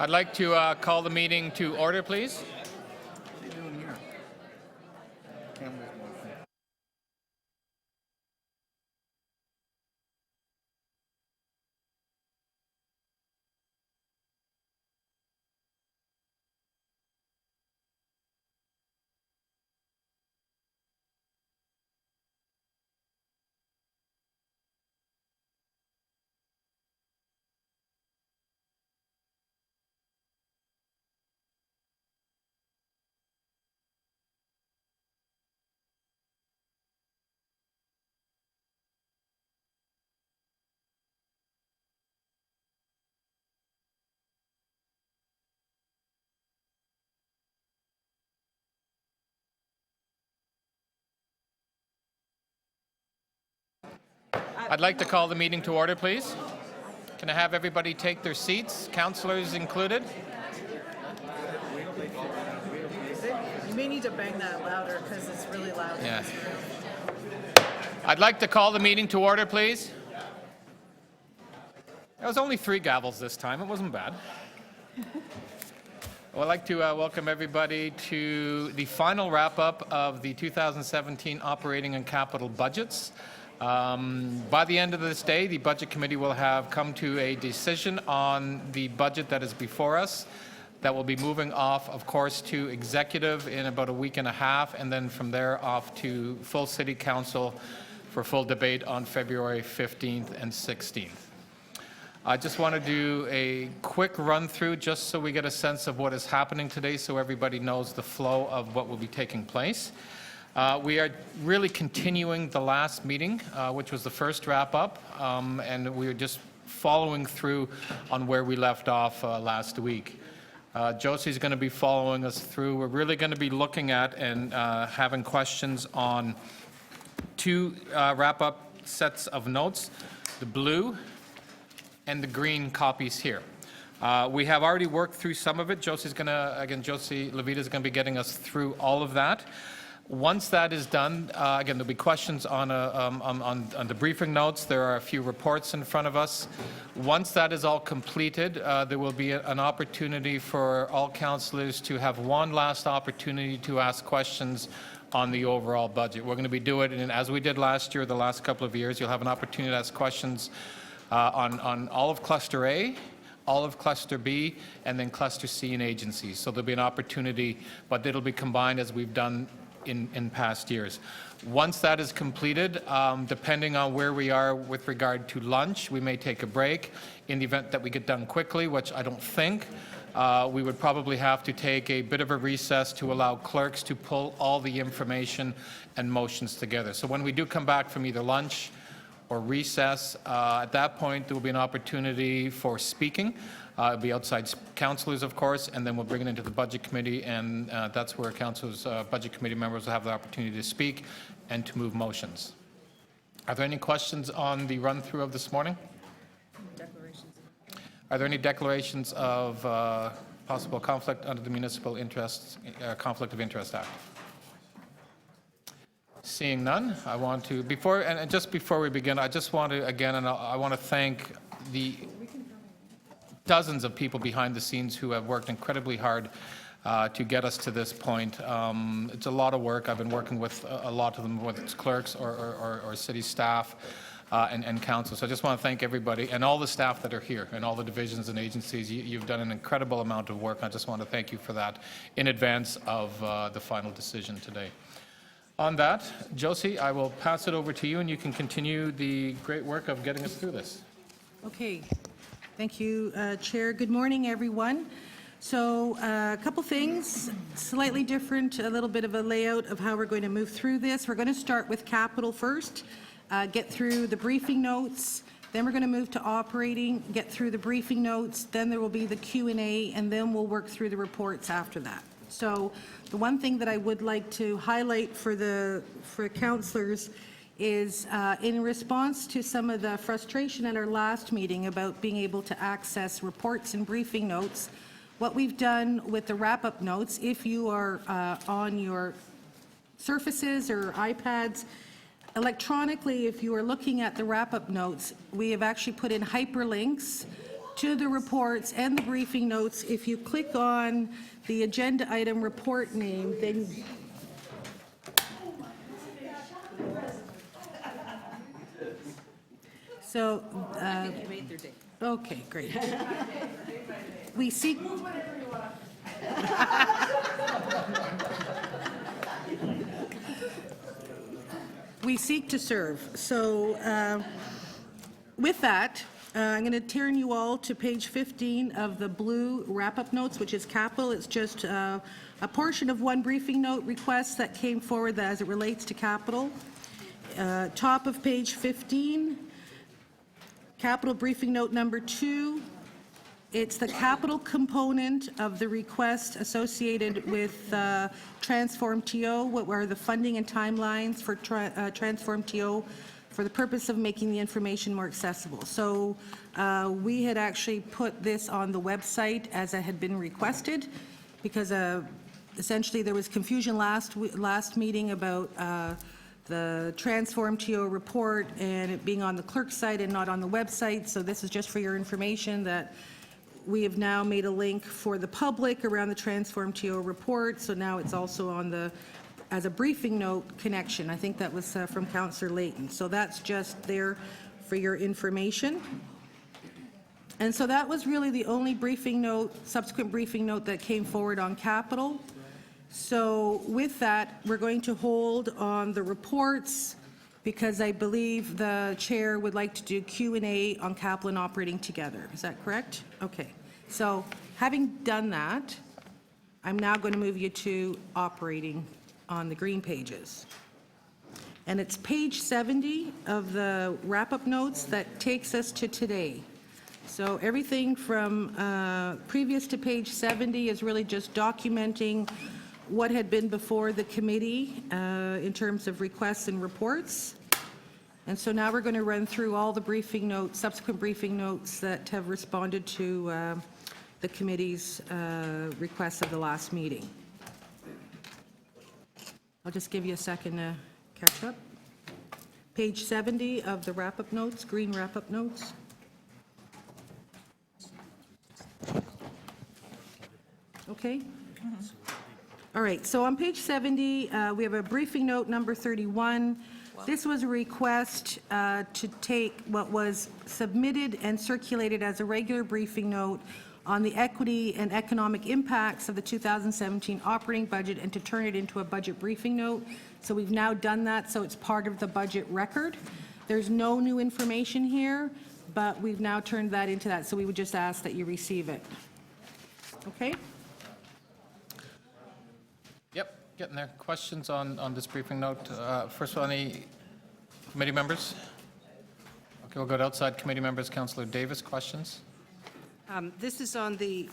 I'd like to call the meeting to order, please. What are you doing here? Camera's working. I'd like to call the meeting to order, please. Can I have everybody take their seats, councillors included? You may need to bang that louder because it's really loud. Yeah. I'd like to call the meeting to order, please. There was only 3 gavels this time. It wasn't bad. Well, I'd like to welcome everybody to the final wrap-up of the 2017 operating and capital budgets. By the end of this day, the Budget Committee will have come to a decision on the budget that is before us. That will be moving off, of course, to Executive in about a week and a half, and then from there off to full City Council for full debate on February 15th and 16th. I just want to do a quick run-through just so we get a sense of what is happening today so everybody knows the flow of what will be taking place. We are really continuing the last meeting, which was the first wrap-up, and we are just following through on where we left off last week. Josie's going to be following us through. We're really going to be looking at and having questions on 2 wrap-up sets of notes, the blue and the green copies here. We have already worked through some of it. Josie Levita is going to be getting us through all of that. Once that is done, again, there'll be questions on the briefing notes. There are a few reports in front of us. Once that is all completed, there will be an opportunity for all councillors to have one last opportunity to ask questions on the overall budget. We're going to be doing it, and as we did last year, the last couple of years, you'll have an opportunity to ask questions on all of Cluster A, all of Cluster B, and then Cluster C and agencies. So there'll be an opportunity, but it'll be combined as we've done in past years. Once that is completed, depending on where we are with regard to lunch, we may take a break. In the event that we get done quickly, which I don't think, we would probably have to take a bit of a recess to allow clerks to pull all the information and motions together. So when we do come back from either lunch or recess, at that point there will be an opportunity for speaking. It'll be outside councillors, of course, and then we'll bring it into the Budget Committee, and that's where councillors, Budget Committee members will have the opportunity to speak and to move motions. Are there any questions on the run-through of this morning? Declarations. Are there any declarations of possible conflict under the Municipal Conflict of Interest Act? Seeing none, I want to, just before we begin, I just want to, again, and I want to thank the dozens of people behind the scenes who have worked incredibly hard to get us to this point. It's a lot of work. I've been working with a lot of them, whether it's clerks or city staff and council. So I just want to thank everybody and all the staff that are here and all the divisions and agencies. You've done an incredible amount of work. I just want to thank you for that in advance of the final decision today. On that, Josie, I will pass it over to you and you can continue the great work of getting us through this. Okay. Thank you, Chair. Good morning, everyone. So a couple things, slightly different, a little bit of a layout of how we're going to move through this. We're going to start with capital first, get through the briefing notes, then we're going to move to operating, get through the briefing notes, then there will be the Q&A, and then we'll work through the reports after that. So the one thing that I would like to highlight for councillors is in response to some of the frustration at our last meeting about being able to access reports and briefing notes, what we've done with the wrap-up notes, if you are on your Surfaces or iPads, electronically, if you are looking at the wrap-up notes, we have actually put in hyperlinks to the reports and the briefing notes. If you click on the agenda item report name, then so, okay, great. We seek, we seek to serve. So with that, I'm going to turn you all to page 15 of the blue wrap-up notes, which is capital. It's just a portion of one briefing note request that came forward as it relates to capital. Top of page 15, capital briefing note number 2. It's the capital component of the request associated with Transform TO. What were the funding and timelines for Transform TO for the purpose of making the information more accessible? So we had actually put this on the website as it had been requested because essentially there was confusion last meeting about the Transform TO report and it being on the clerk's site and not on the website. So this is just for your information that we have now made a link for the public around the Transform TO report. So now it's also on the, as a briefing note connection. I think that was from Councillor Layton. So that's just there for your information. And so that was really the only briefing note, subsequent briefing note that came forward on capital. So with that, we're going to hold on the reports because I believe the chair would like to do Q&A on capital and operating together. Is that correct? Okay. So having done that, I'm now going to move you to operating on the green pages. And it's page 70 of the wrap-up notes that takes us to today. So everything from previous to page 70 is really just documenting what had been before the committee in terms of requests and reports. And so now we're going to run through all the briefing notes, subsequent briefing notes that have responded to the committee's requests of the last meeting. I'll just give you a second to catch up. Page 70 of the wrap-up notes, green wrap-up notes. Okay? All right, so on page 70, we have a briefing note number 31. This was a request to take what was submitted and circulated as a regular briefing note on the equity and economic impacts of the 2017 operating budget and to turn it into a budget briefing note. So we've now done that, so it's part of the budget record. There's no new information here, but we've now turned that into that, so we would just ask that you receive it. Okay? Yep, getting there. Questions on this briefing note? First of all, any committee members? Okay, we'll go to outside committee members. Councillor Davis, questions? This is on the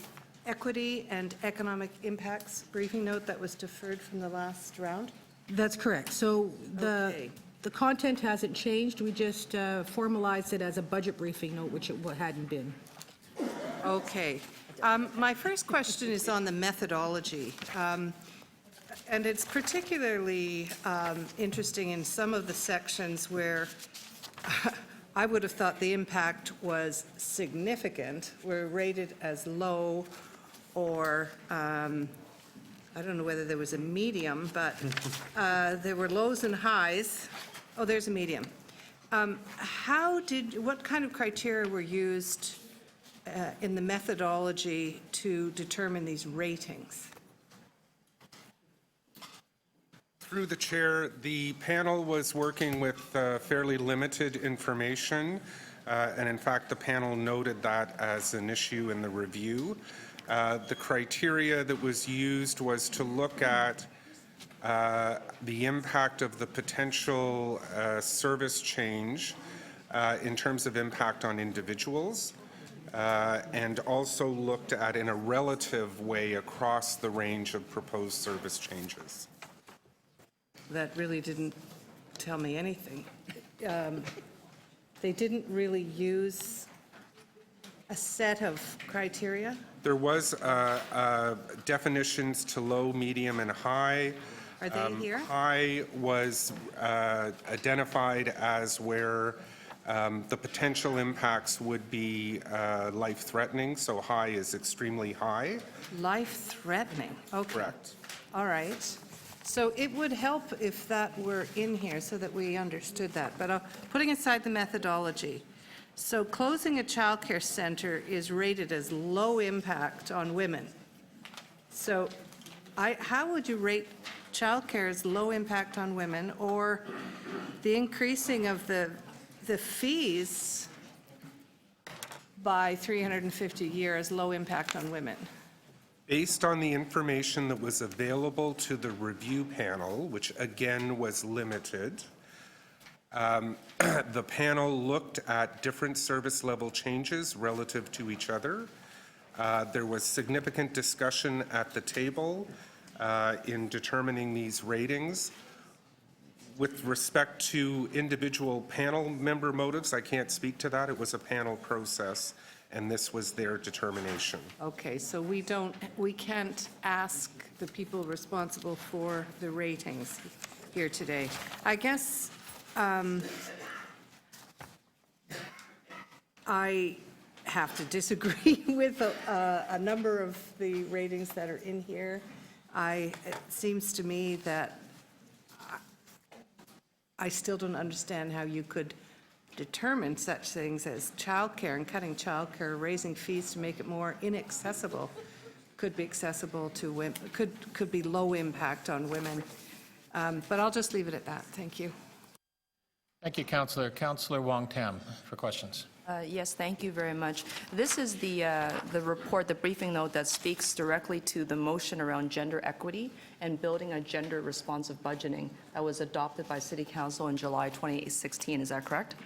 equity and economic impacts briefing note that was deferred from the last round. That's correct. So Okay. the content hasn't changed. We just formalized it as a budget briefing note, which it hadn't been. Okay. My first question is on the methodology. And it's particularly interesting in some of the sections where I would have thought the impact was significant, were rated as low or, I don't know whether there was a medium, but there were lows and highs. Oh, there's a medium. What kind of criteria were used in the methodology to determine these ratings? Through the chair, the panel was working with fairly limited information, and in fact, the panel noted that as an issue in the review. The criteria that was used was to look at the impact of the potential service change in terms of impact on individuals, and also looked at in a relative way across the range of proposed service changes. That really didn't tell me anything. They didn't really use a set of criteria? There was definitions to low, medium, and high. Are they here? High was identified as where The potential impacts would be life-threatening, so high is extremely high. Life-threatening, okay. Correct. All right. So it would help if that were in here so that we understood that. But putting aside the methodology, so closing a childcare center is rated as low impact on women. So how would you rate childcare as low impact on women, or the increasing of the fees by $350 a year as low impact on women? Based on the information that was available to the review panel, which again was limited, the panel looked at different service level changes relative to each other. There was significant discussion at the table in determining these ratings. With respect to individual panel member motives, I can't speak to that. It was a panel process, and this was their determination. Okay, so we can't ask the people responsible for the ratings here today. I guess I have to disagree with a number of the ratings that are in here. It seems to me that I still don't understand how you could determine such things as childcare and cutting childcare, raising fees to make it more inaccessible, could be accessible to women, could be low impact on women. But I'll just leave it at that. Thank you. Thank you, Councillor. Councillor Wong Tam for questions. Yes, thank you very much. This is the report, the briefing note that speaks directly to the motion around gender equity and building a gender-responsive budgeting that was adopted by City Council in July 2016. Is that correct?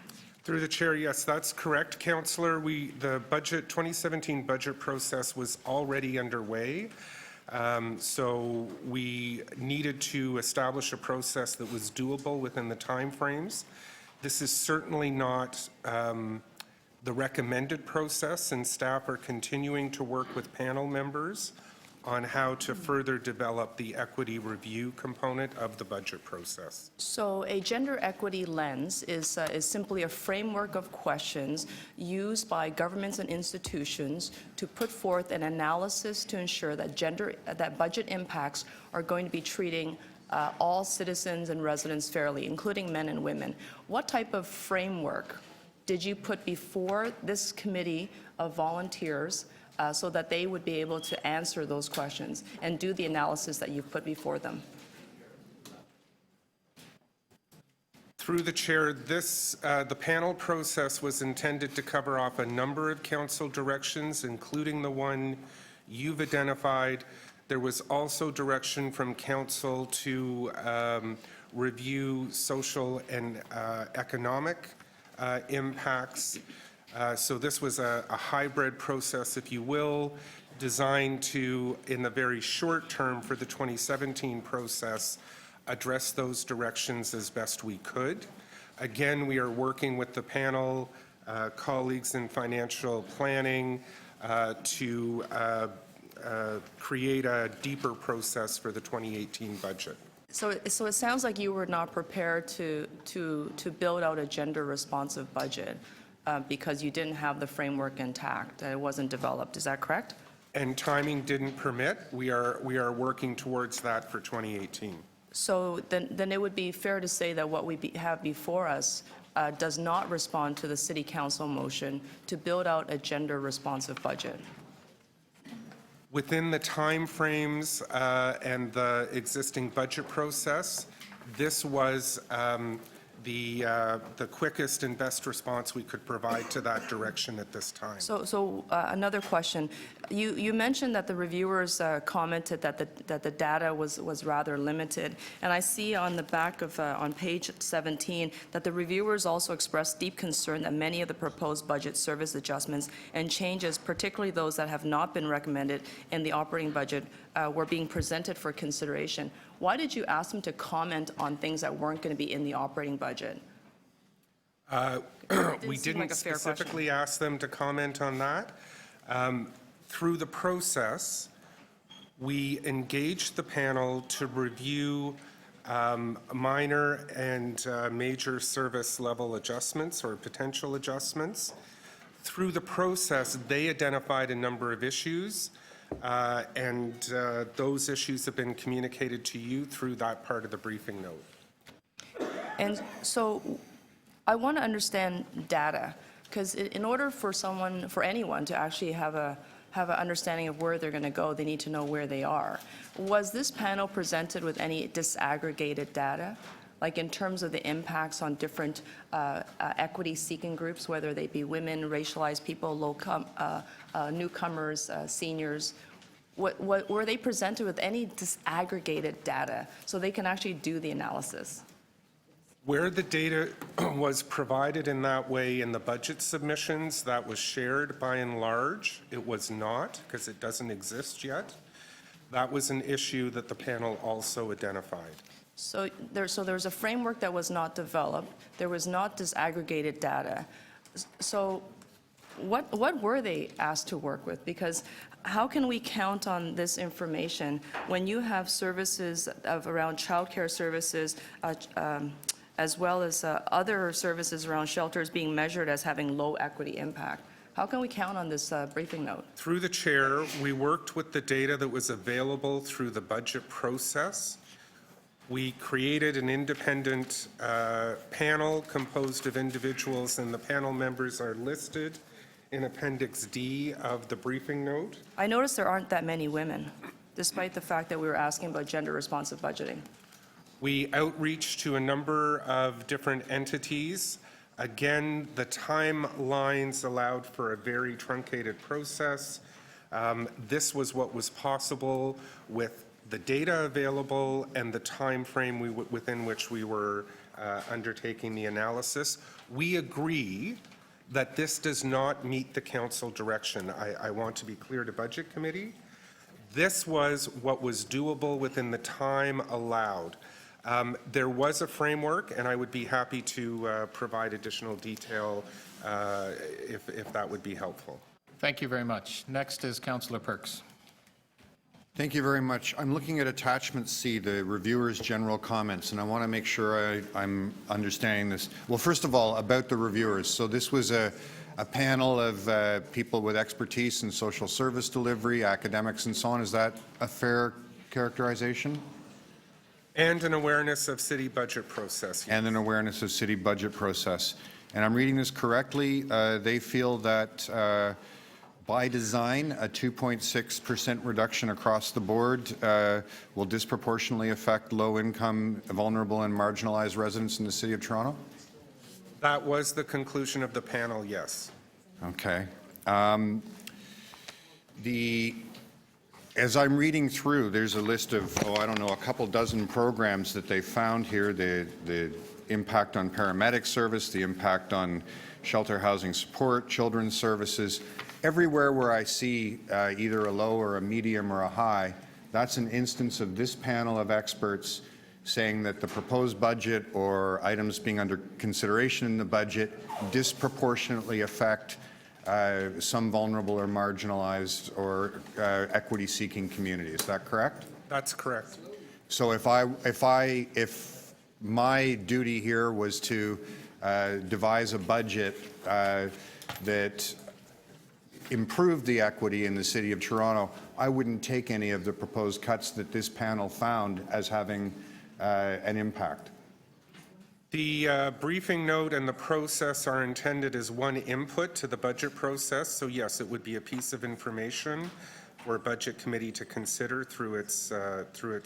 Through the chair, yes, that's correct, Councillor. The 2017 budget process was already underway. So we needed to establish a process that was doable within the timeframes. This is certainly not the recommended process, and staff are continuing to work with panel members on how to further develop the equity review component of the budget process. So a gender equity lens is simply a framework of questions used by governments and institutions to put forth an analysis to ensure that budget impacts are going to be treating all citizens and residents fairly, including men and women. What type of framework did you put before this committee of volunteers so that they would be able to answer those questions and do the analysis that you've put before them? Through the chair, the panel process was intended to cover off a number of council directions, including the one you've identified. There was also direction from council to review social and economic impacts. So this was a hybrid process, if you will, designed to, in the very short term for the 2017 process, address those directions as best we could. Again, we are working with the panel, colleagues in financial planning to create a deeper process for the 2018 budget. So it sounds like you were not prepared to build out a gender-responsive budget because you didn't have the framework intact. It wasn't developed. Is that correct? And timing didn't permit. We are working towards that for 2018. So then it would be fair to say that what we have before us does not respond to the City Council motion to build out a gender-responsive budget. Within the timeframes and the existing budget process, this was the quickest and best response we could provide to that direction at this time. So another question. You mentioned that the reviewers commented that the data was rather limited, and I see on the back of on page 17 that the reviewers also expressed deep concern that many of the proposed budget service adjustments and changes, particularly those that have not been recommended in the operating budget, were being presented for consideration. Why did you ask them to comment on things that weren't going to be in the operating budget? We didn't specifically ask them to comment on that. Through the process, we engaged the panel to review minor and major service level adjustments or potential adjustments. Through the process, they identified a number of issues, and those issues have been communicated to you through that part of the briefing note. And so I want to understand data, because in order for someone, for anyone to actually have an understanding of where they're going to go, they need to know where they are. Was this panel presented with any disaggregated data, like in terms of the impacts on different equity-seeking groups, whether they be women, racialized people, newcomers, seniors? Were they presented with any disaggregated data so they can actually do the analysis? Where the data was provided in that way in the budget submissions, that was shared by and large. It was not, because it doesn't exist yet. That was an issue that the panel also identified. So there's a framework that was not developed. There was not disaggregated data. So what were they asked to work with? Because how can we count on this information when you have services around childcare services, as well as other services around shelters being measured as having low equity impact? How can we count on this briefing note? Through the chair, we worked with the data that was available through the budget process. We created an independent panel composed of individuals, and the panel members are listed in Appendix D of the briefing note. I noticed there aren't that many women, despite the fact that we were asking about gender-responsive budgeting. We outreach to a number of different entities. Again, the timelines allowed for a very truncated process. This was what was possible with the data available and the time frame within which we were undertaking the analysis. We agree that this does not meet the council direction. I want to be clear to Budget Committee. This was what was doable within the time allowed. There was a framework, and I would be happy to provide additional detail if that would be helpful. Thank you very much. Next is Councillor Perks. Thank you very much. I'm looking at Attachment C, the reviewer's general comments, and I want to make sure I'm understanding this. Well, first of all, about the reviewers. So this was a panel of people with expertise in social service delivery, academics, and so on. Is that a fair characterization? And an awareness of city budget process. And an awareness of city budget process. And I'm reading this correctly. They feel that by design, a 2.6% reduction across the board will disproportionately affect low-income, vulnerable, and marginalized residents in the City of Toronto? That was the conclusion of the panel, yes. Okay. As I'm reading through, there's a list of, I don't know, a couple dozen programs that they found here, the impact on paramedic service, the impact on shelter housing support, children's services. Everywhere where I see either a low or a medium or a high, that's an instance of this panel of experts saying that the proposed budget or items being under consideration in the budget disproportionately affect some vulnerable or marginalized or equity-seeking communities. Is that correct? That's correct. So if my duty here was to devise a budget that improved the equity in the City of Toronto, I wouldn't take any of the proposed cuts that this panel found as having an impact. The briefing note and the process are intended as one input to the budget process. So yes, it would be a piece of information for a Budget Committee to consider through its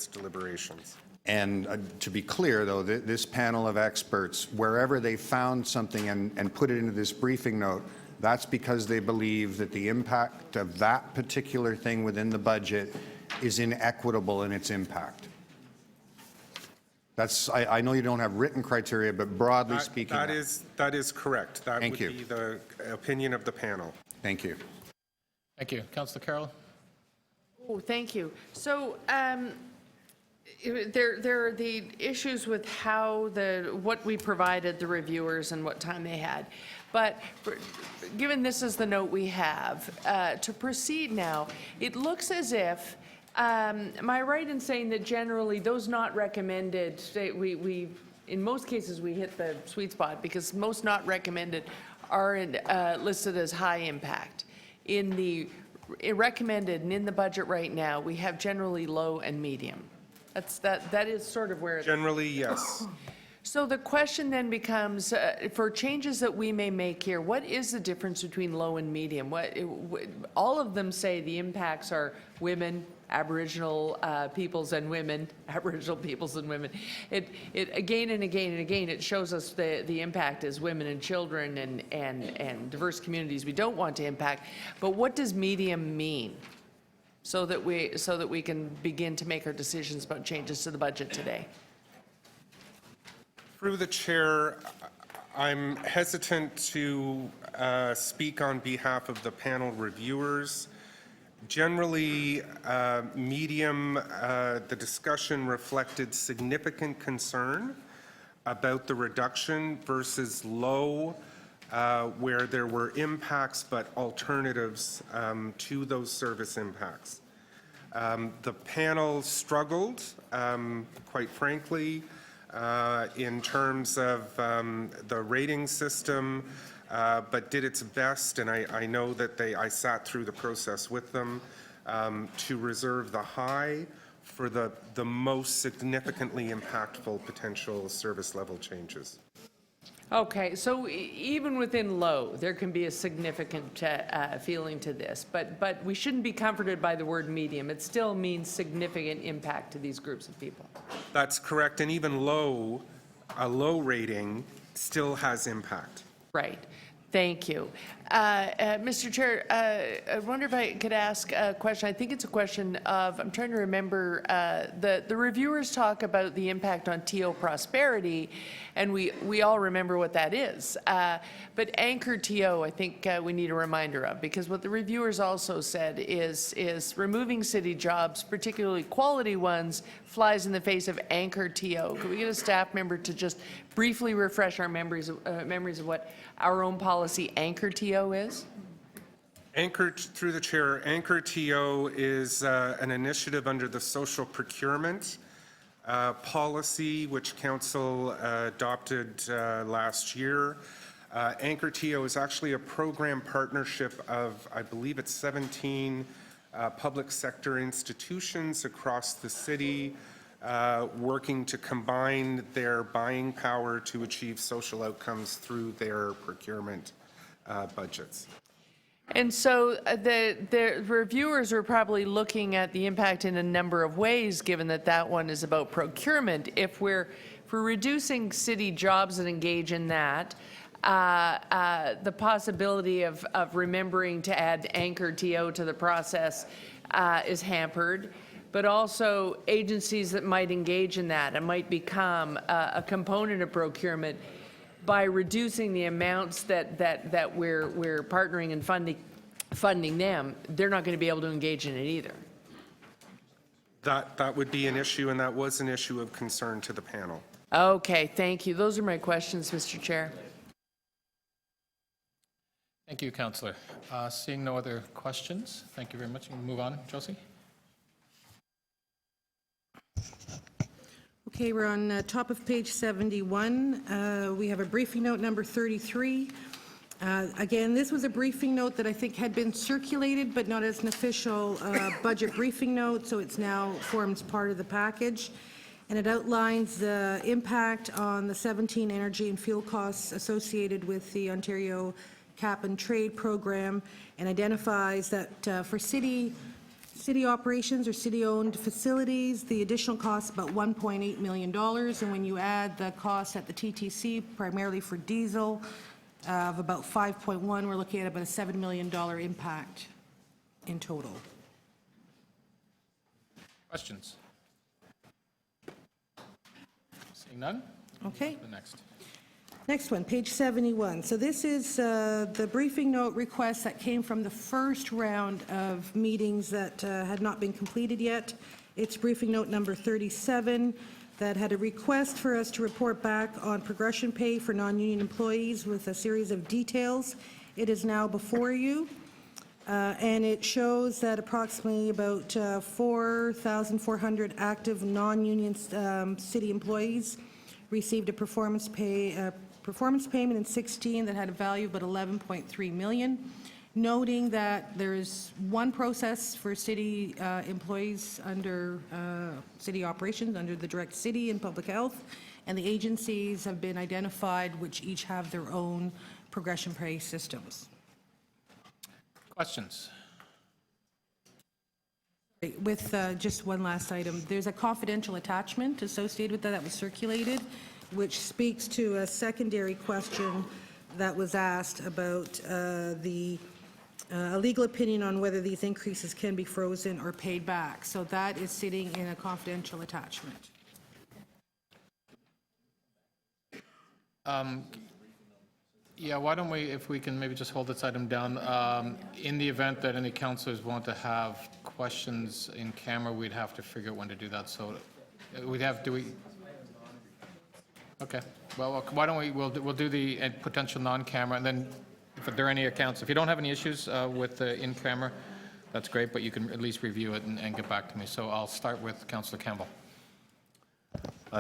deliberations. And to be clear, though, this panel of experts, wherever they found something and put it into this briefing note, that's because they believe that the impact of that particular thing within the budget is inequitable in its impact. That's, I know you don't have written criteria, but broadly speaking. That is correct. That would be the opinion of the panel. Thank you. Thank you. Councillor Carroll? Oh, thank you. So there are the issues with how what we provided the reviewers and what time they had. But given this is the note we have, to proceed now, it looks as if Am I right in saying that generally those not recommended, in most cases, we hit the sweet spot because most not recommended are listed as high impact. In the recommended and in the budget right now, we have generally low and medium. That is sort of where. Generally, yes. So the question then becomes, for changes that we may make here, what is the difference between low and medium? All of them say the impacts are women, Aboriginal peoples and women, Aboriginal peoples and women. It again and again and again, it shows us the impact is women and children and diverse communities we don't want to impact. But what does medium mean? So that we can begin to make our decisions about changes to the budget today. Through the chair, I'm hesitant to speak on behalf of the panel reviewers. Generally, medium, the discussion reflected significant concern about the reduction versus low, where there were impacts but alternatives to those service impacts. The panel struggled, quite frankly, in terms of the rating system, but did its best, and I know that I sat through the process with them, to reserve the high for the most significantly impactful potential service level changes. Okay, so even within low, there can be a significant feeling to this, but we shouldn't be comforted by the word medium. It still means significant impact to these groups of people. That's correct, and even low, a low rating still has impact. Right. Thank you. Mr. Chair, I wonder if I could ask a question. I think it's a question of, I'm trying to remember, the reviewers talk about the impact on TO prosperity, and we all remember what that is. But anchor TO, I think we need a reminder of, because what the reviewers also said is removing city jobs, particularly quality ones, flies in the face of anchor TO. Could we get a staff member to just briefly refresh our memories of what our own policy anchor TO is? Anchor, through the chair, Anchor TO is an initiative under the social procurement policy, which Council adopted last year. Anchor TO is actually a program partnership of, I believe it's 17 public sector institutions across the city, working to combine their buying power to achieve social outcomes through their procurement budgets. And so the reviewers are probably looking at the impact in a number of ways, given that that one is about procurement. If we're reducing city jobs that engage in that, the possibility of remembering to add anchor TO to the process is hampered. But also agencies that might engage in that and might become a component of procurement by reducing the amounts that we're partnering and funding them, they're not going to be able to engage in it either. That would be an issue, and that was an issue of concern to the panel. Okay, thank you. Those are my questions, Mr. Chair. Thank you, Councillor. Seeing no other questions, thank you very much. We'll move on, Josie. Okay, we're on top of page 71. We have a briefing note number 33. Again, this was a briefing note that I think had been circulated, but not as an official budget briefing note, so it's now forms part of the package. And it outlines the impact on the 17 energy and fuel costs associated with the Ontario Cap and Trade program, and identifies that for city operations or city-owned facilities, the additional cost is about $1.8 million. And when you add the cost at the TTC, primarily for diesel, of about 5.1, we're looking at about a $7 million impact in total. Questions? Seeing none? Okay. The next. Next one, page 71. So this is the briefing note request that came from the first round of meetings that had not been completed yet. It's briefing note number 37 that had a request for us to report back on progression pay for non-union employees with a series of details. It is now before you. And it shows that approximately about 4,400 active non-union city employees received a performance payment in 16 that had a value of about 11.3 million, noting that there is one process for city employees under city operations, under the direct city and public health, and the agencies have been identified which each have their own progression pay systems. Questions? With just one last item, there's a confidential attachment associated with that was circulated, which speaks to a secondary question that was asked about a legal opinion on whether these increases can be frozen or paid back. So that is sitting in a confidential attachment. Yeah, why don't we, if we can maybe just hold this item down, in the event that any councillors want to have questions in camera, we'd have to figure out when to do that, so we'd have, okay, well, why don't we'll do the potential non-camera, and then if there are any accounts, if you don't have any issues with the in-camera, that's great, but you can at least review it and get back to me. So I'll start with Councillor Campbell.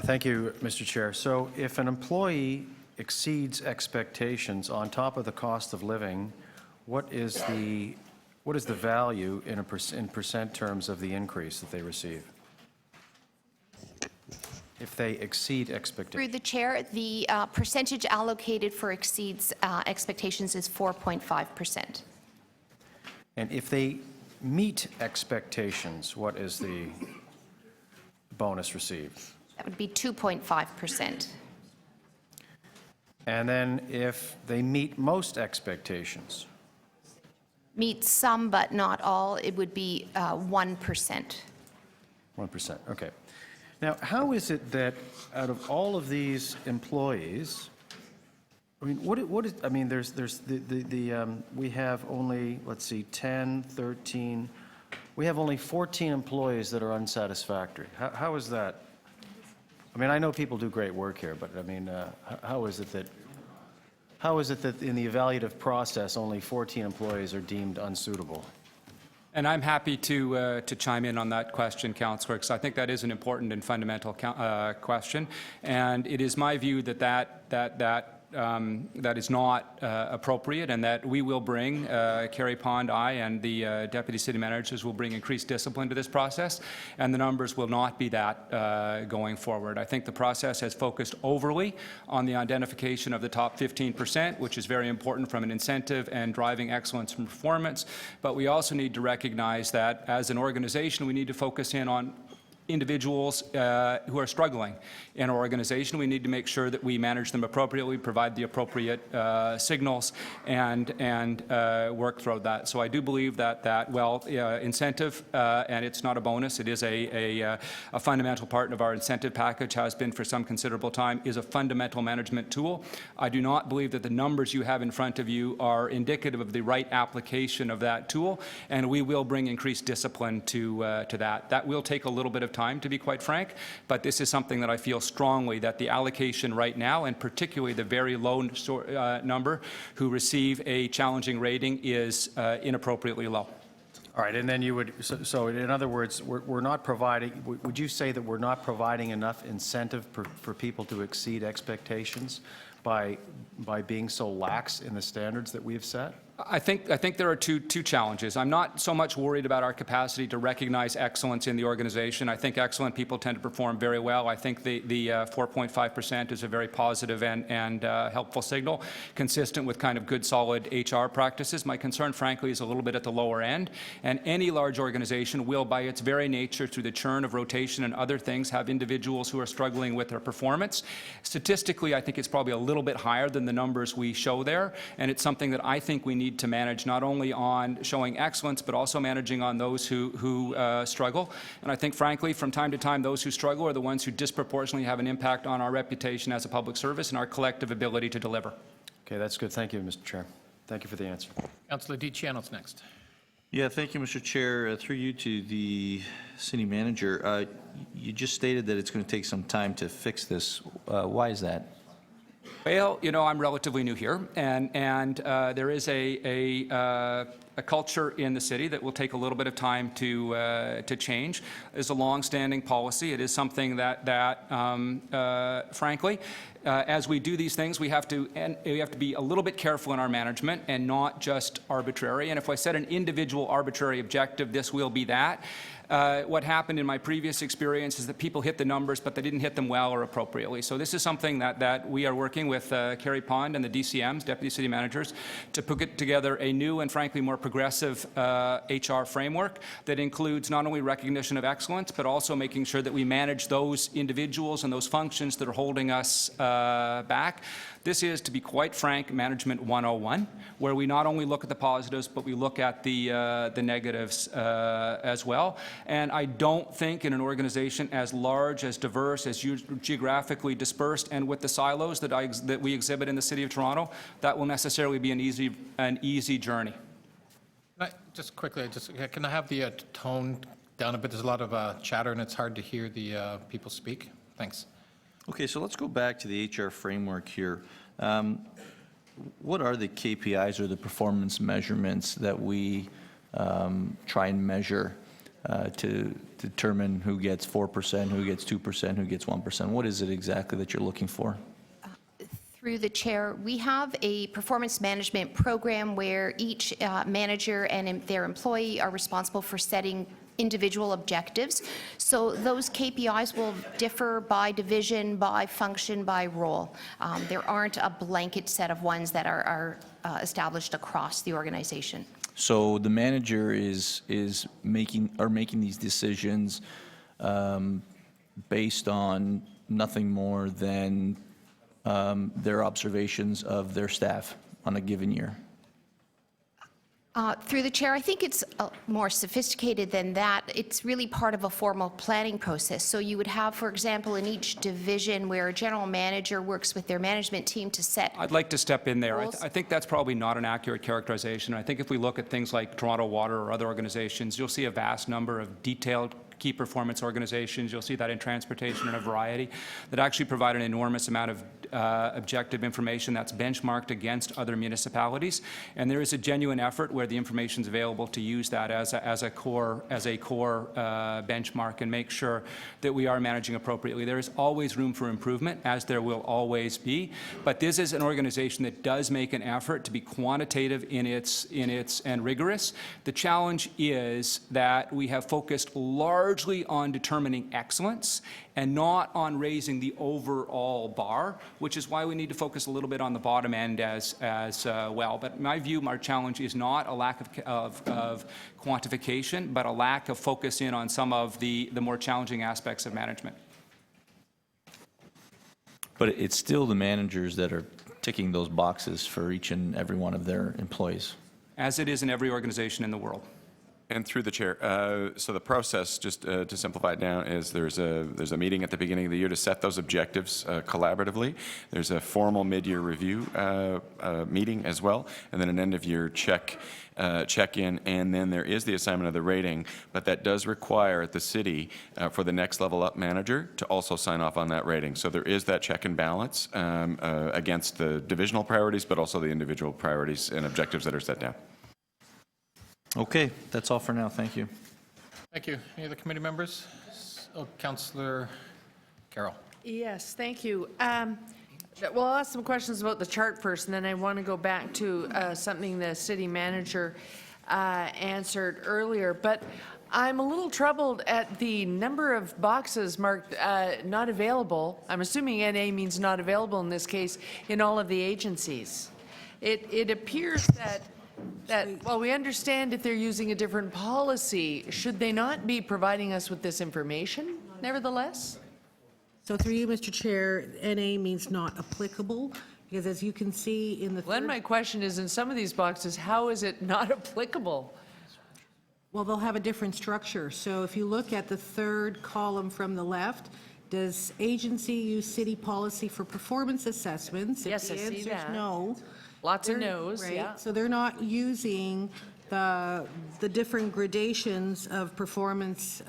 Thank you, Mr. Chair. So if an employee exceeds expectations on top of the cost of living, what is the value in percent terms of the increase that they receive? If they exceed expectations. Through the chair, the percentage allocated for exceeds expectations is 4.5%. And if they meet expectations, what is the bonus received? That would be 2.5%. And then if they meet most expectations? Meet some but not all, it would be 1%. 1%, okay. Now, how is it that out of all of these employees, I mean, what is, I mean, there's we have only, let's see, 10, 13, we have only 14 employees that are unsatisfactory. How is that? I mean, I know people do great work here, but I mean, how is it that in the evaluative process, only 14 employees are deemed unsuitable? And I'm happy to chime in on that question, Councillor, because I think that is an important and fundamental question. And it is my view that is not appropriate, and that we will bring, Carrie Pond, I, and the Deputy City Managers will bring increased discipline to this process, and the numbers will not be that going forward. I think the process has focused overly on the identification of the top 15%, which is very important from an incentive and driving excellence and performance, but we also need to recognize that as an organization we need to focus in on individuals who are struggling in our organization. We need to make sure that we manage them appropriately, provide the appropriate signals, and work through that. So I do believe that incentive, and it's not a bonus, it is a fundamental part of our incentive package, has been for some considerable time, is a fundamental management tool. I do not believe that the numbers you have in front of you are indicative of the right application of that tool, and we will bring increased discipline to that. That will take a little bit of time, to be quite frank, but this is something that I feel strongly that the allocation right now, and particularly the very low number who receive a challenging rating, is inappropriately low. All right, and then you would, so in other words, we're not providing, would you say that we're not providing enough incentive for people to exceed expectations by being so lax in the standards that we have set? I think there are two challenges. I'm not so much worried about our capacity to recognize excellence in the organization. I think excellent people tend to perform very well. I think the 4.5% is a very positive and helpful signal, consistent with kind of good, solid HR practices. My concern, frankly, is a little bit at the lower end. And any large organization will, by its very nature, through the churn of rotation and other things, have individuals who are struggling with their performance. Statistically, I think it's probably a little bit higher than the numbers we show there, and it's something that I think we need to manage, not only on showing excellence, but also managing on those who struggle. And I think, frankly, from time to time, those who struggle are the ones who disproportionately have an impact on our reputation as a public service and our collective ability to deliver. Okay, that's good. Thank you, Mr. Chair. Thank you for the answer. Councillor DiCiano's next. Yeah, thank you, Mr. Chair. Through you to the city manager, you just stated that it's going to take some time to fix this. Why is that? Well, you know, I'm relatively new here, and there is a culture in the city that will take a little bit of time to change. It's a long-standing policy. It is something that frankly, as we do these things, we have to be a little bit careful in our management and not just arbitrary. And if I set an individual arbitrary objective, this will be that. What happened in my previous experience is that people hit the numbers, but they didn't hit them well or appropriately. So this is something that we are working with Carrie Pond and the DCMs, Deputy City Managers, to put together a new and frankly more progressive HR framework that includes not only recognition of excellence, but also making sure that we manage those individuals and those functions that are holding us back. This is, to be quite frank, Management 101, where we not only look at the positives, but we look at the negatives as well. And I don't think in an organization as large, as diverse, as geographically dispersed, and with the silos that we exhibit in the City of Toronto, that will necessarily be an easy journey. Just quickly, can I have the tone down a bit? There's a lot of chatter, and it's hard to hear the people speak. Thanks. Okay, so let's go back to the HR framework here. What are the KPIs or the performance measurements that we try and measure to determine who gets 4%, who gets 2%, who gets 1%? What is it exactly that you're looking for? Through the chair, we have a performance management program where each manager and their employee are responsible for setting individual objectives. So those KPIs will differ by division, by function, by role. There aren't a blanket set of ones that are established across the organization. So the manager is making these decisions based on nothing more than their observations of their staff on a given year. Through the chair, I think it's more sophisticated than that. It's really part of a formal planning process. So you would have, for example, in each division where a general manager works with their management team to set. I'd like to step in there. Goals. I think that's probably not an accurate characterization. I think if we look at things like Toronto Water or other organizations, you'll see a vast number of detailed key performance organizations. You'll see that in transportation and a variety that actually provide an enormous amount of objective information that's benchmarked against other municipalities. And there is a genuine effort where the information is available to use that as a core benchmark and make sure that we are managing appropriately. There is always room for improvement, as there will always be. But this is an organization that does make an effort to be quantitative in its and rigorous. The challenge is that we have focused largely on determining excellence and not on raising the overall bar, which is why we need to focus a little bit on the bottom end as well. But in my view, our challenge is not a lack of quantification, but a lack of focus in on some of the more challenging aspects of management. But it's still the managers that are ticking those boxes for each and every one of their employees. As it is in every organization in the world. And through the chair, so the process, just to simplify it down, is there's a meeting at the beginning of the year to set those objectives collaboratively. There's a formal mid-year review meeting as well, and then an end-of-year check-in, and then there is the assignment of the rating. But that does require at the city for the next level up manager to also sign off on that rating. So there is that check and balance against the divisional priorities, but also the individual priorities and objectives that are set down. Okay, that's all for now. Thank you. Thank you. Any other committee members? Oh, Councillor Carroll. Yes, thank you. Well, I'll ask some questions about the chart first, and then I want to go back to something the city manager answered earlier. But I'm a little troubled at the number of boxes marked not available. I'm assuming NA means not available in this case in all of the agencies. It appears that while we understand if they're using a different policy, should they not be providing us with this information nevertheless? So through you, Mr. Chair, NA means not applicable, because as you can see in the Well, then my question is, in some of these boxes, how is it not applicable? Well, they'll have a different structure. So if you look at the third column from the left, does agency use city policy for performance assessments? If Yes, the I see answer's that. no. Lots of they're- no's, right? yeah. So they're not using the different gradations of performance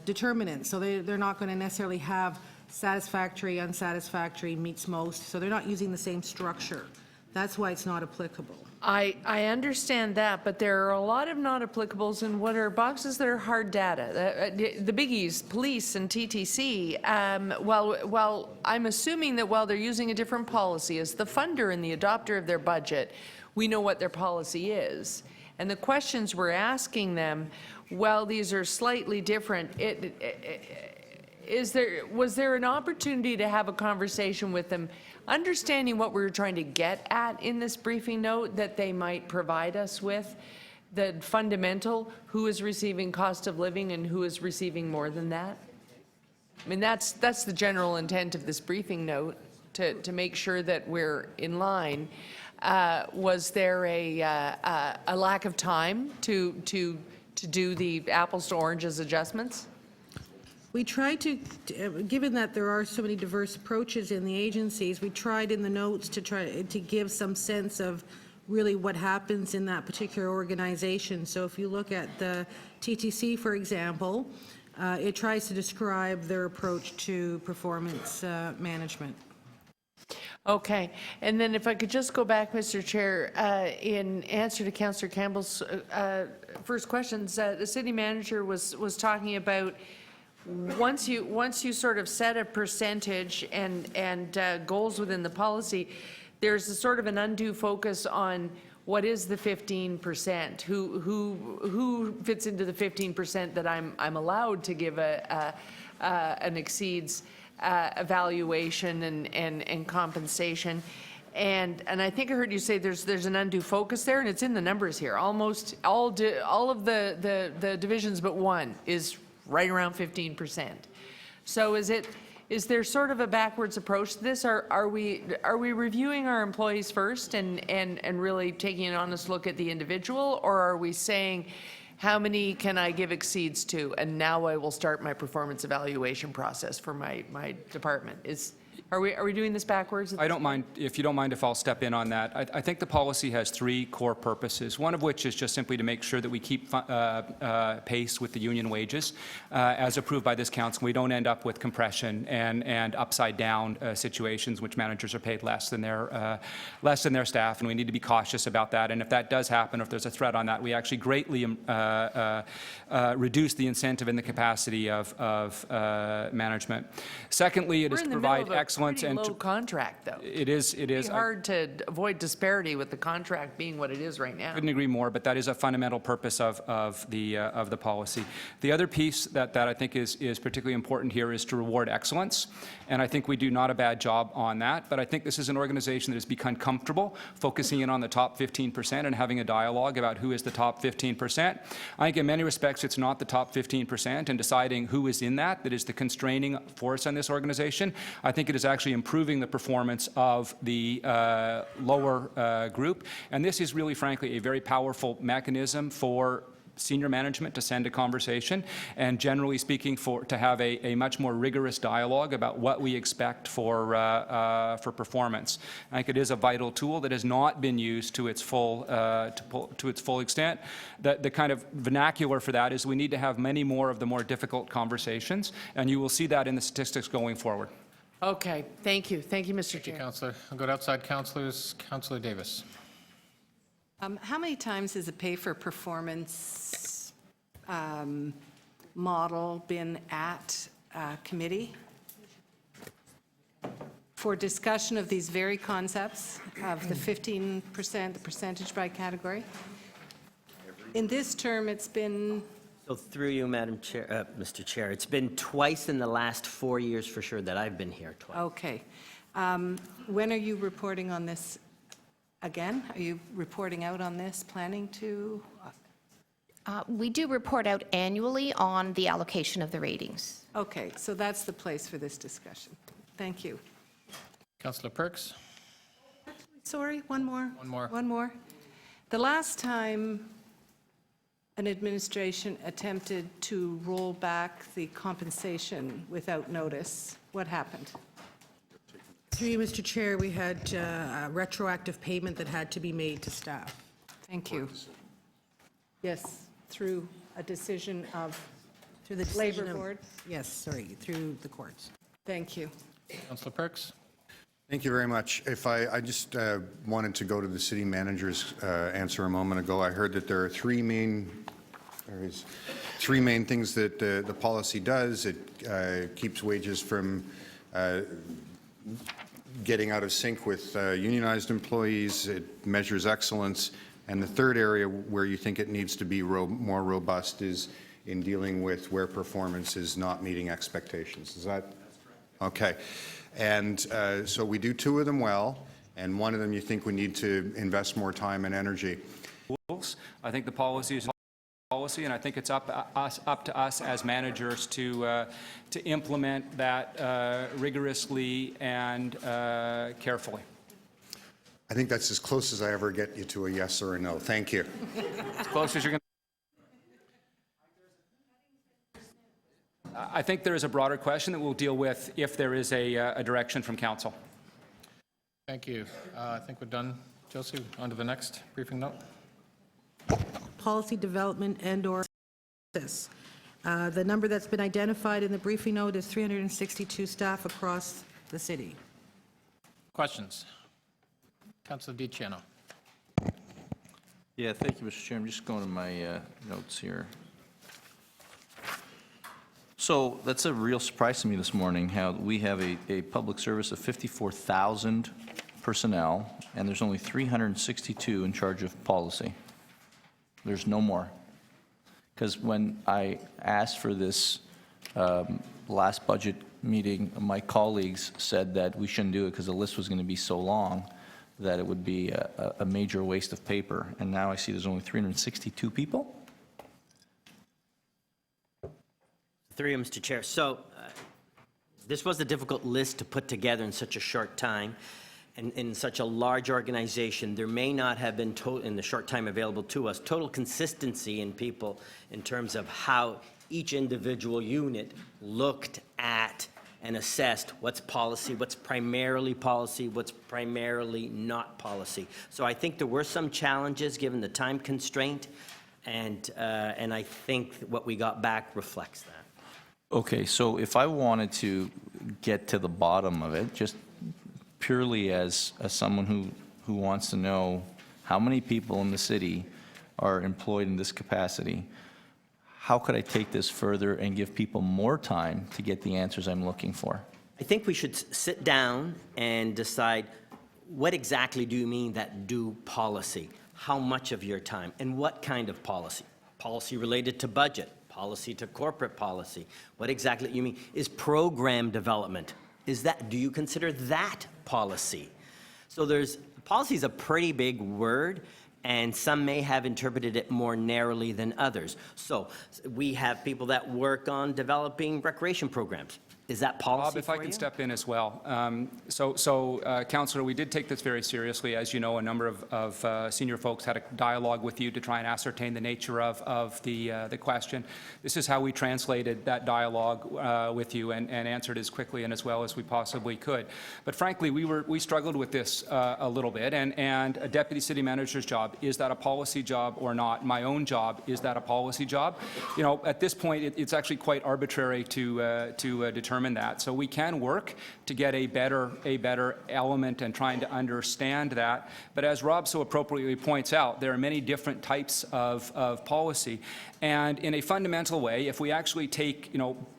determinants. So they're not going to necessarily have satisfactory, unsatisfactory, meets most, so they're not using the same structure. That's why it's not applicable. I understand that, but there are a lot of not applicables in what are boxes that are hard data. The biggies, police and TTC, while I'm assuming that while they're using a different policy as the funder and the adopter of their budget, we know what their policy is. And the questions we're asking them, while these are slightly different, was there an opportunity to have a conversation with them, understanding what we were trying to get at in this briefing note, that they might provide us with the fundamental, who is receiving cost of living and who is receiving more than that? I mean, that's the general intent of this briefing note, to make sure that we're in line. Was there a lack of time to do the apples to oranges adjustments? We tried to, given that there are so many diverse approaches in the agencies, we tried in the notes to try to give some sense of really what happens in that particular organization. So if you look at the TTC, for example, it tries to describe their approach to performance management. Okay, and then if I could just go back, Mr. Chair, in answer to Councillor Campbell's first questions, the city manager was talking about once you sort of set a percentage and goals within the policy, there's a sort of an undue focus on what is the 15%, who fits into the 15% that I'm allowed to give an exceeds evaluation and compensation. And I think I heard you say there's an undue focus there, and it's in the numbers here. Almost all of the divisions but one is right around 15%. So is there sort of a backwards approach to this? Are we reviewing our employees first and really taking an honest look at the individual, or are we saying how many can I give exceeds to, and now I will start my performance evaluation process for my department? Are we doing this backwards? I don't mind, if you don't mind if I'll step in on that. I think the policy has three core purposes, one of which is just simply to make sure that we keep pace with the union wages as approved by this council. We don't end up with compression and upside down situations which managers are paid less than their staff, and we need to be cautious about that. And if that does happen, or if there's a threat on that, we actually greatly reduce the incentive and the capacity of management. Secondly, it is to provide excellence. Pretty low contract, though. It is. It's hard to avoid disparity with the contract being what it is right now. Couldn't agree more, but that is a fundamental purpose of the policy. The other piece that I think is particularly important here is to reward excellence, and I think we do not a bad job on that. But I think this is an organization that has become comfortable focusing in on the top 15% and having a dialogue about who is the top 15%. I think in many respects it's not the top 15%, and deciding who is in that is the constraining force on this organization. I think it is actually improving the performance of the lower group. And this is really, frankly, a very powerful mechanism for senior management to send a conversation, and generally speaking, to have a much more rigorous dialogue about what we expect for performance. I think it is a vital tool that has not been used to its full extent. The kind of vernacular for that is we need to have many more of the more difficult conversations, and you will see that in the statistics going forward. Okay, thank you. Thank you, Mr. Chair. Councillor. I'll go to outside councillors. Councillor Davis. How many times has a pay-for-performance model been at committee for discussion of these very concepts of the 15%, the percentage by category? In this term, it's been... So through you, Madam Chair, Mr. Chair, it's been twice in the last 4 years for sure that I've been here, twice. Okay. When are you reporting on this again? Are you reporting out on this, planning to? We do report out annually on the allocation of the ratings. Okay, so that's the place for this discussion. Thank you. Councillor Perks. Sorry, one more. One more. One more. The last time an administration attempted to roll back the compensation without notice, what happened? Through you, Mr. Chair, we had a retroactive payment that had to be made to staff. Thank you. Yes, through a decision of Through the Labor decision of- Board? Yes, sorry, through the courts. Thank you. Councillor Perks? Thank you very much. If I just wanted to go to the city manager's answer a moment ago. I heard that there are three main things that the policy does. It keeps wages from getting out of sync with unionized employees. It measures excellence. And the third area where you think it needs to be more robust is in dealing with where performance is not meeting expectations. Is that okay? And so we do two of them well, and one of them you think we need to invest more time and energy. I think the policy is policy, and I think it's up to us as managers to implement that rigorously and carefully. I think that's as close as I ever get you to a yes or a no. Thank you. As close as you're going to. I think there is a broader question that we'll deal with if there is a direction from council. Thank you. I think we're done. Josie, on to the next briefing note. Policy development and/or this. The number that's been identified in the briefing note is 362 staff across the city. Questions? Councillor DiCiano. Yeah, thank you, Mr. Chair. I'm just going to my notes here. So that's a real surprise to me this morning, how we have a public service of 54,000 personnel, and there's only 362 in charge of policy. There's no more. Because when I asked for this last budget meeting, my colleagues said that we shouldn't do it because the list was going to be so long that it would be a major waste of paper. And now I see there's only 362 people? Through you, Mr. Chair. So this was a difficult list to put together in such a short time. And in such a large organization, there may not have been, in the short time available to us, total consistency in people in terms of how each individual unit looked at and assessed what's policy, what's primarily not policy. So I think there were some challenges given the time constraint, and I think what we got back reflects that. Okay, so if I wanted to get to the bottom of it, just purely as someone who wants to know how many people in the city are employed in this capacity, how could I take this further and give people more time to get the answers I'm looking for? I think we should sit down and decide what exactly do you mean that do policy? How much of your time and what kind of policy? Policy related to budget, policy to corporate policy. What exactly you mean? Is program development? Do you consider that policy? So policy is a pretty big word, and some may have interpreted it more narrowly than others. So we have people that work on developing recreation programs. Is that policy Bob, if I can step in as well. Councillor, we did take this very seriously. As you know, a number of senior folks had a dialogue with you to try and ascertain the nature of the question. This is how we translated that dialogue with you and answered as quickly and as well as we possibly could. But frankly, we struggled with this a little bit, and a deputy city manager's job, is that a policy job or not? My own job, is that a policy job? You know, at this point, it's actually quite arbitrary to determine that. So we can work to get a better element and trying to understand that. But as Rob so appropriately points out, there are many different types of policy. And in a fundamental way, if we actually take,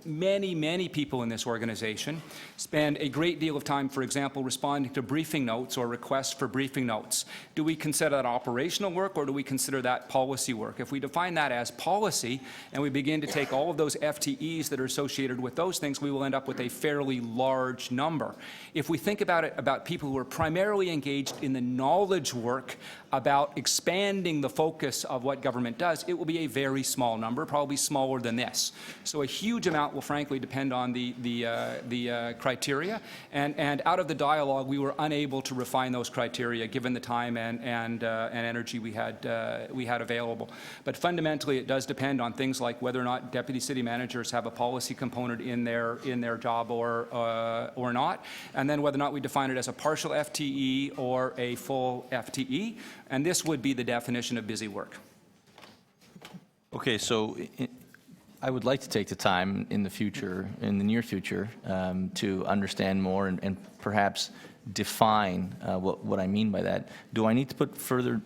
many people in this organization spend a great deal of time, for example, responding to briefing notes or requests for briefing notes, do we consider that operational work or do we consider that policy work? If we define that as policy and we begin to take all of those FTEs that are associated with those things, we will end up with a fairly large number. If we think about it about people who are primarily engaged in the knowledge work about expanding the focus of what government does, it will be a very small number, probably smaller than this. So a huge amount will frankly depend on the criteria, and out of the dialogue we were unable to refine those criteria given the time and energy we had available. But fundamentally it does depend on things like whether or not deputy city managers have a policy component in their job or not, and then whether or not we define it as a partial FTE or a full FTE, and this would be the definition of busy work. Okay, so I would like to take the time in the future, in the near future, to understand more and perhaps define what I mean by that. Do I need to put further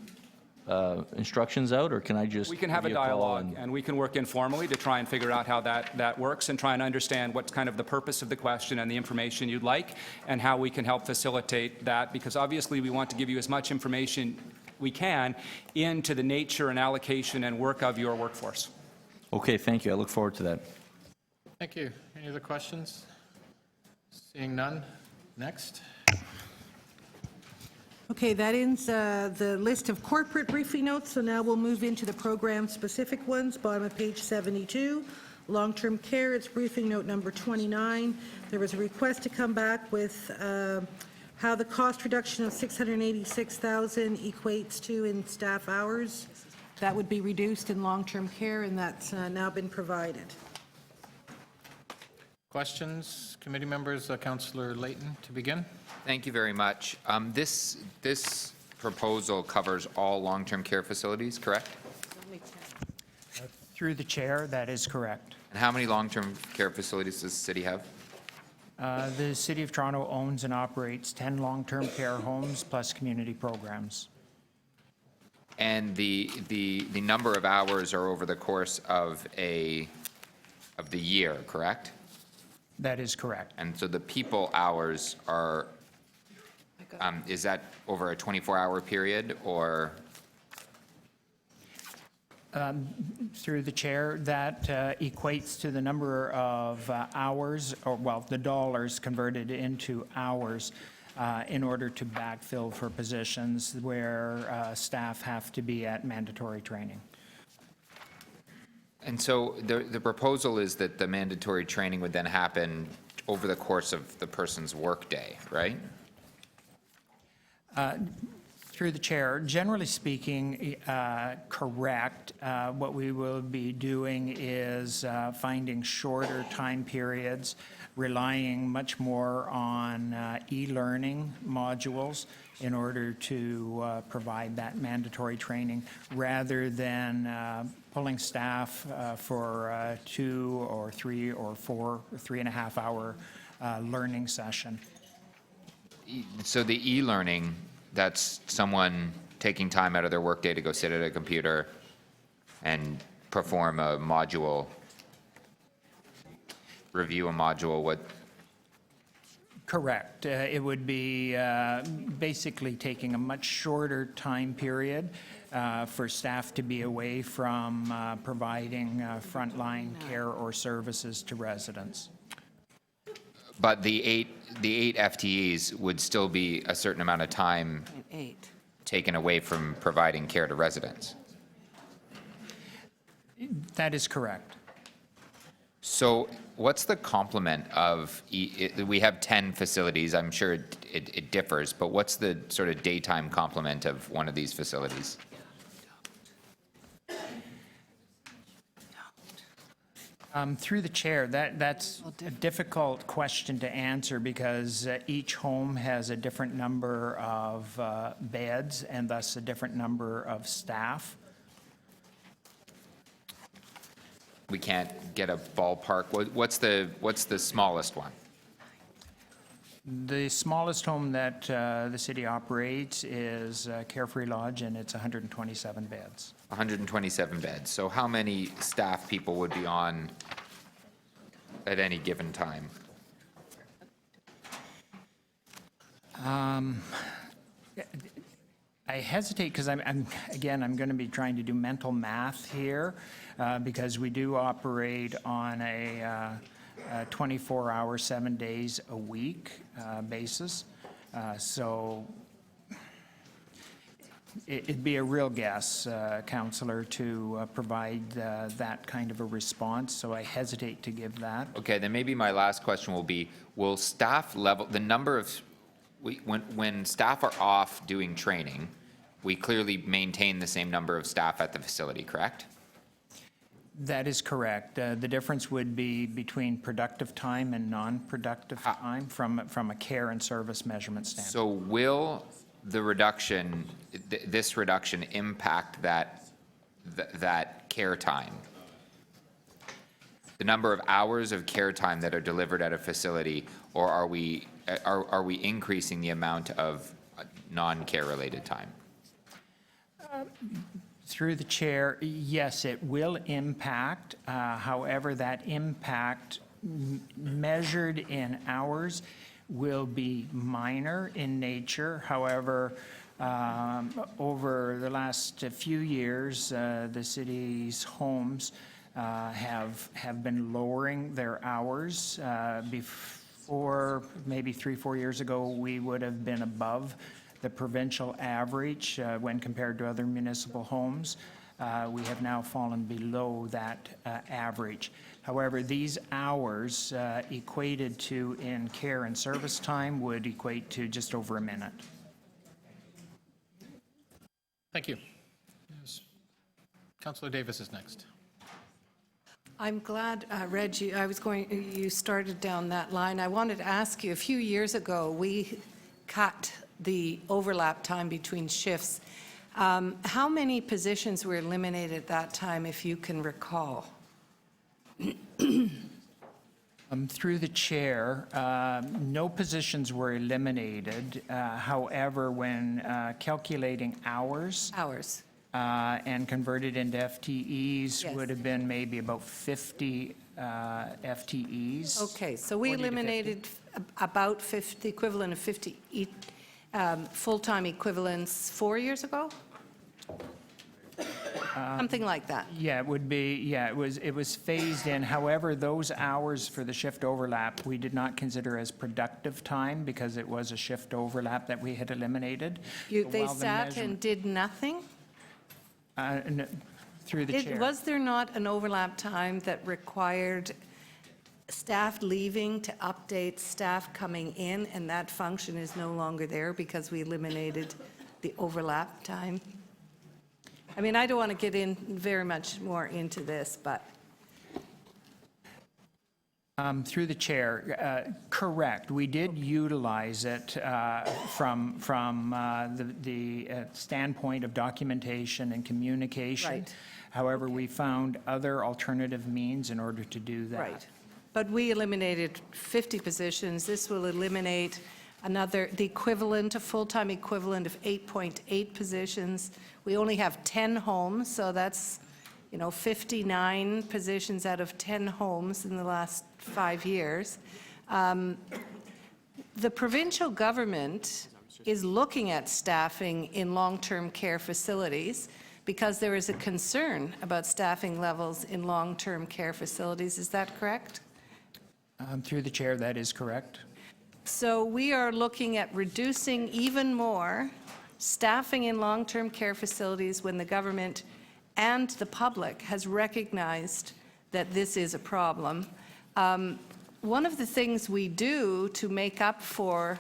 instructions out, or can I just We can have a give you call dialogue, and we can work informally to try and figure out how that works and try and understand what's kind of the purpose of the question and the information you'd like, and how we can help facilitate that, because obviously we want to give you as much information we can into the nature and allocation and work of your workforce. Okay, thank you. I look forward to that. Thank you. Any other questions? Seeing none. Next. Okay, that ends the list of corporate briefing notes, so now we'll move into the program-specific ones, bottom of page 72. Long-term care, it's briefing note number 29. There was a request to come back with how the cost reduction of $686,000 equates to in staff hours. That would be reduced in long-term care, and that's now been provided. Questions? Committee members, Councillor Layton to begin. Thank you very much. This proposal covers all long-term care facilities, correct? Through the chair, that is correct. And how many long-term care facilities does the city have? The City of Toronto owns and operates 10 long-term care homes plus community programs. And the number of hours are over the course of the year, correct? That is correct. And so the people hours are, is that over a 24-hour period, or? Through the chair, that equates to the number of hours, or well, the dollars converted into hours in order to backfill for positions where staff have to be at mandatory training. And so the proposal is that the mandatory training would then happen over the course of the person's workday, right? Through the chair, generally speaking, correct. What we will be doing is finding shorter time periods, relying much more on e-learning modules in order to provide that mandatory training, rather than pulling staff for 2 or 3 or 4, 3.5 hour learning session. So the e-learning, that's someone taking time out of their workday to go sit at a computer and perform a module, review a module. What? Correct. It would be basically taking a much shorter time period for staff to be away from providing frontline care or services to residents. But the eight FTEs would still be a certain amount of time taken away from providing care to residents. That is correct. So what's the complement of, we have 10 facilities, I'm sure it differs, but what's the sort of daytime complement of one of these facilities? Through the chair, that's a difficult question to answer because each home has a different number of beds and thus a different number of staff. We can't get a ballpark. What's the smallest one? The smallest home that the city operates is Carefree Lodge, and it's 127 beds. 127 beds. So how many staff people would be on at any given time? I hesitate because I'm going to be trying to do mental math here because we do operate on a 24-hour, 7 days a week basis. So it'd be a real guess, Councillor, to provide that kind of a response. So I hesitate to give that. Okay, then maybe my last question will be, will staff level, the number of, when staff are off doing training, we clearly maintain the same number of staff at the facility, correct? That is correct. The difference would be between productive time and non-productive time from a care and service measurement standpoint. So will the reduction, this reduction impact that care time? The number of hours of care time that are delivered at a facility, or are we increasing the amount of non-care related time? Through the chair, yes, it will impact. However, that impact measured in hours will be minor in nature. However, over the last few years, the city's homes have been lowering their hours. Before, maybe 3-4 years ago, we would have been above the provincial average when compared to other municipal homes. We have now fallen below that average. However, these hours equated to in care and service time would equate to just over a minute. Thank you. Councillor Davis is next. I'm glad, Reggie, you started down that line. I wanted to ask you, a few years ago, we cut the overlap time between shifts. How many positions were eliminated at that time, if you can recall? Through the chair, no positions were eliminated. However, when calculating hours and converted into FTEs, Yes. would have been maybe about 50 FTEs. Okay, so we 40 to 50. eliminated about 50, equivalent of 50 full-time equivalents 4 years ago? Something like that. Yeah, it would be, yeah, it was phased in. However, those hours for the shift overlap, we did not consider as productive time because it was a shift overlap that we had eliminated. So They while the sat measure- and did nothing? Through the chair. Was there not an overlap time that required staff leaving to update staff coming in, and that function is no longer there because we eliminated the overlap time? I mean, I don't want to get in very much more into this, but Through the chair, correct. We did utilize it from the standpoint of documentation and communication. Right. However, we found other alternative means in order to do that. right. But we eliminated 50 positions. This will eliminate the equivalent, a full-time equivalent of 8.8 positions. We only have 10 homes, so that's, 59 positions out of 10 homes in the last 5 years. The provincial government is looking at staffing in long-term care facilities because there is a concern about staffing levels in long-term care facilities. Is that correct? Through the chair, that is correct. So we are looking at reducing even more staffing in long-term care facilities when the government and the public has recognized that this is a problem. One of the things we do to make up for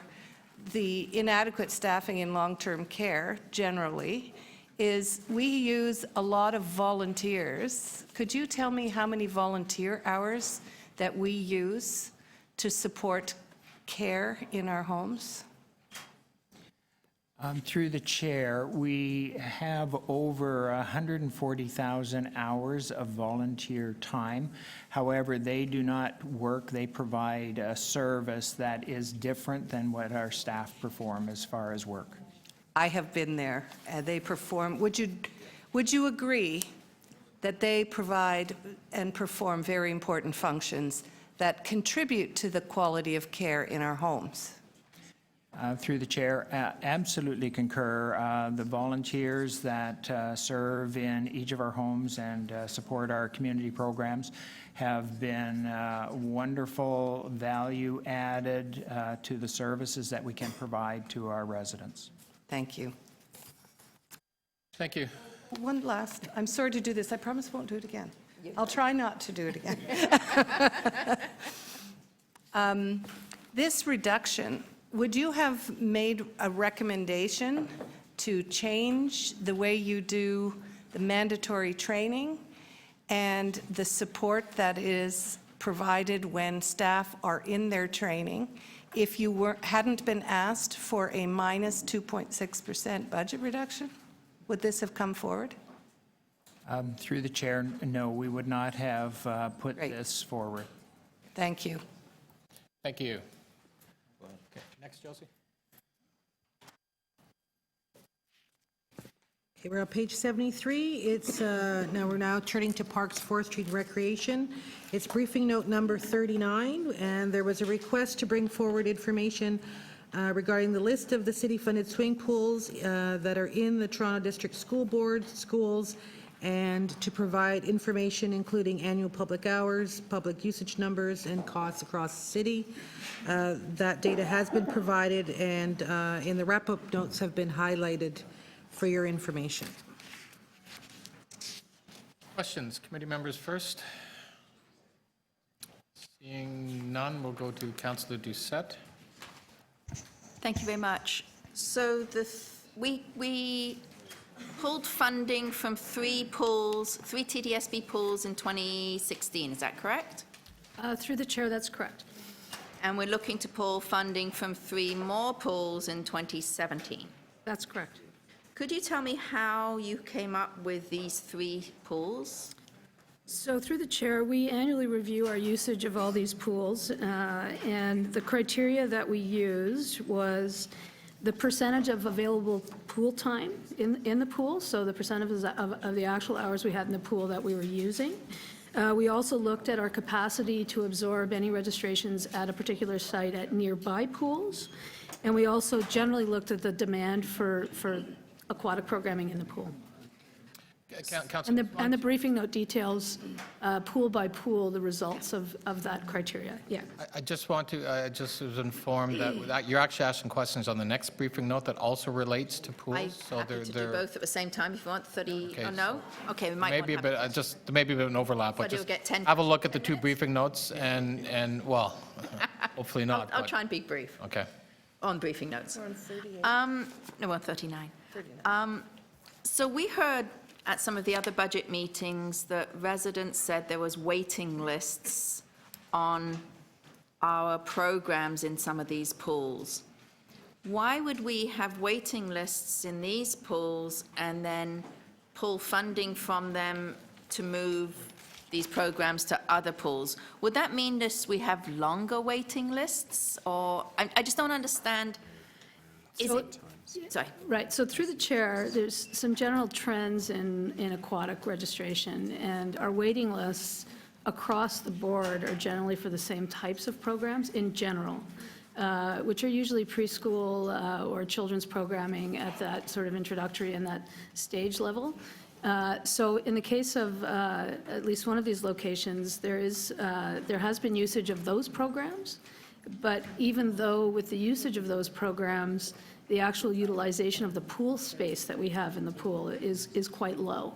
the inadequate staffing in long-term care generally is we use a lot of volunteers. Could you tell me how many volunteer hours that we use to support care in our homes? Through the chair, we have over 140,000 hours of volunteer time. However, they do not work. They provide a service that is different than what our staff perform as far as work. I have been there. They perform. Would you agree that they provide and perform very important functions that contribute to the quality of care in our homes? Through the chair, absolutely concur. The volunteers that serve in each of our homes and support our community programs have been wonderful value added to the services that we can provide to our residents. Thank you. Thank you. One last, I'm sorry to do this. I promise I won't do it again. I'll try not to do it again. This reduction, would you have made a recommendation to change the way you do the mandatory training and the support that is provided when staff are in their training if you hadn't been asked for a minus 2.6% budget reduction? Would this have come forward? Through the chair, no, we would not have put Great. this forward. Thank you. Thank you. Okay, next, Josie. Okay, we're on page 73. It's, we're now turning to Parks, Forestry, and Recreation. It's briefing note number 39, and there was a request to bring forward information regarding the list of the city-funded swimming pools that are in the Toronto District School Board schools, and to provide information including annual public hours, public usage numbers, and costs across the city. That data has been provided, and in the wrap-up notes have been highlighted for your information. Questions, committee members first? Seeing none, we'll go to Councillor Doucette. Thank you very much. So we pulled funding from three TDSB pools in 2016, is that correct? Through the chair, that's correct. And we're looking to pull funding from three more pools in 2017. That's correct. Could you tell me how you came up with these three pools? So through the chair, we annually review our usage of all these pools, and the criteria that we used was the percentage of available pool time in the pool, so the percentage of the actual hours we had in the pool that we were using. We also looked at our capacity to absorb any registrations at a particular site at nearby pools, and we also generally looked at the demand for aquatic programming in the pool. Councillor, And the briefing note details, pool by pool, the results of that criteria, yeah. I just want to, I just was informed that you're actually asking questions on the next briefing note that also relates to pools. I'm So happy to do both at the same time if you want, 30, Okay, oh no? Okay, we might maybe a want bit, to have just maybe a bit of an overlap, but But you'll just get 10 have a look at the two briefing notes and well, hopefully not. I'll but- try and be brief Okay. on briefing notes. On 38. No, on 39. So we heard at some of the other budget meetings that residents said there was waiting lists on our programs in some of these pools. Why would we have waiting lists in these pools and then pull funding from them to move these programs to other pools? Would that mean we have longer waiting lists? Or, I just don't understand. Sorry. Right, so through the chair, there's some general trends in aquatic registration, and our waiting lists across the board are generally for the same types of programs in general, which are usually preschool or children's programming at that sort of introductory and that stage level. So in the case of at least one of these locations, there has been usage of those programs, but even though with the usage of those programs, the actual utilization of the pool space that we have in the pool is quite low.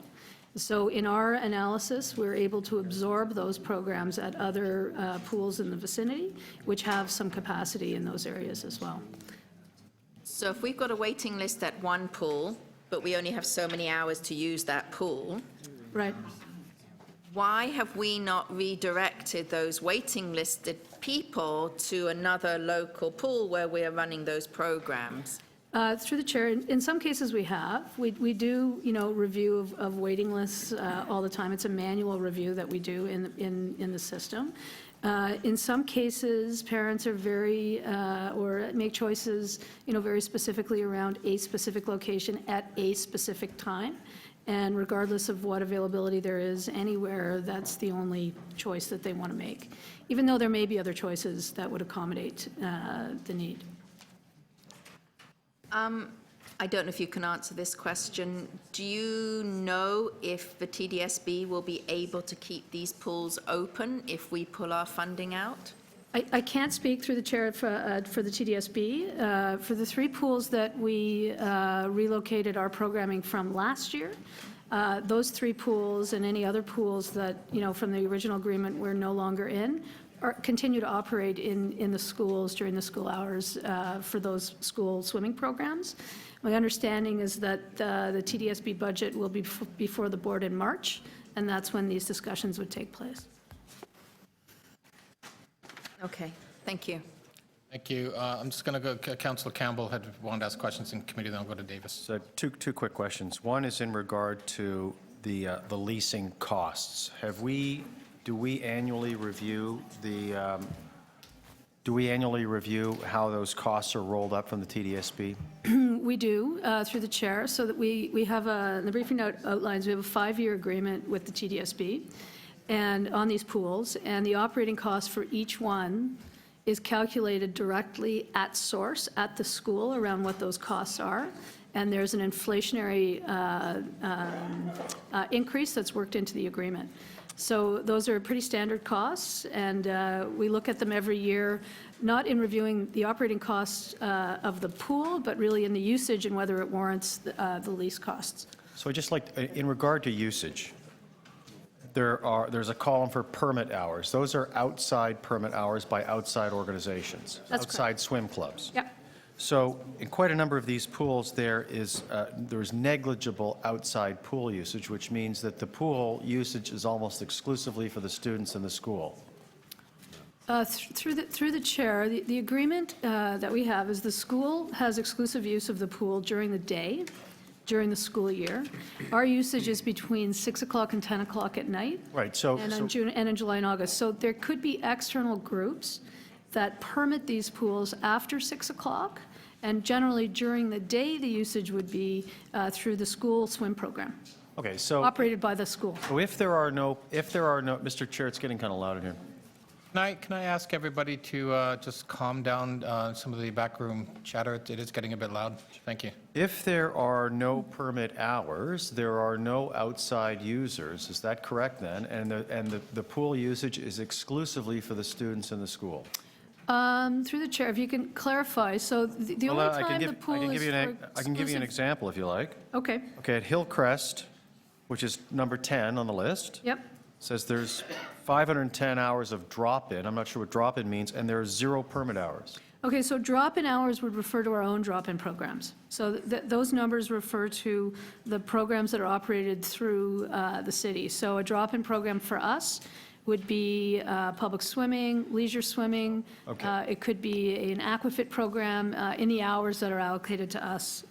So in our analysis, we're able to absorb those programs at other pools in the vicinity, which have some capacity in those areas as well. So if we've got a waiting list at one pool, but we only have so many hours to use that pool, right? Why have we not redirected those waiting listed people to another local pool where we're running those programs? Through the chair, in some cases we have. We do, review of waiting lists all the time. It's a manual review that we do in the system. In some cases, parents are or make choices, very specifically around a specific location at a specific time. And regardless of what availability there is anywhere, that's the only choice that they want to make, even though there may be other choices that would accommodate the need. I don't know if you can answer this question. Do you know if the TDSB will be able to keep these pools open if we pull our funding out? I can't speak through the chair for the TDSB. For the three pools that we relocated our programming from last year, those three pools and any other pools that, from the original agreement we're no longer in, continue to operate in the schools during the school hours for those school swimming programs. My understanding is that the TDSB budget will be before the board in March, and that's when these discussions would take place. Okay, thank you. Thank you. I'm just going to go, Councillor Campbell had wanted to ask questions in committee, then I'll go to Davis. So two quick questions. One is in regard to the leasing costs. Do we annually review how those costs are rolled up from the TDSB? We do, through the chair, so that we have the briefing note outlines, we have a 5-year agreement with the TDSB and on these pools, and the operating cost for each one is calculated directly at source, at the school, around what those costs are. And there's an inflationary increase that's worked into the agreement. So those are pretty standard costs, and we look at them every year, not in reviewing the operating costs of the pool, but really in the usage and whether it warrants the lease costs. So I just like, in regard to usage, there's a column for permit hours. Those are outside permit hours by outside organizations. That's outside swim clubs. Yep. So in quite a number of these pools, there's negligible outside pool usage, which means that the pool usage is almost exclusively for the students in the school. Through the chair, the agreement that we have is the school has exclusive use of the pool during the day, during the school year. Our usage is between 6 o'clock and 10 o'clock at night. Right. So and in June and in July and August. So there could be external groups that permit these pools after 6 o'clock, and generally during the day, the usage would be through the school swim program, okay. So operated by the school. So if there are no, Mr. Chair, it's getting kind of loud in here. Can I ask everybody to just calm down some of the backroom chatter? It is getting a bit loud. Thank you. If there are no permit hours, there are no outside users. Is that correct then? And the pool usage is exclusively for the students in the school? Through the chair, if you can clarify, so the only time the pool is I can give you an example if you like. Okay, Okay, at Hillcrest, which is number 10 on the list, yep. says there's 510 hours of drop-in. I'm not sure what drop-in means, and there are 0 permit hours. Okay, so drop-in hours would refer to our own drop-in programs. So those numbers refer to the programs that are operated through the city. So a drop-in program for us would be public swimming, leisure swimming. Okay. It could be an aquafit program in the hours that are allocated to us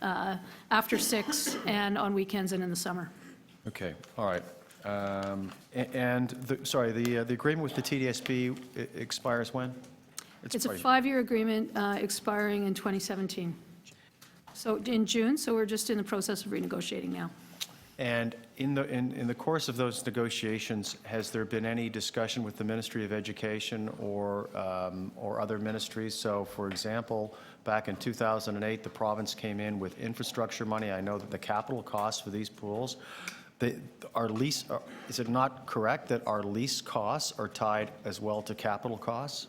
after 6 and on weekends and in the summer. Okay, all right. The agreement with the TDSB expires when? It's a 5-year agreement expiring in 2017. So in June, so we're just in the process of renegotiating now. And in the course of those negotiations, has there been any discussion with the Ministry of Education or other ministries? So, for example, back in 2008, the province came in with infrastructure money. I know that the capital costs for these pools, is it not correct that our lease costs are tied as well to capital costs?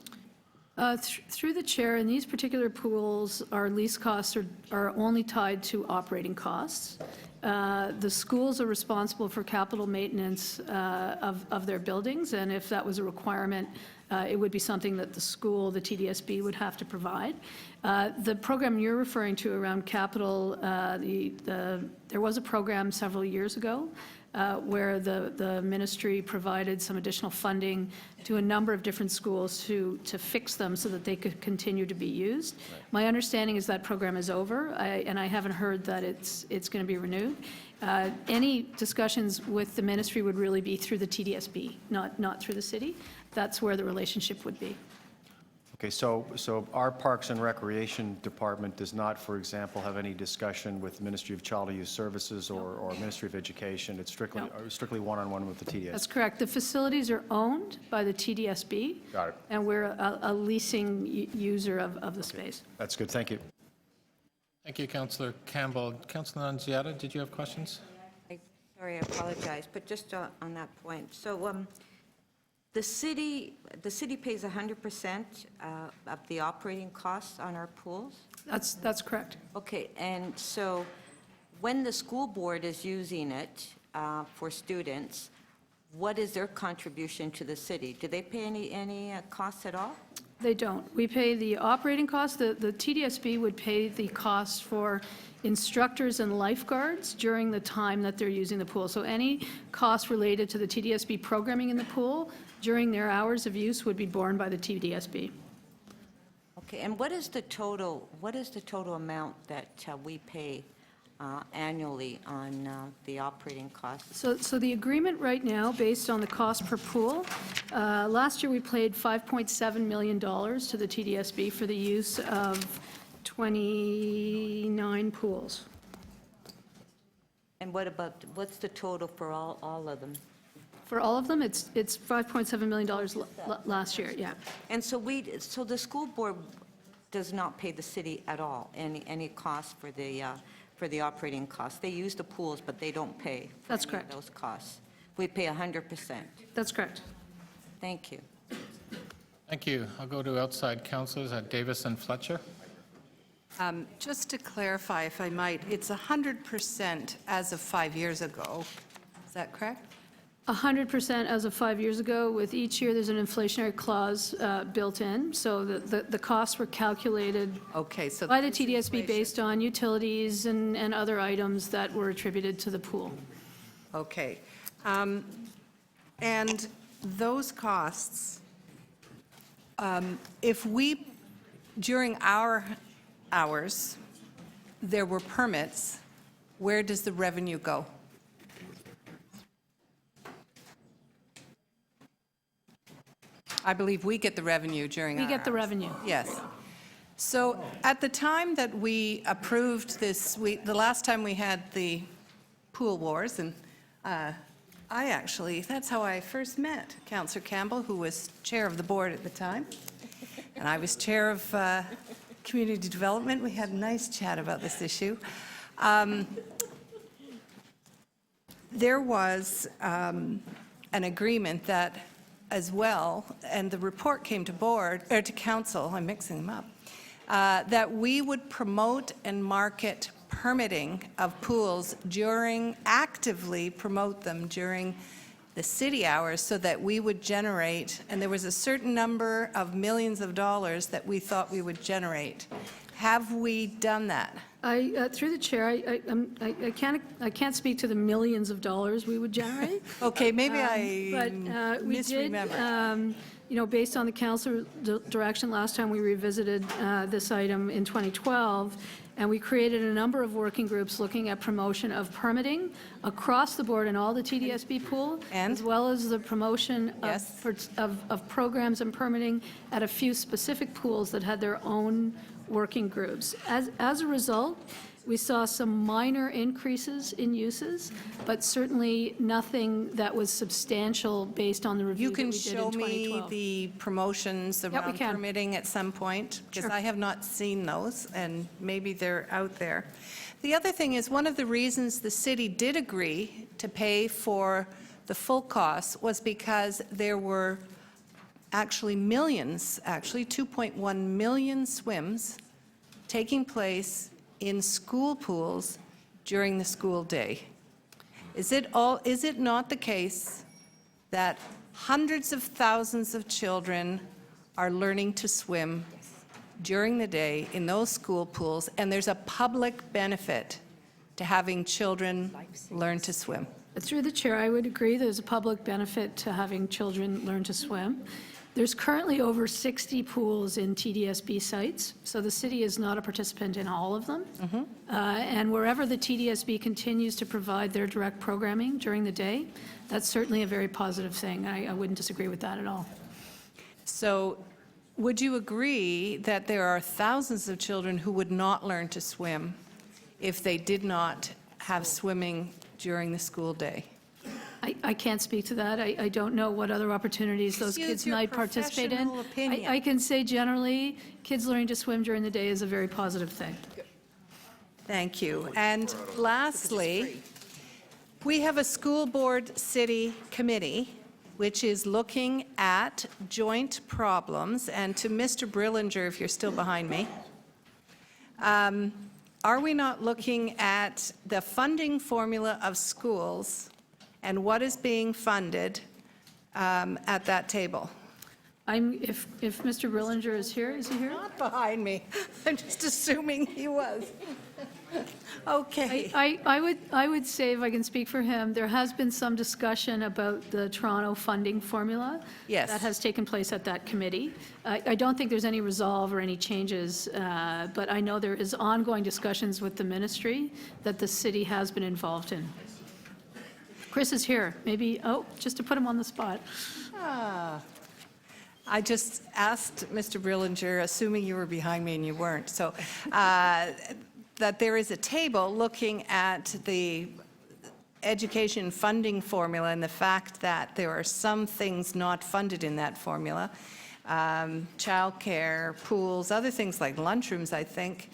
Through the chair, in these particular pools, our lease costs are only tied to operating costs. The schools are responsible for capital maintenance of their buildings, and if that was a requirement, it would be something that the school, the TDSB, would have to provide. The program you're referring to around capital, there was a program several years ago where the ministry provided some additional funding to a number of different schools to fix them so that they could continue to be used. Right. My understanding is that program is over, and I haven't heard that it's going to be renewed. Any discussions with the ministry would really be through the TDSB, not through the city. That's where the relationship would be. Okay, so our Parks and Recreation Department does not, for example, have any discussion with the Ministry of Child and Youth Services or Ministry of Education. It's strictly one-on-one with the TDSB. That's correct. The facilities are owned by the TDSB. Got it. And we're a leasing user of the space. That's good. Thank you. Thank you, Councillor Campbell. Councillor Nunziata, did you have questions? Sorry, I apologize, but just on that point. So the city pays 100% of the operating costs on our pools? That's correct. Okay, and so when the school board is using it for students, what is their contribution to the city? Do they pay any costs at all? They don't. We pay the operating costs. The TDSB would pay the costs for instructors and lifeguards during the time that they're using the pool. So any costs related to the TDSB programming in the pool during their hours of use would be borne by the TDSB. Okay, and what is the total amount that we pay annually on the operating costs? So the agreement right now, based on the cost per pool, last year we paid $5.7 million to the TDSB for the use of 29 pools. And what's the total for all of them? For all of them, it's $5.7 million last year, yeah. And so so the school board does not pay the city at all any cost for the operating costs. They use the pools, but they don't pay for That's any correct. of those costs. We pay 100%. That's correct. Thank you. Thank you. I'll go to outside councillors at Davis and Fletcher. Just to clarify, if I might, it's 100% as of 5 years ago. Is that correct? 100% as of 5 years ago. With each year, there's an inflationary clause built in, so the costs were calculated Okay, so by the TDSB based on utilities and other items that were attributed to the pool. Okay. And those costs, if we, during our hours, there were permits, where does the revenue go? I believe we get the revenue during our We get the hours. revenue. Yes. So at the time that we approved this, the last time we had the pool wars, and that's how I first met Councillor Campbell, who was chair of the board at the time, and I was chair of community development. We had a nice chat about this issue. There was an agreement that as well, and the report came to to council, I'm mixing them up, that we would promote and market permitting of pools actively promote them during the city hours so that we would generate, and there was a certain number of millions of dollars that we thought we would generate. Have we done that? Through the chair, I can't speak to the millions of dollars we would generate. Okay, maybe But we did, misremember. based on the council direction, last time we revisited this item in 2012, and we created a number of working groups looking at promotion of permitting across the board in all the TDSB pool, as well as the promotion of programs and permitting at a few specific pools that had their own working groups. As a result, we saw some minor increases in uses, but certainly nothing that was substantial based on the review that we did in 2012. You can show me the promotions around permitting at some point, because I have not seen those, and maybe they're out there. The other thing is, one of the reasons the city did agree to pay for the full cost was because there were actually millions, 2.1 million swims taking place in school pools during the school day. Is it not the case that hundreds of thousands of children are learning to swim during the day in those school pools, and there's a public benefit to having children learn to swim? Through the chair, I would agree there's a public benefit to having children learn to swim. There's currently over 60 pools in TDSB sites, so the city is not a participant in all of them. And wherever the TDSB continues to provide their direct programming during the day, that's certainly a very positive thing. I wouldn't disagree with that at all. So would you agree that there are thousands of children who would not learn to swim if they did not have swimming during the school day? I can't speak to that. I don't know what other opportunities those Use kids your might participate in. professional opinion. I can say generally, kids learning to swim during the day is a very positive thing. Thank you. And lastly, we have a school board city committee which is looking at joint problems. And to Mr. Brillinger, if you're still behind me, are we not looking at the funding formula of schools and what is being funded at that table? If Mr. Brillinger is here, is he here? Not behind me. I'm just assuming he was. Okay. I would say, if I can speak for him, there has been some discussion about the Toronto funding formula. Yes. That has taken place at that committee. I don't think there's any resolve or any changes, but I know there is ongoing discussions with the ministry that the city has been involved in. Chris is here. Maybe, just to put him on the spot. I just asked Mr. Brillinger, assuming you were behind me and you weren't, so that there is a table looking at the education funding formula and the fact that there are some things not funded in that formula, childcare, pools, other things like lunchrooms, I think.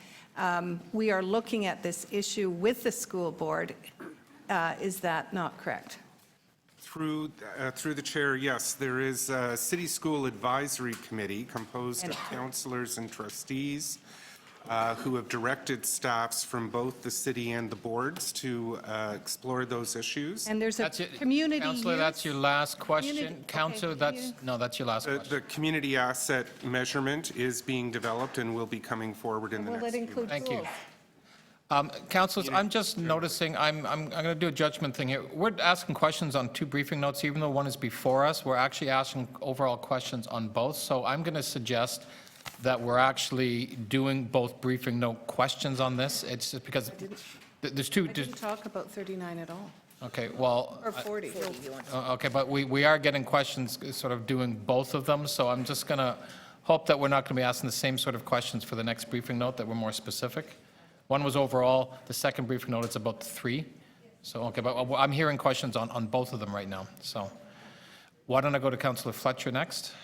We are looking at this issue with the school board. Is that not correct? Through the chair, yes, there is a City School Advisory Committee composed of councillors and trustees who have directed staffs from both the city and the boards to explore those issues. And there's a That's it. community Councillor, use- that's your last question. Community- Councillor, okay, that's your last question. The community asset measurement is being developed and will be coming forward in the Will next it few include Thank you. pools? Councillors, I'm just noticing, I'm going to do a judgment thing here. We're asking questions on two briefing notes, even though one is before us. We're actually asking overall questions on both. So I'm going to suggest that we're actually doing both briefing note questions on this. It's just because there's two. I didn't talk about 39 at all, Okay, well. or 40. Okay, but we are getting questions, sort of doing both of them. So I'm just going to hope that we're not going to be asking the same sort of questions for the next briefing note, that we're more specific. One was overall, the second briefing note is about three. So, okay, but I'm hearing questions on both of them right now. So why don't I go to Councillor Fletcher next?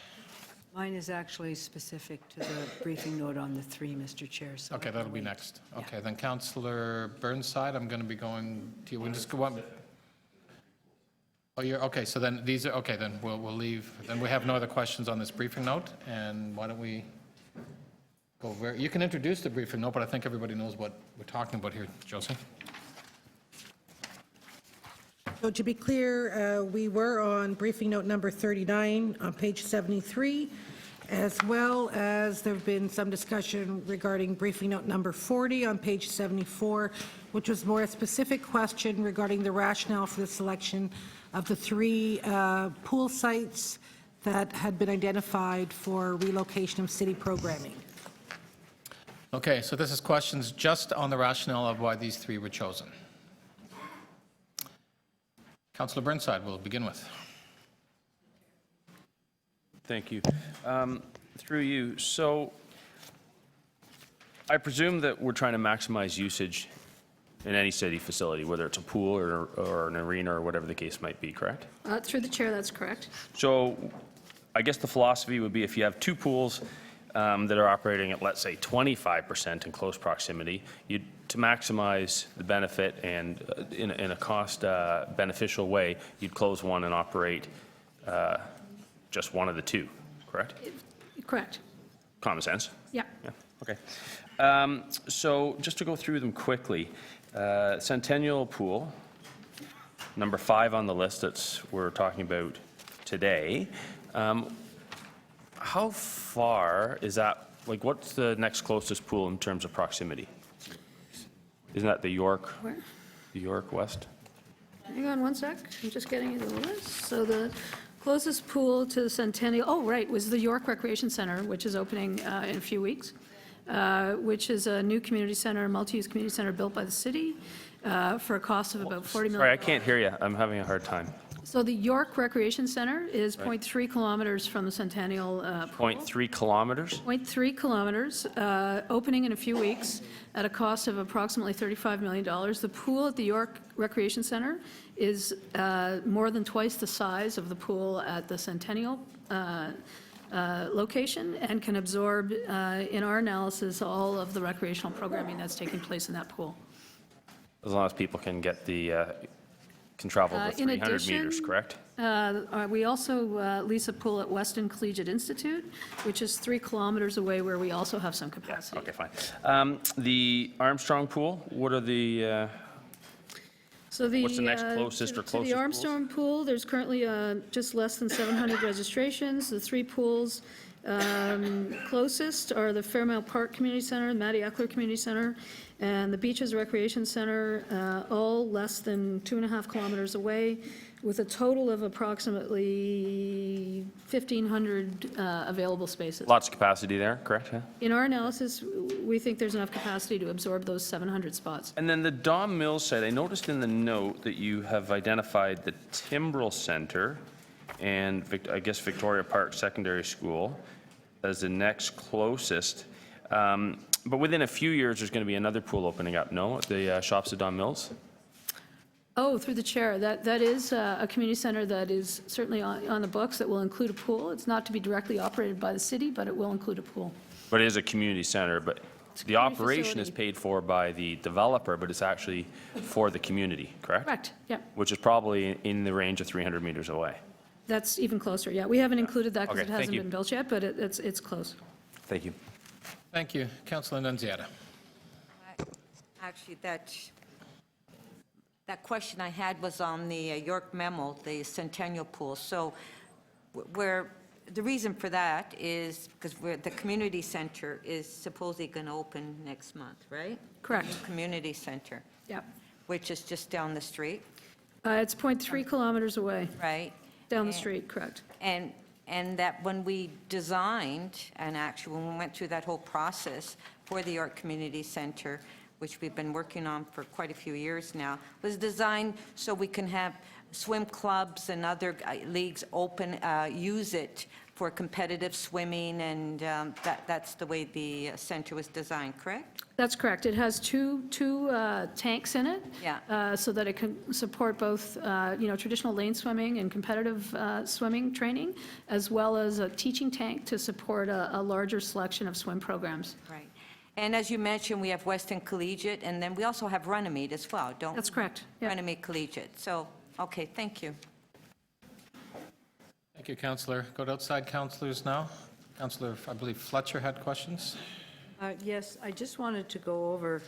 Mine is actually specific to the briefing note on the three, Mr. Chair. So Okay, that'll be next. Okay, then Councillor Burnside, I'm going to be going to you. We'll just go on. Oh, you're, okay, so then these are, okay, then we'll leave. Then we have no other questions on this briefing note. And why don't we go over, you can introduce the briefing note, but I think everybody knows what we're talking about here, Josie. So to be clear, we were on briefing note number 39 on page 73, as well as there have been some discussion regarding briefing note number 40 on page 74, which was more a specific question regarding the rationale for the selection of the three pool sites that had been identified for relocation of city programming. Okay, so this is questions just on the rationale of why these three were chosen. Councillor Burnside, we'll begin with. Thank you. Through you, so I presume that we're trying to maximize usage in any city facility, whether it's a pool or an arena or whatever the case might be, correct? Through the chair, that's correct. So I guess the philosophy would be if you have two pools that are operating at, let's say, 25% in close proximity, to maximize the benefit and in a cost beneficial way, you'd close one and operate just one of the two, correct? Correct. Common sense? Yeah. Yeah, okay. So just to go through them quickly, Centennial Pool, number 5 on the list that we're talking about today. How far is that, like what's the next closest pool in terms of proximity? Isn't that the York? Where? The York West? Hang on one sec, I'm just getting you the list. So the closest pool to the Centennial, was the York Recreation Center, which is opening in a few weeks, which is a new community center, multi-use community center built by the city for a cost of about $40 million. Sorry, I can't hear you. I'm having a hard time. So the York Recreation Center is 0.3 kilometers from the Centennial pool. 0.3 kilometers? 0.3 kilometers, opening in a few weeks at a cost of approximately $35 million. The pool at the York Recreation Center is more than twice the size of the pool at the Centennial location and can absorb, in our analysis, all of the recreational programming that's taking place in that pool. As long as people can get can travel the 300 meters, correct? We also lease a pool at Weston Collegiate Institute, which is 3 kilometers away, where we also have some capacity. Okay, fine. The Armstrong Pool, what are the, So what's the next closest or to closest the Armstrong Pool, there's currently just less than 700 registrations. The 3 pools Closest are the Fairmount Park Community Center, Mattie Eckler Community Center, and the Beaches Recreation Center, all less than 2.5 kilometers away, with a total of approximately 1,500 available spaces. Lots of capacity there, correct? Yeah. In our analysis, we think there's enough capacity to absorb those 700 spots. And then the Don Mills site, I noticed in the note that you have identified the Timbrel Center and I guess Victoria Park Secondary School as the next closest. But within a few years, there's going to be another pool opening up, no? At the shops at Don Mills? Oh, through the chair, that is a community center that is certainly on the books that will include a pool. It's not to be directly operated by the city, but it will include a pool. But it is a community center, but the operation is paid for by the developer, but it's actually for the community, correct? Correct, yeah. Which is probably in the range of 300 meters away. That's even closer, yeah. We haven't included that because Okay, it thank hasn't you. been built yet, but it's close. Thank you. Thank you. Councillor Nunziata. Actually, that question I had was on the York Memo, the Centennial Pool. So the reason for that is because the community center is supposedly going to open next month, right? Correct. The community center. Yeah. Which is just down the street. It's 0.3 kilometers away. Right. Down the street, correct. And that when we designed, and actually when we went through that whole process for the York Community Center, which we've been working on for quite a few years now, was designed so we can have swim clubs and other leagues open, use it for competitive swimming, and that's the way the center was designed, correct? That's correct. It has two tanks in it. Yeah. So that it can support both, traditional lane swimming and competitive swimming training, as well as a teaching tank to support a larger selection of swim programs. Right. And as you mentioned, we have Weston Collegiate, and then we also have Runnymede as well, don't we? That's correct. Yeah. Runnymede Collegiate. So, okay, thank you. Thank you, Councillor. Go to outside councillors now. Councillor, I believe Fletcher had questions. Yes, I just wanted to go over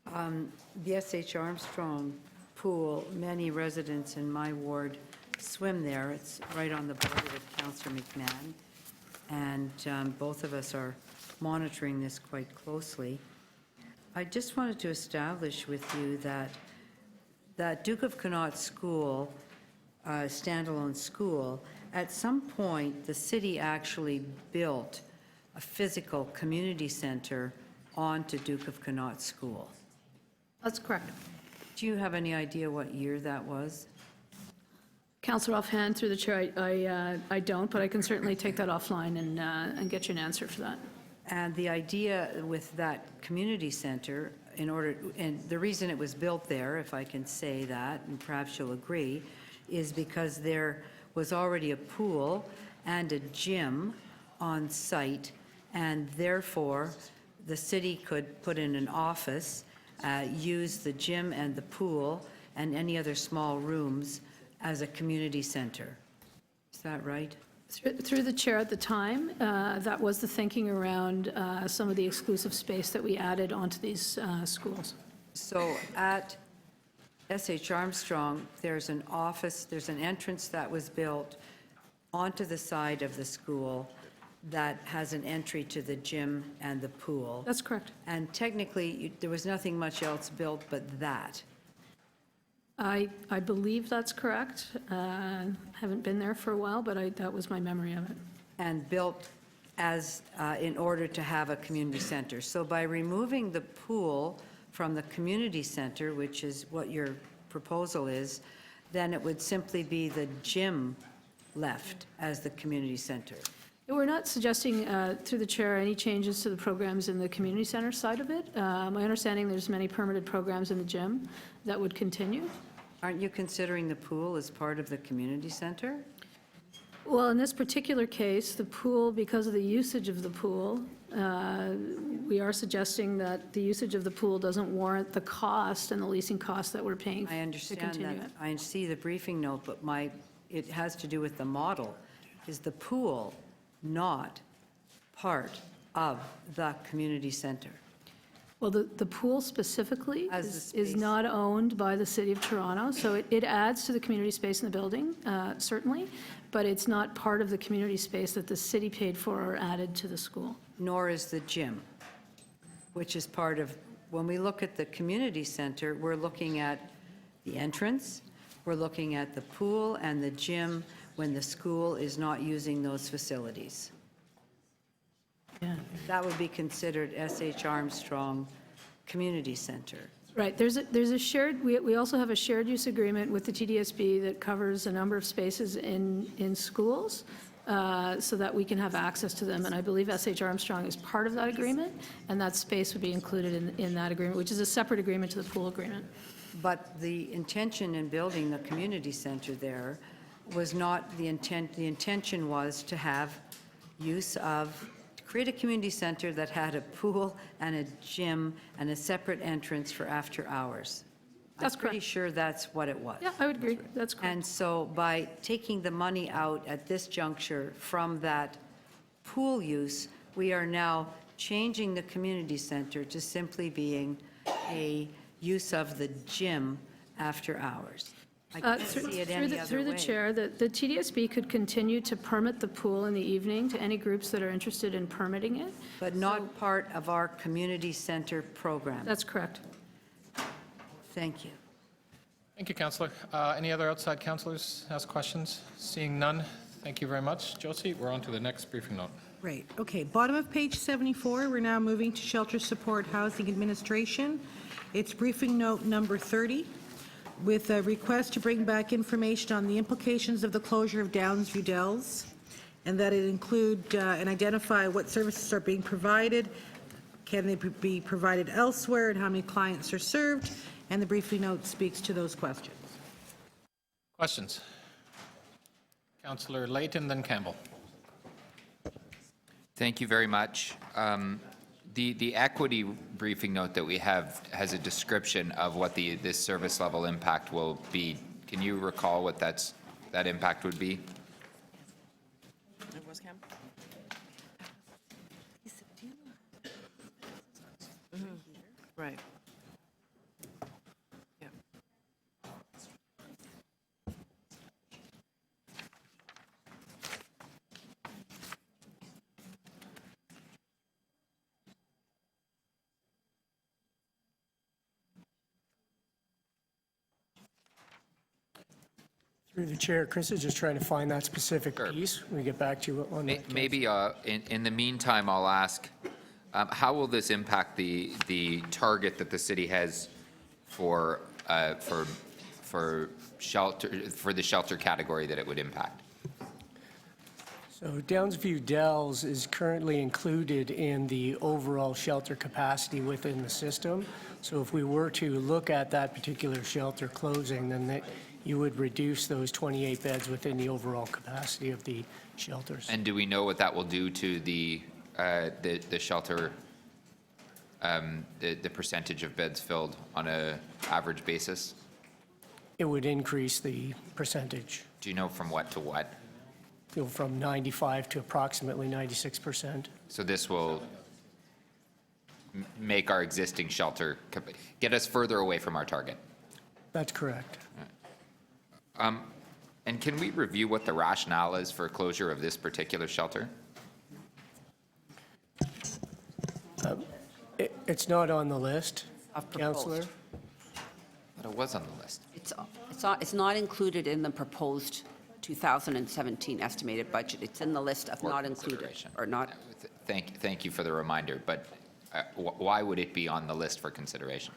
the S.H. Armstrong pool. Many residents in my ward swim there. It's right on the border with Councillor McMahon, and both of us are monitoring this quite closely. I just wanted to establish with you that Duke of Connaught School, standalone school, at some point, the city actually built a physical community center onto Duke of Connaught School. That's correct. Do you have any idea what year that was? Councillor, offhand, through the chair, I don't, but I can certainly take that offline and get you an answer for that. And the idea with that community center, and the reason it was built there, if I can say that, and perhaps you'll agree, is because there was already a pool and a gym on site, and therefore, the city could put in an office, use the gym and the pool and any other small rooms as a community center. Is that right? Through the chair at the time, that was the thinking around some of the exclusive space that we added onto these schools. So at S.H. Armstrong, there's an office, there's an entrance that was built onto the side of the school that has an entry to the gym and the pool. That's correct. And technically, there was nothing much else built but that. I believe that's correct. Haven't been there for a while, but that was my memory of it. And built as, in order to have a community center. So by removing the pool from the community center, which is what your proposal is, then it would simply be the gym left as the community center. We're not suggesting, through the chair, any changes to the programs in the community center side of it. My understanding, there's many permitted programs in the gym that would continue. Aren't you considering the pool as part of the community center? Well, in this particular case, the pool, because of the usage of the pool, we are suggesting that the usage of the pool doesn't warrant the cost and the leasing costs that we're paying I to understand continue that. it. I see the briefing note, but it has to do with the model. Is the pool not part of the community center? Well, the pool specifically As the is space. not owned by the City of Toronto, so it adds to the community space in the building, certainly, but it's not part of the community space that the city paid for or added to the school. Nor is the gym, which is part of, when we look at the community center, we're looking at the entrance, we're looking at the pool and the gym when the school is not using those facilities. Yeah. That would be considered S.H. Armstrong Community Center. Right, there's a shared, we also have a shared use agreement with the TDSB that covers a number of spaces in schools, so that we can have access to them, and I believe S.H. Armstrong is part of that agreement, and that space would be included in that agreement, which is a separate agreement to the pool agreement. But the intention in building the community center there was not the intent. The intention was to have use of, to create a community center that had a pool and a gym and a separate entrance for after hours. That's I'm pretty sure that's what it was. Yeah, I would agree, that's correct. And so by taking the money out at this juncture from that pool use, we are now changing the community center to simply being a use of the gym after hours. I can't see it any other Through the way. chair, the TDSB could continue to permit the pool in the evening to any groups that are interested in permitting it. But not part of our community center program. That's correct. Thank you. Thank you, Councillor. Any other outside councillors ask questions? Seeing none, thank you very much. Josie, we're on to the next briefing note. Right, okay, bottom of page 74, we're now moving to Shelter Support Housing Administration. It's briefing note number 30, with a request to bring back information on the implications of the closure of Downsview Dells, and that it include and identify what services are being provided, can they be provided elsewhere, and how many clients are served, and the briefing note speaks to those questions. Questions? Councillor Layton, then Campbell. Thank you very much. The equity briefing note that we have has a description of what this service level impact will be. Can you recall what that impact would be? Right. Through the chair, Chris is just trying to find that specific piece. We get back to you on that. Maybe in the meantime, I'll ask, how will this impact the target that the city has for shelter, for the shelter category that it would impact? So Downsview Dells is currently included in the overall shelter capacity within the system. So if we were to look at that particular shelter closing, then you would reduce those 28 beds within the overall capacity of the shelters. And do we know what that will do to the shelter, the percentage of beds filled on an average basis? It would increase the percentage, Do you know from what to what? from 95 to approximately 96%. So this will make our existing shelter, get us further away from our target. That's correct. And can we review what the rationale is for closure of this particular shelter? It's not on the list, Councillor. But it was on the list. It's not included in the proposed 2017 estimated budget. It's in the list of not included, or not. Thank you for the reminder, but why would it be on the list for consideration?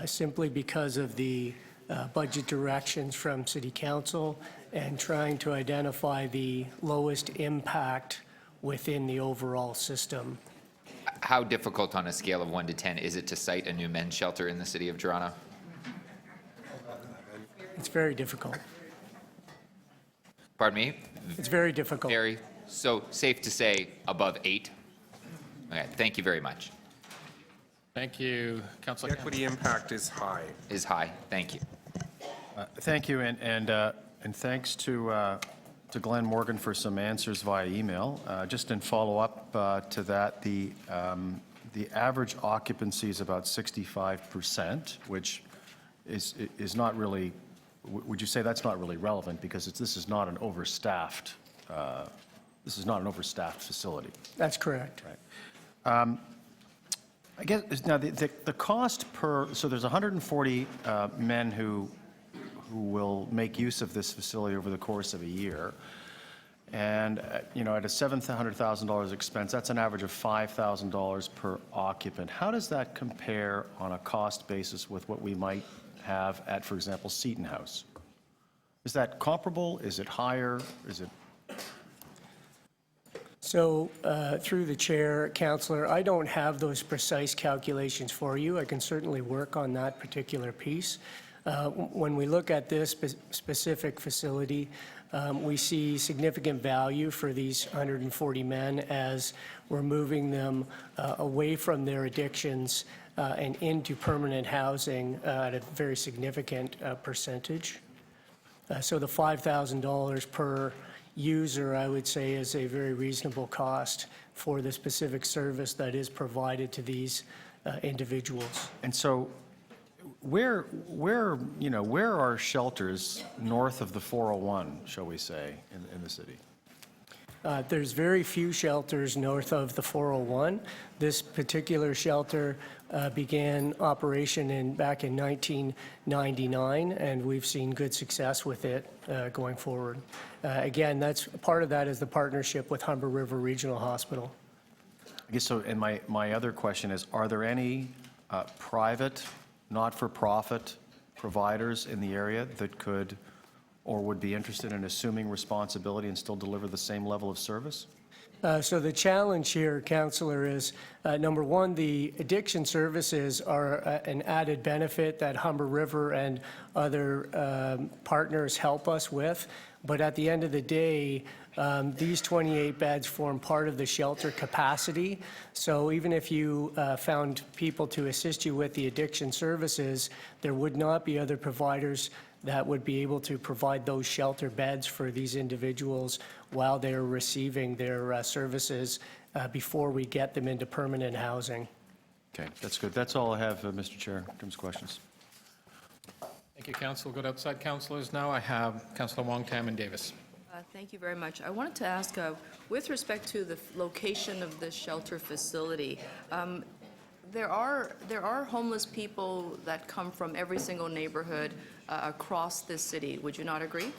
Simply because of the budget directions from City Council and trying to identify the lowest impact within the overall system. How difficult on a scale of 1 to 10 is it to site a new men's shelter in the city of Toronto? It's very difficult. Pardon me? It's very difficult. Very. So safe to say above 8? Okay, thank you very much. Thank you, Councillor. The equity impact is high. Is high. Thank you. Thank you, and thanks to Glenn Morgan for some answers via email. Just in follow-up to that, the the average occupancy is about 65%, which is not really, would you say that's not really relevant because this is not an overstaffed, facility? That's correct. Right. I guess, now, the cost per, so there's 140 men who will make use of this facility over the course of a year. And, at a $700,000 expense, that's an average of $5,000 per occupant. How does that compare on a cost basis with what we might have at, for example, Seton House? Is that comparable? Is it higher? Is it? So, through the chair, Councillor, I don't have those precise calculations for you. I can certainly work on that particular piece. When we look at this specific facility, we see significant value for these 140 men as we're moving them away from their addictions and into permanent housing at a very significant percentage. So the $5,000 per user, I would say, is a very reasonable cost for the specific service that is provided to these individuals. And so where are shelters north of the 401, shall we say, in the city? There's very few shelters north of the 401. This particular shelter began operation back in 1999, and we've seen good success with it going forward. Again, part of that is the partnership with Humber River Regional Hospital. I guess so, and my other question is, are there any private, not-for-profit providers in the area that could or would be interested in assuming responsibility and still deliver the same level of service? So the challenge here, Councillor, is number one, the addiction services are an added benefit that Humber River and other partners help us with. But at the end of the day, these 28 beds form part of the shelter capacity. So even if you found people to assist you with the addiction services, there would not be other providers that would be able to provide those shelter beds for these individuals while they're receiving their services before we get them into permanent housing. Okay, that's good. That's all I have, Mr. Chair, in terms of questions. Thank you, Council. We'll go to outside councillors now. I have Councillor Wong, Tam, and Davis. Thank you very much. I wanted to ask, with respect to the location of the shelter facility, there are homeless people that come from every single neighborhood across this city. Would you not agree?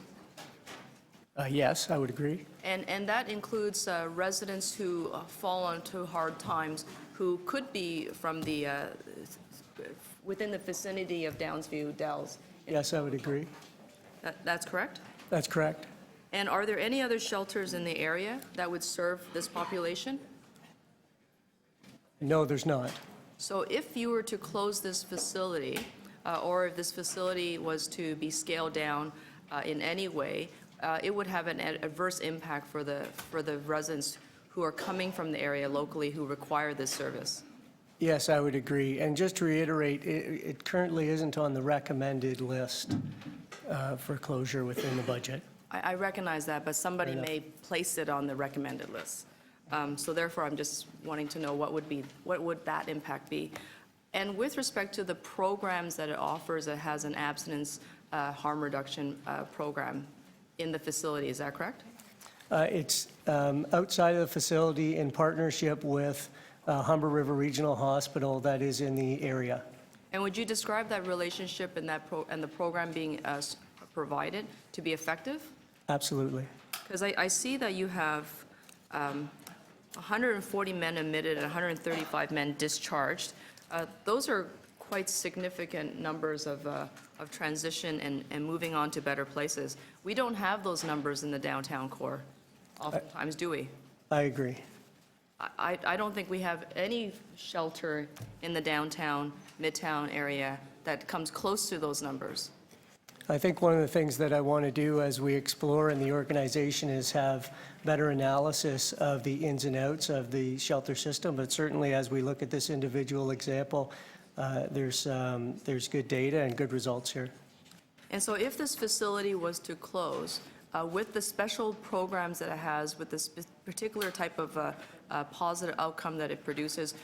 Yes, I would agree. And that includes residents who fall onto hard times, who could be from the within the vicinity of Downsview Dells. Yes, I would agree. That's correct? That's correct. And are there any other shelters in the area that would serve this population? No, there's not. So if you were to close this facility, or if this facility was to be scaled down in any way, it would have an adverse impact for the residents who are coming from the area locally who require this service. Yes, I would agree. And just to reiterate, it currently isn't on the recommended list for closure within the budget. I recognize that, but somebody may place it on the recommended list. So therefore, I'm just wanting to know what would that impact be? And with respect to the programs that it offers, it has an abstinence harm reduction program in the facility, is that correct? It's outside of the facility in partnership with Humber River Regional Hospital that is in the area. And would you describe that relationship and the program being provided to be effective? Absolutely. Because I see that you have 140 men admitted and 135 men discharged. Those are quite significant numbers of transition and moving on to better places. We don't have those numbers in the downtown core oftentimes, do we? I agree. I don't think we have any shelter in the downtown, midtown area that comes close to those numbers. I think one of the things that I want to do as we explore in the organization is have better analysis of the ins and outs of the shelter system, but certainly as we look at this individual example, there's good data and good results here. And so if this facility was to close, with the special programs that it has, with this particular type of positive outcome that it produces,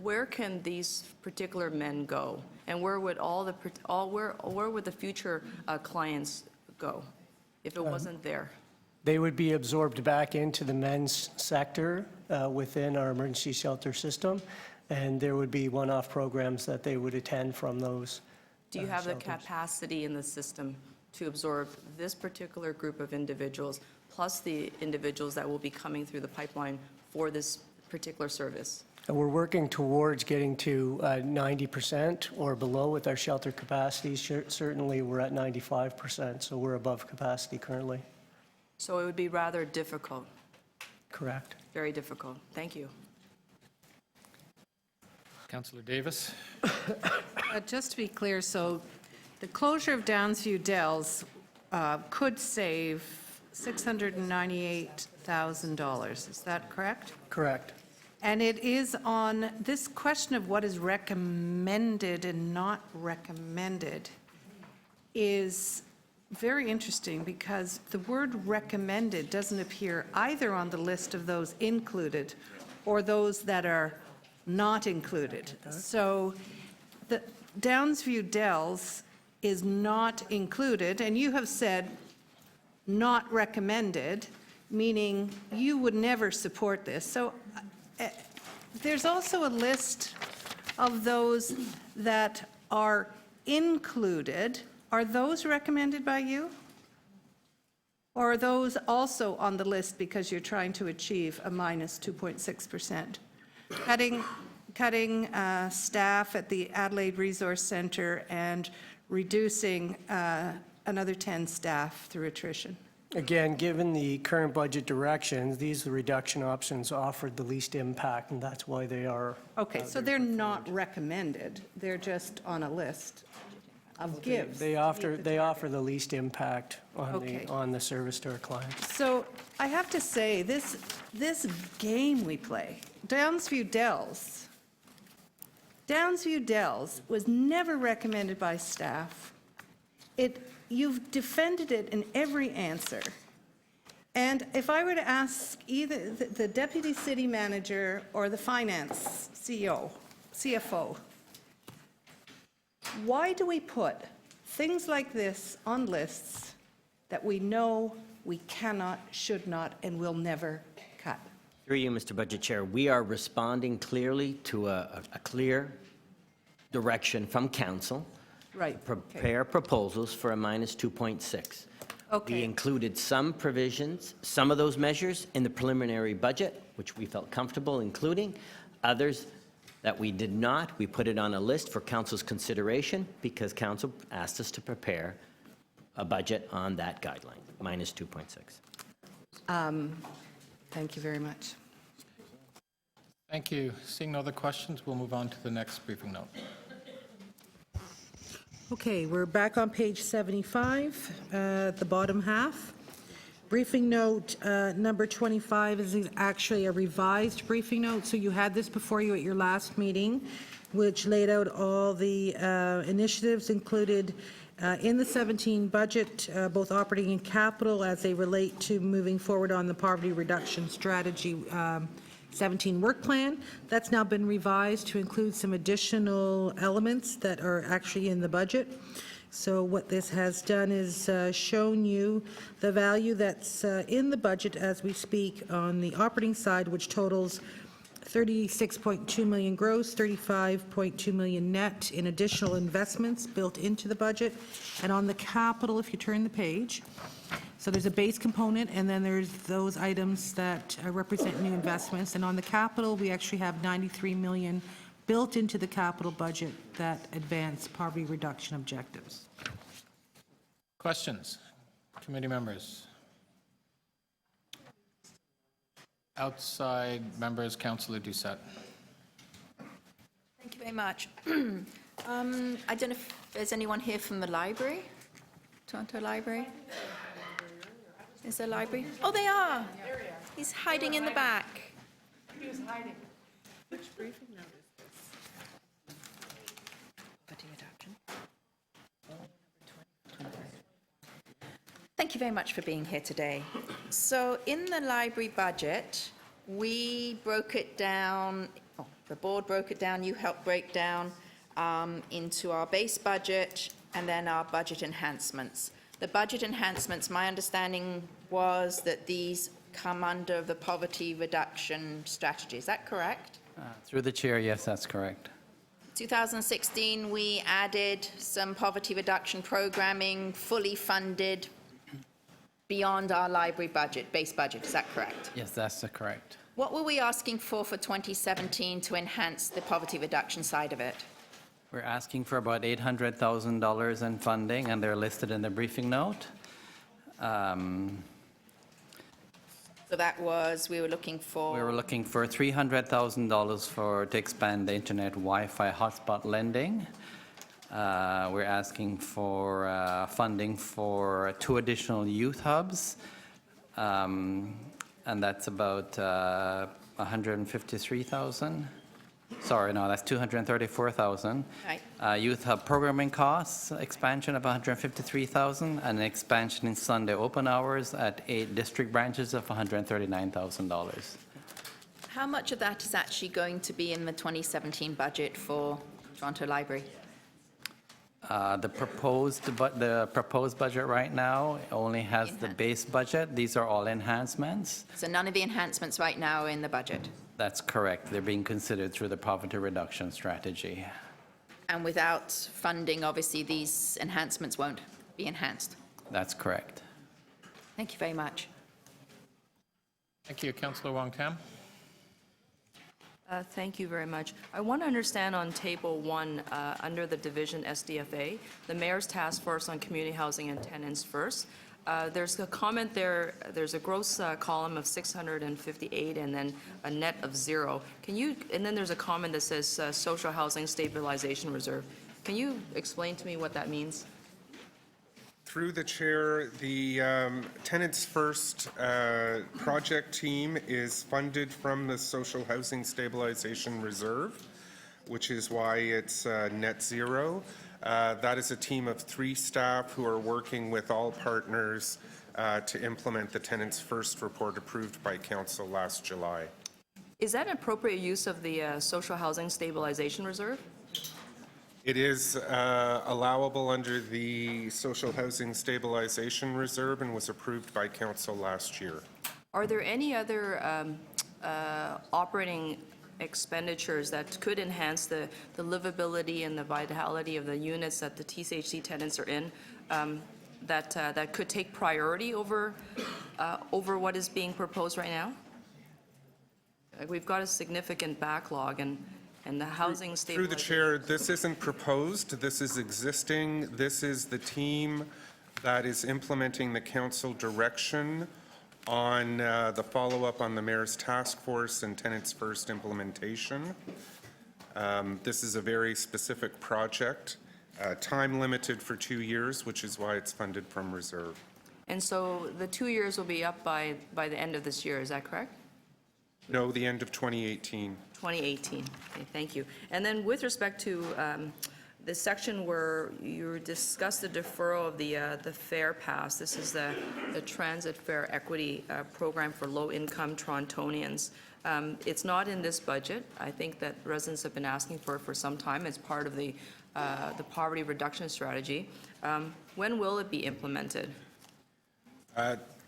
where can these particular men go? And where would where would the future clients go if it wasn't there? They would be absorbed back into the men's sector within our emergency shelter system, and there would be one-off programs that they would attend from those. Do you have the shelters. capacity in the system to absorb this particular group of individuals, plus the individuals that will be coming through the pipeline for this particular service? And we're working towards getting to 90% or below with our shelter capacity. Certainly, we're at 95%, so we're above capacity currently. So it would be rather difficult, Correct. very difficult. Thank you. Councillor Davis? Just to be clear, so the closure of Downsview Dells could save $698,000. Is that correct? Correct. And it is on this question of what is recommended and not recommended is very interesting because the word recommended doesn't appear either on the list of those included or those that are not included. So the Downsview Dells is not included, and you have said not recommended, meaning you would never support this. So there's also a list of those that are included. Are those recommended by you? Or are those also on the list because you're trying to achieve a minus 2.6%? Cutting staff at the Adelaide Resource Centre and reducing another 10 staff through attrition. Again, given the current budget directions, these are the reduction options offered the least impact, and that's why they are. Okay, so they're not recommended, they're just on a list of gives. They offer the least impact Okay. on the service to our clients. So I have to say, this game we play, Downsview Dells was never recommended by staff. You've defended it in every answer. And if I were to ask either the deputy city manager or the finance CFO, why do we put things like this on lists that we know we cannot, should not, and will never cut? Through you, Mr. Budget Chair, we are responding clearly to a clear direction from council. Right. Prepare proposals for a minus 2.6. Okay. We included some provisions, some of those measures in the preliminary budget, which we felt comfortable including. Others that we did not, we put it on a list for council's consideration because council asked us to prepare a budget on that guideline, minus 2.6. Thank you very much. Thank you. Seeing no other questions, we'll move on to the next briefing note. Okay, we're back on page 75, the bottom half. Briefing note number 25 is actually a revised briefing note. So you had this before you at your last meeting, which laid out all the initiatives included in the 17 budget, both operating and capital, as they relate to moving forward on the poverty reduction strategy 17 work plan. That's now been revised to include some additional elements that are actually in the budget. So what this has done is shown you the value that's in the budget as we speak on the operating side, which totals 36.2 million gross, 35.2 million net in additional investments built into the budget. And on the capital, if you turn the page, so there's a base component, and then there's those items that represent new investments. And on the capital, we actually have 93 million built into the capital budget that advance poverty reduction objectives. Questions? Committee members? Outside members, Councillor Doucette. Thank you very much. I don't know if there's anyone here from the library, Toronto Library. Is there a library? Oh, they are. He's hiding in the back. He was hiding. Which briefing note is this? Budget adoption. Thank you very much for being here today. So in the library budget, we broke it down the board broke it down, you helped break down into our base budget and then our budget enhancements. The budget enhancements, my understanding was that these come under the poverty reduction strategy. Is that correct? Through the chair, yes, that's correct. 2016, we added some poverty reduction programming, fully funded beyond our library budget, base budget. Is that correct? Yes, that's correct. What were we asking for 2017 to enhance the poverty reduction side of it? We're asking for about $800,000 in funding, and they're listed in the briefing note. So that was, we were looking for... We were looking for $300,000 to expand the internet Wi-Fi hotspot lending. We're asking for funding for 2 additional youth hubs, and that's about 153,000. Sorry, no, that's 234,000. Right. Youth hub programming costs, expansion of 153,000, and an expansion in Sunday open hours at 8 district branches of $139,000. How much of that is actually going to be in the 2017 budget for Toronto Library? The proposed budget right now only has the base budget. These are all enhancements. So none of the enhancements right now are in the budget? That's correct. They're being considered through the poverty reduction strategy. And without funding, obviously, these enhancements won't be enhanced? That's correct. Thank you very much. Thank you. Councillor Wong-Tam. Thank you very much. I want to understand on Table 1, under the division SDFA, the Mayor's Task Force on Community Housing and Tenants First. There's a comment there, there's a gross column of 658 and then a net of 0. Can you, and then there's a comment that says Social Housing Stabilization Reserve. Can you explain to me what that means? Through the chair, the Tenants First project team is funded from the Social Housing Stabilization Reserve, which is why it's net 0. That is a team of 3 staff who are working with all partners to implement the Tenants First report approved by Council last July. Is that an appropriate use of the Social Housing Stabilization Reserve? It is allowable under the Social Housing Stabilization Reserve and was approved by Council last year. Are there any other operating expenditures that could enhance the livability and the vitality of the units that the TCHC tenants are in that could take priority over what is being proposed right now? We've got a significant backlog and the housing stabilization. Through the chair, this isn't proposed, this is existing. This is the team that is implementing the council direction on the follow-up on the Mayor's Task Force and Tenants First implementation. This is a very specific project, time limited for 2 years, which is why it's funded from reserve. And so the 2 years will be up by the end of this year, is that correct? No, the end of 2018. 2018. Okay, thank you. And then with respect to the section where you discussed the deferral of the fare pass, this is the transit fare equity program for low-income Torontonians. It's not in this budget. I think that residents have been asking for it for some time as part of the poverty reduction strategy. When will it be implemented?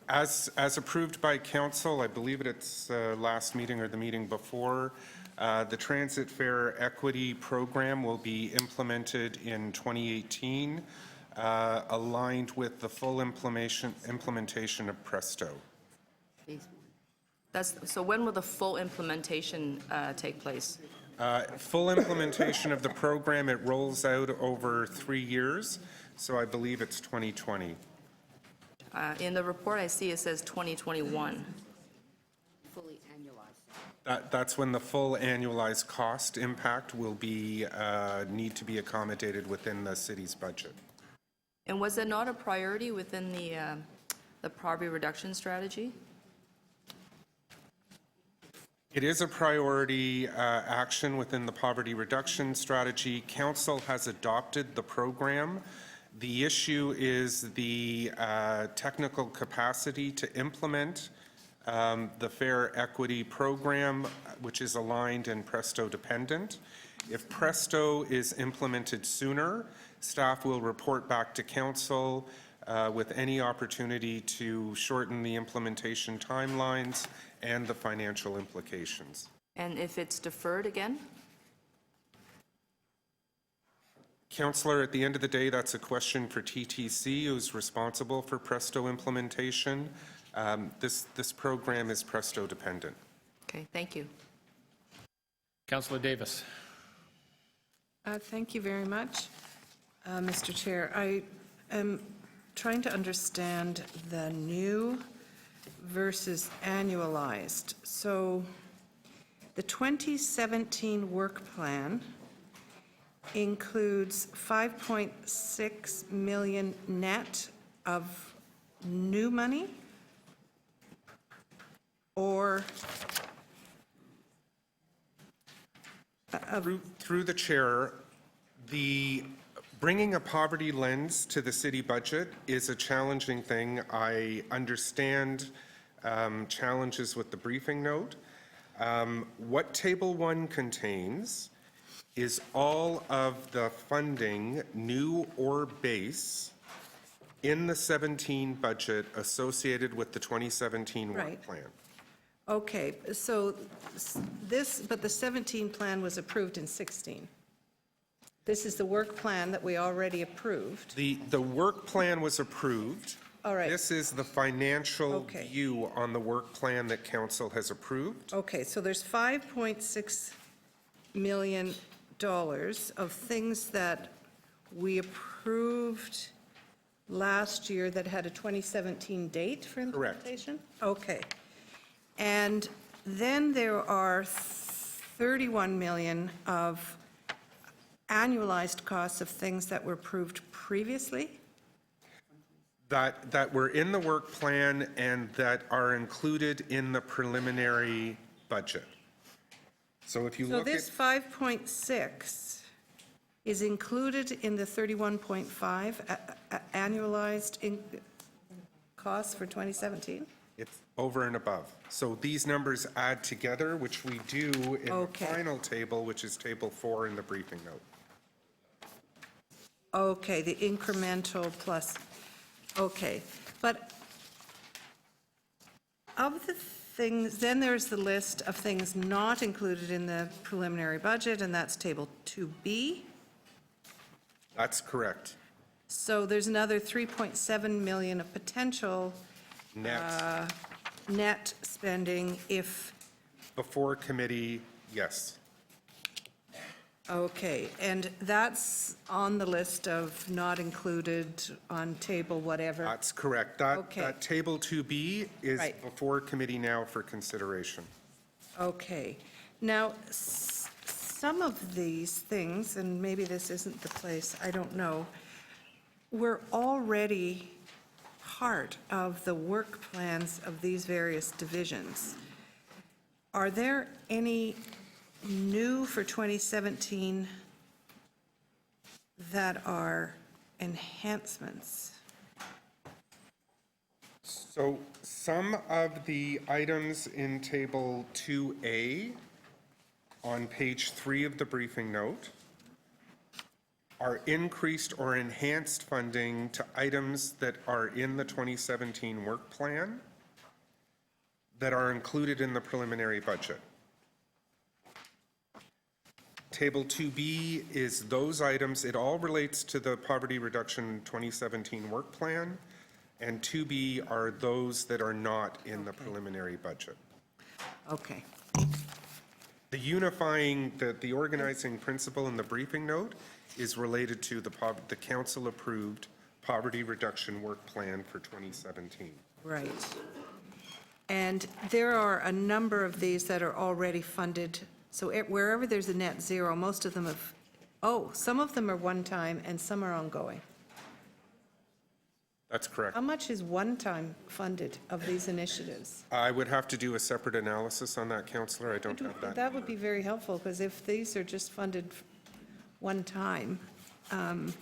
As approved by council, I believe it's last meeting or the meeting before, the transit fare equity program will be implemented in 2018, aligned with the full implementation of Presto. So when will the full implementation take place? Full implementation of the program, it rolls out over 3 years, so I believe it's 2020. In the report I see it says 2021. Fully annualized. That's when the full annualized cost impact will be need to be accommodated within the city's budget. And was it not a priority within the poverty reduction strategy? It is a priority action within the poverty reduction strategy. Council has adopted the program. The issue is the technical capacity to implement the Fair Equity Program, which is aligned and Presto dependent. If Presto is implemented sooner, staff will report back to council with any opportunity to shorten the implementation timelines and the financial implications. And if it's deferred again? Councillor, at the end of the day, that's a question for TTC, who's responsible for Presto implementation. This program is Presto dependent. Okay, thank you. Councillor Davis. Thank you very much, Mr. Chair. I am trying to understand the new versus annualized. So the 2017 work plan includes 5.6 million net of new money, or Through the chair, the bringing a poverty lens to the city budget is a challenging thing. I understand challenges with the briefing note. What Table 1 contains is all of the funding, new or base, in the 17 budget associated with the 2017 work Right. plan. Okay, so but the 17 plan was approved in 16. This is the work plan that we already approved. The work plan was approved. All right. This is the financial Okay. view on the work plan that council has approved. Okay, so there's $5.6 million of things that we approved last year that had a 2017 date for implementation? Okay. And then there are 31 million of annualized costs of things that were approved previously? That were in the work plan and that are included in the preliminary budget. So if you So look this at, 5.6 is included in the 31.5 annualized costs for 2017? it's over and above. So these numbers add together, which we do in the Okay. final table, which is Table 4 in the briefing note. Okay, the incremental plus, okay. But of the things, then there's the list of things not included in the preliminary budget, and that's Table 2B. That's correct. So there's another 3.7 million of potential Net, net spending if, before committee, yes. okay, and that's on the list of not included on table whatever? That's correct. Okay. That Table 2B is Right. before committee now for consideration. Okay. Now, some of these things, and maybe this isn't the place, I don't know, were already part of the work plans of these various divisions. Are there any new for 2017 that are enhancements? So some of the items in Table 2A on page 3 of the briefing note are increased or enhanced funding to items that are in the 2017 work plan that are included in the preliminary budget. Table 2B is those items, it all relates to the poverty reduction 2017 work plan, and 2B are those that are not in the preliminary budget. Okay. The unifying, the organizing principle in the briefing note is related to the council-approved poverty reduction work plan for 2017. Right. And there are a number of these that are already funded. So wherever there's a net zero, most of them have, some of them are one-time and some are ongoing. That's correct. How much is one-time funded of these initiatives? I would have to do a separate analysis on that, Councillor. I don't have that. That would be very helpful, because if these are just funded one time. And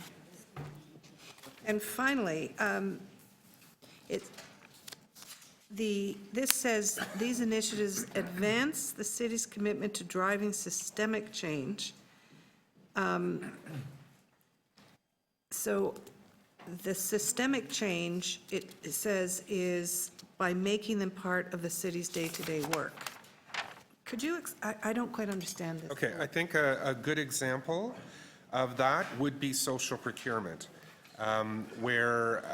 this says, these initiatives advance the city's commitment to driving systemic change. So the systemic change, it says, is by making them part of the city's day-to-day work. Could you, I don't quite understand this. Okay, I think a good example of that would be social procurement, where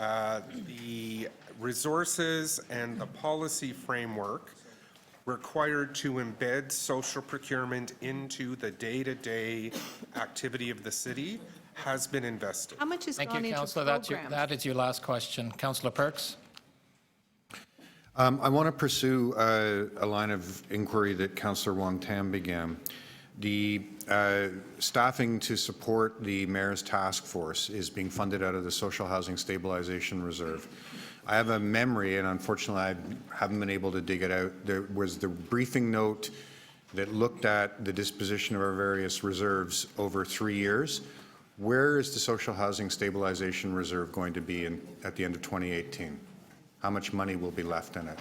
the resources and the policy framework required to embed social procurement into the day-to-day activity of the city has been invested. How much has Thank gone you, into Councillor. programs? That is your last question. Councillor Perks? I want to pursue a line of inquiry that Councillor Wong Tam began. The staffing to support the mayor's task force is being funded out of the Social Housing Stabilization Reserve. I have a memory, and unfortunately I haven't been able to dig it out. There was the briefing note that looked at the disposition of our various reserves over 3 years. Where is the Social Housing Stabilization Reserve going to be at the end of 2018? How much money will be left in it?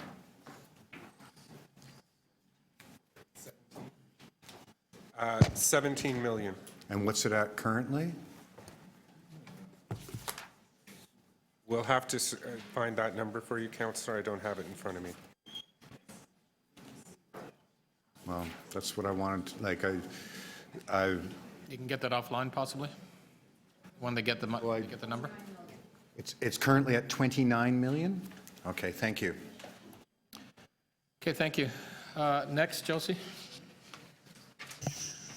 $17 million. And what's it at currently? We'll have to find that number for you, Councillor. I don't have it in front of me. Well, that's what I wanted, like, You can get that offline, possibly? When they get the get the number? it's currently at 29 million? Okay, thank you. Okay, thank you. Next, Josie?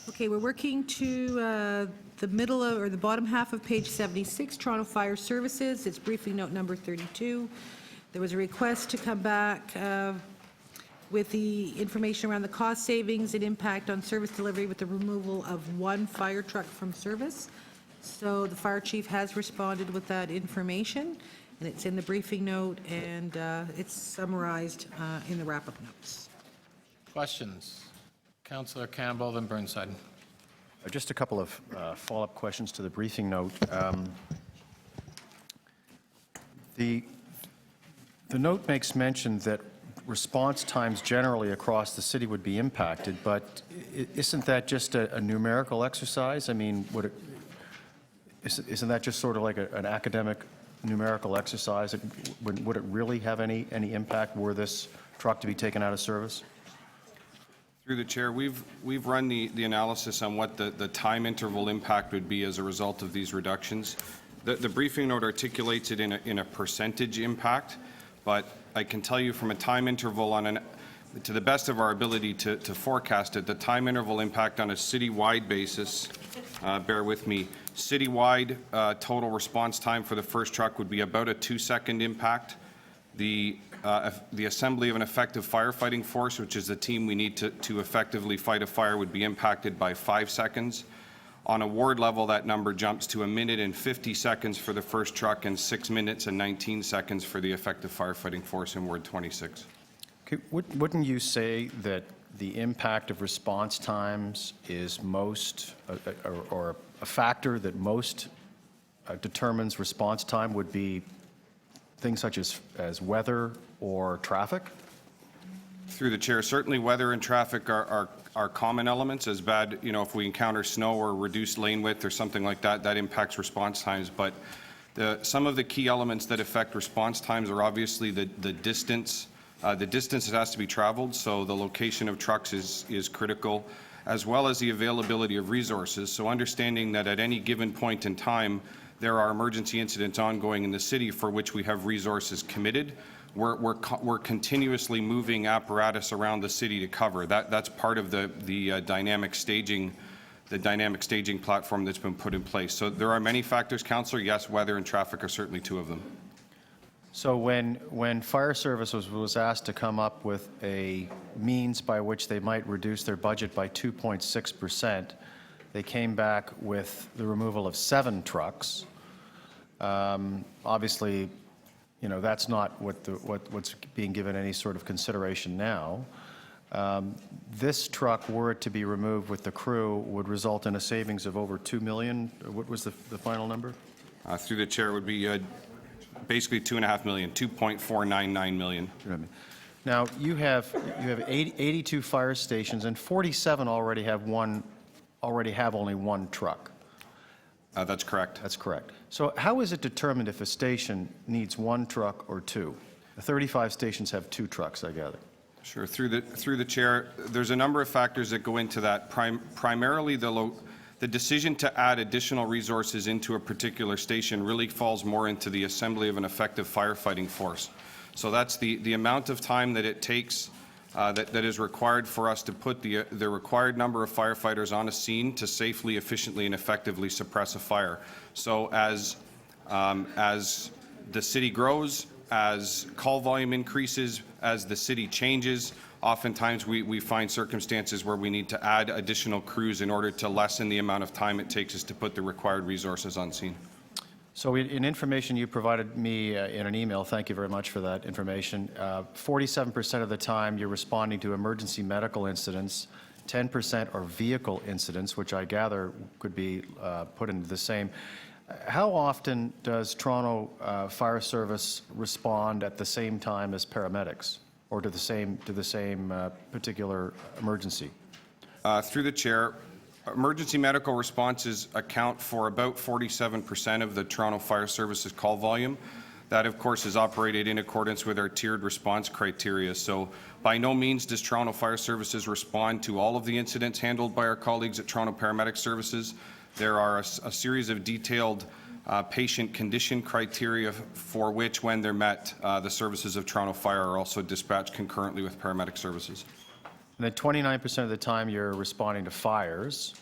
Okay, we're working to the middle of, or the bottom half of page 76, Toronto Fire Services. It's briefing note number 32. There was a request to come back with the information around the cost savings and impact on service delivery with the removal of one fire truck from service. So the fire chief has responded with that information, and it's in the briefing note, and it's summarized in the wrap-up notes. Questions? Councillor Campbell, then Burnside. Just a couple of follow-up questions to the briefing note. The note makes mention that response times generally across the city would be impacted, but isn't that just a numerical exercise? I mean, isn't that just sort of like an academic numerical exercise? Would it really have any impact were this truck to be taken out of service? Through the chair, we've run the analysis on what the time interval impact would be as a result of these reductions. The briefing note articulates it in a percentage impact, but I can tell you from a time interval to the best of our ability to forecast it, the time interval impact on a citywide basis, bear with me, citywide total response time for the first truck would be about a 2-second impact. The assembly of an effective firefighting force, which is the team we need to effectively fight a fire, would be impacted by 5 seconds. On a ward level, that number jumps to 1 minute and 50 seconds for the first truck and 6 minutes and 19 seconds for the effective firefighting force in Ward 26. Okay, wouldn't you say that the impact of response times is most, or a factor that most determines response time would be things such as weather or traffic? Through the chair, certainly weather and traffic are common elements. As bad, if we encounter snow or reduced lane width or something like that, that impacts response times. But some of the key elements that affect response times are obviously the distance. The distance that has to be traveled, so the location of trucks is critical, as well as the availability of resources. So understanding that at any given point in time, there are emergency incidents ongoing in the city for which we have resources committed. We're continuously moving apparatus around the city to cover. That's part of the dynamic staging platform that's been put in place. So there are many factors, Councillor. Yes, weather and traffic are certainly two of them. So when fire service was asked to come up with a means by which they might reduce their budget by 2.6%, they came back with the removal of 7 trucks. Obviously, that's not what's being given any sort of consideration now. This truck, were it to be removed with the crew, would result in a savings of over $2 million. What was the final number? Through the chair, it would be basically 2.5 million, 2.499 million. Now, you have 82 fire stations, and 47 already have only one truck. That's correct. That's correct. So how is it determined if a station needs one truck or two? The 35 stations have two trucks, I gather. Sure. Through the chair, there's a number of factors that go into that. Primarily, the decision to add additional resources into a particular station really falls more into the assembly of an effective firefighting force. So that's the amount of time that it takes that is required for us to put the required number of firefighters on a scene to safely, efficiently, and effectively suppress a fire. So as the city grows, as call volume increases, as the city changes, oftentimes we find circumstances where we need to add additional crews in order to lessen the amount of time it takes us to put the required resources on scene. So in information you provided me in an email, thank you very much for that information, 47% of the time you're responding to emergency medical incidents, 10% are vehicle incidents, which I gather could be put into the same. How often does Toronto Fire Service respond at the same time as paramedics, or to the same particular emergency? Through the chair, emergency medical responses account for about 47% of the Toronto Fire Service's call volume. That, of course, is operated in accordance with our tiered response criteria. So by no means does Toronto Fire Services respond to all of the incidents handled by our colleagues at Toronto Paramedic Services. There are a series of detailed patient condition criteria for which, when they're met, the services of Toronto Fire are also dispatched concurrently with paramedic services. And then 29% of the time you're responding to fires.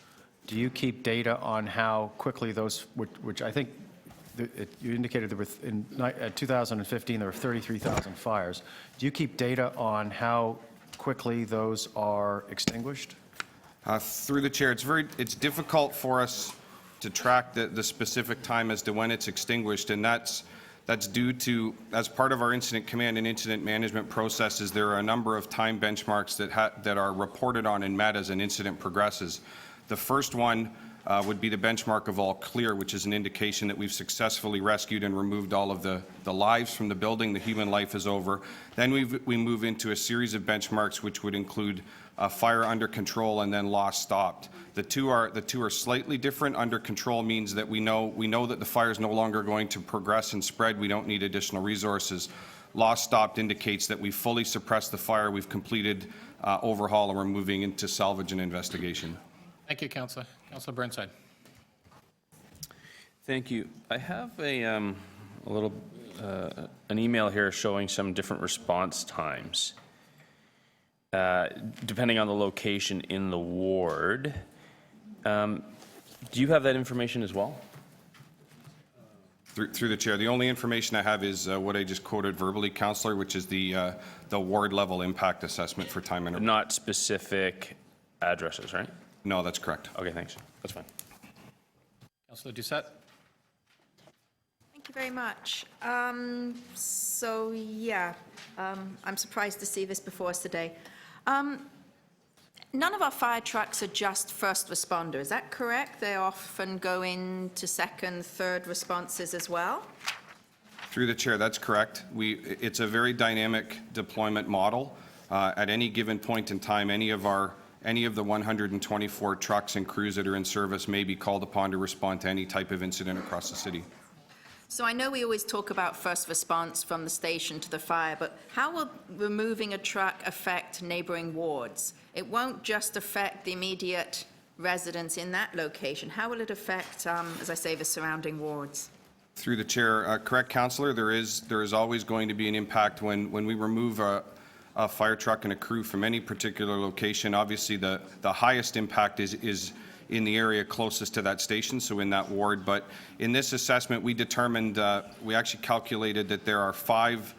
Do you keep data on how quickly those, which I think you indicated there were in 2015 there were 33,000 fires. Do you keep data on how quickly those are extinguished? Through the chair, it's difficult for us to track the specific time as to when it's extinguished, and that's due to, as part of our incident command and incident management processes, there are a number of time benchmarks that are reported on and met as an incident progresses. The first one would be the benchmark of all clear, which is an indication that we've successfully rescued and removed all of the lives from the building, the human life is over. Then we move into a series of benchmarks which would include fire under control and then loss stopped. The two are slightly different. Under control means that we know that the fire is no longer going to progress and spread. We don't need additional resources. Loss stopped indicates that we've fully suppressed the fire, we've completed overhaul, and we're moving into salvage and investigation. Thank you, Councillor. Councillor Burnside. Thank you. I have an email here showing some different response times, depending on the location in the ward. Do you have that information as well? Through the chair, the only information I have is what I just quoted verbally, Councillor, which is the ward level impact assessment for time interval. Not specific addresses, right? No, that's correct. Okay, thanks. That's fine. Councillor Doucette. Thank you very much. I'm surprised to see this before us today. None of our fire trucks are just first responder, is that correct? They often go into second, third responses as well? Through the chair, that's correct. It's a very dynamic deployment model. At any given point in time, any of the 124 trucks and crews that are in service may be called upon to respond to any type of incident across the city. So I know we always talk about first response from the station to the fire, but how will removing a truck affect neighboring wards? It won't just affect the immediate residents in that location. How will it affect, as I say, the surrounding wards? Through the chair, correct, Councillor, there is always going to be an impact when we remove a fire truck and a crew from any particular location. Obviously, the highest impact is in the area closest to that station, so in that ward. But in this assessment, we determined, we actually calculated that there are five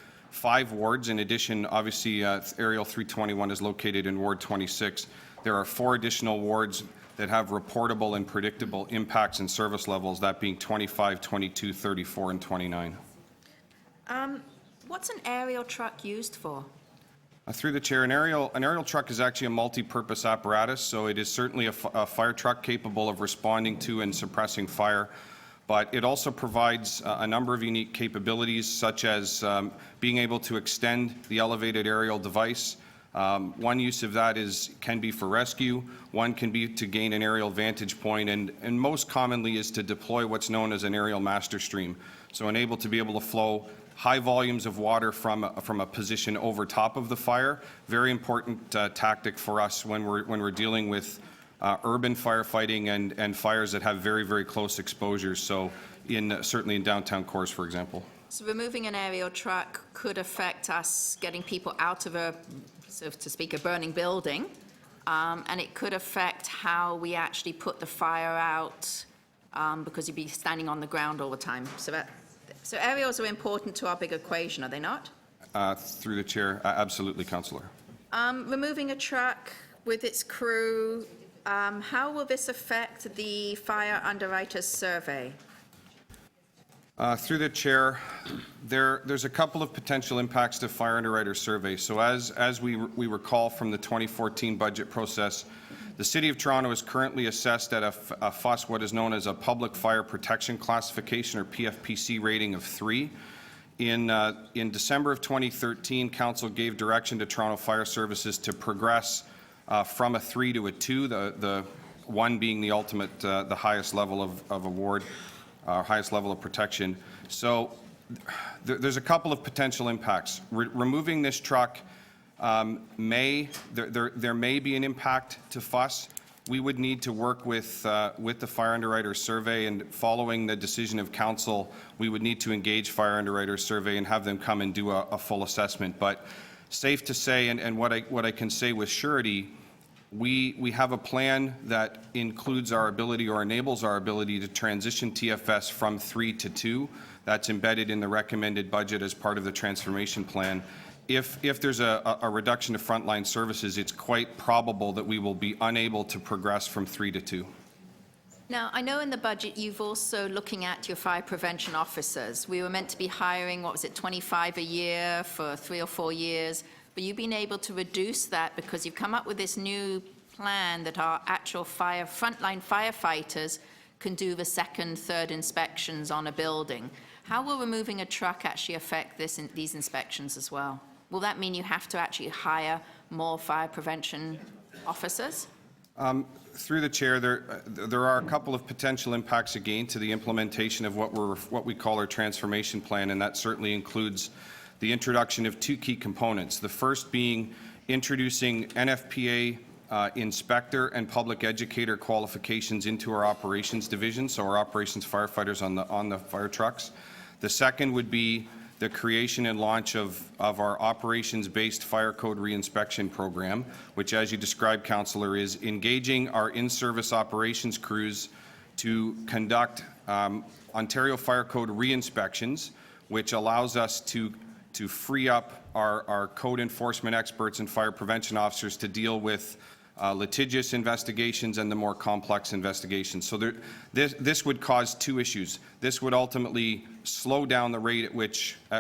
wards. In addition, obviously, Aerial 321 is located in Ward 26. There are 4 additional wards that have reportable and predictable impacts and service levels, that being 25, 22, 34, and 29. What's an aerial truck used for? Through the chair, an aerial truck is actually a multi-purpose apparatus, so it is certainly a fire truck capable of responding to and suppressing fire. but it also provides a number of unique capabilities, such as being able to extend the elevated aerial device. One use of that can be for rescue, one can be to gain an aerial vantage point, and most commonly is to deploy what's known as an aerial master stream. So enable to be able to flow high volumes of water from a position over top of the fire. Very important tactic for us when we're dealing with urban firefighting and fires that have very, very close exposures. So certainly in downtown cores, for example. So removing an aerial truck could affect us getting people out of a, so to speak, a burning building, and it could affect how we actually put the fire out because you'd be standing on the ground all the time. So aerials are important to our big equation, are they not? Through the chair, absolutely, Councillor. Removing a truck with its crew, how will this affect the fire underwriters survey? Through the chair, there's a couple of potential impacts to fire underwriter survey. So as we recall from the 2014 budget process, the City of Toronto is currently assessed at a FUS, what is known as a Public Fire Protection Classification, or PFPC rating of 3. In December of 2013, Council gave direction to Toronto Fire Services to progress from a 3 to a 2, the 1 being the ultimate, the highest level of award, highest level of protection. So there's a couple of potential impacts. Removing this truck there may be an impact to FUS. We would need to work with the fire underwriter survey, and following the decision of council, we would need to engage fire underwriter survey and have them come and do a full assessment. But safe to say, and what I can say with surety, we have a plan that includes our ability, or enables our ability, to transition TFS from 3 to 2. That's embedded in the recommended budget as part of the transformation plan. If there's a reduction of frontline services, it's quite probable that we will be unable to progress from 3 to 2. Now, I know in the budget you've also looking at your fire prevention officers. We were meant to be hiring, 25 a year for 3 or 4 years, but you've been able to reduce that because you've come up with this new plan that our actual frontline firefighters can do the second, third inspections on a building. How will removing a truck actually affect these inspections as well? Will that mean you have to actually hire more fire prevention officers? Through the chair, there are a couple of potential impacts again to the implementation of what we call our transformation plan, and that certainly includes the introduction of 2 key components. The first being introducing NFPA inspector and public educator qualifications into our operations division, so our operations firefighters on the fire trucks. The second would be the creation and launch of our operations-based fire code reinspection program, which, as you described, Councillor, is engaging our in-service operations crews to conduct Ontario Fire Code reinspections, which allows us to free up our code enforcement experts and fire prevention officers to deal with litigious investigations and the more complex investigations. So this would cause 2 issues. This would ultimately slow down the rate at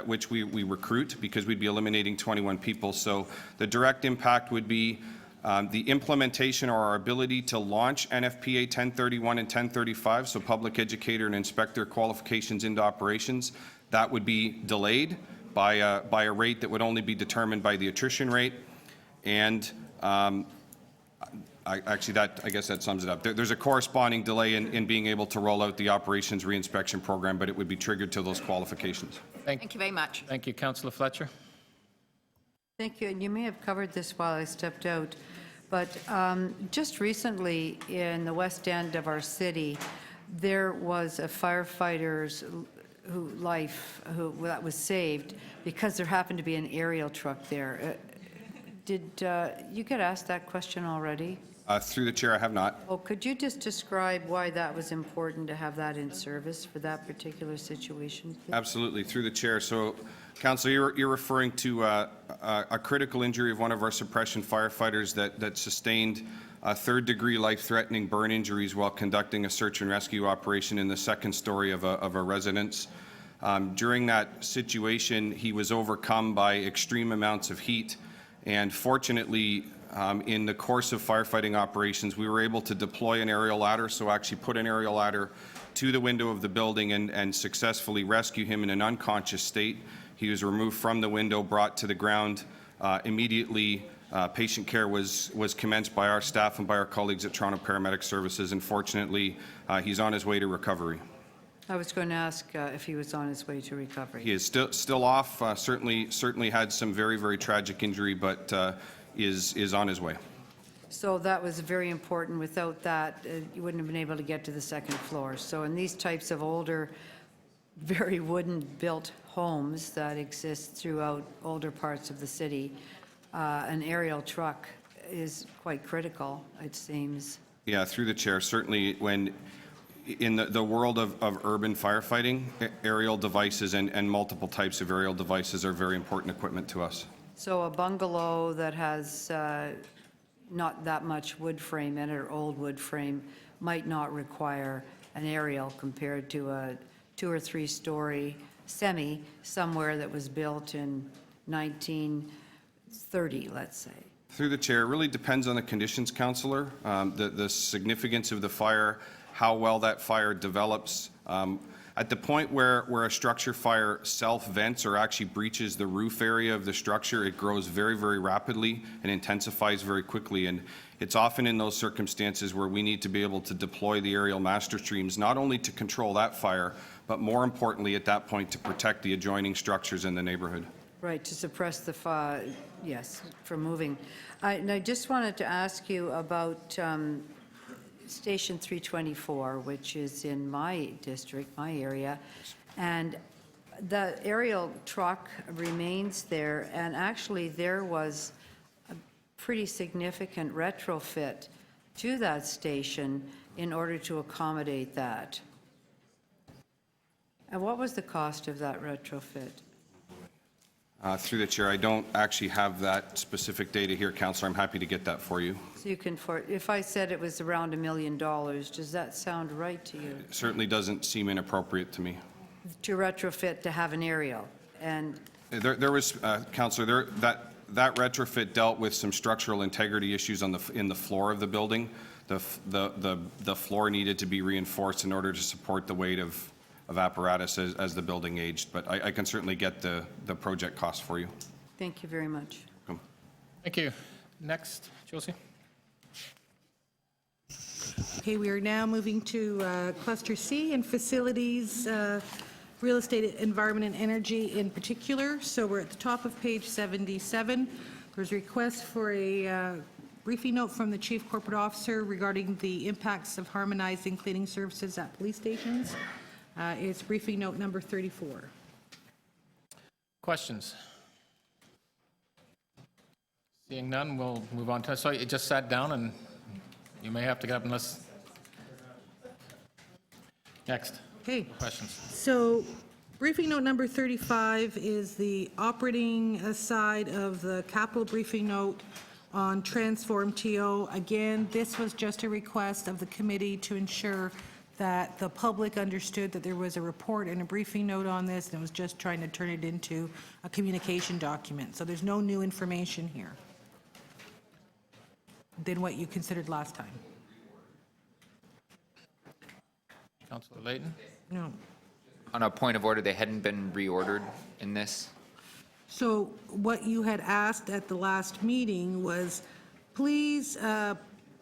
which we recruit, because we'd be eliminating 21 people. So the direct impact would be the implementation, or our ability to launch NFPA 1031 and 1035, so public educator and inspector qualifications into operations. That would be delayed by a rate that would only be determined by the attrition rate. And I guess that sums it up. There's a corresponding delay in being able to roll out the operations reinspection program, but it would be triggered to those qualifications. Thank you very much. Thank you. Councillor Fletcher. Thank you. And you may have covered this while I stepped out, but just recently in the west end of our city, there was a firefighter's life that was saved because there happened to be an aerial truck there. Did you get asked that question already? Through the chair, I have not. Oh, could you just describe why that was important to have that in service for that particular situation, please? Absolutely, through the chair. So, Councillor, you're referring to a critical injury of one of our suppression firefighters that sustained third-degree life-threatening burn injuries while conducting a search and rescue operation in the second story of a residence. During that situation, he was overcome by extreme amounts of heat, and fortunately, in the course of firefighting operations, we were able to deploy an aerial ladder, so actually put an aerial ladder to the window of the building and successfully rescue him in an unconscious state. He was removed from the window, brought to the ground. Immediately, patient care was commenced by our staff and by our colleagues at Toronto Paramedic Services, and fortunately, he's on his way to recovery. I was going to ask if he was on his way to recovery. He is still off, certainly had some very, very tragic injury, but is on his way. So that was very important. Without that, you wouldn't have been able to get to the second floor. So in these types of older, very wooden-built homes that exist throughout older parts of the city, an aerial truck is quite critical, it seems. Yeah, through the chair, certainly when in the world of urban firefighting, aerial devices and multiple types of aerial devices are very important equipment to us. So a bungalow that has not that much wood frame in it, or old wood frame, might not require an aerial compared to a 2 or 3 story semi somewhere that was built in 1930, let's say. Through the chair, it really depends on the conditions, Councillor, the significance of the fire, how well that fire develops. At the point where a structure fire self-vents or actually breaches the roof area of the structure, it grows very, very rapidly and intensifies very quickly. And it's often in those circumstances where we need to be able to deploy the aerial master streams, not only to control that fire, but more importantly at that point to protect the adjoining structures in the neighborhood. Right, to suppress the fire, yes, from moving. And I just wanted to ask you about Station 324, which is in my district, my area, and the aerial truck remains there, and actually there was a pretty significant retrofit to that station in order to accommodate that. And what was the cost of that retrofit? Through the chair, I don't actually have that specific data here, Councillor. I'm happy to get that for you. So you can, if I said it was around $1 million, does that sound right to you? It certainly doesn't seem inappropriate to me. To retrofit to have an aerial, and There was, Councillor, that retrofit dealt with some structural integrity issues in the floor of the building. The floor needed to be reinforced in order to support the weight of apparatus as the building aged, but I can certainly get the project cost for you. thank you very much. Thank you. Next, Josie. Okay, we are now moving to Cluster C and facilities, real estate, environment, and energy in particular. So we're at the top of page 77. There's a request for a briefing note from the Chief Corporate Officer regarding the impacts of harmonizing cleaning services at police stations. It's briefing note number 34. Questions? Seeing none, we'll move on to, so you just sat down and you may have to get up unless, next. Okay. Questions? So briefing note number 35 is the operating side of the capital briefing note on Transform TO. Again, this was just a request of the committee to ensure that the public understood that there was a report and a briefing note on this, and it was just trying to turn it into a communication document. So there's no new information here than what you considered last time. Councillor Layton? No. On a point of order, they hadn't been reordered in this? So what you had asked at the last meeting was, please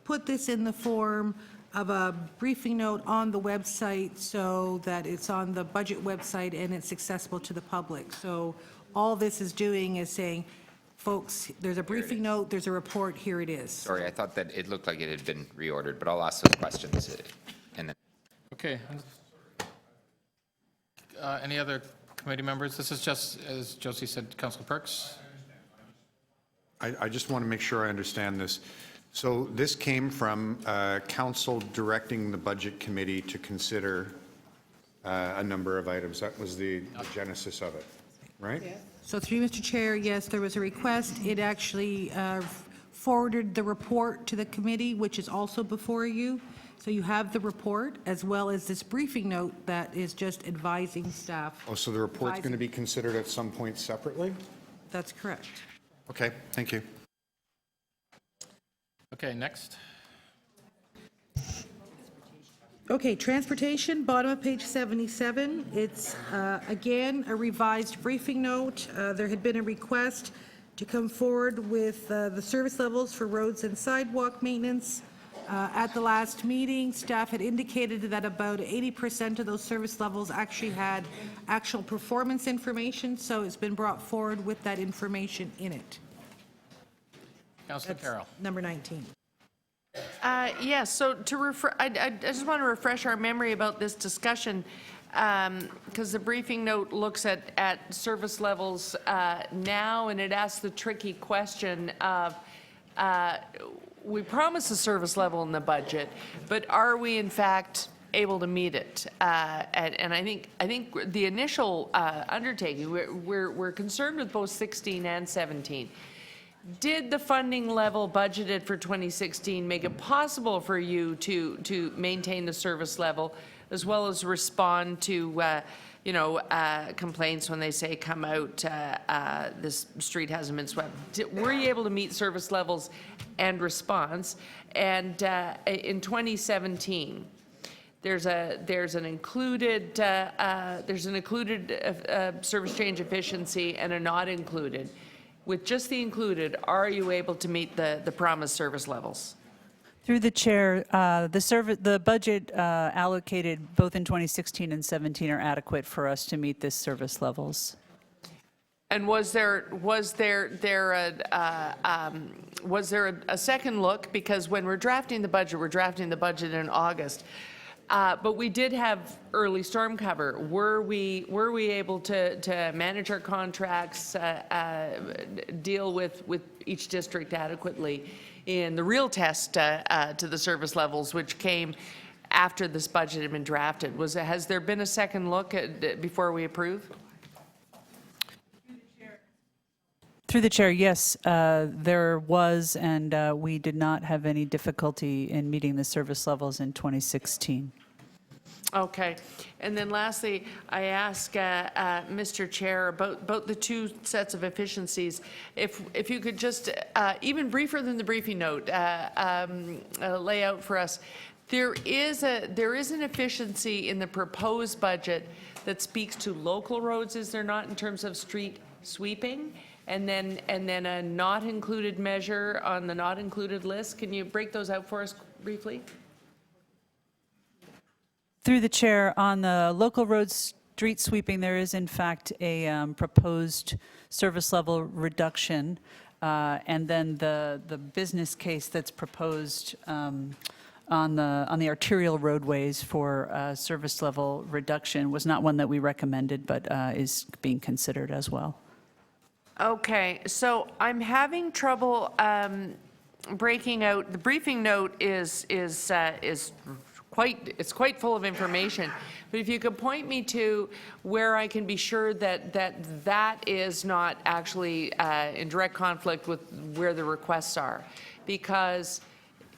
put this in the form of a briefing note on the website so that it's on the budget website and it's accessible to the public. So all this is doing is saying, folks, there's a briefing note, there's a report, here it is. Sorry, I thought that it looked like it had been reordered, but I'll ask those questions and then. Okay. Any other committee members? This is just, as Josie said, Councillor Perks. I just want to make sure I understand this. So this came from council directing the budget committee to consider a number of items. That was the genesis of it, right? So through you, Mr. Chair, yes, there was a request. It actually forwarded the report to the committee, which is also before you. So you have the report as well as this briefing note that is just advising staff. Oh, so the report's going to be considered at some point separately? That's correct. Okay, thank you. Okay, next. Okay, transportation, bottom of page 77. It's, again, a revised briefing note. There had been a request to come forward with the service levels for roads and sidewalk maintenance. At the last meeting, staff had indicated that about 80% of those service levels actually had actual performance information, so it's been brought forward with that information in it. Councillor Carroll. Number 19. Yes, so I just want to refresh our memory about this discussion, because the briefing note looks at service levels now, and it asks the tricky question of, we promise a service level in the budget, but are we in fact able to meet it? And I think the initial undertaking, we're concerned with both 16 and 17. Did the funding level budgeted for 2016 make it possible for you to maintain the service level, as well as respond to complaints when they say come out, this street hasn't been swept? Were you able to meet service levels and response? And in 2017, there's an included service change efficiency and a not included. With just the included, are you able to meet the promised service levels? Through the chair, the budget allocated both in 2016 and 17 are adequate for us to meet this service levels. And was there a second look? Because when we're drafting the budget in August. But we did have early storm cover. Were we able to manage our contracts, deal with each district adequately in the real test to the service levels, which came after this budget had been drafted? Has there been a second look before we approve? Through the chair, yes, there was, and we did not have any difficulty in meeting the service levels in 2016. Okay. And then lastly, I ask Mr. Chair about the two sets of efficiencies. If you could just, even briefer than the briefing note, lay out for us. There is an efficiency in the proposed budget that speaks to local roads, is there not, in terms of street sweeping? And then a not included measure on the not included list. Can you break those out for us briefly? Through the chair, on the local road street sweeping, there is in fact a proposed service level reduction, and then the business case that's proposed on the arterial roadways for service level reduction was not one that we recommended, but is being considered as well. Okay, so I'm having trouble breaking out. The briefing note is quite full of information. But if you could point me to where I can be sure that is not actually in direct conflict with where the requests are, because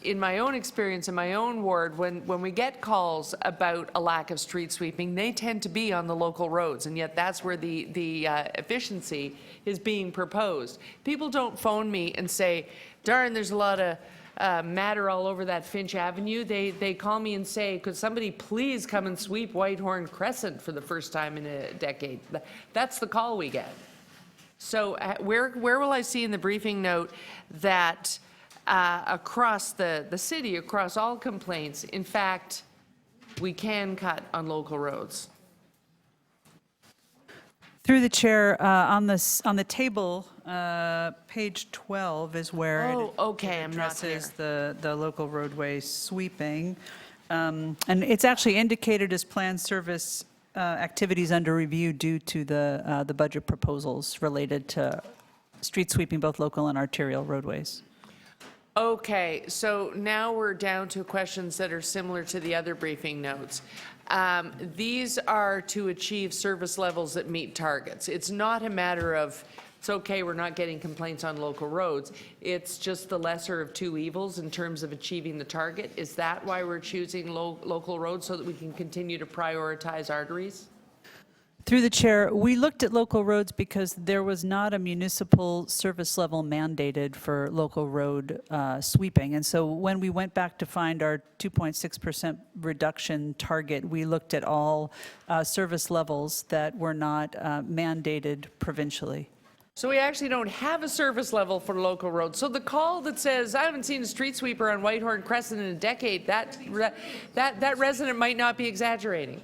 in my own experience, in my own ward, when we get calls about a lack of street sweeping, they tend to be on the local roads, and yet that's where the efficiency is being proposed. People don't phone me and say, darn, there's a lot of matter all over that Finch Avenue. They call me and say, could somebody please come and sweep Whitehorn Crescent for the first time in a decade? That's the call we get. So where will I see in the briefing note that across the city, across all complaints, in fact, we can cut on local roads? Through the chair, on the table, page 12 is where it addresses the local roadway sweeping. And it's actually indicated as planned service activities under review due to the budget proposals related to street sweeping, both local and arterial roadways. Okay, so now we're down to questions that are similar to the other briefing notes. These are to achieve service levels that meet targets. It's not a matter of, it's okay, we're not getting complaints on local roads. It's just the lesser of two evils in terms of achieving the target. Is that why we're choosing local roads, so that we can continue to prioritize arteries? Through the chair, we looked at local roads because there was not a municipal service level mandated for local road sweeping. And so when we went back to find our 2.6% reduction target, we looked at all service levels that were not mandated provincially. So we actually don't have a service level for local roads. So the call that says, I haven't seen a street sweeper on Whitehorn Crescent in a decade, that resident might not be exaggerating.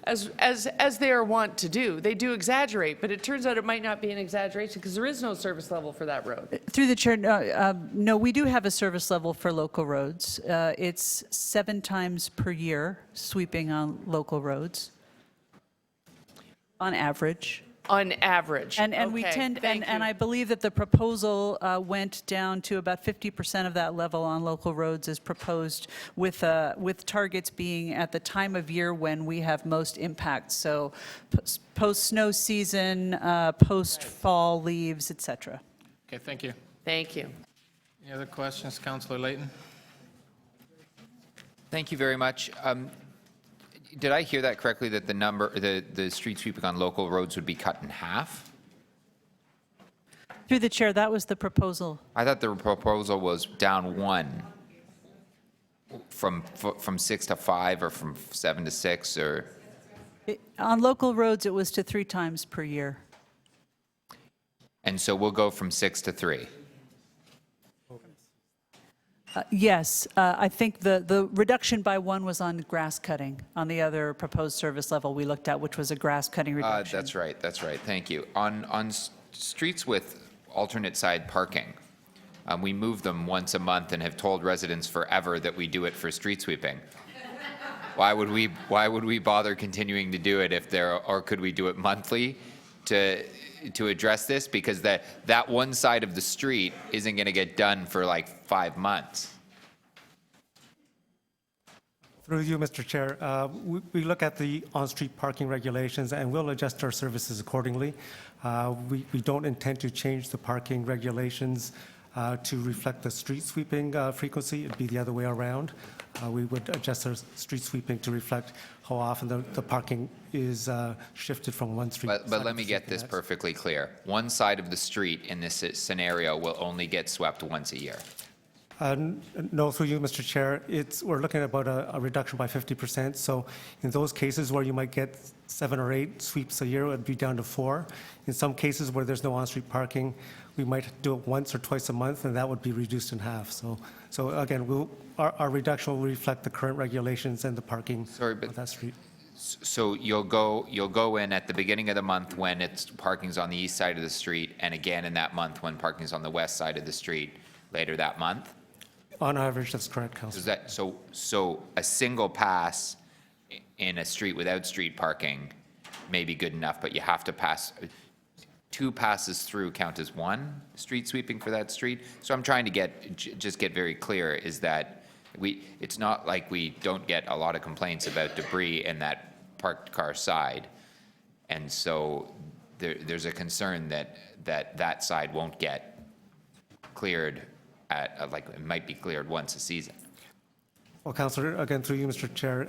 As they are wont to do. They do exaggerate, but it turns out it might not be an exaggeration because there is no service level for that road. Through the chair, no, we do have a service level for local roads. It's 7 times per year sweeping on local roads, on average. On average. And we Okay, tend, thank and you. I believe that the proposal went down to about 50% of that level on local roads as proposed, with targets being at the time of year when we have most impact. So post-snow season, post-fall leaves, et cetera. Okay, thank you. Thank you. Any other questions, Councillor Layton? Thank you very much. Did I hear that correctly, that the street sweeping on local roads would be cut in half? Through the chair, that was the proposal. I thought the proposal was down 1, from 6 to 5, or from 7 to 6, or... On local roads, it was to 3 times per year. And so we'll go from 6 to 3. Yes, I think the reduction by 1 was on grass cutting, on the other proposed service level we looked at, which was a grass cutting reduction. That's right, thank you. On streets with alternate side parking, we move them once a month and have told residents forever that we do it for street sweeping. Why would we bother continuing to do it if or could we do it monthly to address this? Because that one side of the street isn't going to get done for like 5 months. Through you, Mr. Chair, we look at the on-street parking regulations and we'll adjust our services accordingly. We don't intend to change the parking regulations to reflect the street sweeping frequency. It'd be the other way around. We would adjust our street sweeping to reflect how often the parking is shifted from one street. But let me get this perfectly clear. One side of the street in this scenario will only get swept once a year. No, through you, Mr. Chair, we're looking at about a reduction by 50%. So in those cases where you might get 7 or 8 sweeps a year, it would be down to 4. In some cases where there's no on-street parking, we might do it once or twice a month, and that would be reduced in half. So again, our reduction will reflect the current regulations and the parking on that street. So you'll go in at the beginning of the month when parking's on the east side of the street, and again in that month when parking's on the west side of the street later that month? On average, that's correct, Councillor. So a single pass in a street without street parking may be good enough, but you have to pass, 2 passes through count as 1 street sweeping for that street? So I'm trying to just get very clear is that it's not like we don't get a lot of complaints about debris in that parked car side. And so there's a concern that side won't get cleared it might be cleared once a season. Well, Councillor, again, through you, Mr. Chair,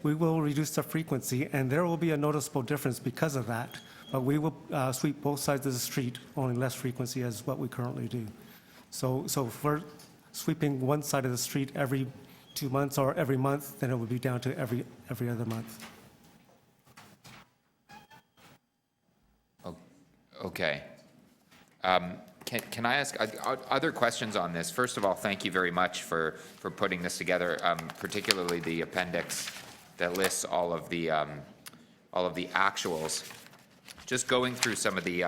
we will reduce the frequency, and there will be a noticeable difference because of that. But we will sweep both sides of the street, only less frequency as what we currently do. So if we're sweeping one side of the street every 2 months or every month, then it would be down to every other month. Okay. Can I ask other questions on this? First of all, thank you very much for putting this together, particularly the appendix that lists all of the actuals. Just going through some of the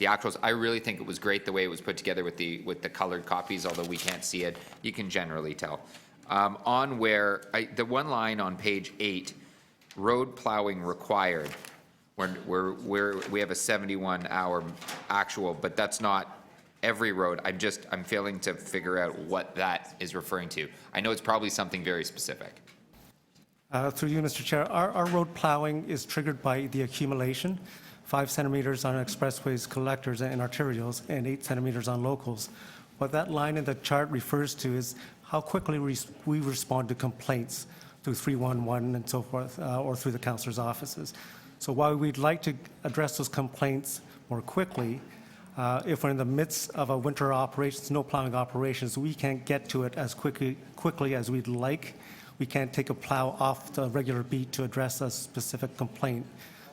actuals, I really think it was great the way it was put together with the colored copies, although we can't see it. You can generally tell. The one line on page 8, road plowing required, where we have a 71-hour actual, but that's not every road. I'm failing to figure out what that is referring to. I know it's probably something very specific. Through you, Mr. Chair, our road plowing is triggered by the accumulation, 5 centimeters on expressways, collectors, and arterials, and 8 centimeters on locals. What that line in the chart refers to is how quickly we respond to complaints through 311 and so forth, or through the councillor's offices. So while we'd like to address those complaints more quickly, if we're in the midst of a winter operation, snow plowing operations, we can't get to it as quickly as we'd like. We can't take a plow off the regular beat to address a specific complaint.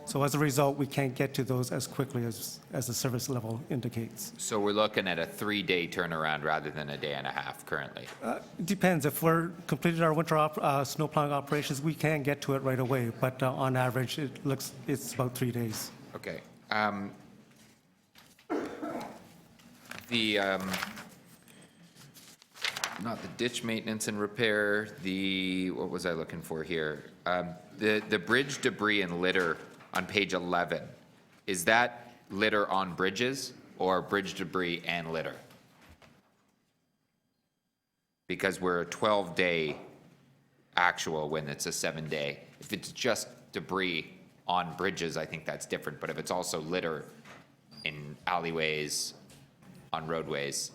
So as a result, we can't get to those as quickly as the service level indicates. So we're looking at a 3-day turnaround rather than a day and a half currently. It depends. If we're completed our winter snow plowing operations, we can get to it right away. But on average, it's about 3 days. Okay. Not the ditch maintenance and repair, what was I looking for here? The bridge debris and litter on page 11, is that litter on bridges or bridge debris and litter? Because we're a 12-day actual when it's a 7-day. If it's just debris on bridges, I think that's different, but if it's also litter in alleyways, on roadways.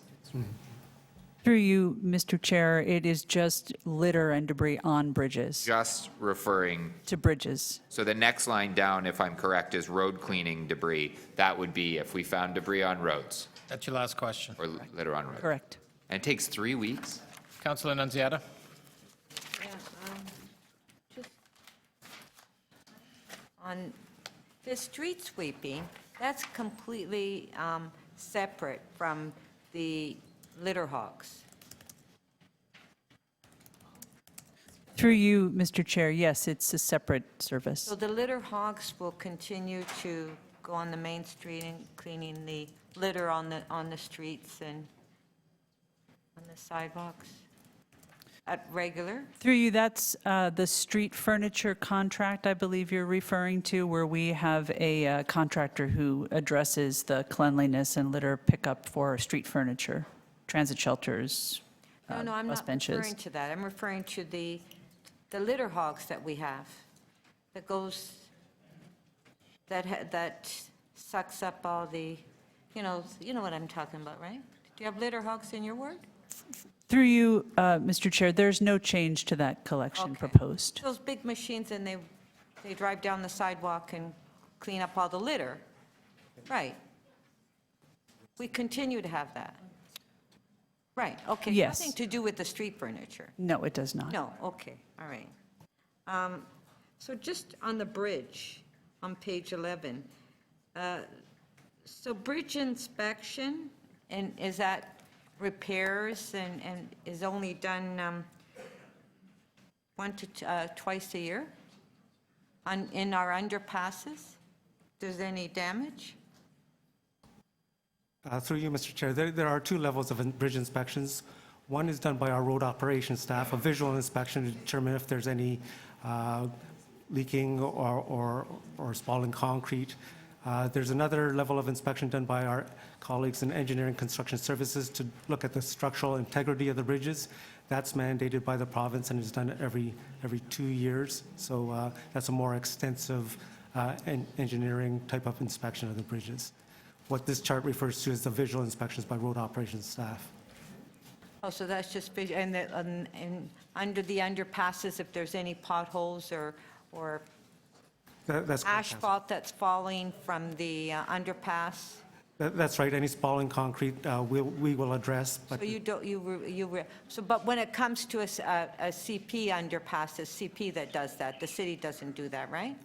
Through you, Mr. Chair, it is just litter and debris on bridges. Just referring to bridges. So the next line down, if I'm correct, is road cleaning debris. That would be if we found debris on roads. That's your last question. Or litter on roads. Correct. And it takes 3 weeks? Councilor Nunziata? Just on the street sweeping, that's completely separate from the litter hawks. Through you, Mr. Chair, yes, it's a separate service. So the litter hawks will continue to go on the main street and cleaning the litter on the streets and on the sidewalks at regular? Through you, that's the street furniture contract, I believe you're referring to, where we have a contractor who addresses the cleanliness and litter pickup for street furniture, transit shelters, No, I'm bus not benches. referring to that. I'm referring to the litter hogs that we have, that goes, that sucks up all the, you know what I'm talking about, right? Do you have litter hogs in your ward? Through you, Mr. Chair, there's no change to that collection proposed. Those big machines, and they drive down the sidewalk and clean up all the litter. Right. We continue to have that. Right, okay. Yes. Nothing to do with the street furniture. No, it does not. No, okay, all right. So just on the bridge, on page 11, so bridge inspection, and is that repairs and is only done twice a year in our underpasses? There's any damage? Through you, Mr. Chair, there are 2 levels of bridge inspections. One is done by our road operations staff, a visual inspection to determine if there's any leaking or spalling concrete. There's another level of inspection done by our colleagues in engineering construction services to look at the structural integrity of the bridges. That's mandated by the province and is done every 2 years. So that's a more extensive engineering type of inspection of the bridges. What this chart refers to is the visual inspections by road operations staff. Oh, so that's just, and under the underpasses, if there's any potholes or That's correct, asphalt that's falling from the underpass? That's right. Any spalling concrete, we will address. But So you don't, but when it comes to a CP underpass, it's CP that does that. The city doesn't do that, right?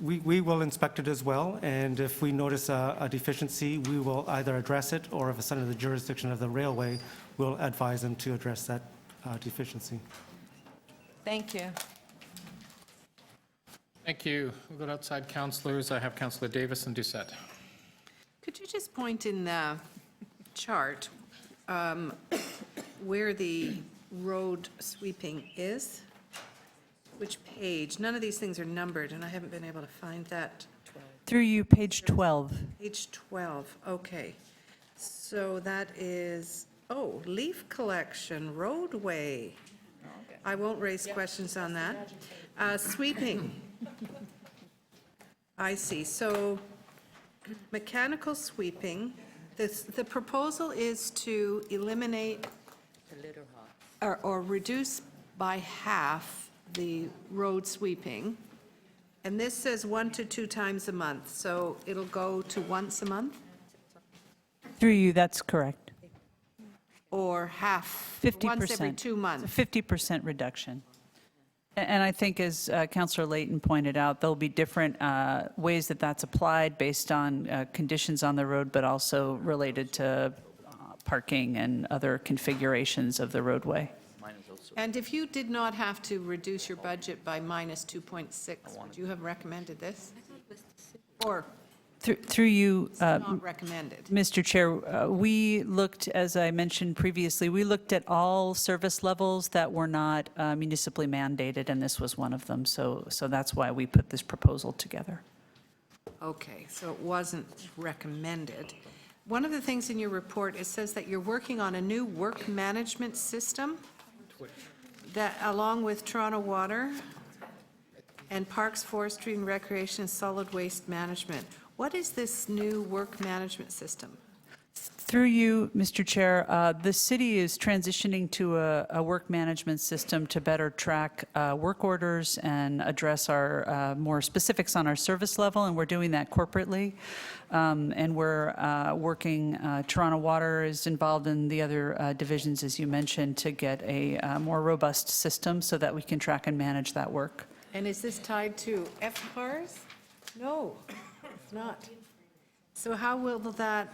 we will inspect it as well, and if we notice a deficiency, we will either address it, or if it's under the jurisdiction of the railway, we'll advise them to address that deficiency. Thank you. Thank you. We'll go to outside councillors. I have Councillor Davis and Doucette. Could you just point in the chart where the road sweeping is? Which page? None of these things are numbered, and I haven't been able to find that. Through you, page 12. Page 12, okay. So that is, leaf collection, roadway. I won't raise questions on that. Sweeping. I see. So mechanical sweeping, the proposal is to eliminate or reduce by half the road sweeping And this says 1 to 2 times a month, so it'll go to once a month Through you, that's correct. or half? 50%. Once every 2 months? It's a 50% reduction. And I think, as Councillor Layton pointed out, there'll be different ways that that's applied based on conditions on the road, but also related to parking and other configurations of the roadway. And if you did not have to reduce your budget by minus 2.6, would you have recommended this? Or Through you, not recommended? Mr. Chair, we looked, as I mentioned previously, we looked at all service levels that were not municipally mandated, and this was one of them. So that's why we put this proposal together. Okay, so it wasn't recommended. One of the things in your report, it says that you're working on a new work management system that, along with Toronto Water and Parks, Forestry and Recreation and Solid Waste Management. What is this new work management system? Through you, Mr. Chair, the city is transitioning to a work management system to better track work orders and address our more specifics on our service level, and we're doing that corporately. And we're working, Toronto Water is involved in the other divisions, as you mentioned, to get a more robust system so that we can track and manage that work. And is this tied to FPARs? No, it's not. So how will that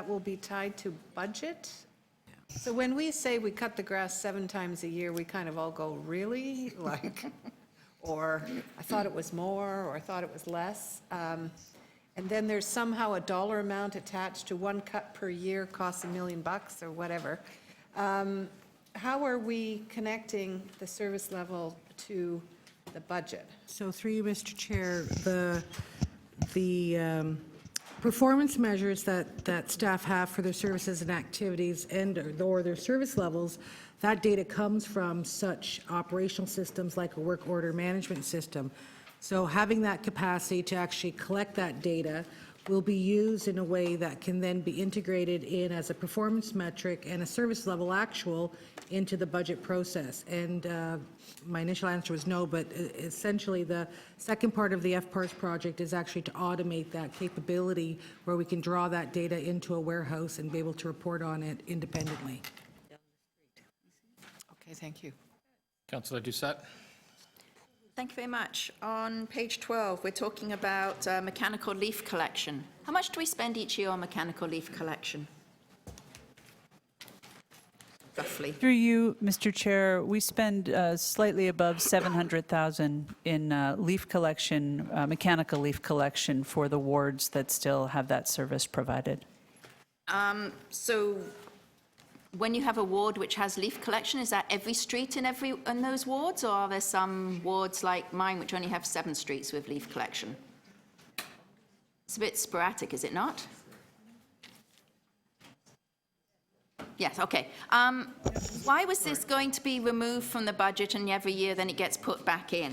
will be tied to budget? So when we say we cut the grass 7 times a year, we kind of all go, really? Like, or I thought it was more, or I thought it was less. And then there's somehow a dollar amount attached to 1 cut per year costs $1 million or whatever. How are we connecting the service level to the budget? So through you, Mr. Chair, the performance measures that staff have for their services and activities or their service levels, that data comes from such operational systems like a work order management system. So having that capacity to actually collect that data will be used in a way that can then be integrated in as a performance metric and a service level actual into the budget process. And my initial answer was no, but essentially the second part of the FPARS project is actually to automate that capability where we can draw that data into a warehouse and be able to report on it independently. Okay, thank you. Councillor Doucette? Thank you very much. On page 12, we're talking about mechanical leaf collection. How much do we spend each year on mechanical leaf collection? Roughly. Through you, Mr. Chair, we spend slightly above $700,000 in leaf collection, mechanical leaf collection for the wards that still have that service provided. So when you have a ward which has leaf collection, is that every street in those wards, or are there some wards like mine which only have 7 streets with leaf collection? It's a bit sporadic, is it not? Yes, okay. Why was this going to be removed from the budget and every year then it gets put back in?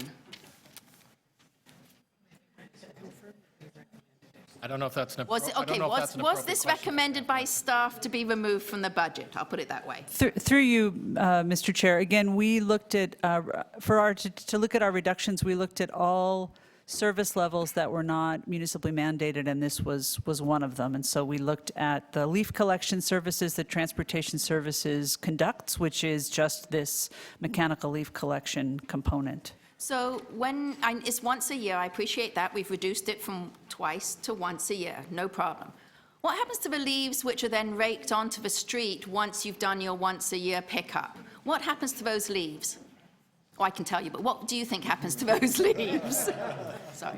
I don't know if that's an Was it, okay, was this recommended by staff to be removed from the budget? I'll put it that way. Through you, Mr. Chair, again, we looked at, to look at our reductions, we looked at all service levels that were not municipally mandated, and this was one of them. And so we looked at the leaf collection services that Transportation Services conducts, which is just this mechanical leaf collection component. So it's once a year, I appreciate that. We've reduced it from twice to once a year, no problem. What happens to the leaves which are then raked onto the street once you've done your once a year pickup? What happens to those leaves? Oh, I can tell you, but what do you think happens to those leaves? Sorry.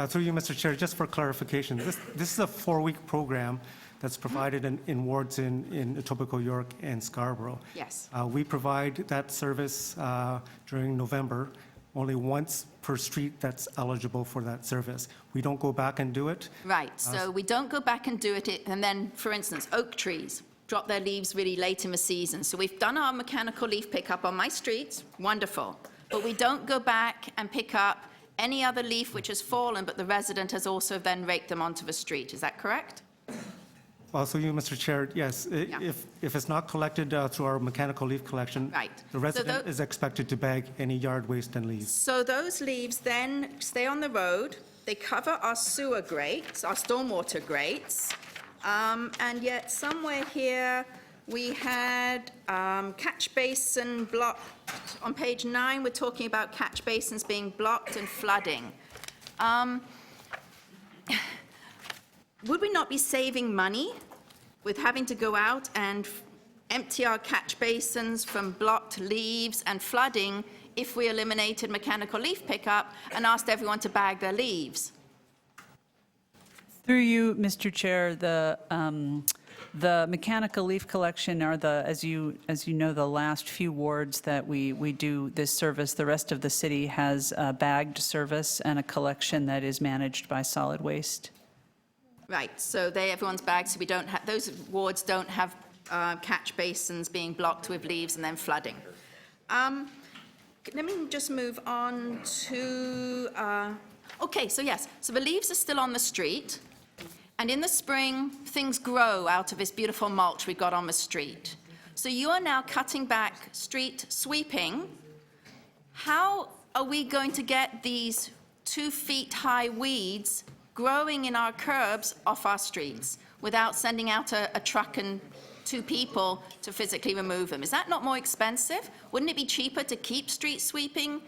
Through you, Mr. Chair, just for clarification, this is a 4-week program that's provided in wards in Etobicoke, York, and Scarborough. Yes. We provide that service during November, only once per street that's eligible for that service. We don't go back and do it. Right, so we don't go back and do it, and then, for instance, oak trees drop their leaves really late in the season. So we've done our mechanical leaf pickup on my streets, wonderful. But we don't go back and pick up any other leaf which has fallen, but the resident has also then raked them onto the street. Is that correct? Also, you, Mr. Chair, yes, if it's not collected through our mechanical leaf collection, Right. the resident is expected to bag any yard waste and leaves. So those leaves then stay on the road, they cover our sewer grates, our stormwater grates, and yet somewhere here, we had catch basin blocked. On page 9, we're talking about catch basins being blocked and flooding. Would we not be saving money with having to go out and empty our catch basins from blocked leaves and flooding if we eliminated mechanical leaf pickup and asked everyone to bag their leaves? Through you, Mr. Chair, the mechanical leaf collection are as you know, the last few wards that we do this service. The rest of the city has a bagged service and a collection that is managed by solid waste. Right, so everyone's bagged, so we don't have, those wards don't have catch basins being blocked with leaves and then flooding. Let me just move on to, okay, so yes, so the leaves are still on the street, and in the spring, things grow out of this beautiful mulch we got on the street. So you are now cutting back street sweeping. How are we going to get these 2-feet-high weeds growing in our curbs off our streets without sending out a truck and 2 people to physically remove them? Is that not more expensive? Wouldn't it be cheaper to keep street sweeping?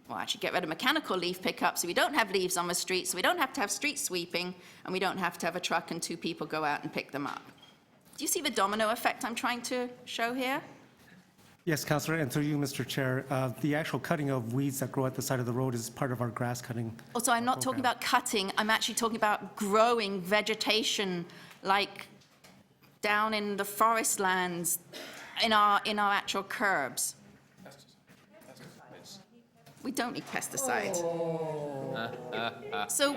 Well, actually get rid of mechanical leaf pickup so we don't have leaves on the street, so we don't have to have street sweeping, and we don't have to have a truck and 2 people go out and pick them up. Do you see the domino effect I'm trying to show here? Yes, Councillor, and through you, Mr. Chair, the actual cutting of weeds that grow at the side of the road is part of our grass cutting. Also, I'm not talking about cutting, I'm actually talking about growing vegetation like down in the forest lands in our actual curbs. We don't need pesticides. So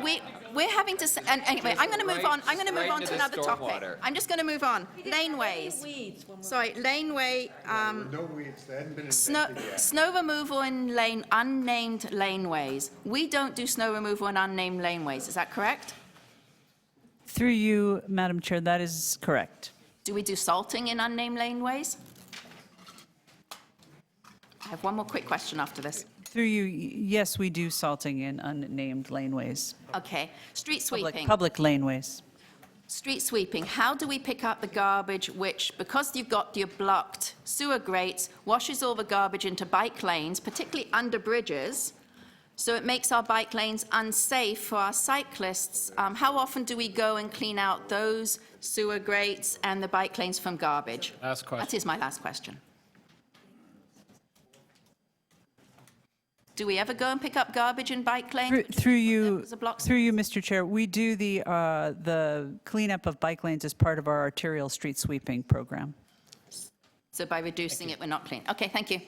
we're having to, and anyway, I'm going to move on. I'm going to move on to another topic. I'm just going to move on. Laneways. Sorry, laneway. No weeds. There hadn't been an Snow removal in unnamed laneways. We don't do snow removal in unnamed laneways. Is that correct? Through you, Madam Chair, that is correct. Do we do salting in unnamed laneways? I have one more quick question after this. Through you, yes, we do salting in unnamed laneways. Okay. Street sweeping. Public laneways. Street sweeping. How do we pick up the garbage which, because you've got your blocked sewer grates, washes all the garbage into bike lanes, particularly under bridges, so it makes our bike lanes unsafe for our cyclists? How often do we go and clean out those sewer grates and the bike lanes from garbage? Last question. That is my last question. Do we ever go and pick up garbage in bike lanes? Through you, Mr. Chair, we do the cleanup of bike lanes as part of our arterial street sweeping program. So by reducing it, we're not clean. Okay, thank you.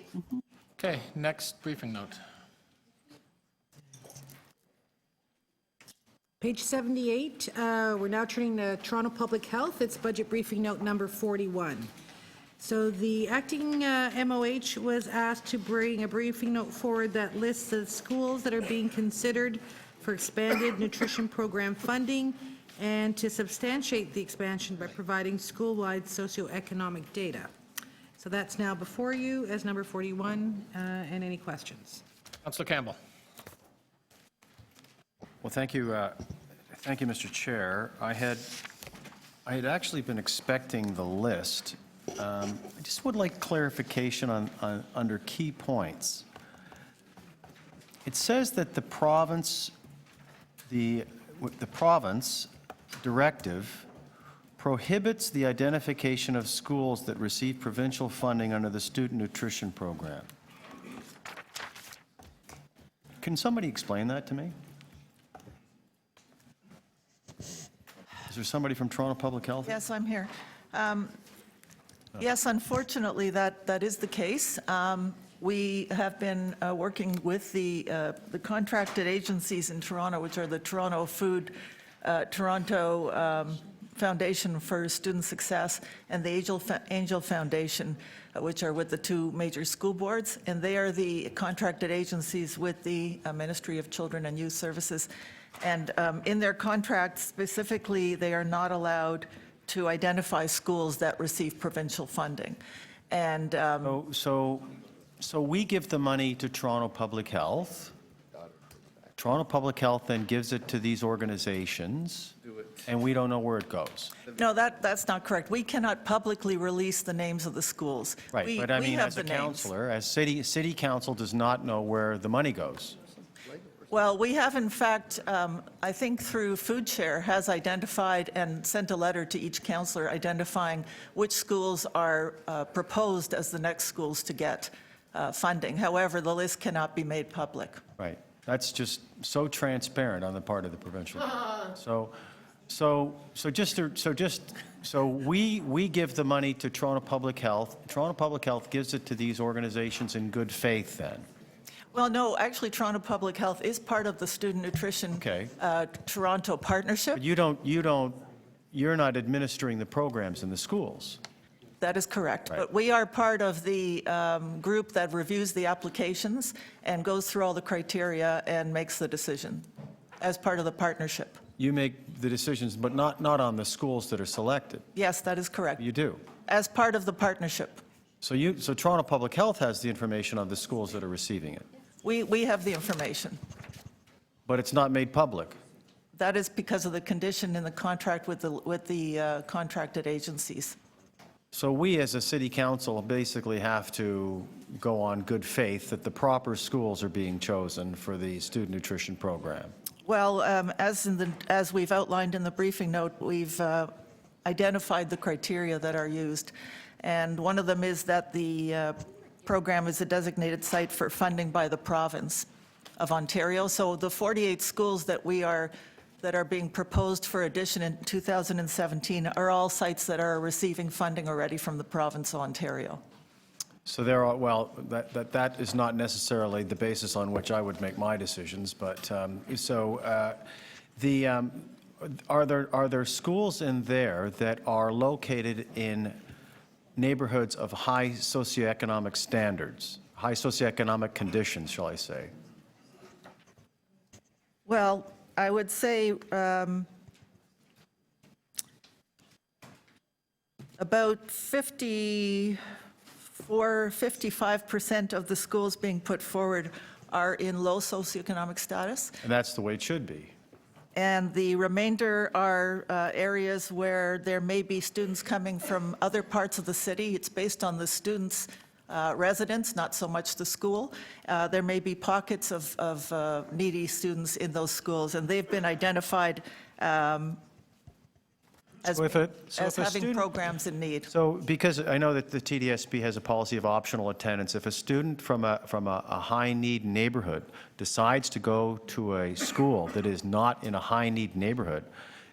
Okay, next briefing note. Page 78, we're now turning to Toronto Public Health. It's budget briefing note number 41. So the acting MOH was asked to bring a briefing note forward that lists the schools that are being considered for expanded nutrition program funding and to substantiate the expansion by providing school-wide socioeconomic data. So that's now before you as number 41, and any questions? Councillor Campbell. Well, thank you, Mr. Chair. I had actually been expecting the list. I just would like clarification on under key points. It says that the province directive prohibits the identification of schools that receive provincial funding under the Student Nutrition Program. Can somebody explain that to me? Is there somebody from Toronto Public Health? Yes, I'm here. Yes, unfortunately, that is the case. We have been working with the contracted agencies in Toronto, which are the Toronto Foundation for Student Success and the Angel Foundation, which are with the 2 major school boards, and they are the contracted agencies with the Ministry of Children and Youth Services. And in their contract specifically, they are not allowed to identify schools that receive provincial funding. And So we give the money to Toronto Public Health. Toronto Public Health then gives it to these organizations, and we don't know where it goes. no, that's not correct. We cannot publicly release the names of the schools. Right, but I We mean, have as a the names. counselor, as city council does not know where the money goes. Well, we have in fact, I think through Food Share, has identified and sent a letter to each councillor identifying which schools are proposed as the next schools to get funding. However, the list cannot be made public. Right. That's just so transparent on the part of the provincial. So we give the money to Toronto Public Health. Toronto Public Health gives it to these organizations in good faith then. Well, no, actually, Toronto Public Health is part of the Student Nutrition Toronto Partnership. But you're not administering the programs in the schools. That is correct. Right. But we are part of the group that reviews the applications and goes through all the criteria and makes the decision as part of the partnership. You make the decisions, but not on the schools that are selected. Yes, that is correct. You do. As part of the partnership. So Toronto Public Health has the information on the schools that are receiving it, We have the information. but it's not made public. That is because of the condition in the contract with the contracted agencies. So we, as a city council, basically have to go on good faith that the proper schools are being chosen for the student nutrition program. Well, as we've outlined in the briefing note, we've identified the criteria that are used. And one of them is that the program is a designated site for funding by the province of Ontario. So the 48 schools that are being proposed for addition in 2017 are all sites that are receiving funding already from the province of Ontario. So that is not necessarily the basis on which I would make my decisions, but are there schools in there that are located in neighborhoods of high socioeconomic standards, high socioeconomic conditions, shall I say? Well, I would say about 55% of the schools being put forward are in low socioeconomic status. And that's the way it should be. And the remainder are areas where there may be students coming from other parts of the city. It's based on the students' residence, not so much the school. There may be pockets of needy students in those schools, and they've been identified as having programs in need. So because I know that the TDSB has a policy of optional attendance, if a student from a high-need neighborhood decides to go to a school that is not in a high-need neighborhood,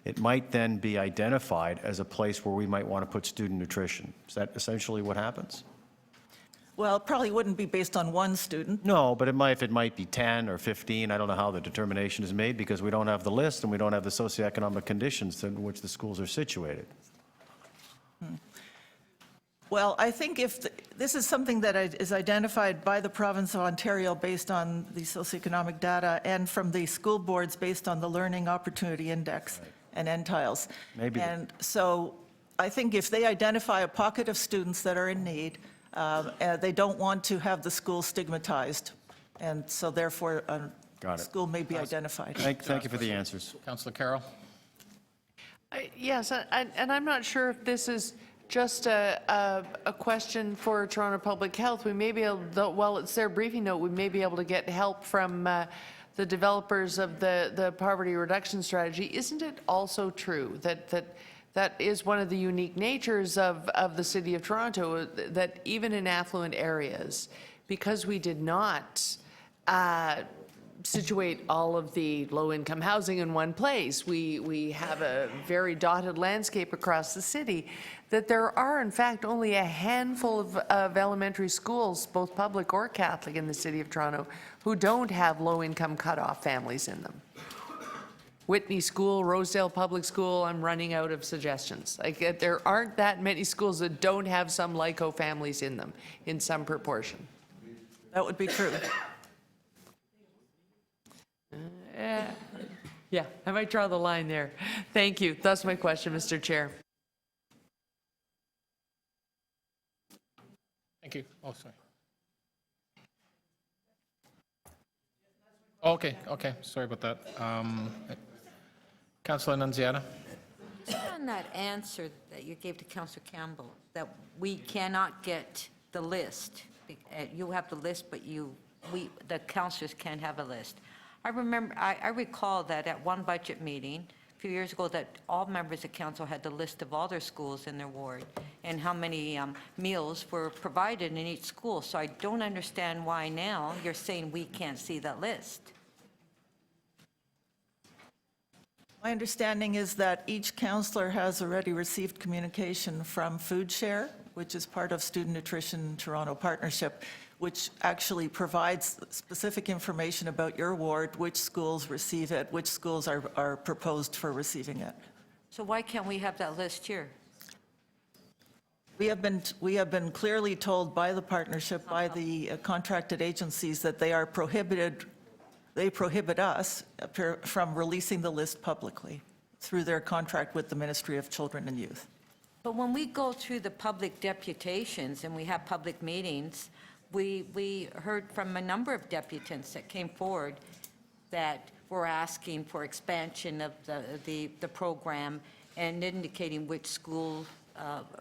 it might then be identified as a place where we might want to put student nutrition. Is that essentially what happens? Well, it probably wouldn't be based on one student. No, but it might be 10 or 15. I don't know how the determination is made because we don't have the list and we don't have the socioeconomic conditions in which the schools are situated. Well, I think this is something that is identified by the province of Ontario based on the socioeconomic data and from the school boards based on the Learning Opportunity Index and NTILES. Maybe. And so I think if they identify a pocket of students that are in need, they don't want to have the school stigmatized, and so therefore a school may be identified. Thank you for the answers. Councillor Carroll. Yes, and I'm not sure if this is just a question for Toronto Public Health. We may be able, while it's their briefing note, we may be able to get help from the developers of the poverty reduction strategy. Isn't it also true that is one of the unique natures of the City of Toronto, that even in affluent areas, because we did not situate all of the low-income housing in one place, we have a very dotted landscape across the city, that there are in fact only a handful of elementary schools, both public or Catholic, in the City of Toronto, who don't have low-income cutoff families in them. Whitney School, Rosedale Public School, I'm running out of suggestions. Like, there aren't that many schools that don't have some LICO families in them, in some proportion. That would be true. Yeah, I might draw the line there. Thank you. That's my question, Mr. Chair. Thank you. Oh, sorry. Okay, sorry about that. Councilor Nunziata? On that answer that you gave to Councillor Campbell, that we cannot get the list, you have the list, but the councillors can't have a list. I recall that at one budget meeting a few years ago, that all members of council had the list of all their schools in their ward and how many meals were provided in each school. So I don't understand why now you're saying we can't see that list. My understanding is that each counselor has already received communication from Food Share, which is part of Student Nutrition Toronto Partnership, which actually provides specific information about your ward, which schools receive it, which schools are proposed for receiving it. So why can't we have that list here? We have been clearly told by the partnership, by the contracted agencies, that they prohibit us from releasing the list publicly through their contract with the Ministry of Children and Youth. But when we go through the public deputations and we have public meetings, we heard from a number of deputants that came forward that were asking for expansion of the program and indicating which schools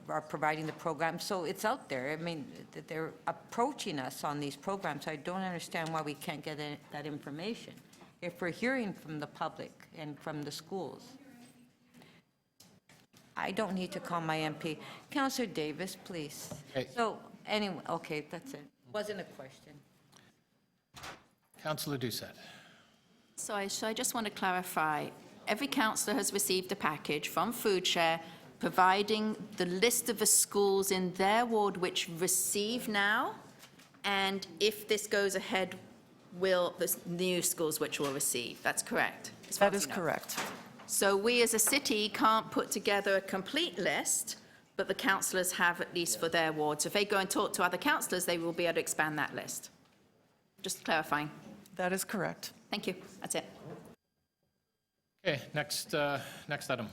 are providing the program. So it's out there. I mean, they're approaching us on these programs. I don't understand why we can't get that information if we're hearing from the public and from the schools. I don't need to call my MP. Councillor Davis, please. Okay. So anyway, okay, that's it. Wasn't a question. Councillor Doucette. So I just want to clarify, every councillor has received a package from Food Share providing the list of the schools in their ward which receive now, and if this goes ahead, will the new schools which will receive. That's correct? That is correct. So we as a city can't put together a complete list, but the councillors have at least for their ward. So if they go and talk to other councillors, they will be able to expand that list. Just clarifying. That is correct. Thank you. That's it. Okay, next item.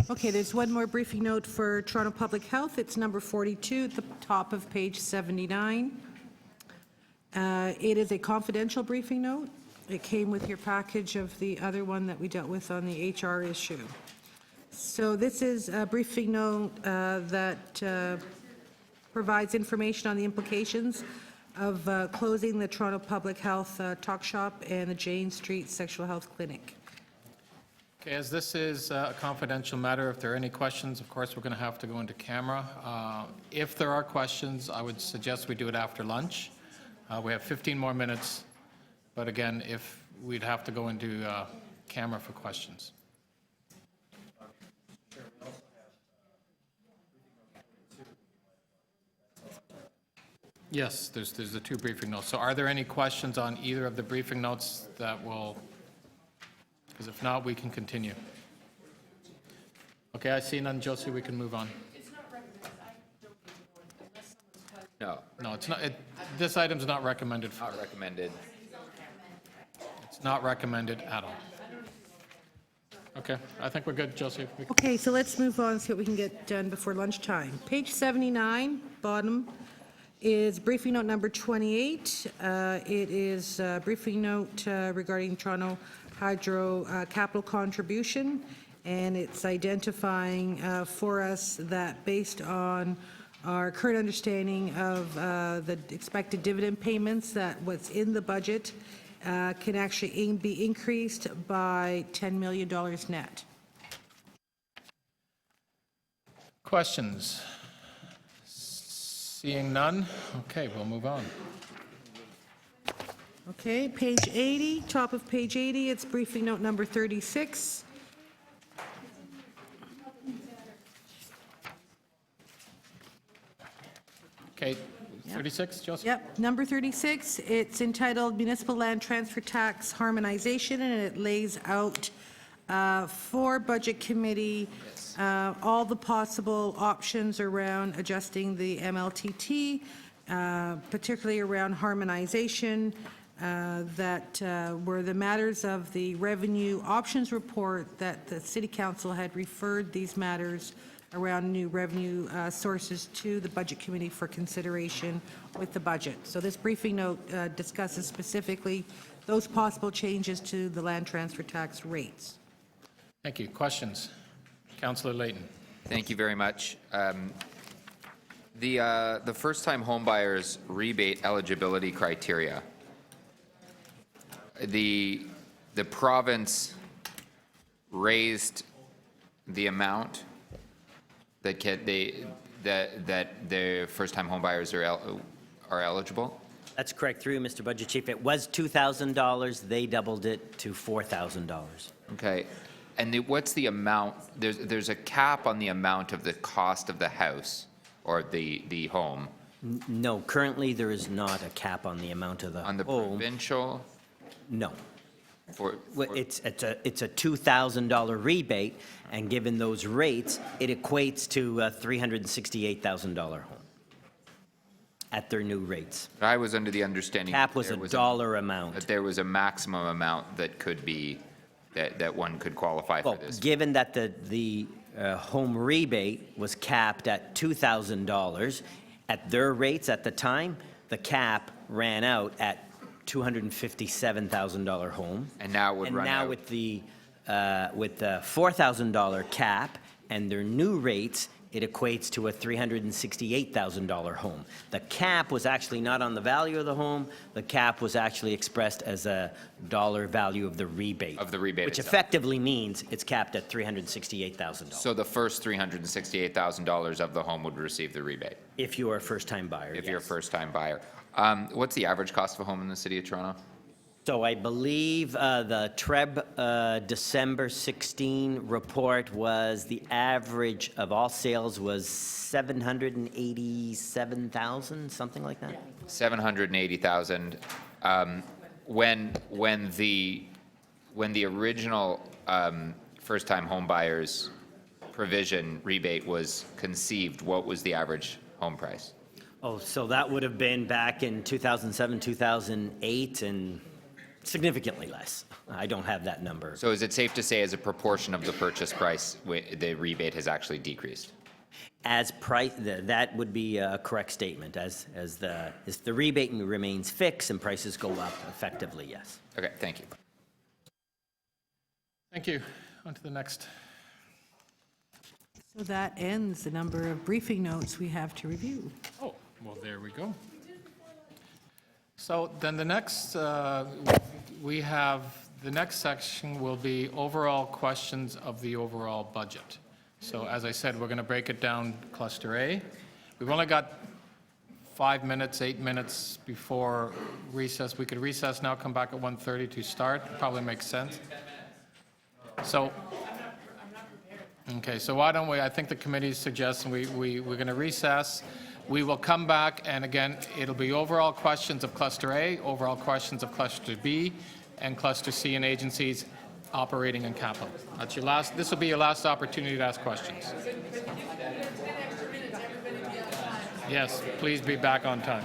Okay, there's one more briefing note for Toronto Public Health. It's number 42 at the top of page 79. It is a confidential briefing note. It came with your package of the other one that we dealt with on the HR issue. So this is a briefing note that provides information on the implications of closing the Toronto Public Health Talk Shop and the Jane Street Sexual Health Clinic. Okay, as this is a confidential matter, if there are any questions, of course, we're going to have to go into camera. If there are questions, I would suggest we do it after lunch. We have 15 more minutes, but again, if we'd have to go into camera for questions. Yes, there's the two briefing notes. So are there any questions on either of the briefing notes that will, because if not, we can continue. Okay, I see none. Josie, we can move on. No, No, it's not, this item's not recommended. not recommended. It's not recommended at all. Okay, I think we're good, Josie. Okay, so let's move on, see what we can get done before lunchtime. Page 79, bottom, is briefing note number 28. It is a briefing note regarding Toronto Hydro capital contribution, and it's identifying for us that based on our current understanding of the expected dividend payments, that what's in the budget can actually be increased by $10 million net. Questions? Seeing none, okay, we'll move on. Okay, page 80, top of page 80, it's briefing note number 36. Okay, 36, Joseph? Yep, number 36, it's entitled Municipal Land Transfer Tax Harmonization, and it lays out for Budget Committee all the possible options around adjusting the MLTT, particularly around harmonization, that were the matters of the revenue options report that the City Council had referred these matters around new revenue sources to the Budget Committee for consideration with the budget. So this briefing note discusses specifically those possible changes to the land transfer tax rates. Thank you. Questions? Councillor Layton. Thank you very much. The first-time homebuyers rebate eligibility criteria. The province raised the amount that that the first-time homebuyers are eligible. That's correct, through you, Mr. Budget Chief. It was $2,000. They doubled it to $4,000. Okay. And what's the amount? There's a cap on the amount of the cost of the house or the home. No, currently there is not a cap on the amount of the On the home. provincial? No. For It's a $2,000 rebate, and given those rates, it equates to a $368,000 home at their new rates. I was under the understanding. Cap that was there a dollar amount. That there was a maximum amount that could be, that one could qualify for Well, this. given that the home rebate was capped at $2,000, at their rates at the time, the cap ran out at $257,000 home. And now it would run And now out. with the $4,000 cap and their new rates, it equates to a $368,000 home. The cap was actually not on the value of the home. The cap was actually expressed as a dollar value of the rebate. Of the rebate which itself. effectively means it's capped at $368,000. So the first $368,000 of the home would receive the rebate? If you are a first-time buyer, If you're a yes. first-time buyer. What's the average cost of a home in the city of Toronto? So I believe the TREB December 16 report was the average of all sales was 787,000, something like that. 780,000. When the original first-time home buyers provision rebate was conceived, what was the average home price? Oh, so that would have been back in 2007, 2008, and significantly less. I don't have that number. So is it safe to say as a proportion of the purchase price, the rebate has actually decreased? As price, that would be a correct statement. As the rebate remains fixed and prices go up, effectively, yes. Okay, thank you. Thank you. On to the next. So that ends the number of briefing notes we have to review. Oh, well, there we go. So then the next, we have, the next section will be overall questions of the overall budget. So as I said, we're going to break it down cluster A. We've only got 5 minutes, 8 minutes before recess. We could recess now, come back at 1:30 to start. Probably makes sense. So, okay, so why don't we, I think the committee is suggesting we're going to recess. We will come back, and again, it'll be overall questions of Cluster A, overall questions of Cluster B, and Cluster C and agencies operating and capital. That's your last, this will be your last opportunity to ask questions. Yes, please be back on time.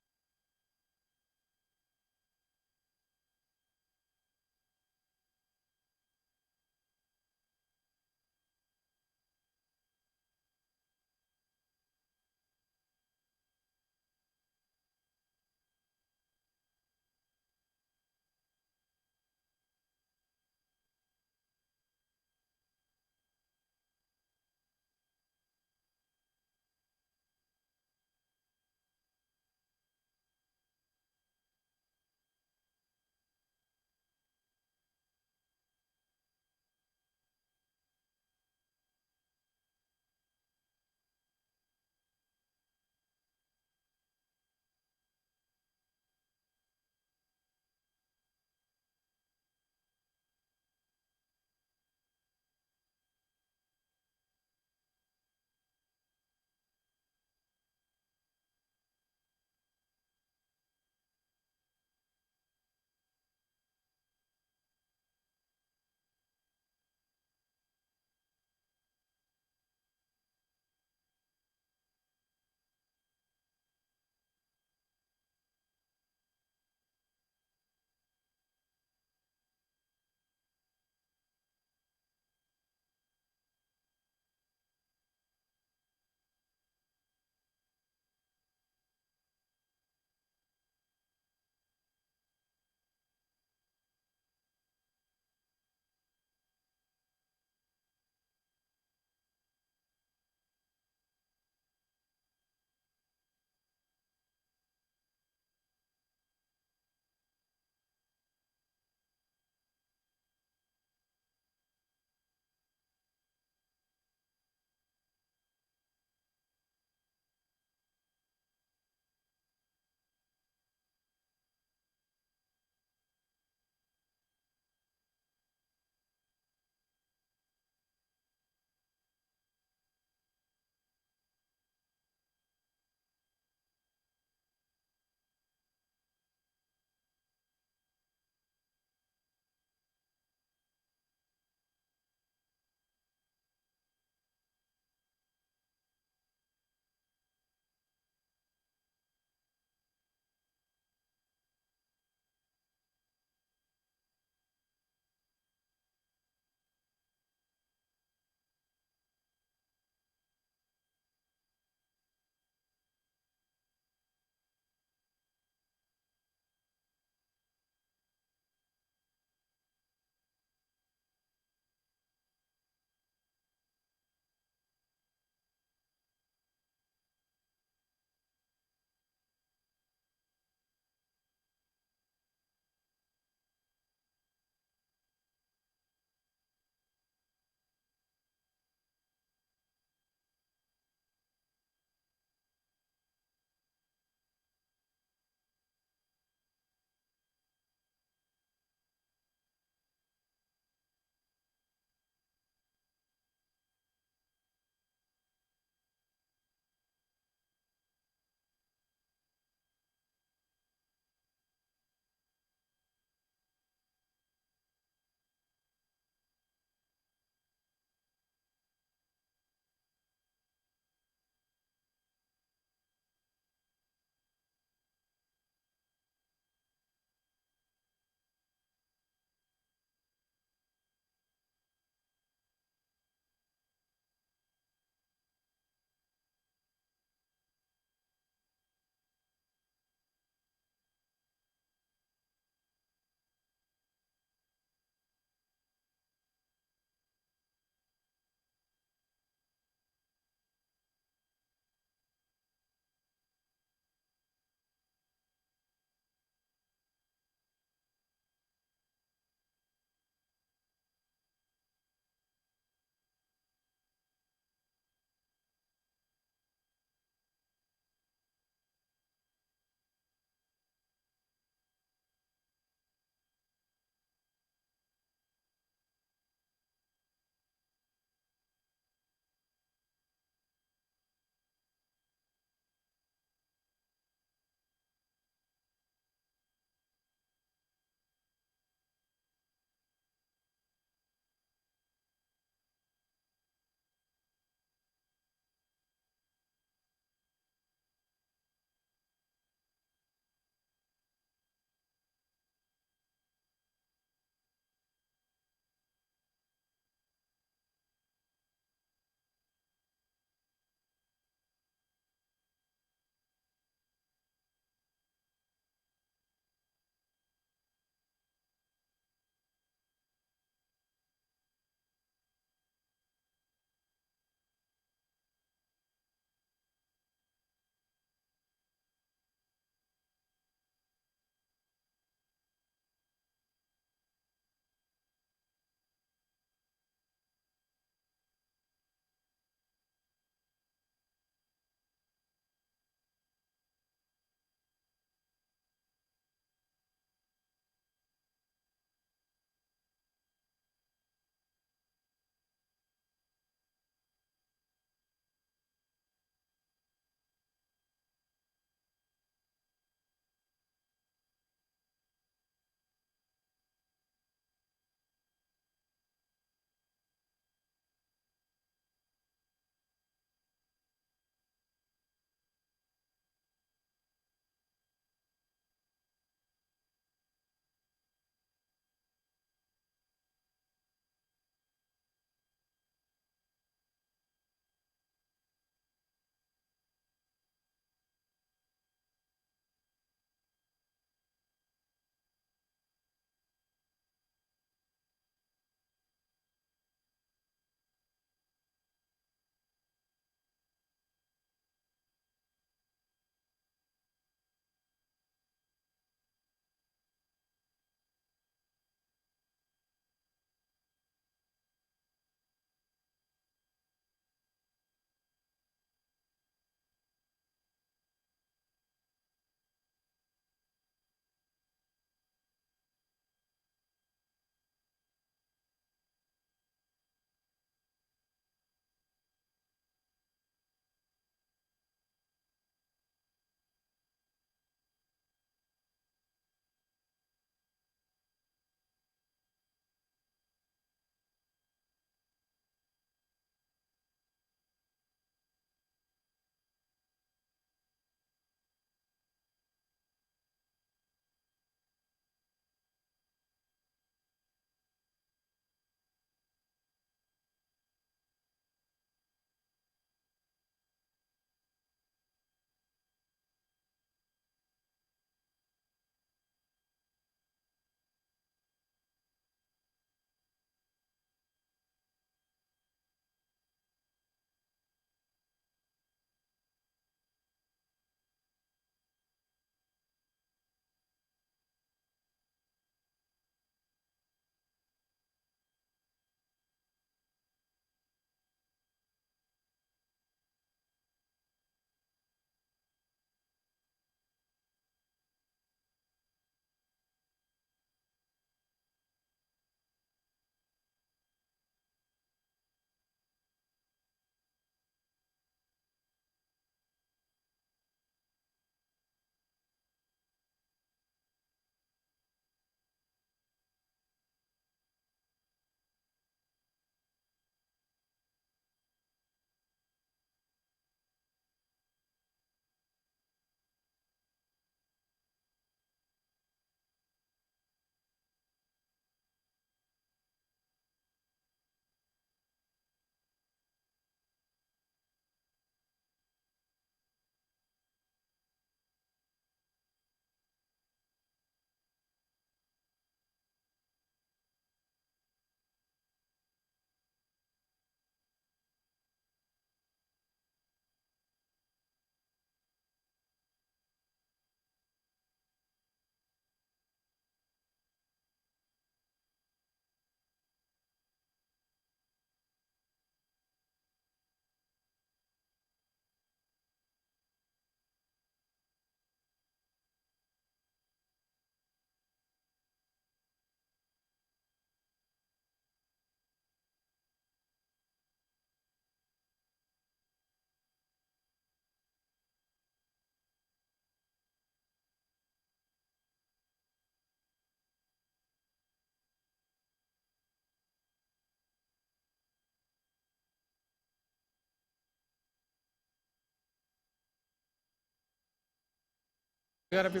We got every-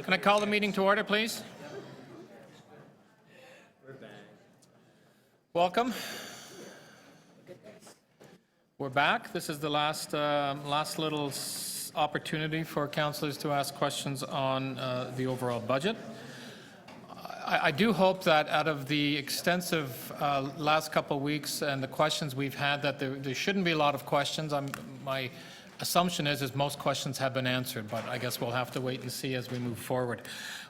Can I call the meeting to order, please? Welcome. We're back. This is the last little opportunity for councillors to ask questions on the overall budget. I do hope that out of the extensive last couple of weeks and the questions we've had, that there shouldn't be a lot of questions. My assumption is most questions have been answered, but I guess we'll have to wait and see as we move forward.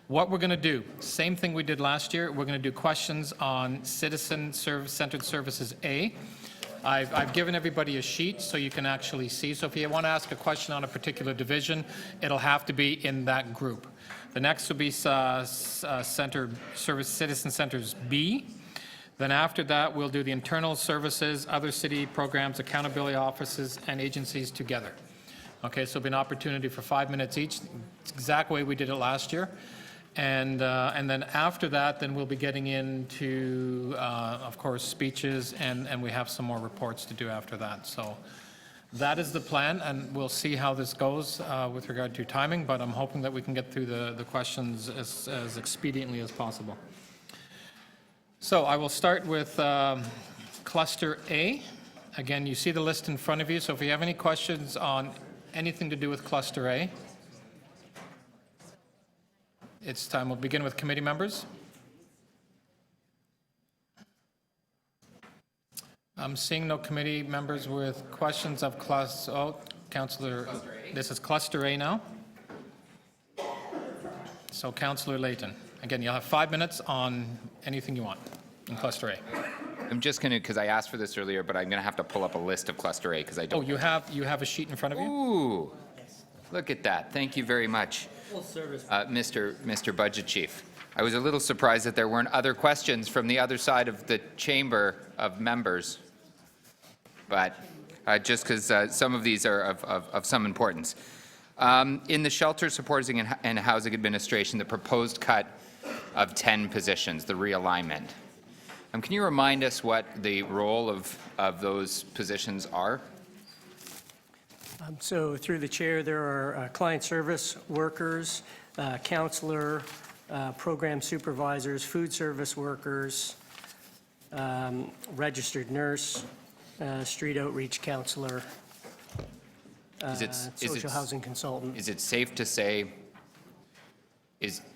What we're going to do, same thing we did last year, we're going to do questions on citizen-centered services A. I've given everybody a sheet so you can actually see. So if you want to ask a question on a particular division, it'll have to be in that group. The next will be citizen centers B. Then after that, we'll do the internal services, other city programs, accountability offices, and agencies together. Okay, so it'll be an opportunity for 5 minutes each, exact way we did it last year. And then after that, then we'll be getting into, of course, speeches, and we have some more reports to do after that. So that is the plan, and we'll see how this goes with regard to timing, but I'm hoping that we can get through the questions as expediently as possible. So I will start with Cluster A. Again, you see the list in front of you, so if you have any questions on anything to do with Cluster A, it's time. We'll begin with committee members. I'm seeing no committee members with questions of Councillor, this is Cluster A now. So Councillor Layton. Again, you'll have 5 minutes on anything you want in Cluster A. I'm just going to, because I asked for this earlier, but I'm going to have to pull up a list of Cluster A because I don't. Oh, you have a sheet in front of you? Ooh, look at that. Thank you very much, Mr. Budget Chief. I was a little surprised that there weren't other questions from the other side of the chamber of members, but just because some of these are of some importance. In the Shelter Supporting and Housing Administration, the proposed cut of 10 positions, the realignment. Can you remind us what the role of those positions are? So through the chair, there are client service workers, counselor, program supervisors, food service workers, registered nurse, street outreach counselor, social housing consultant. Is it safe to say, is it?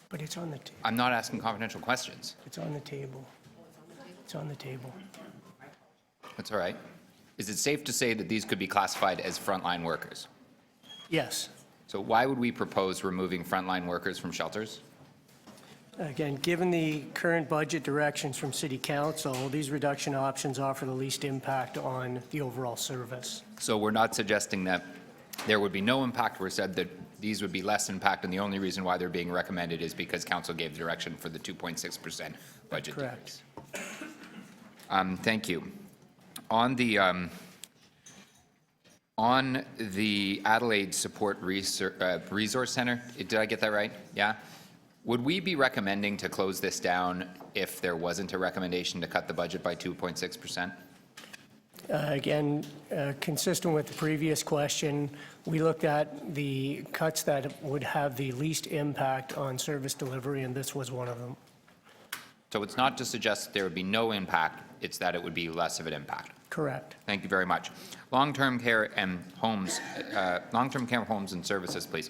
But it's on the table. I'm not asking confidential questions. It's on the table. It's on the table. That's all right. Is it safe to say that these could be classified as frontline workers? Yes. So why would we propose removing frontline workers from shelters? Again, given the current budget directions from City Council, these reduction options offer the least impact on the overall service. So we're not suggesting that there would be no impact. We said that these would be less impact, and the only reason why they're being recommended is because Council gave direction for the 2.6% budget. Correct. Thank you. On the Adelaide Support Resource Center, did I get that right? Yeah? Would we be recommending to close this down if there wasn't a recommendation to cut the budget by 2.6%? Again, consistent with the previous question, we looked at the cuts that would have the least impact on service delivery, and this was one of them. So it's not to suggest that there would be no impact, it's that it would be less of an impact. Correct. Thank you very much. Long-term care and homes, long-term care homes and services, please.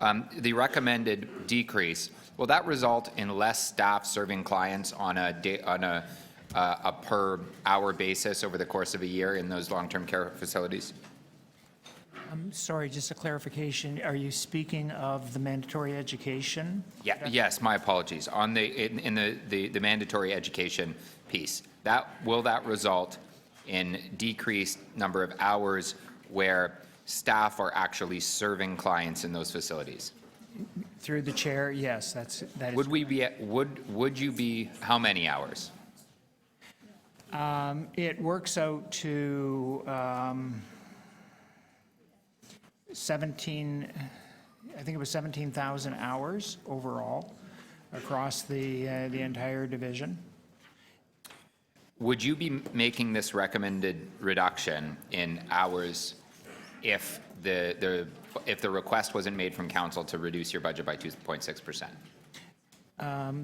The recommended decrease, will that result in less staff serving clients on a per hour basis over the course of a year in those long-term care facilities? I'm sorry, just a clarification. Are you speaking of the mandatory education? Yeah, yes, my apologies. On in the mandatory education piece, will that result in decreased number of hours where staff are actually serving clients in those facilities? Through the chair, yes, that is. Would you be how many hours? It works out to 17, I think it was 17,000 hours overall across the entire division. Would you be making this recommended reduction in hours if the request wasn't made from council to reduce your budget by 2.6%?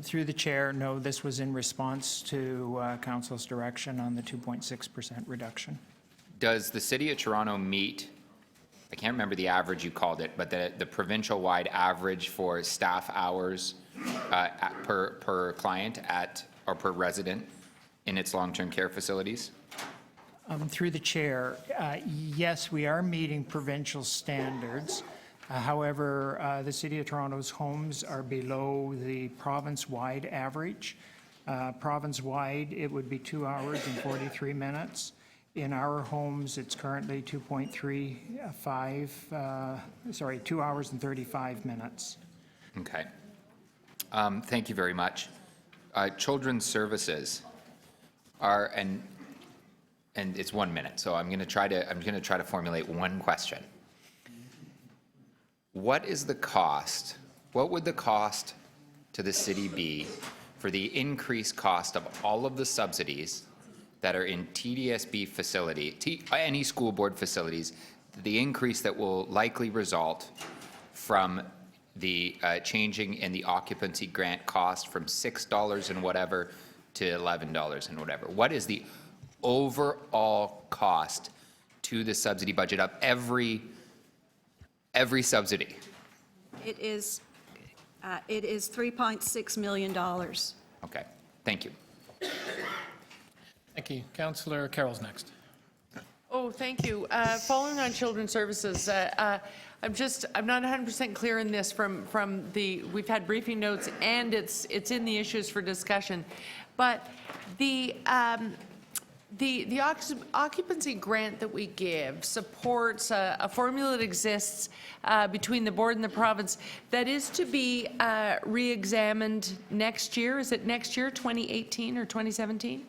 Through the chair, no, this was in response to council's direction on the 2.6% reduction. Does the City of Toronto meet, I can't remember the average you called it, but the provincial-wide average for staff hours per client or per resident in its long-term care facilities? Through the chair, yes, we are meeting provincial standards. However, the City of Toronto's homes are below the province-wide average. Province-wide, it would be 2 hours and 43 minutes. In our homes, it's currently 2 hours and 35 minutes. Okay. Thank you very much. Children's services are, and it's 1 minute, so I'm going to try to formulate one question. What is the cost? What would the cost to the city be for the increased cost of all of the subsidies that are in TDSB facility, any school board facilities, the increase that will likely result from the changing in the occupancy grant cost from $6 and whatever to $11 and whatever? What is the overall cost to the subsidy budget of every subsidy? It is $3.6 million. Okay, thank you. Thank you. Councillor Carroll's next. Oh, thank you. Following on children's services, I'm not 100% clear in this from the, we've had briefing notes and it's in the issues for discussion, but the occupancy grant that we give supports a formula that exists between the board and the province that is to be re-examined next year. Is it next year, 2018 or 2017?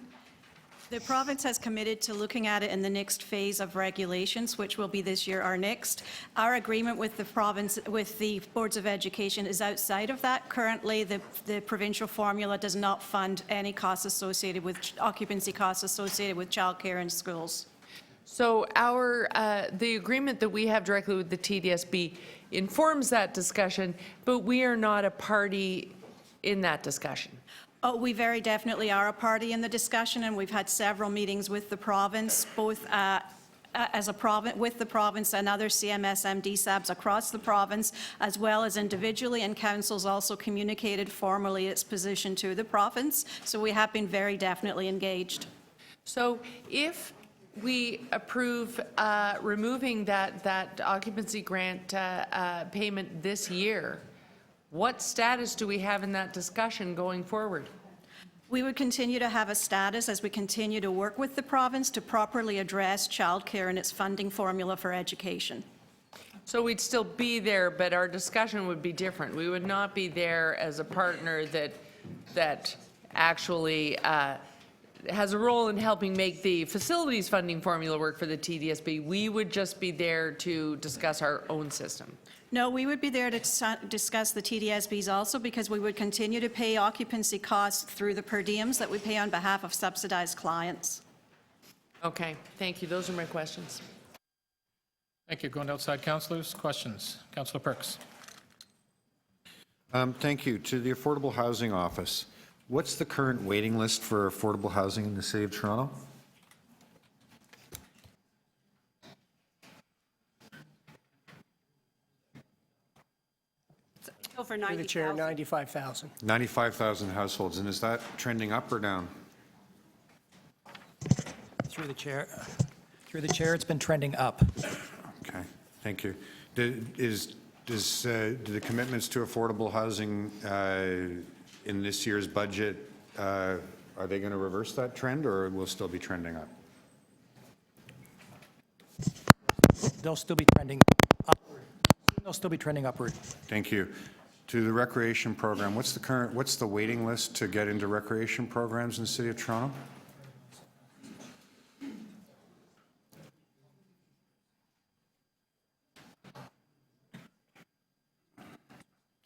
The province has committed to looking at it in the next phase of regulations, which will be this year or next. Our agreement with the province, with the boards of education, is outside of that. Currently, the provincial formula does not fund any costs associated with occupancy costs associated with childcare in schools. So the agreement that we have directly with the TDSB informs that discussion, but we are not a party in that discussion. Oh, we very definitely are a party in the discussion, and we've had several meetings with the province, both with the province and other CMS MDSABs across the province, as well as individually, and council's also communicated formally its position to the province. So we have been very definitely engaged. So if we approve removing that occupancy grant payment this year, what status do we have in that discussion going forward? We would continue to have a status as we continue to work with the province to properly address childcare and its funding formula for education. So we'd still be there, but our discussion would be different. We would not be there as a partner that actually has a role in helping make the facilities funding formula work for the TDSB. We would just be there to discuss our own system. No, we would be there to discuss the TDSBs also, because we would continue to pay occupancy costs through the per diems that we pay on behalf of subsidized clients. Okay, thank you. Those are my questions. Thank you. Going to outside councillors, questions. Councillor Perks. Thank you. To the Affordable Housing Office, what's the current waiting list for affordable housing in the City of Toronto? Over Through the chair, 90,000. 95,000. 95,000 households, and is that trending up or down? Through the chair, it's been trending up. Okay, thank you. Do the commitments to affordable housing in this year's budget, are they going to reverse that trend, or will still be trending up? They'll still be trending upward. They'll still be trending upward. Thank you. To the recreation program, what's the waiting list to get into recreation programs in the City of Toronto?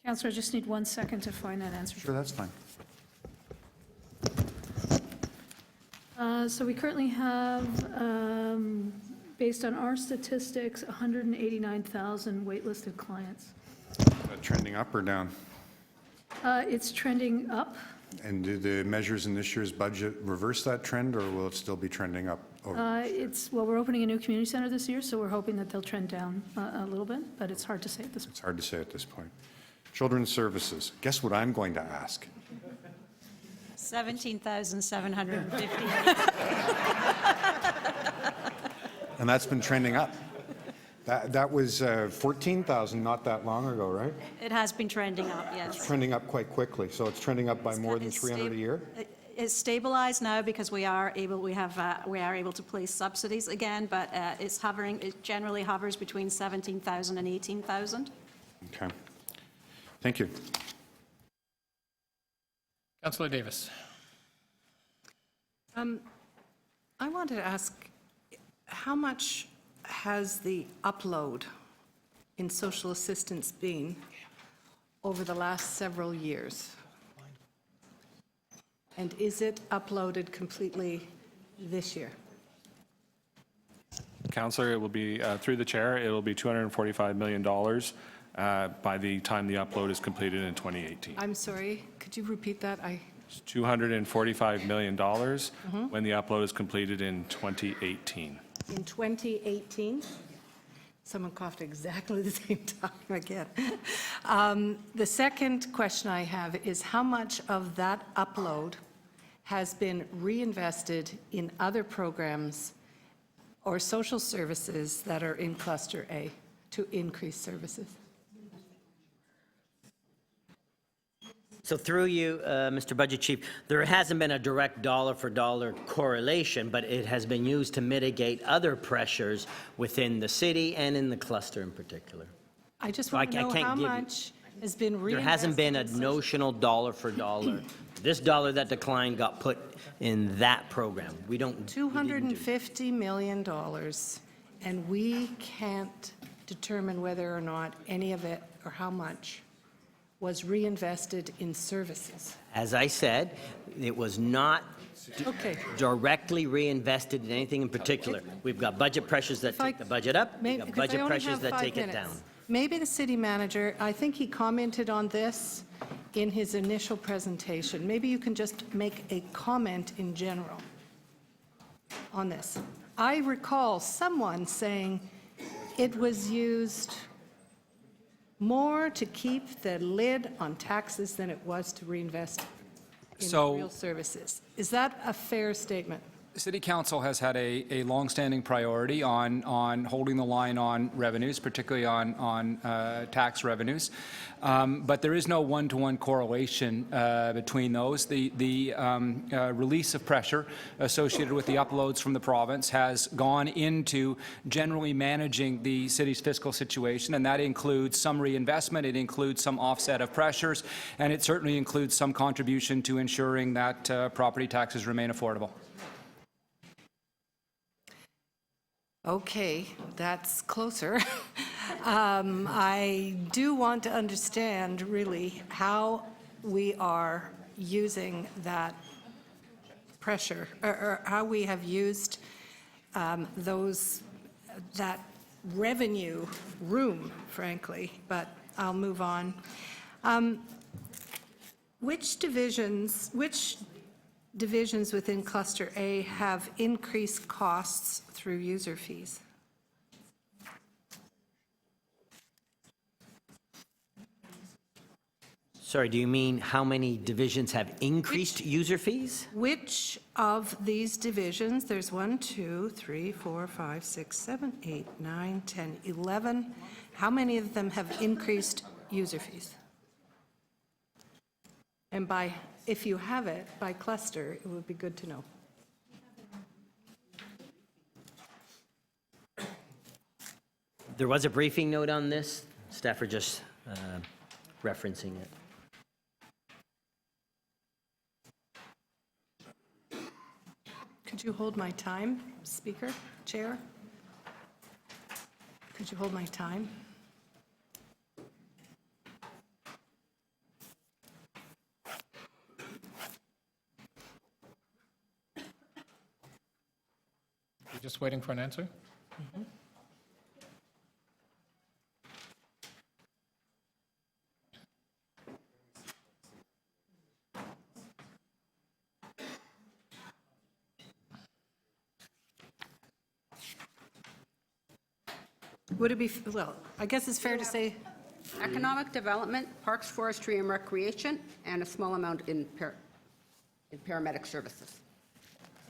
Councillor, I just need 1 second to find that answer. Sure, that's fine. So we currently have, based on our statistics, 189,000 waitlisted clients. Trending up or down? It's trending up. And do the measures in this year's budget reverse that trend, or will it still be trending up? Well, we're opening a new community center this year, so we're hoping that they'll trend down a little bit, but it's hard to say at this point. It's hard to say at this point. Children's Services, guess what I'm going to ask? 17,750. And that's been trending up. That was 14,000 not that long ago, right? It has been trending up, yes. It's trending up quite quickly, so it's trending up by more than 300 a year? It's stabilized now because we are able to place subsidies again, but it's hovering, it generally hovers between 17,000 and 18,000. Okay. Thank you. Councillor Davis. I wanted to ask, how much has the upload in social assistance been over the last several years? And is it uploaded completely this year? Councillor, it will be, through the chair, it will be $245 million by the time the upload is completed in 2018. I'm sorry, could you repeat that? It's $245 million when the upload is completed in 2018. In 2018? Someone coughed exactly the same time again. The second question I have is how much of that upload has been reinvested in other programs or social services that are in Cluster A to increase services? So through you, Mr. Budget Chief, there hasn't been a direct dollar-for-dollar correlation, but it has been used to mitigate other pressures within the city and in the cluster in particular. I just So want to know can't how give you- much has been reinvested. There hasn't been a in social- notional dollar-for-dollar. This dollar that declined got put in that program. We didn't do $250 million, and we can't determine whether or not any of it, or how much, was reinvested in services. As I said, it was not Okay. directly reinvested in anything in particular. We've got budget pressures that take the budget up, we've got Because I budget only pressures have that 5 take it minutes. down. Maybe the city manager, I think he commented on this in his initial presentation. Maybe you can just make a comment in general on this. I recall someone saying it was used more to keep the lid on taxes than it was to reinvest in real services. Is that a fair statement? City Council has had a longstanding priority on holding the line on revenues, particularly on tax revenues. But there is no one-to-one correlation between those. The release of pressure associated with the uploads from the province has gone into generally managing the city's fiscal situation, and that includes some reinvestment, it includes some offset of pressures, and it certainly includes some contribution to ensuring that property taxes remain affordable. Okay, that's closer. I do want to understand really how we are using that pressure, or how we have used that revenue room, frankly, but I'll move on. Which divisions within Cluster A have increased costs through user fees? Sorry, do you mean how many divisions have increased user fees? Which of these divisions, there's 1, 2, 3, 4, 5, 6, 7, 8, 9, 10, 11, how many of them have increased user fees? And by, if you have it, by cluster, it would be good to know. There was a briefing note on this. Staff are just referencing it. Could you hold my time, Speaker, Chair? Could you hold my time? We're just waiting for an answer? Would it be, well, I guess it's fair to say, Economic Development, Parks, Forestry, and Recreation, and a small amount in paramedic services.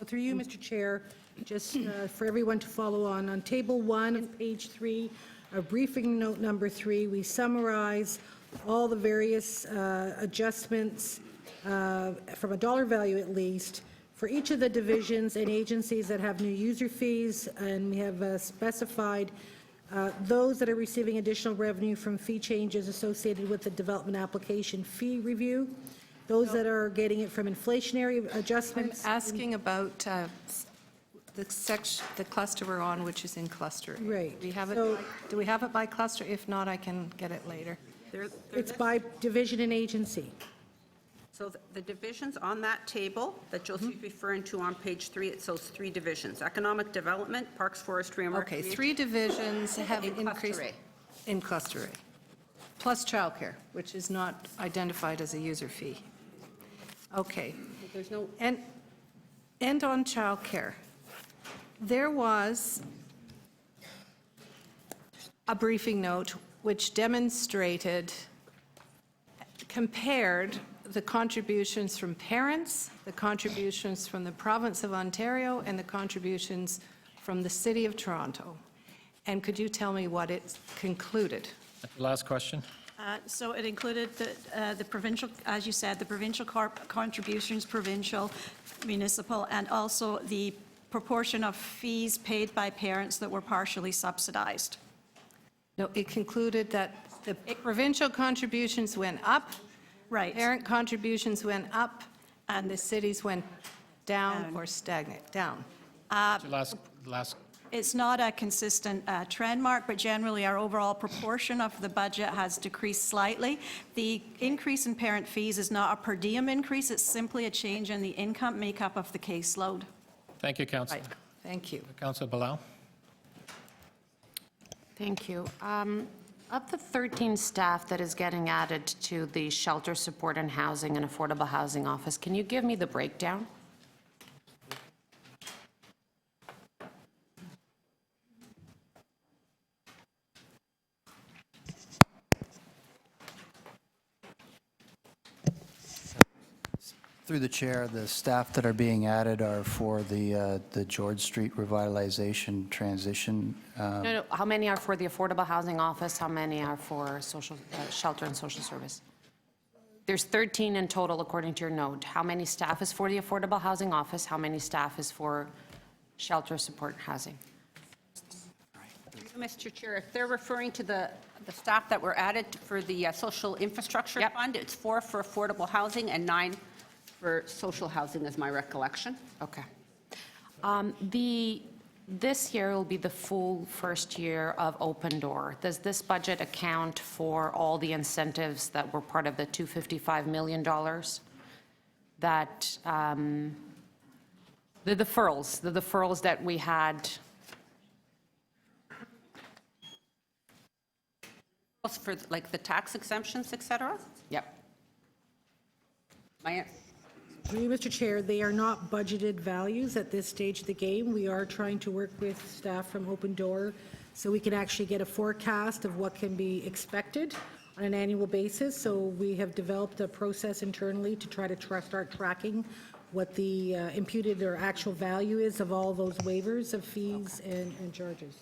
Through you, Mr. Chair, just for everyone to follow on Table 1 of page 3, briefing note number 3, we summarize all the various adjustments from a dollar value at least for each of the divisions and agencies that have new user fees, and we have specified those that are receiving additional revenue from fee changes associated with the development application fee review, those that are getting it from inflationary I'm adjustments. asking about the section, the cluster we're on, which is in cluster A. Right. Do we have it by cluster? If not, I can get it later. It's by division and agency. So the divisions on that table that Josie's referring to on page 3, it shows 3 divisions: Economic Development, Parks, Forestry, and Okay, Recreation. 3 divisions have In cluster increased. A. In cluster A, plus childcare, which is not identified as a user fee. Okay. There's no, And on childcare, there was a briefing note which demonstrated, compared the contributions from parents, the contributions from the province of Ontario, and the contributions from the City of Toronto. And could you tell me what it concluded? Last question. So it included the provincial, as you said, the provincial contributions, provincial, municipal, and also the proportion of fees paid by parents that were partially subsidized. No, it concluded that the provincial contributions went up. Right. Parent contributions went up, and the cities went down or stagnant, down. Last. It's not a consistent trend, Mark, but generally our overall proportion of the budget has decreased slightly. The increase in parent fees is not a per diem increase, it's simply a change in the income makeup of the caseload. Thank you, Councillor. Right, thank you. Councillor Bilal. Thank you. Of the 13 staff that is getting added to the Shelter Support and Housing and Affordable Housing Office, can you give me the breakdown? Through the chair, the staff that are being added are for the George Street revitalization transition. No, how many are for the Affordable Housing Office? How many are for social, shelter and social service? There's 13 in total, according to your note. How many staff is for the Affordable Housing Office? How many staff is for shelter support housing? Mr. Chair, if they're referring to the staff that were added for the Social Infrastructure Fund, it's 4 for affordable housing and 9 for social housing, is my recollection. Okay. This year will be the full first year of Open Door. Does this budget account for all the incentives that were part of the $255 million? That, the deferrals that we had? For like the tax exemptions, et cetera? Yep. Through you, Mr. Chair, they are not budgeted values at this stage of the game. We are trying to work with staff from Open Door so we can actually get a forecast of what can be expected on an annual basis. So we have developed a process internally to try to start tracking what the imputed or actual value is of all those waivers of fees and charges.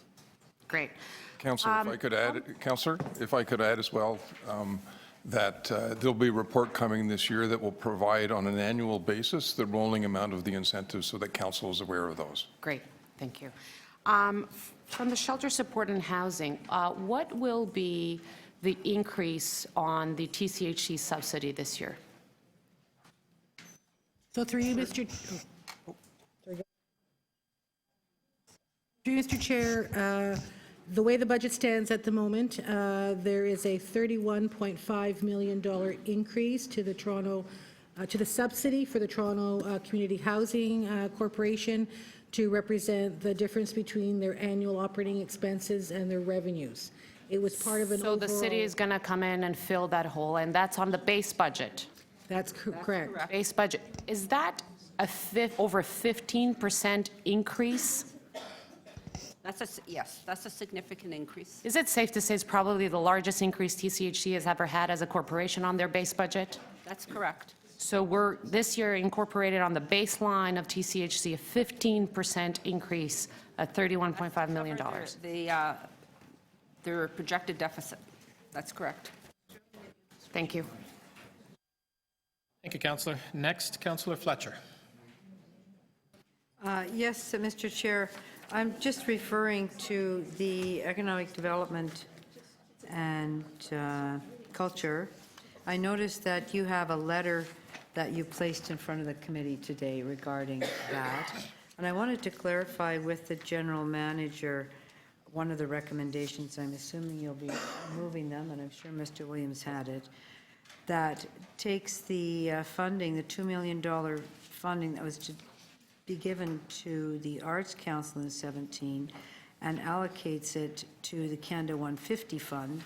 Great. Councillor, if I could add, Councillor, if I could add as well, that there'll be a report coming this year that will provide on an annual basis the rolling amount of the incentives so that council is aware of those. Great, thank you. From the shelter support and housing, what will be the increase on the TCHC subsidy this year? So through you, Mr. Through Mr. Chair, the way the budget stands at the moment, there is a $31.5 million increase to the Toronto, to the subsidy for the Toronto Community Housing Corporation to represent the difference between their annual operating expenses and their revenues. It was part of an So the city is going to come in and fill that hole, and that's on the base budget? That's correct. Base budget. Is that a over 15% increase? Yes, that's a significant increase. Is it safe to say it's probably the largest increase TCHC has ever had as a corporation on their base budget? That's correct. So we're, this year, incorporated on the baseline of TCHC, a 15% increase at $31.5 million. Their projected deficit. That's correct. Thank you. Thank you, Councillor. Next, Councillor Fletcher. Yes, Mr. Chair. I'm just referring to the economic development and culture. I noticed that you have a letter that you placed in front of the committee today regarding that. And I wanted to clarify with the general manager one of the recommendations. I'm assuming you'll be moving them, and I'm sure Mr. Williams had it, that takes the funding, the $2 million funding that was to be given to the Arts Council in 17 and allocates it to the Canada 150 fund.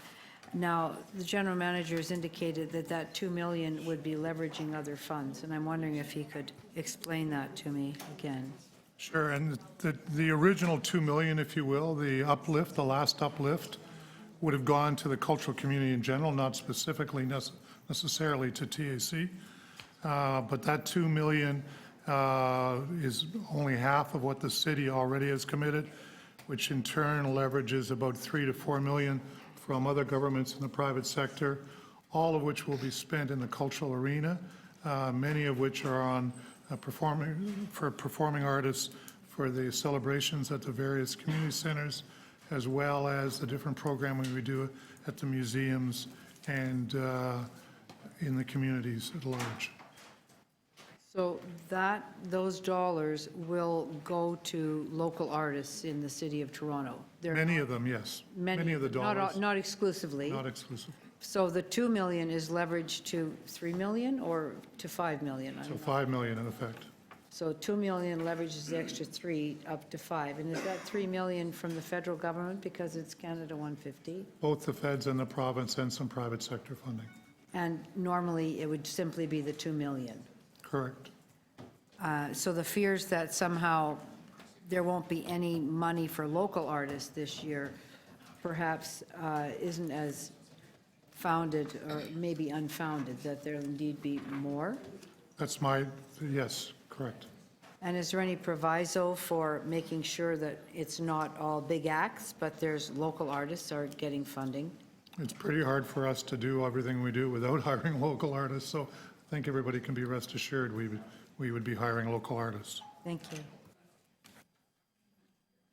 Now, the general manager has indicated that that $2 million would be leveraging other funds, and I'm wondering if he could explain that to me again. Sure, and the original $2 million, if you will, the uplift, the last uplift, would have gone to the cultural community in general, not specifically necessarily to TAC. But that $2 million is only half of what the city already has committed, which in turn leverages about $3 to $4 million from other governments in the private sector, all of which will be spent in the cultural arena, many of which are on performing artists for the celebrations at the various community centers, as well as the different programming we do at the museums and in the communities at large. So those dollars will go to local artists in the city of Toronto? Many of them, yes. Many of the dollars. Not exclusively? Not exclusively. So the $2 million is leveraged to $3 million or to $5 million? So $5 million in effect. So $2 million leverages the extra 3 up to 5. And is that $3 million from the federal government because it's Canada 150? Both the feds and the province and some private sector funding. And normally it would simply be the $2 million? Correct. So the fears that somehow there won't be any money for local artists this year perhaps isn't as founded or maybe unfounded, that there indeed be more? That's yes, correct. And is there any proviso for making sure that it's not all big acts, but there's local artists are getting funding? It's pretty hard for us to do everything we do without hiring local artists, so I think everybody can be rest assured we would be hiring local artists. Thank you.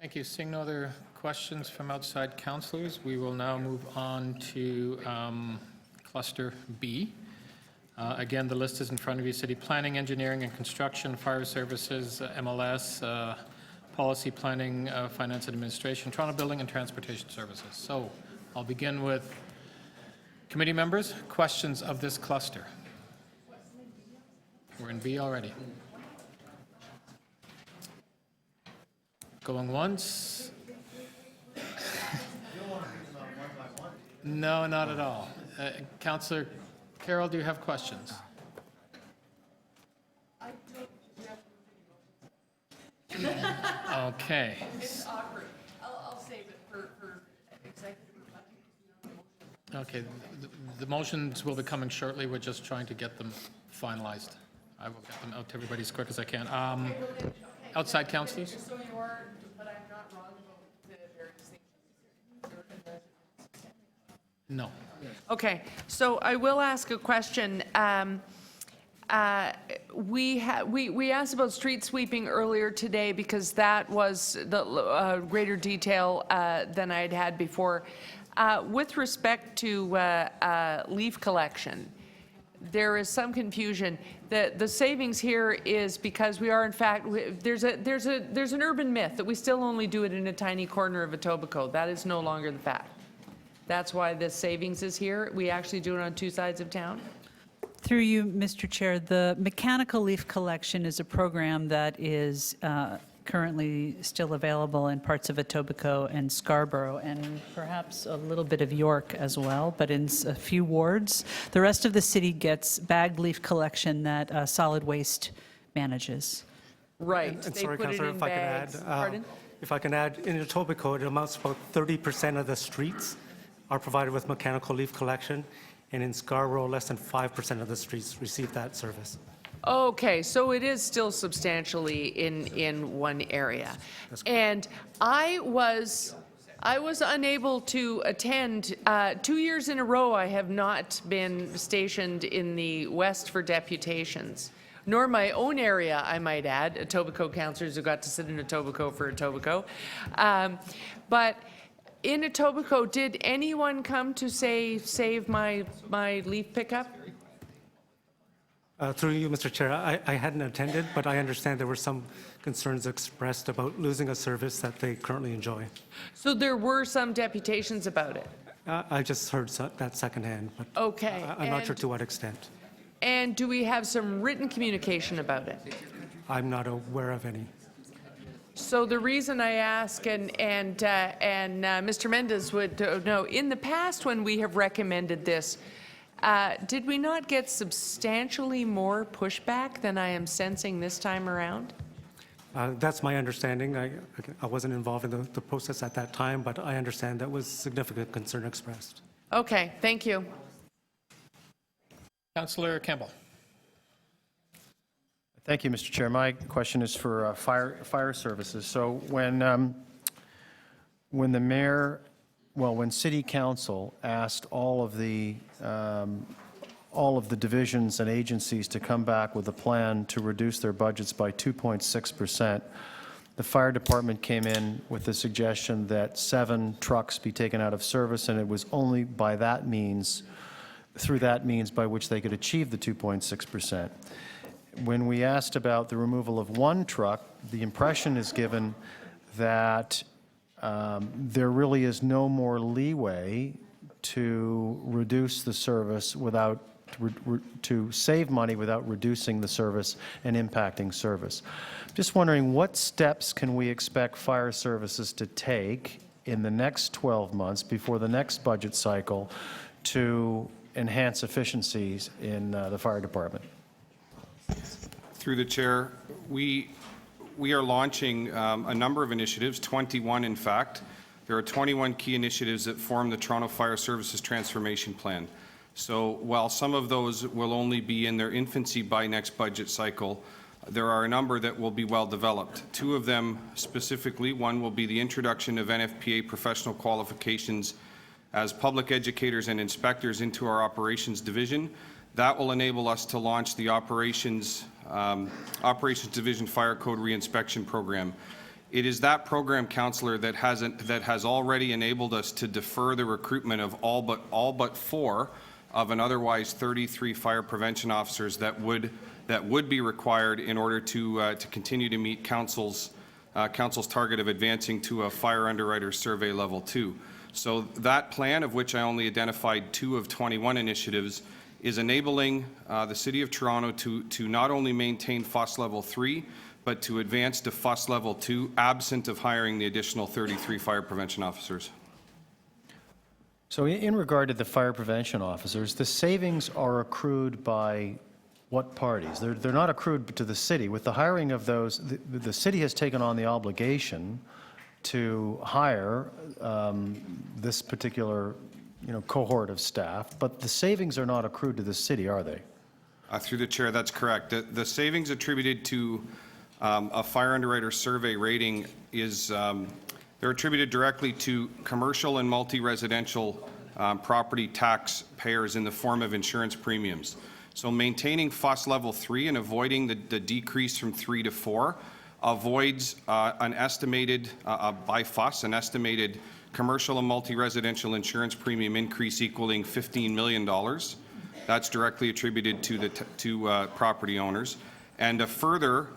Thank you. Seeing no other questions from outside councillors, we will now move on to Cluster B. Again, the list is in front of you. City Planning, Engineering and Construction, Fire Services, MLS, Policy Planning, Finance and Administration, Toronto Building and Transportation Services. So I'll begin with committee members. Questions of this cluster? We're in B already. Going once. No, not at all. Councillor Carroll, do you have questions? Okay. It's awkward. I'll save it for executive. Okay, the motions will be coming shortly. We're just trying to get them finalized. I will get them out to everybody as quick as I can. Outside councillors? So you are, but I'm not wrong about the various things. No. Okay, so I will ask a question. We asked about street sweeping earlier today because that was the greater detail than I'd had before. With respect to leaf collection, there is some confusion. The savings here is because we are in fact there's an urban myth that we still only do it in a tiny corner of Etobicoke. That is no longer the fact. That's why the savings is here. We actually do it on two sides of town. Through you, Mr. Chair, the mechanical leaf collection is a program that is currently still available in parts of Etobicoke and Scarborough, and perhaps a little bit of York as well, but in a few wards. The rest of the city gets bagged leaf collection that solid waste manages. Right. And They sorry, put it Councillor, in if I can bags. add, Pardon? if I can add, in Etobicoke, it amounts to about 30% of the streets are provided with mechanical leaf collection, and in Scarborough, less than 5% of the streets receive that service. Okay, so it is still substantially in one area. And I was unable to attend. 2 years in a row, I have not been stationed in the West for deputations, nor my own area, I might add. Etobicoke councillors who got to sit in Etobicoke for Etobicoke. But in Etobicoke, did anyone come to say, save my leaf pickup? Through you, Mr. Chair, I hadn't attended, but I understand there were some concerns expressed about losing a service that they currently enjoy. So there were some deputations about it? I just heard that secondhand, but Okay. I'm not sure to what extent. And do we have some written communication about it? I'm not aware of any. So the reason I ask, and Mr. Mendes would know, in the past when we have recommended this, did we not get substantially more pushback than I am sensing this time around? That's my understanding. I wasn't involved in the process at that time, but I understand that was significant concern expressed. Okay, thank you. Councillor Campbell. Thank you, Mr. Chair. My question is for fire services. So when the mayor, when City Council asked all of the divisions and agencies to come back with a plan to reduce their budgets by 2.6%, the fire department came in with the suggestion that 7 trucks be taken out of service, and it was only by that means, through that means by which they could achieve the 2.6%. When we asked about the removal of 1 truck, the impression is given that there really is no more leeway to reduce the service without, to save money without reducing the service and impacting service. Just wondering, what steps can we expect fire services to take in the next 12 months before the next budget cycle to enhance efficiencies in the fire department? Through the chair, we are launching a number of initiatives, 21 in fact. There are 21 key initiatives that form the Toronto Fire Services Transformation Plan. So while some of those will only be in their infancy by next budget cycle, there are a number that will be well developed. 2 of them specifically, one will be the introduction of NFPA professional qualifications as public educators and inspectors into our operations division. That will enable us to launch the Operations Division Fire Code Reinspection Program. It is that program, Councillor, that has already enabled us to defer the recruitment of all but 4 of an otherwise 33 fire prevention officers that would be required in order to continue to meet Council's target of advancing to a fire underwriter survey level 2. So that plan, of which I only identified 2 of 21 initiatives, is enabling the City of Toronto to not only maintain FOSS Level 3, but to advance to FOSS Level 2, absent of hiring the additional 33 fire prevention officers. So in regard to the fire prevention officers, the savings are accrued by what parties? They're not accrued to the city. With the hiring of those, the city has taken on the obligation to hire this particular cohort of staff, but the savings are not accrued to the city, are they? Through the chair, that's correct. The savings attributed to a fire underwriter survey rating is, they're attributed directly to commercial and multi-residential property tax payers in the form of insurance premiums. So maintaining FUS level 3 and avoiding the decrease from 3 to 4 avoids an estimated, by FUS, an estimated commercial and multi-residential insurance premium increase equaling $15 million. That's directly attributed to property owners. And further,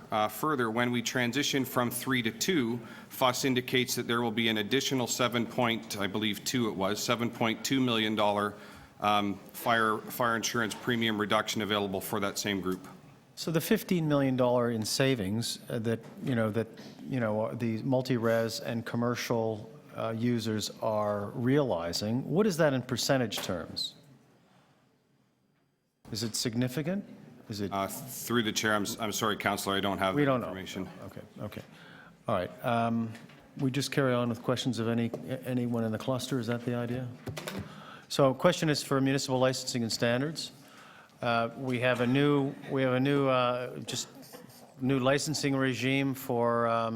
when we transition from 3 to 2, FUS indicates that there will be an additional $7.2 million fire insurance premium reduction available for that same group. So the $15 million in savings that the multi-res and commercial users are realizing, what is that in percentage terms? Is it significant? Is it? Through the chair, I'm sorry, Councillor, I don't have that information. Okay. All right. We just carry on with questions of anyone in the cluster. Is that the idea? So question is for municipal licensing and standards. We have a new licensing regime for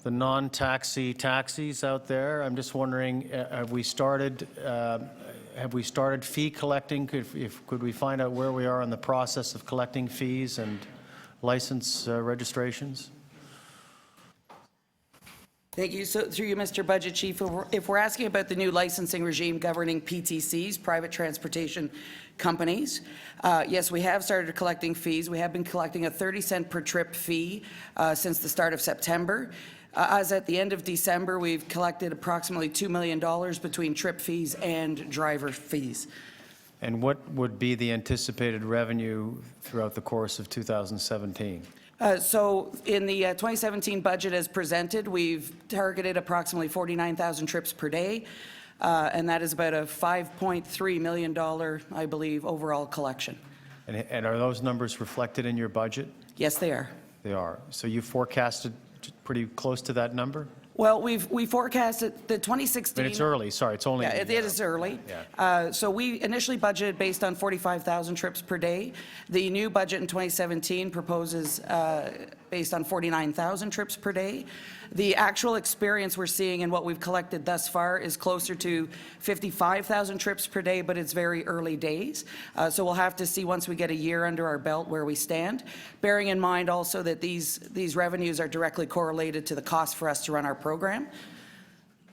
the non-taxi taxis out there. I'm just wondering, have we started fee collecting? Could we find out where we are in the process of collecting fees and license registrations? Thank you. So through you, Mr. Budget Chief, if we're asking about the new licensing regime governing PTCs, private transportation companies, yes, we have started collecting fees. We have been collecting a 30-cent per trip fee since the start of September. As at the end of December, we've collected approximately $2 million between trip fees and driver fees. And what would be the anticipated revenue throughout the course of 2017? So in the 2017 budget as presented, we've targeted approximately 49,000 trips per day, and that is about a $5.3 million, I believe, overall collection. And are those numbers reflected in your budget? Yes, they are. They are. So you forecasted pretty close to that number? Well, we forecasted the 2016. But it's early, sorry, it's only. Yeah, it is early. Yeah. So we initially budgeted based on 45,000 trips per day. The new budget in 2017 proposes based on 49,000 trips per day. The actual experience we're seeing and what we've collected thus far is closer to 55,000 trips per day, but it's very early days. So we'll have to see once we get a year under our belt where we stand, bearing in mind also that these revenues are directly correlated to the cost for us to run our program.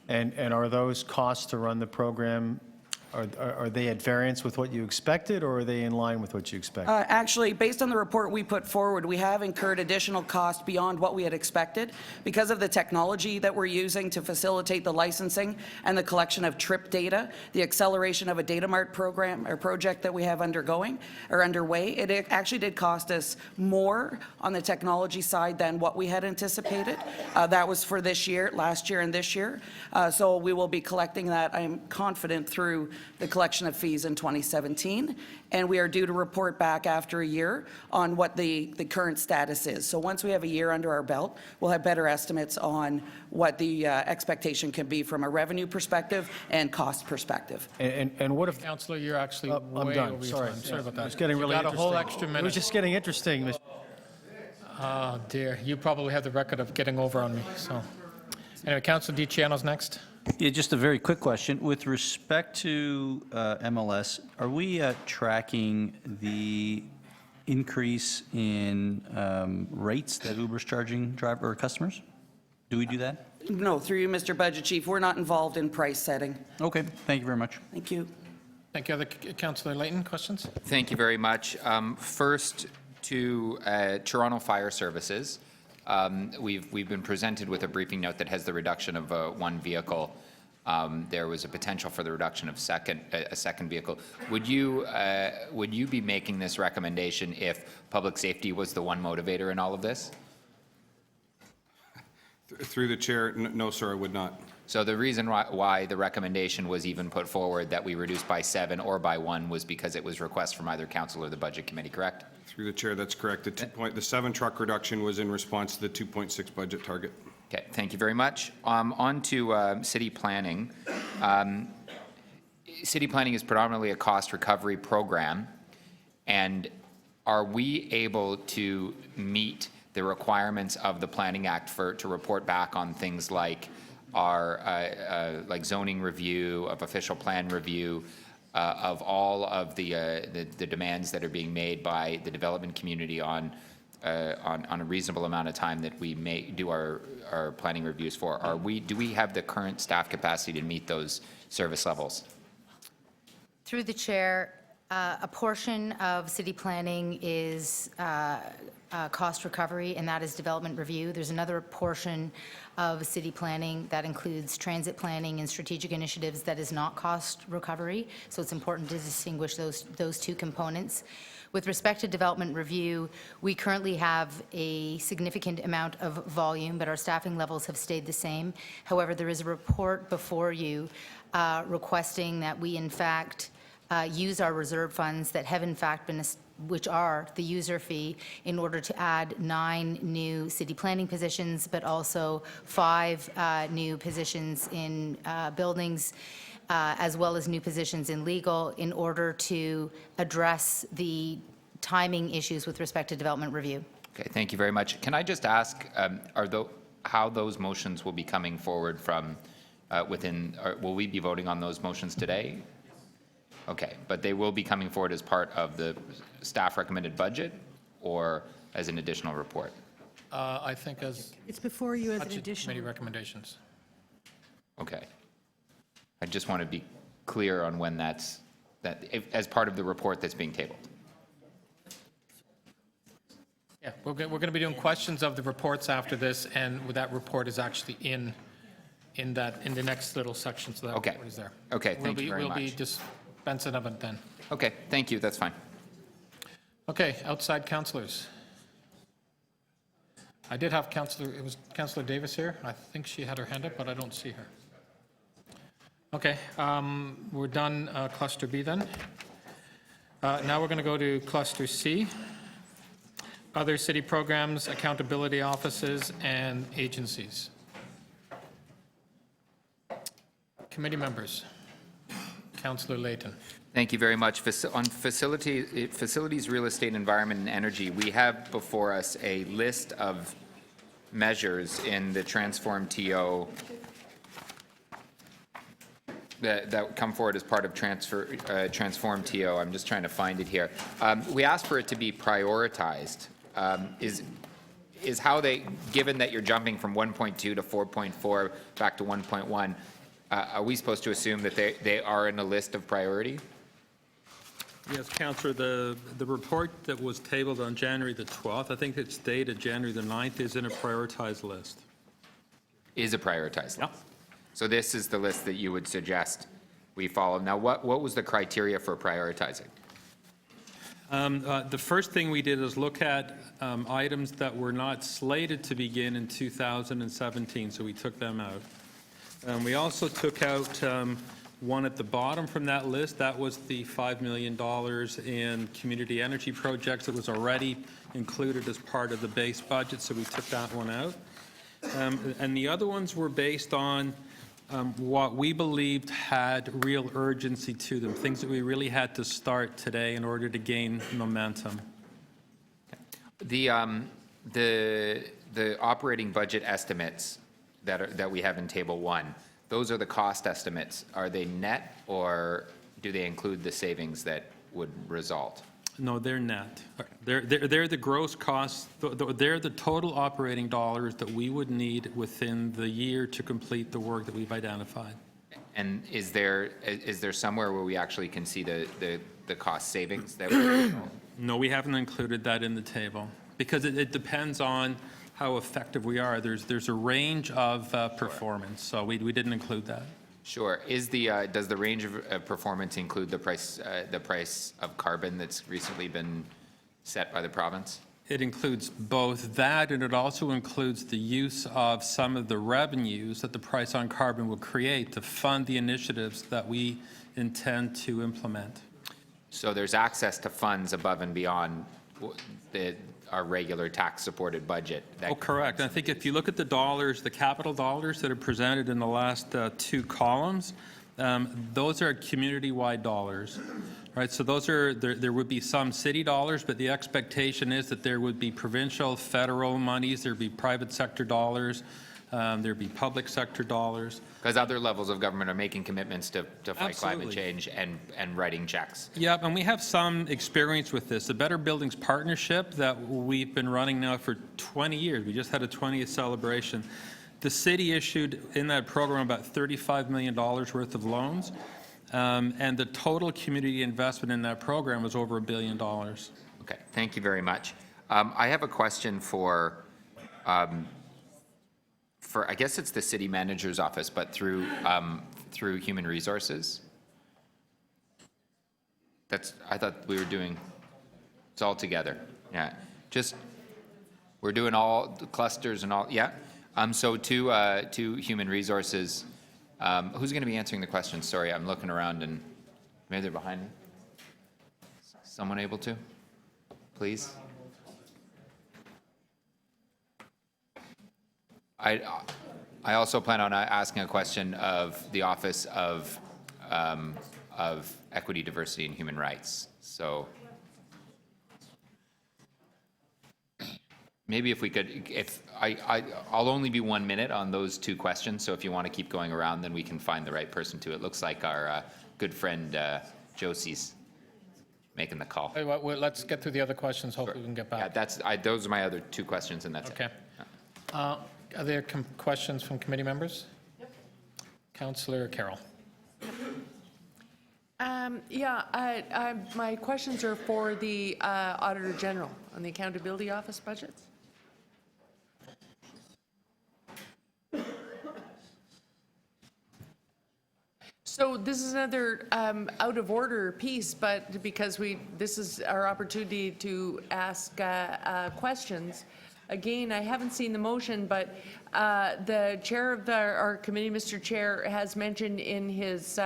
And are those costs to run the program, are they at variance with what you expected, or are they in line with what you expected? Actually, based on the report we put forward, we have incurred additional costs beyond what we had expected because of the technology that we're using to facilitate the licensing and the collection of trip data, the acceleration of a data mart program or project that we have underway. It actually did cost us more on the technology side than what we had anticipated. That was for this year, last year and this year. So we will be collecting that, I'm confident, through the collection of fees in 2017, and we are due to report back after a year on what the current status is. So once we have a year under our belt, we'll have better estimates on what the expectation can be from a revenue perspective and cost perspective. And what if... Councillor, you're actually I'm way done. over your Sorry. time. Sorry about that. It's getting really You got interesting. a whole extra minute. It was just getting interesting, Mr. Oh, dear. You probably have the record of getting over on me, so. Anyway, Councillor DiCiano's next. Yeah, just a very quick question. With respect to MLS, are we tracking the increase in rates that Uber's charging driver or customers? Do we do that? No, through you, Mr. Budget Chief, we're not involved in price setting. Okay, thank you very much. Thank you. Thank you. Other Councillor Layton, questions? Thank you very much. First, to Toronto Fire Services. We've been presented with a briefing note that has the reduction of one vehicle. There was a potential for the reduction of a second vehicle. Would you be making this recommendation if public safety was the one motivator in all of this? Through the chair, no, sir, I would not. So the reason why the recommendation was even put forward that we reduce by 7 or by 1 was because it was request from either council or the budget committee, correct? Through the chair, that's correct. The 7 truck reduction was in response to the 2.6 budget target. Okay, thank you very much. On to city planning. city planning is predominantly a cost recovery program, and are we able to meet the requirements of the Planning Act to report back on things like our like zoning review, of official plan review, of all of the demands that are being made by the development community on a reasonable amount of time that we may do our planning reviews for? Do we have the current staff capacity to meet those service levels? Through the chair, a portion of city planning is cost recovery, and that is development review. There's another portion of city planning that includes transit planning and strategic initiatives that is not cost recovery. So it's important to distinguish those two components. With respect to development review, we currently have a significant amount of volume, but our staffing levels have stayed the same. However, there is a report before you requesting that we, in fact, use our reserve funds that have in fact been, which are the user fee, in order to add 9 new city planning positions, but also 5 new positions in buildings, as well as new positions in legal, in order to address the timing issues with respect to development review. Okay, thank you very much. Can I just ask how those motions will be coming forward from will we be voting on those motions today? Okay, but they will be coming forward as part of the staff recommended budget or as an additional report? I think as It's before you as an budget additional. committee recommendations. Okay. I just want to be clear on when as part of the report that's being tabled. Yeah, we're going to be doing questions of the reports after this, and that report is actually in the next little section, so that Okay. report is there. Okay, thank you very We'll be much. dispensing of it then. Okay, thank you, that's fine. Okay, outside councillors. I did have Councillor Davis here. I think she had her hand up, but I don't see her. Okay, we're done Cluster B then. Now we're going to go to Cluster C. Other city programs, accountability offices, and agencies. Committee members. Councillor Layton. Thank you very much. On facilities, real estate, environment, and energy, we have before us a list of measures in the Transform TO that come forward as part of Transform TO. I'm just trying to find it here. We asked for it to be prioritized. Is how they, given that you're jumping from 1.2 to 4.4 back to 1.1, are we supposed to assume that they are in a list of priority? Yes, Councillor, the report that was tabled on January the 12th, I think it's dated January the 9th, is in a prioritized list. Is a prioritized list. So this is the list that you would suggest we follow. Now, what was the criteria for prioritizing? The first thing we did is look at items that were not slated to begin in 2017, so we took them out. We also took out one at the bottom from that list. That was the $5 million in community energy projects that was already included as part of the base budget, so we took that one out. And the other ones were based on what we believed had real urgency to them, things that we really had to start today in order to gain momentum. The operating budget estimates that we have in Table 1, those are the cost estimates. Are they net, or do they include the savings that would result? No, they're net. They're the gross costs. They're the total operating dollars that we would need within the year to complete the work that we've identified. And is there somewhere where we actually can see the cost savings that No, we haven't included that in the table because it depends on how effective we are. There's a range of performance, so we didn't include that. Sure. Does the range of performance include the price of carbon that's recently been set by the province? It includes both that, and it also includes the use of some of the revenues that the price on carbon will create to fund the initiatives that we intend to implement. So there's access to funds above and beyond our regular tax-supported budget. Oh, correct. I think if you look at the dollars, the capital dollars that are presented in the last 2 columns, Those are community-wide dollars, right? So those are, there would be some city dollars, but the expectation is that there would be provincial, federal monies, there'd be private sector dollars, there'd be public sector dollars. Because other levels of government are making commitments to fight climate Absolutely. change and writing checks. Yep, and we have some experience with this. The Better Buildings Partnership that we've been running now for 20 years, we just had a 20th celebration. The city issued in that program about $35 million worth of loans, and the total community investment in that program was over $1 billion. Okay, thank you very much. I have a question for I guess it's the city manager's office, but through Human Resources. I thought we were doing, it's all together. Yeah, we're doing all the clusters and all, yeah. So to Human Resources, who's going to be answering the question? Sorry, I'm looking around and maybe they're behind me. Someone able to, please? I also plan on asking a question of the Office of Equity, Diversity, and Human Rights. So maybe if we could, I'll only be 1 minute on those two questions. So if you want to keep going around, then we can find the right person to. It looks like our good friend Josie's making the call. Hey, well, let's get through the other questions. Hopefully we can get back. Yeah, those are my other two questions, and that's Okay. it. Are there questions from committee members? Yep. Councillor Carroll. My questions are for the Auditor General on the Accountability Office budgets. So this is another out of order piece, but because this is our opportunity to ask questions. Again, I haven't seen the motion, but the chair of our committee, Mr. Chair, has mentioned in his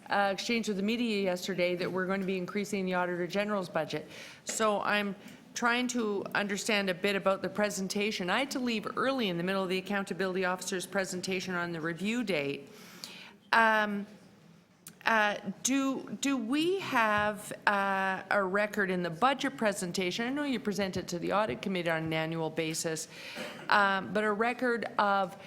exchange with the media yesterday that we're going to be increasing the Auditor General's budget. So I'm trying to understand a bit about the presentation. I had to leave early in the middle of the Accountability Officer's presentation on the review date. Do we have a record in the budget presentation? I know you present it to the Audit Committee on an annual basis, but a record of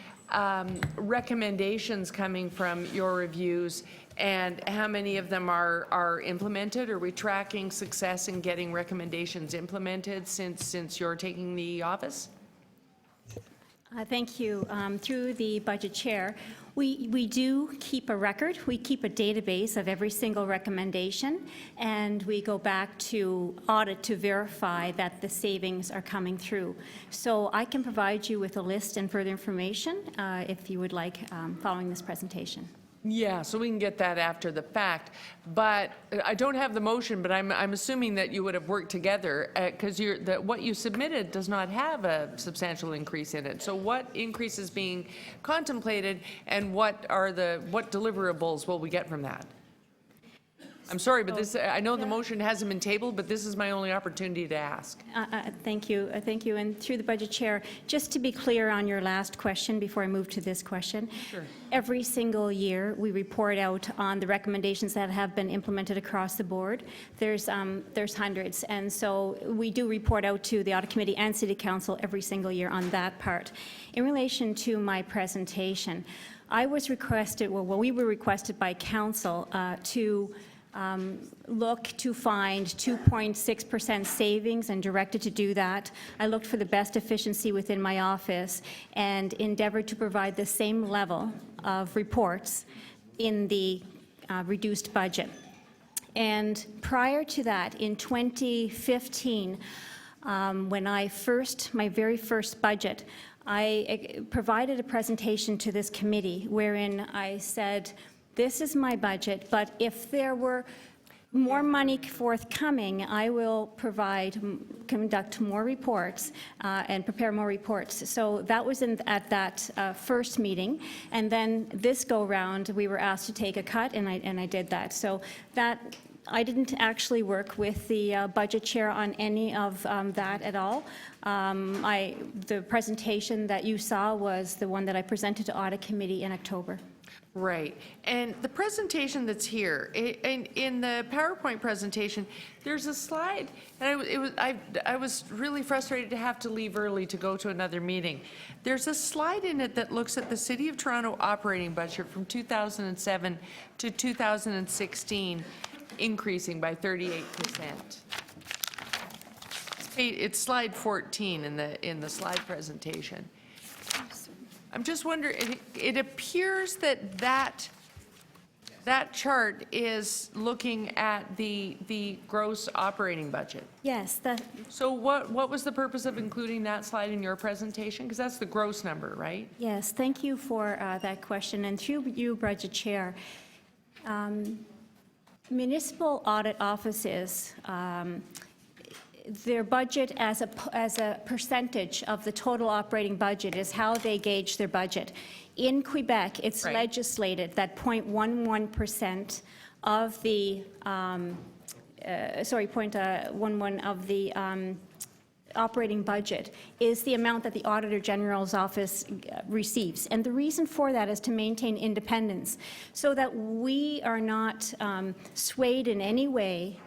recommendations coming from your reviews and how many of them are implemented? Are we tracking success in getting recommendations implemented since you're taking the office? Thank you. Through the budget chair, we do keep a record. We keep a database of every single recommendation, and we go back to audit to verify that the savings are coming through. So I can provide you with a list and further information if you would like following this presentation. Yeah, so we can get that after the fact. But I don't have the motion, but I'm assuming that you would have worked together because what you submitted does not have a substantial increase in it. So what increase is being contemplated, and what deliverables will we get from that? I'm sorry, but I know the motion hasn't been tabled, but this is my only opportunity to ask. Thank you. Thank you. And through the budget chair, just to be clear on your last question before I move to this question, sure. Every single year we report out on the recommendations that have been implemented across the board. There's hundreds, and so we do report out to the Audit Committee and City Council every single year on that part. In relation to my presentation, I was requested, we were requested by Council to look to find 2.6% savings and directed to do that. I looked for the best efficiency within my office and endeavored to provide the same level of reports in the reduced budget. And prior to that, in 2015, when my very first budget, I provided a presentation to this committee wherein I said, this is my budget, but if there were more money forthcoming, I will conduct more reports and prepare more reports. So that was at that first meeting, and then this go-round, we were asked to take a cut, and I did that. So that I didn't actually work with the budget chair on any of that at all. The presentation that you saw was the one that I presented to Audit Committee in October. Right. And the presentation that's here, in the PowerPoint presentation, there's a slide, and I was really frustrated to have to leave early to go to another meeting. There's a slide in it that looks at the City of Toronto operating budget from 2007 to 2016, increasing by 38%. It's slide 14 in the slide presentation. I'm just wondering, it appears that chart is looking at the gross operating budget. Yes, So what was the purpose of including that slide in your presentation? Because that's the gross number, right? yes, thank you for that question. And through you, Budget Chair, municipal audit offices, their budget as a percentage of the total operating budget is how they gauge their budget. In Quebec, it's legislated that 0.11% of the, 0.11 of the operating budget is the amount that the Auditor General's office receives. And the reason for that is to maintain independence, so that we are not swayed in any way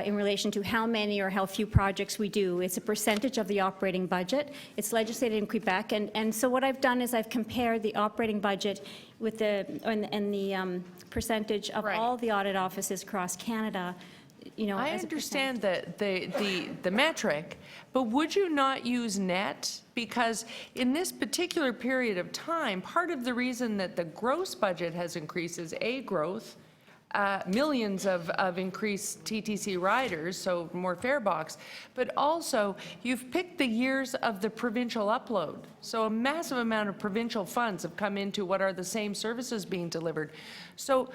in relation to how many or how few projects we do. It's a percentage of the operating budget. It's legislated in Quebec. And so what I've done is I've compared the operating budget with the percentage of all the audit offices across Canada. You know, I understand the metric, but would you not use net? Because in this particular period of time, part of the reason that the gross budget has increased is growth, millions of increased TTC riders, so more fare box, but also you've picked the years of the provincial upload. So a massive amount of provincial funds have come into what are the same services being delivered. So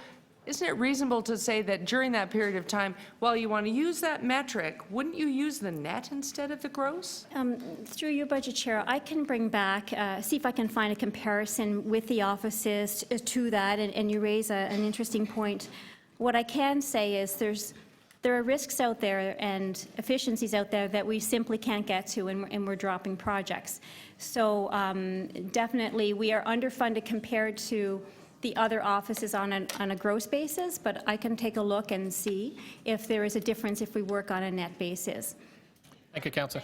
isn't it reasonable to say that during that period of time, while you want to use that metric, wouldn't you use the net instead of the gross? Through your Budget Chair, I can bring back, see if I can find a comparison with the offices to that, and you raise an interesting point. What I can say is there are risks out there and efficiencies out there that we simply can't get to, and we're dropping projects. So definitely, we are underfunded compared to the other offices on a gross basis, but I can take a look and see if there is a difference if we work on a net basis. Thank you, Councillor.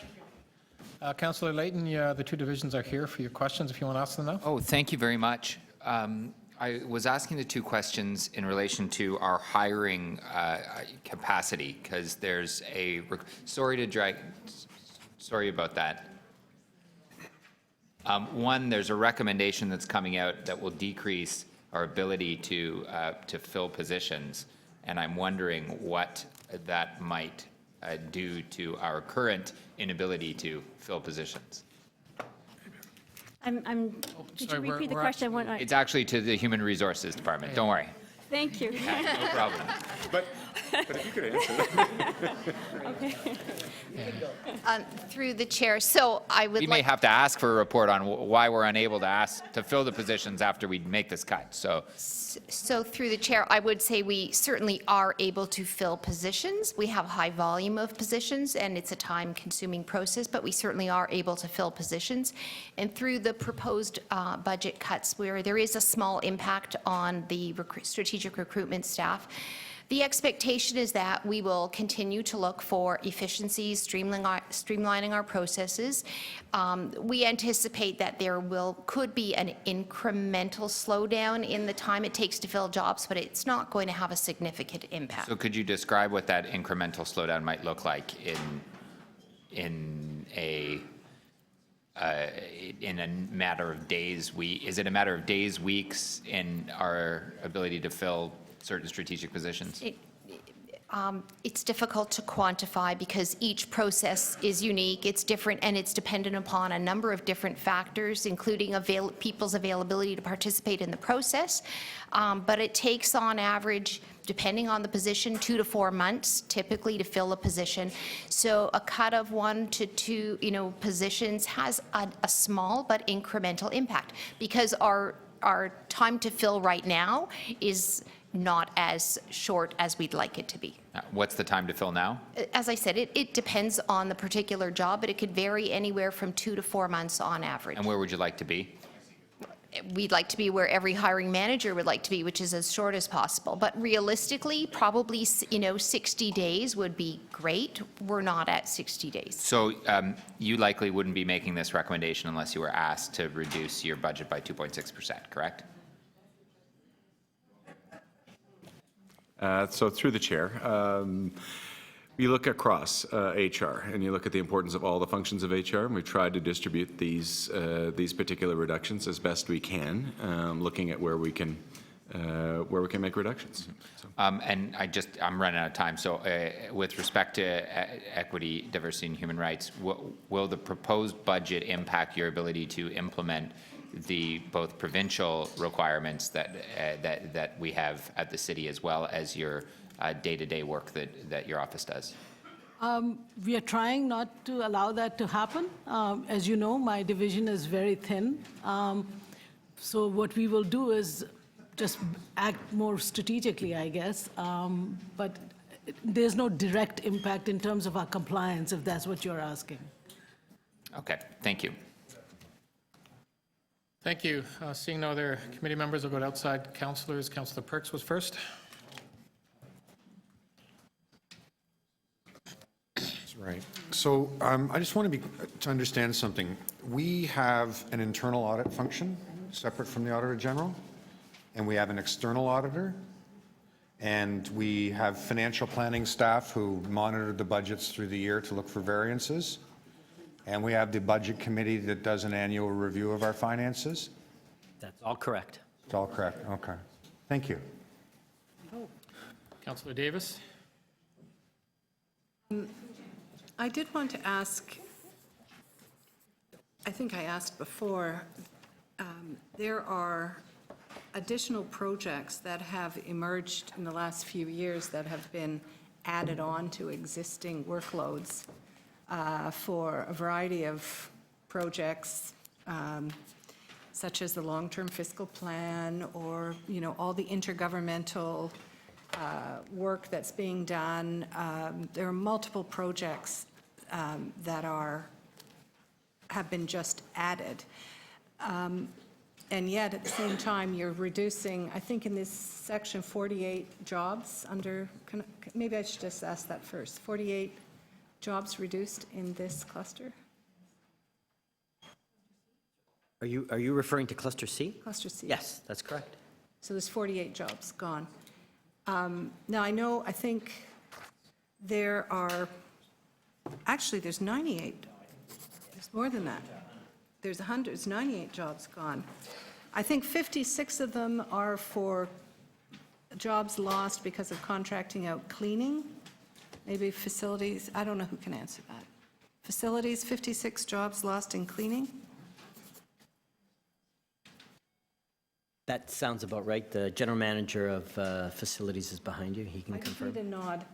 Councillor Layton, the two divisions are here for your questions if you want to ask them now. Oh, thank you very much. I was asking the two questions in relation to our hiring capacity, because there's sorry about that. One, there's a recommendation that's coming out that will decrease our ability to fill positions, and I'm wondering what that might do to our current inability to fill positions. Could you repeat the question? It's actually to the Human Resources Department. Don't worry. Thank you. No problem. But if you could answer. Okay. Through the chair, so I would We may have to ask for a report on why we're unable to fill the positions after we make this cut. So through the chair, I would say we certainly are able to fill positions. We have a high volume of positions, and it's a time-consuming process, but we certainly are able to fill positions. And through the proposed budget cuts, where there is a small impact on the strategic recruitment staff, the expectation is that we will continue to look for efficiencies, streamlining our processes. We anticipate that there could be an incremental slowdown in the time it takes to fill jobs, but it's not going to have a significant impact. So could you describe what that incremental slowdown might look like in a matter of days? Is it a matter of days, weeks in our ability to fill certain strategic positions? It's difficult to quantify because each process is unique, it's different, and it's dependent upon a number of different factors, including people's availability to participate in the process. But it takes, on average, depending on the position, 2 to 4 months typically to fill a position. So a cut of 1 to 2, positions has a small but incremental impact, because our time to fill right now is not as short as we'd like it to be. What's the time to fill now? As I said, it depends on the particular job, but it could vary anywhere from 2 to 4 months on average. And where would you like to be? we'd like to be where every hiring manager would like to be, which is as short as possible. But realistically, probably, 60 days would be great. We're not at 60 days. So you likely wouldn't be making this recommendation unless you were asked to reduce your budget by 2.6%, correct? So through the chair, you look across HR and you look at the importance of all the functions of HR, and we've tried to distribute these particular reductions as best we can, looking at where we can make reductions. So. And I'm running out of time. So with respect to equity, diversity, and human rights, will the proposed budget impact your ability to implement the both provincial requirements that we have at the city, as well as your day-to-day work that your office does? We are trying not to allow that to happen. As you know, my division is very thin. So what we will do is just act more strategically, I guess. But there's no direct impact in terms of our compliance, if that's what you're asking. Okay, thank you. Thank you. Seeing no other committee members, I'll go to outside councillors. Councillor Perks was first. That's right. So I just want to understand something. We have an internal audit function separate from the Auditor General, and we have an external auditor, and we have financial planning staff who monitor the budgets through the year to look for variances. And we have the budget committee that does an annual review of our finances. That's all correct. It's all correct. Okay. Thank you. Councillor Davis. I did want to ask, I think I asked before, there are additional projects that have emerged in the last few years that have been added on to existing workloads. For a variety of projects, such as the long-term fiscal plan, or all the intergovernmental work that's being done. There are multiple projects that have been just added, and yet at the same time you're reducing. I think in this section 48 jobs under. Maybe I should just ask that first. 48. Jobs reduced in this cluster? Are you referring to Cluster C? Cluster C. Yes, that's correct. So there's 48 jobs gone. Now I think there are, actually there's 98. There's more than that. There's 98 jobs gone. I think 56 of them are for jobs lost because of contracting out cleaning. Maybe facilities, I don't know who can answer that. Facilities, 56 jobs lost in cleaning? That sounds about right. The general manager of facilities is behind you. He can confirm. I need a nod.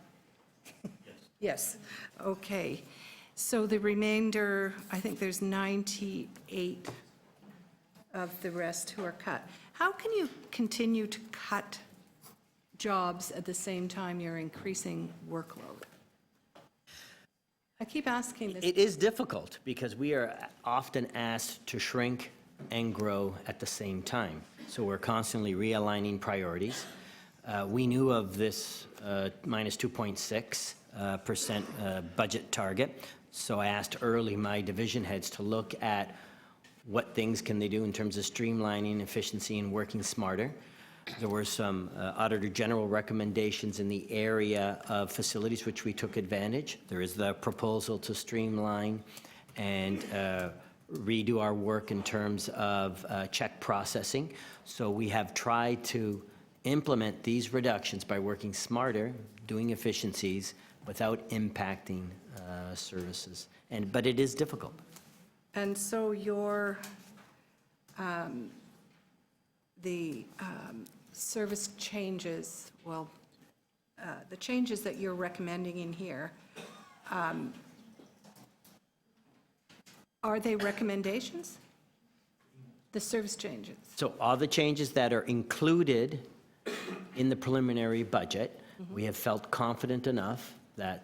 Yes, okay. So the remainder, I think there's 98 of the rest who are cut. How can you continue to cut jobs at the same time you're increasing workload? I keep asking this. It is difficult because we are often asked to shrink and grow at the same time. So we're constantly realigning priorities. We knew of this minus 2.6% budget target. So I asked early my division heads to look at what things can they do in terms of streamlining, efficiency, and working smarter. There were some Auditor General recommendations in the area of facilities, which we took advantage. There is the proposal to streamline and redo our work in terms of check processing. So we have tried to implement these reductions by working smarter, doing efficiencies, without impacting services. But it is difficult. And so your, the service changes, well, the changes that you're recommending in here, are they recommendations? The service changes? So all the changes that are included in the preliminary budget, we have felt confident enough that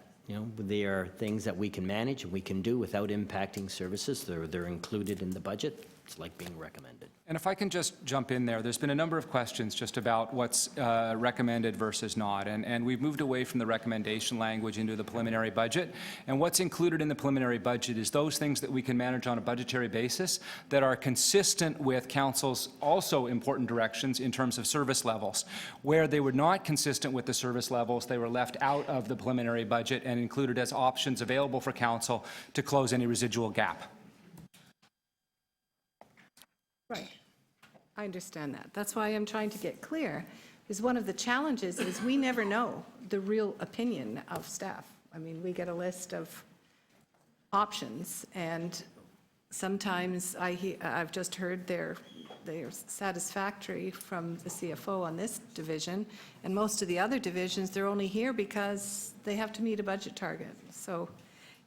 they are things that we can manage and we can do without impacting services. They're included in the budget. it's like being recommended. And if I can just jump in there's been a number of questions just about what's recommended versus not, and we've moved away from the recommendation language into the preliminary budget, and what's included in the preliminary budget is those things that we can manage on a budgetary basis that are consistent with Council's also important directions in terms of service levels. Where they were not consistent with the service levels, they were left out of the preliminary budget and included as options available for Council to close any residual gap. Right. I understand that. That's why I'm trying to get clear, because one of the challenges is we never know the real opinion of staff. I mean, we get a list of options, and sometimes I've just heard they're satisfactory from the CFO on this division, and most of the other divisions, they're only here because they have to meet a budget target. So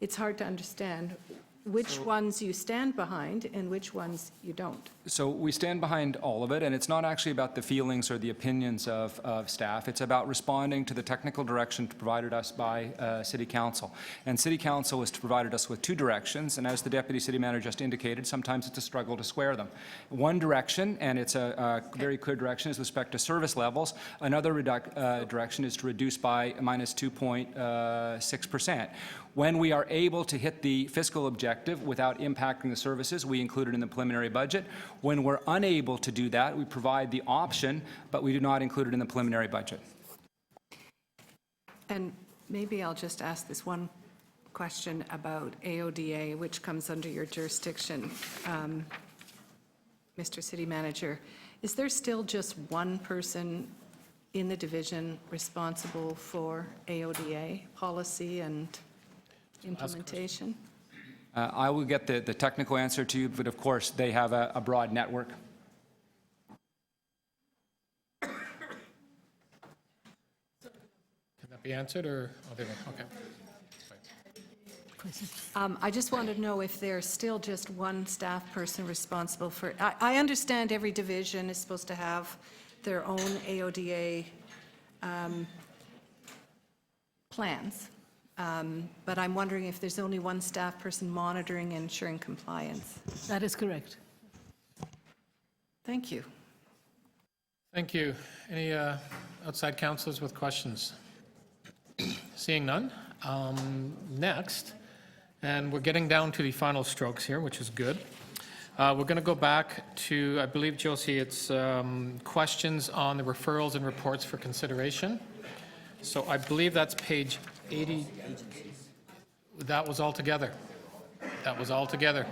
it's hard to understand which ones you stand behind and which ones you don't. So we stand behind all of it, and it's not actually about the feelings or the opinions of staff. It's about responding to the technical direction provided us by City Council. And City Council has provided us with two directions, and as the Deputy City Manager just indicated, sometimes it's a struggle to square them. One direction, and it's a very clear direction, is with respect to service levels. Another direction is to reduce by minus 2.6%. When we are able to hit the fiscal objective without impacting the services, we include it in the preliminary budget. When we're unable to do that, we provide the option, but we do not include it in the preliminary budget. And maybe I'll just ask this one question about AODA, which comes under your jurisdiction, Mr. City Manager. Is there still just one person in the division responsible for AODA policy and implementation? I will get the technical answer to you, but of course, they have a broad network. Can that be answered, or? Oh, they won't. Okay. I just want to know if there's still just one staff person responsible for, I understand every division is supposed to have their own AODA plans, but I'm wondering if there's only one staff person monitoring and ensuring compliance. That is correct. Thank you. Thank you. Any outside councillors with questions? Seeing none. Next, and we're getting down to the final strokes here, which is good. We're going to go back to, I believe, Josie, it's questions on the referrals and reports for consideration. So I believe that's page 80. That was all together. That was all together.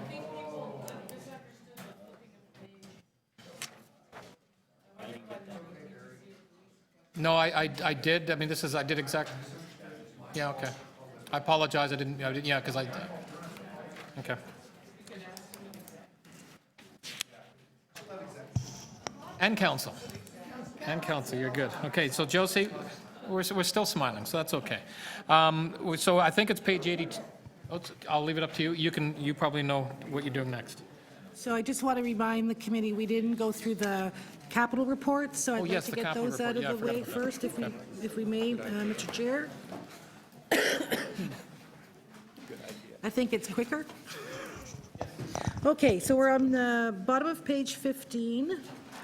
No, I did. I mean, this is, I did exact. Yeah, okay. I apologize. I didn't, yeah, because I, okay. And council. And council, you're good. Okay, so Josie, we're still smiling, so that's okay. So I think it's page 82. I'll leave it up to you. You probably know what you're doing next. So I just want to remind the committee, we didn't go through the capital reports, so I'd like yes, to the get capital those out report. Yeah, I of the forgot way about that. first, if we may, Mr. Chair. I think it's quicker. Okay, so we're on the bottom of page 15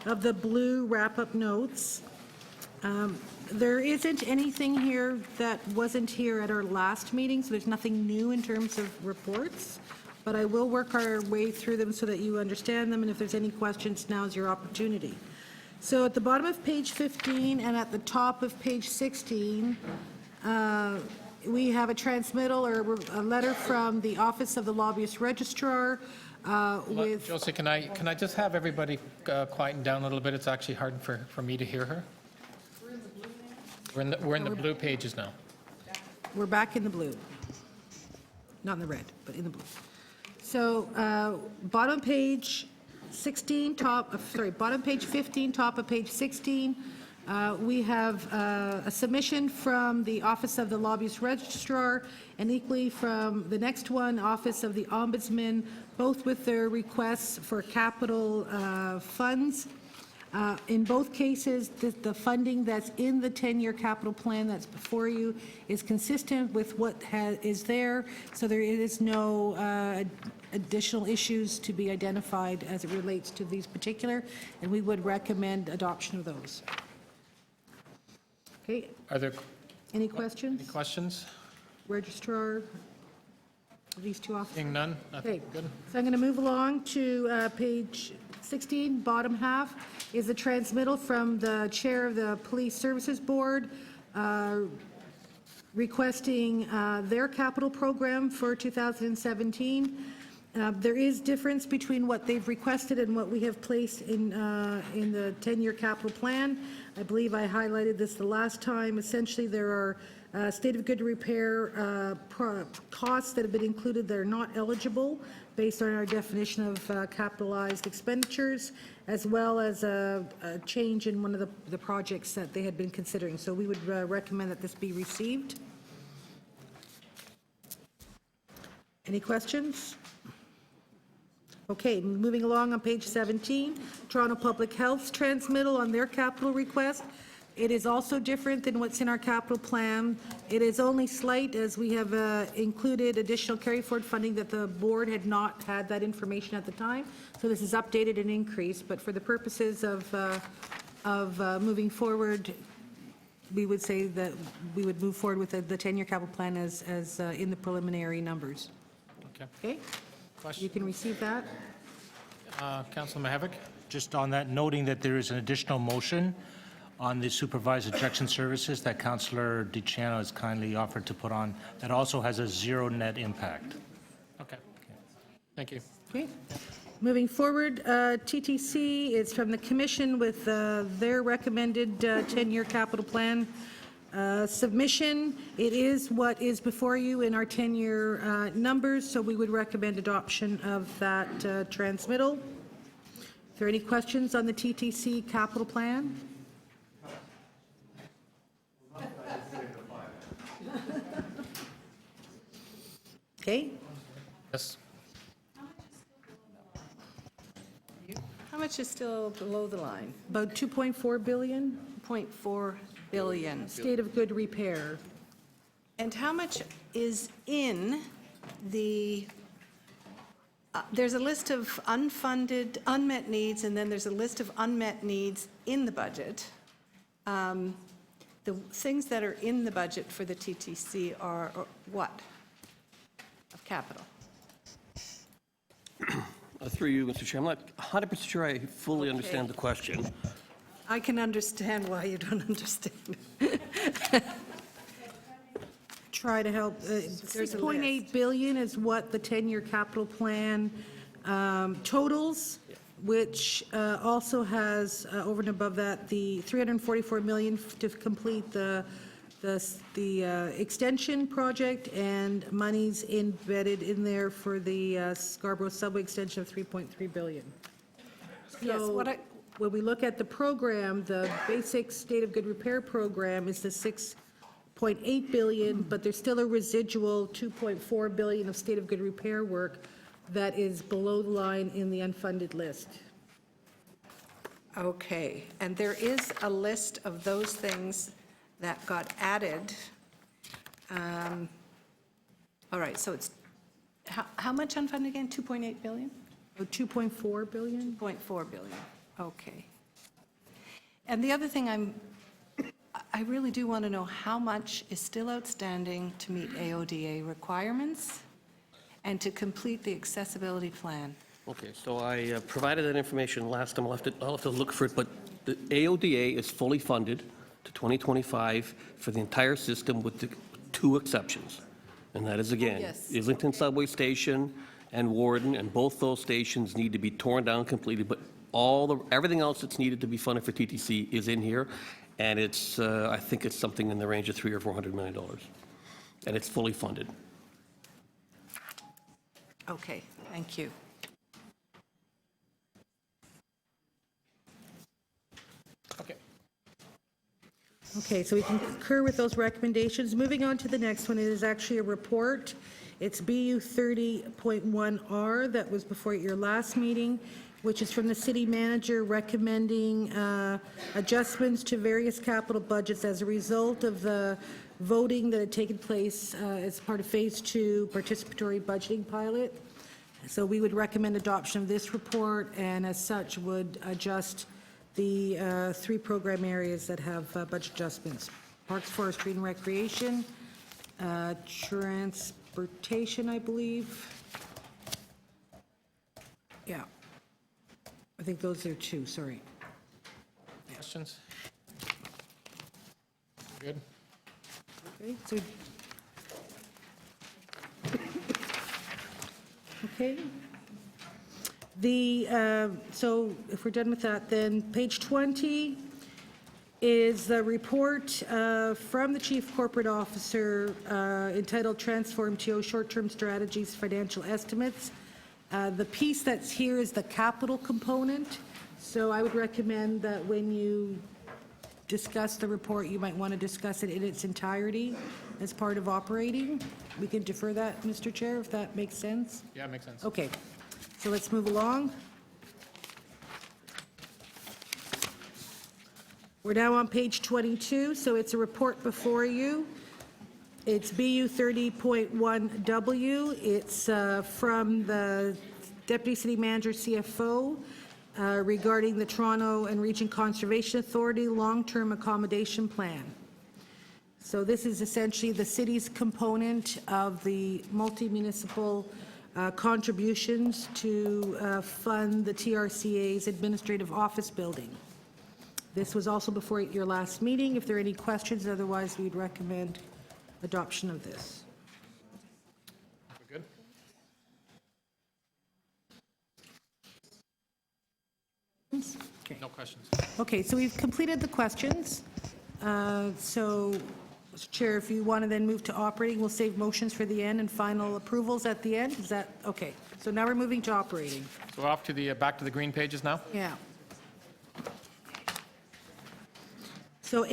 of the blue wrap-up notes. There isn't anything here that wasn't here at our last meeting, so there's nothing new in terms of reports, but I will work our way through them so that you understand them, and if there's any questions, now's your opportunity. So at the bottom of page 15 and at the top of page 16, we have a transmittal or a letter from the Office of the Lobbyist Registrar with... Josie, can I just have everybody quieten down a little bit? It's actually hard for me to hear her. We're in the blue pages now. We're back in the blue. Not in the red, but in the blue. So bottom page 16, bottom page 15, top of page 16, we have a submission from the Office of the Lobbyist Registrar and equally from the next one, Office of the Ombudsman, both with their requests for capital funds. In both cases, the funding that's in the 10-year capital plan that's before you is consistent with what is there, so there is no additional issues to be identified as it relates to these particular, and we would recommend adoption of those. Okay, Are there any questions? any questions? Registrar, these two officers? Seeing none? Nothing. Okay, Good. so I'm going to move along to page 16, bottom half, is the transmittal from the Chair of the Police Services Board requesting their capital program for 2017. There is difference between what they've requested and what we have placed in the 10-year capital plan. I believe I highlighted this the last time. Essentially, there are state of good repair costs that have been included that are not eligible based on our definition of capitalized expenditures, as well as a change in one of the projects that they had been considering. So we would recommend that this be received. Any questions? Okay, moving along on page 17, Toronto Public Health's transmittal on their capital request. It is also different than what's in our capital plan. It is only slight, as we have included additional carry-forward funding that the board had not had that information at the time. So this is updated and increased, but for the purposes of moving forward, we would say that we would move forward with the 10-year capital plan as in the preliminary numbers. Okay. Okay? You can receive that. Councilor Mahavik? Just on that, noting that there is an additional motion on the supervised ejection services that Councillor DiCiano has kindly offered to put on, that also has a zero net impact. Okay. Thank you. Okay. Moving forward, TTC is from the Commission with their recommended 10-year capital plan submission. It is what is before you in our 10-year numbers, so we would recommend adoption of that transmittal. Are there any questions on the TTC capital plan? Okay. Yes. How much is still below the line? About 2.4 billion. 0.4 billion. State of good repair. And how much is in the, there's a list of unfunded, unmet needs, and then there's a list of unmet needs in the budget. The things that are in the budget for the TTC are what? Of capital? Through you, Mr. Chair, I'm not 100% sure I fully understand the question. I can understand why you don't understand. Try to help. 6.8 billion is what the 10-year capital plan totals, which also has over and above that the 344 million to complete the extension project and monies embedded in there for the Scarborough subway extension of 3.3 billion. Yes, So when we look at the program, the basic state of good repair program is the 6.8 billion, but there's still a residual 2.4 billion of state of good repair work that is below the line in the unfunded list. Okay, and there is a list of those things that got added. All right, so it's, how much unfunded again? 2.8 billion? Or 2.4 billion? 2.4 billion, okay. And the other thing I really do want to know how much is still outstanding to meet AODA requirements and to complete the accessibility plan. Okay, so I provided that information last time. I'll have to look for it, but the AODA is fully funded to 2025 for the entire system with the two exceptions. And that is, again, Yes. Islington Subway Station and Warden, and both those stations need to be torn down completely, but everything else that's needed to be funded for TTC is in here, and it's, I think it's something in the range of $300 or $400 million, and it's fully funded. Okay, thank you. Okay. Okay, so we can concur with those recommendations. Moving on to the next one, it is actually a report. It's BU 30.1R that was before your last meeting. which is from the city manager recommending adjustments to various capital budgets as a result of the voting that had taken place as part of Phase 2 participatory budgeting pilot. So we would recommend adoption of this report, and as such would adjust the 3 program areas that have budget adjustments: Parks, Forestry, and Recreation, Transportation, I believe. Yeah. I think those are 2, sorry. Questions? Good. Okay, so, okay. So if we're done with that, then page 20 is the report from the Chief Corporate Officer entitled Transform TO Short-Term Strategies Financial Estimates. The piece that's here is the capital component, so I would recommend that when you discuss the report, you might want to discuss it in its entirety as part of operating. We can defer that, Mr. Chair, if that makes sense. Yeah, makes sense. Okay, so let's move along. We're now on page 22, so it's a report before you. It's BU 30.1W. It's from the Deputy City Manager, CFO, regarding the Toronto and Region Conservation Authority Long-Term Accommodation Plan. So this is essentially the city's component of the multi-municipal contributions to fund the TRCA's administrative office building. This was also before your last meeting. If there are any questions, otherwise we'd recommend adoption of this. We're good? Okay. No questions. Okay, so we've completed the questions. So, Mr. Chair, if you want to then move to operating, we'll save motions for the end and final approvals at the end. Is that okay? So now we're moving to operating. So off to the, back to the green pages now? Yeah. So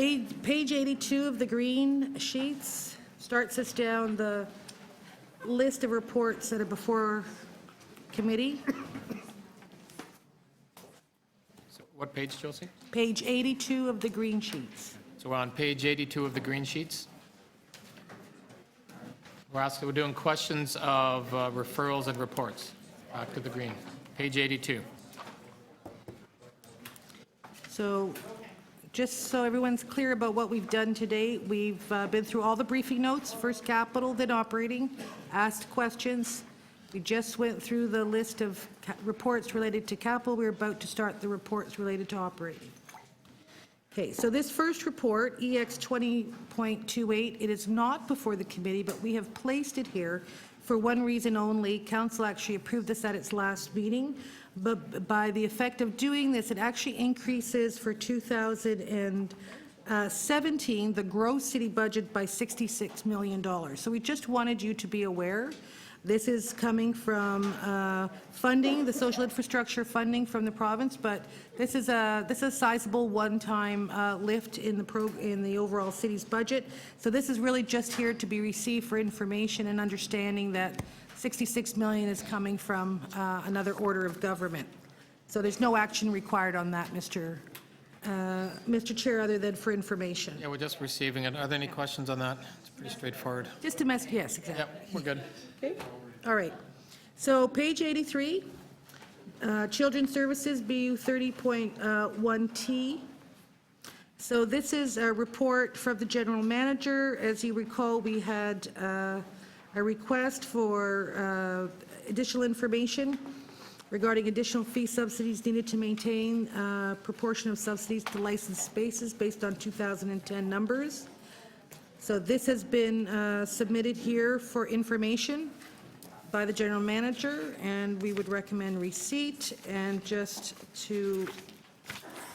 page 82 of the green sheets starts us down the list of reports that are before committee. So what page, Josie? Page 82 of the green sheets. So we're on page 82 of the green sheets. We're doing questions of referrals and reports. Back to the green. Page 82. So just so everyone's clear about what we've done today, we've been through all the briefing notes, first capital, then operating, asked questions. We just went through the list of reports related to capital. We're about to start the reports related to operating. Okay, so this first report, EX 20.28, it is not before the committee, but we have placed it here for one reason only. Council actually approved this at its last meeting, but by the effect of doing this, it actually increases for 2017 the gross city budget by $66 million. So we just wanted you to be aware. This is coming from funding, the social infrastructure funding from the province, but this is a sizable one-time lift in the overall city's budget. So this is really just here to be received for information and understanding that $66 million is coming from another order of government. So there's no action required on that, Mr. Chair, other than for information. Yeah, we're just receiving it. Are there any questions on that? It's pretty straightforward. Just a message, yes, exactly. Yep, we're good. Okay, all right. So page 83, Children's Services, BU 30.1T. So this is a report from the General Manager. As you recall, we had a request for additional information regarding additional fee subsidies needed to maintain proportion of subsidies to licensed spaces based on 2010 numbers. So this has been submitted here for information by the General Manager, and we would recommend receipt. And just to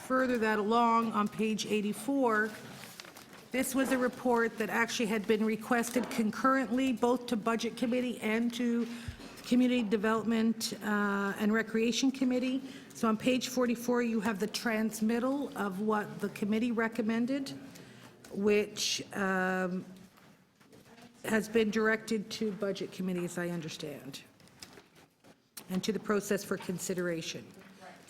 further that along, on page 84, this was a report that actually had been requested concurrently both to Budget Committee and to Community Development and Recreation Committee. So on page 44, you have the transmittal of what the committee recommended, which has been directed to Budget Committee, as I understand, and to the process for consideration.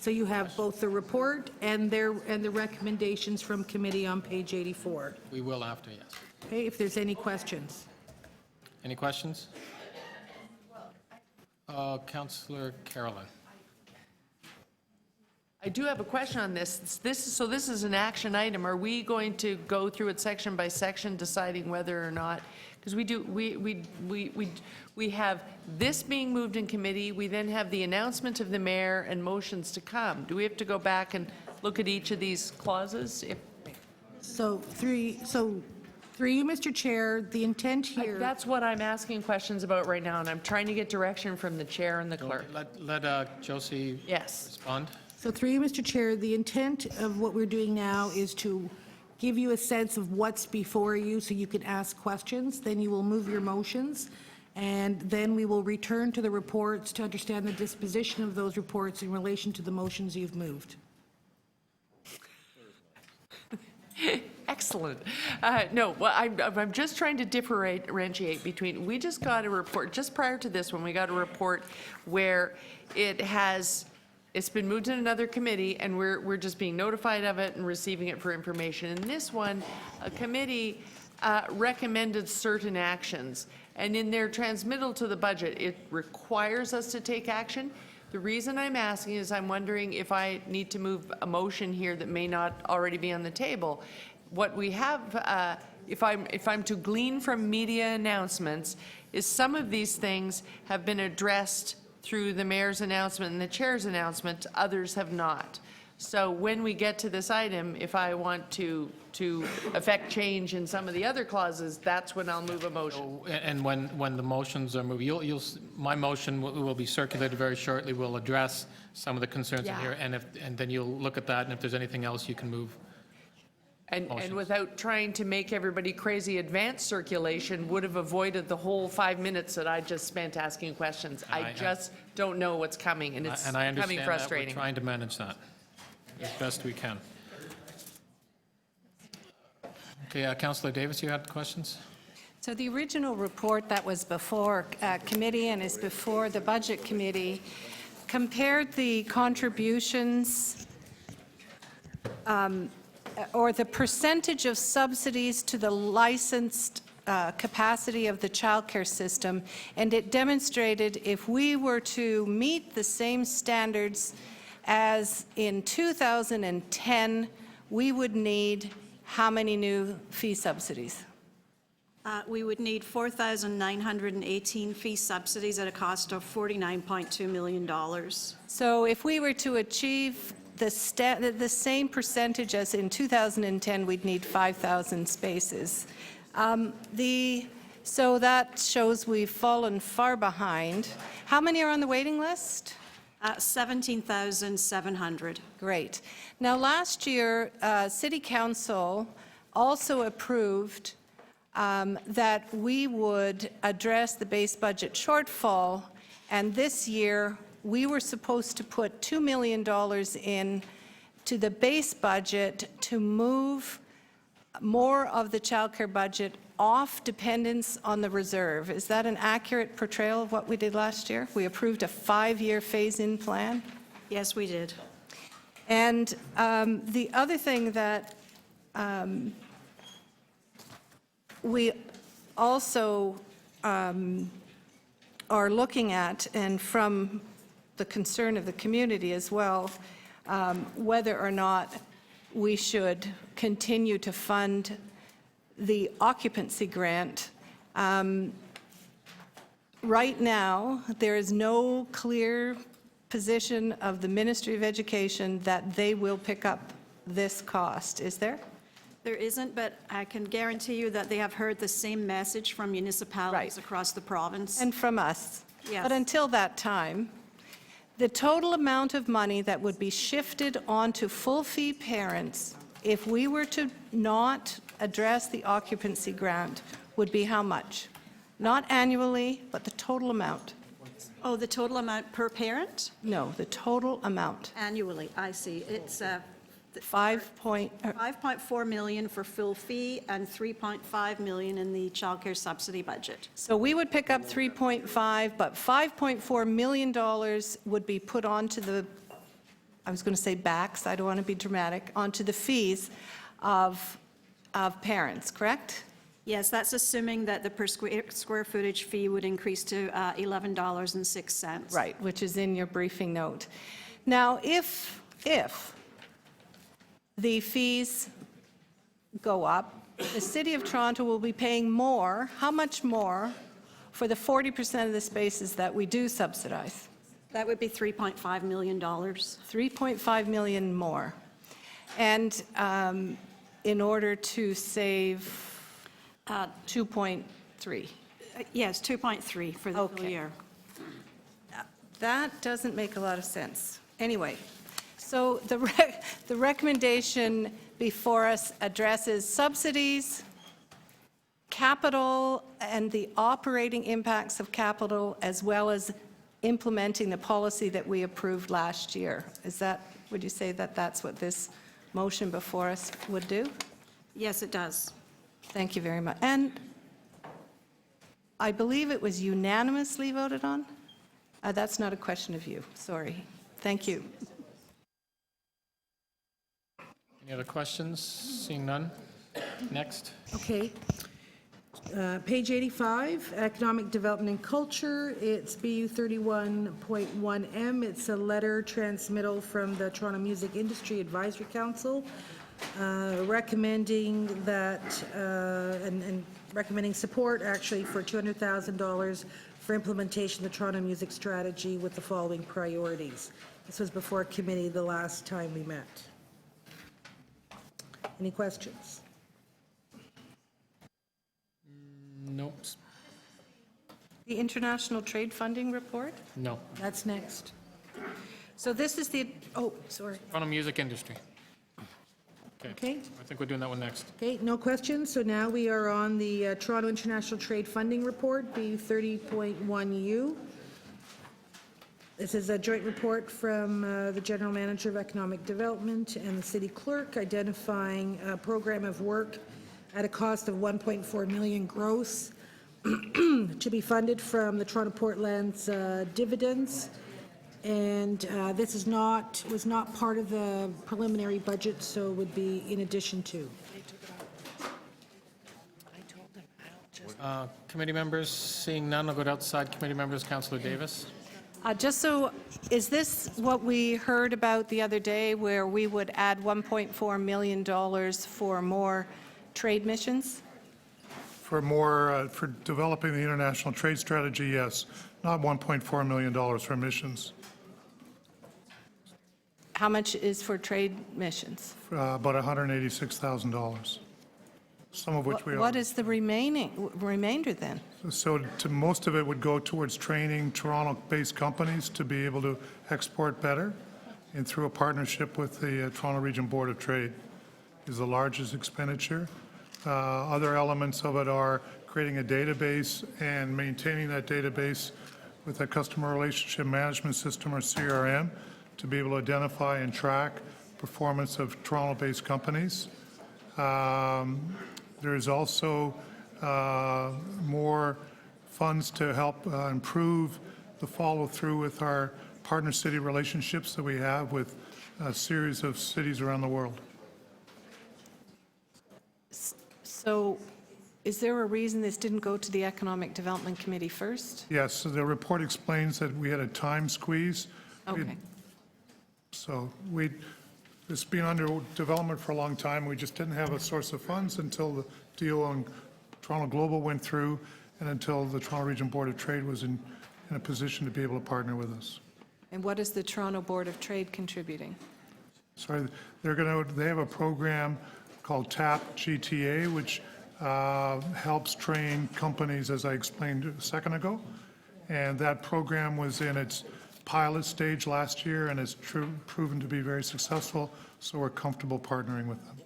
So you have both the report and the recommendations from committee on page 84. We will after, yes. Okay, if there's any questions. Any questions? Councillor Carolyn. I do have a question on this. So this is an action item. Are we going to go through it section by section, deciding whether or not? Because we have this being moved in committee. We then have the announcement of the mayor and motions to come. Do we have to go back and look at each of these clauses? So through you, Mr. Chair, the intent here. That's what I'm asking questions about right now, and I'm trying to get direction from the chair and the clerk. Let Josie Yes. respond. So through you, Mr. Chair, the intent of what we're doing now is to give you a sense of what's before you so you can ask questions. Then you will move your motions, and then we will return to the reports to understand the disposition of those reports in relation to the motions you've moved. Excellent. No, well, I'm just trying to differentiate between, we just got a report, just prior to this one, we got a report where it's been moved in another committee, and we're just being notified of it and receiving it for information. In this one, a committee recommended certain actions, and in their transmittal to the budget, it requires us to take action. The reason I'm asking is I'm wondering if I need to move a motion here that may not already be on the table. What we have, if I'm to glean from media announcements, is some of these things have been addressed through the mayor's announcement and the chair's announcement, others have not. So when we get to this item, if I want to affect change in some of the other clauses, that's when I'll move a motion. And when the motions are moved, my motion will be circulated very shortly. We'll address some of the concerns in here, and then you'll look at that, and if there's anything else, you can move. And without trying to make everybody crazy, advanced circulation would have avoided the whole 5 minutes that I just spent asking questions. I just don't know what's coming, and it's And I becoming understand that. frustrating. We're trying to manage that as best we can. Okay, Councillor Davis, you had questions? So the original report that was before committee and is before the Budget Committee compared the contributions or the percentage of subsidies to the licensed capacity of the childcare system, and it demonstrated if we were to meet the same standards as in 2010, we would need how many new fee subsidies? We would need 4,918 fee subsidies at a cost of $49.2 million. So if we were to achieve the same percentage as in 2010, we'd need 5,000 spaces. So that shows we've fallen far behind. How many are on the waiting list? 17,700. Great. Now, last year, City Council also approved that we would address the base budget shortfall, and this year we were supposed to put $2 million in to the base budget to move more of the childcare budget off dependence on the reserve. Is that an accurate portrayal of what we did last year? We approved a 5-year phase-in plan? Yes, we did. And the other thing that we also are looking at, and from the concern of the community as well, whether or not we should continue to fund the occupancy grant. Right now, there is no clear position of the Ministry of Education that they will pick up this cost, is there? There isn't, but I can guarantee you that they have heard the same message from municipalities across the province. And from us. Yes. But until that time, the total amount of money that would be shifted onto full-fee parents if we were to not address the occupancy grant would be how much? Not annually, but the total amount. Oh, the total amount per parent? No, the total amount. Annually, I see. It's 5.4 million for full fee and 3.5 million in the childcare subsidy budget. So we would pick up 3.5, but $5.4 million would be put onto the I was going to say backs, I don't want to be dramatic, onto the fees of parents, correct? Yes, that's assuming that the per square footage fee would increase to $11.06. Right, which is in your briefing note. Now, if the fees go up, the City of Toronto will be paying more, how much more, for the 40% of the spaces that we do subsidize? That would be $3.5 million. 3.5 million more. And in order to save 2.3. Yes, 2.3 for the full Okay. year. That doesn't make a lot of sense. Anyway, so the recommendation before us addresses subsidies, capital, and the operating impacts of capital, as well as implementing the policy that we approved last year. Would you say that that's what this motion before us would do? Yes, it does. Thank you very much. And I believe it was unanimously voted on? That's not a question of you, sorry. Thank you. Any other questions? Seeing none. Next. Okay. Page 85, Economic Development and Culture. It's BU 31.1M. It's a letter transmittal from the Toronto Music Industry Advisory Council recommending that, and recommending support actually for $200,000 for implementation of the Toronto Music Strategy with the following priorities. This was before committee the last time we met. Any questions? Nope. The International Trade Funding Report? No. That's next. So this is the, oh, sorry. Toronto music industry. Okay. I think we're doing that one next. Okay, no questions. So now we are on the Toronto International Trade Funding Report, BU 30.1U. This is a joint report from the General Manager of Economic Development and the City Clerk identifying a program of work at a cost of $1.4 million gross to be funded from the Toronto Portland's dividends. And this was not part of the preliminary budget, so would be in addition to. Committee members, seeing none, I'll go to outside committee members. Councillor Davis. Just so, is this what we heard about the other day, where we would add $1.4 million for more trade missions? For more, for developing the international trade strategy, yes. Not $1.4 million for missions. How much is for trade missions? About $186,000, some of which we are. What is the remainder then? So most of it would go towards training Toronto-based companies to be able to export better, and through a partnership with the Toronto Region Board of Trade is the largest expenditure. Other elements of it are creating a database and maintaining that database with a customer relationship management system, or CRM, to be able to identify and track performance of Toronto-based companies. There's also more funds to help improve the follow-through with our partner city relationships that we have with a series of cities around the world. So is there a reason this didn't go to the Economic Development Committee first? Yes, so the report explains that we had a time squeeze. Okay. So it's been under development for a long time. We just didn't have a source of funds until the deal on Toronto Global went through and until the Toronto Region Board of Trade was in a position to be able to partner with us. And what is the Toronto Board of Trade contributing? Sorry, they have a program called TAP GTA, which helps train companies, as I explained a second ago. And that program was in its pilot stage last year and has proven to be very successful, so we're comfortable partnering with them.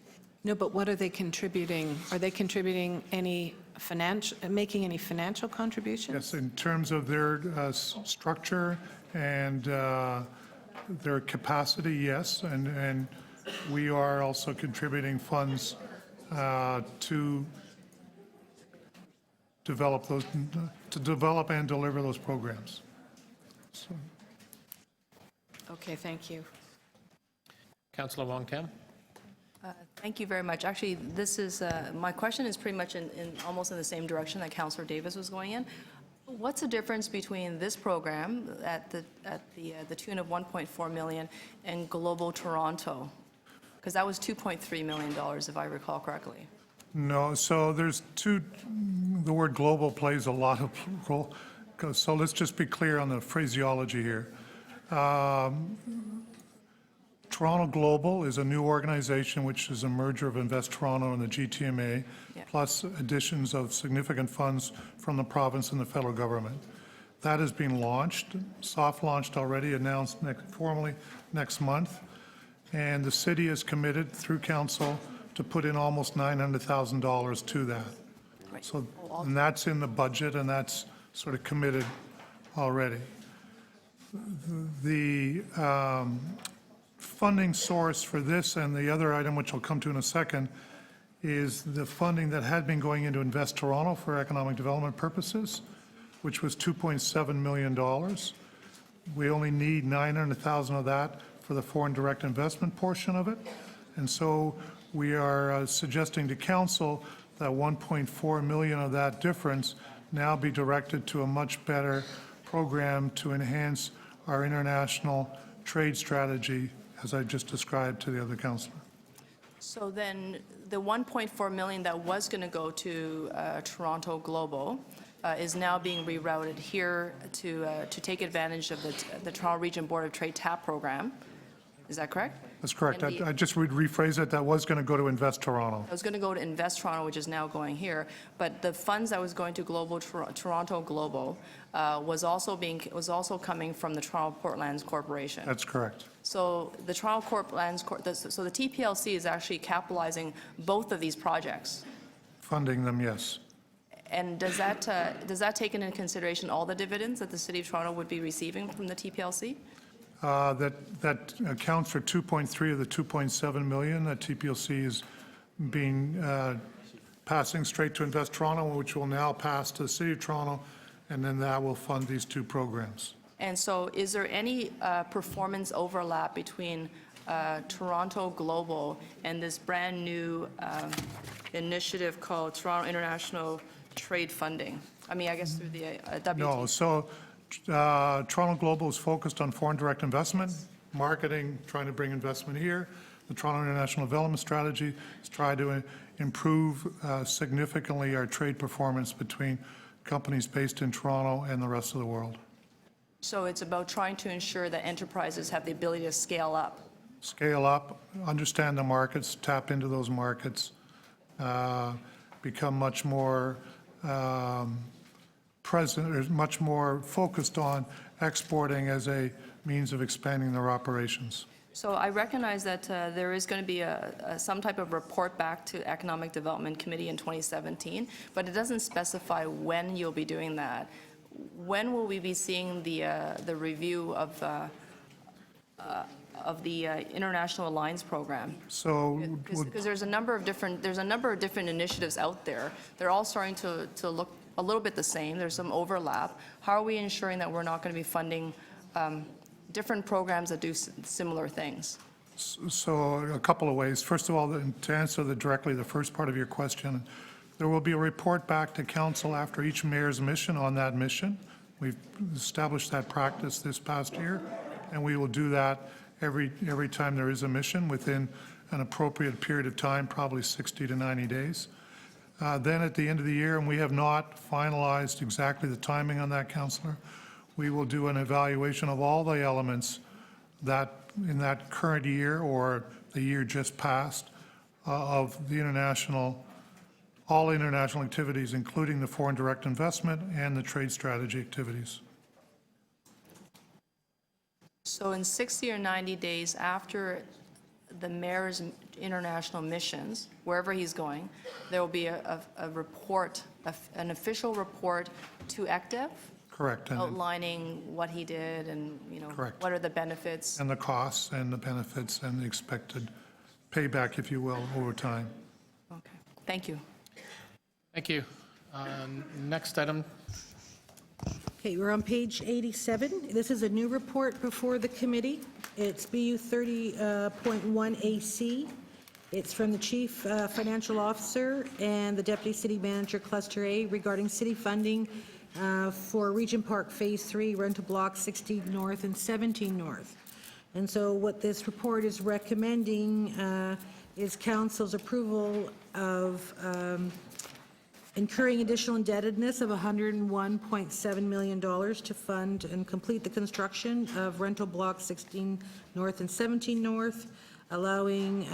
No, but what are they contributing? Are they contributing making any financial contributions? Yes, in terms of their structure and their capacity, yes, and we are also contributing funds to develop and deliver those programs. So. Okay, thank you. Councillor Wong Tam. Thank you very much. Actually, this is, my question is pretty much almost in the same direction that Councillor Davis was going in. What's the difference between this program at the tune of 1.4 million and Global Toronto? Because that was $2.3 million, if I recall correctly. No, so there's two, the word global plays a lot of role. So let's just be clear on the phraseology here. Toronto Global is a new organization which is a merger of Invest Toronto and the GTMA, plus additions of significant funds from the province and the federal government. That has been launched, soft launched already, announced formally next month, and the city is committed through council to put in almost $900,000 to that. So, and that's in the budget, and that's sort of committed already. The funding source for this and the other item, which I'll come to in a second, is the funding that had been going into Invest Toronto for economic development purposes, which was $2.7 million. We only need $900,000 of that for the foreign direct investment portion of it. And so we are suggesting to council that 1.4 million of that difference now be directed to a much better program to enhance our international trade strategy, as I just described to the other councillor. So then the 1.4 million that was going to go to Toronto Global is now being rerouted here to take advantage of the Toronto Region Board of Trade TAP program. Is that correct? That's correct. And I just would rephrase it. That was going to go to Invest Toronto. I was going to go to Invest Toronto, which is now going here, but the funds that was going to Toronto Global was also coming from the Toronto Port Lands Corporation. That's correct. So the Toronto Port Lands, so the TPLC is actually capitalizing both of these projects. Funding them, yes. And does that take into consideration all the dividends that the City of Toronto would be receiving from the TPLC? That accounts for 2.3 of the 2.7 million that TPLC is passing straight to Invest Toronto, which will now pass to the City of Toronto, and then that will fund these two programs. And so is there any performance overlap between Toronto Global and this brand-new initiative called Toronto International Trade Funding? I mean, I guess through the WT. No, so Toronto Global is focused on foreign direct investment, marketing, trying to bring investment here. The Toronto International Development Strategy is trying to improve significantly our trade performance between companies based in Toronto and the rest of the world. So it's about trying to ensure that enterprises have the ability to scale up. Scale up, understand the markets, tap into those markets, become much more present, or much more focused on exporting as a means of expanding their operations. So I recognize that there is going to be some type of report back to Economic Development Committee in 2017, but it doesn't specify when you'll be doing that. When will we be seeing the review of the International Alliance Program? So, because there's a number of different initiatives out there. They're all starting to look a little bit the same. There's some overlap. How are we ensuring that we're not going to be funding different programs that do similar things? So a couple of ways. First of all, to answer directly the first part of your question, there will be a report back to council after each mayor's mission on that mission. We've established that practice this past year, and we will do that every time there is a mission within an appropriate period of time, probably 60 to 90 days. Then at the end of the year, and we have not finalized exactly the timing on that, Councillor, we will do an evaluation of all the elements that in that current year or the year just passed of the all international activities, including the foreign direct investment and the trade strategy activities. So in 60 or 90 days after the mayor's international missions, wherever he's going, there will be a report, an official report to ECDEV? Correct. Outlining what he did and, Correct. what are the benefits? And the costs and the benefits and the expected payback, if you will, over time. Okay, thank you. Thank you. Next item. Okay, we're on page 87. This is a new report before the committee, It's BU 30.1 AC. It's from the Chief Financial Officer and the Deputy City Manager, Cluster A, regarding city funding for Regent Park Phase 3, rental blocks 16 North and 17 North. And so what this report is recommending is Council's approval of incurring additional indebtedness of $101.7 million to fund and complete the construction of rental blocks 16 North and 17 North, allowing,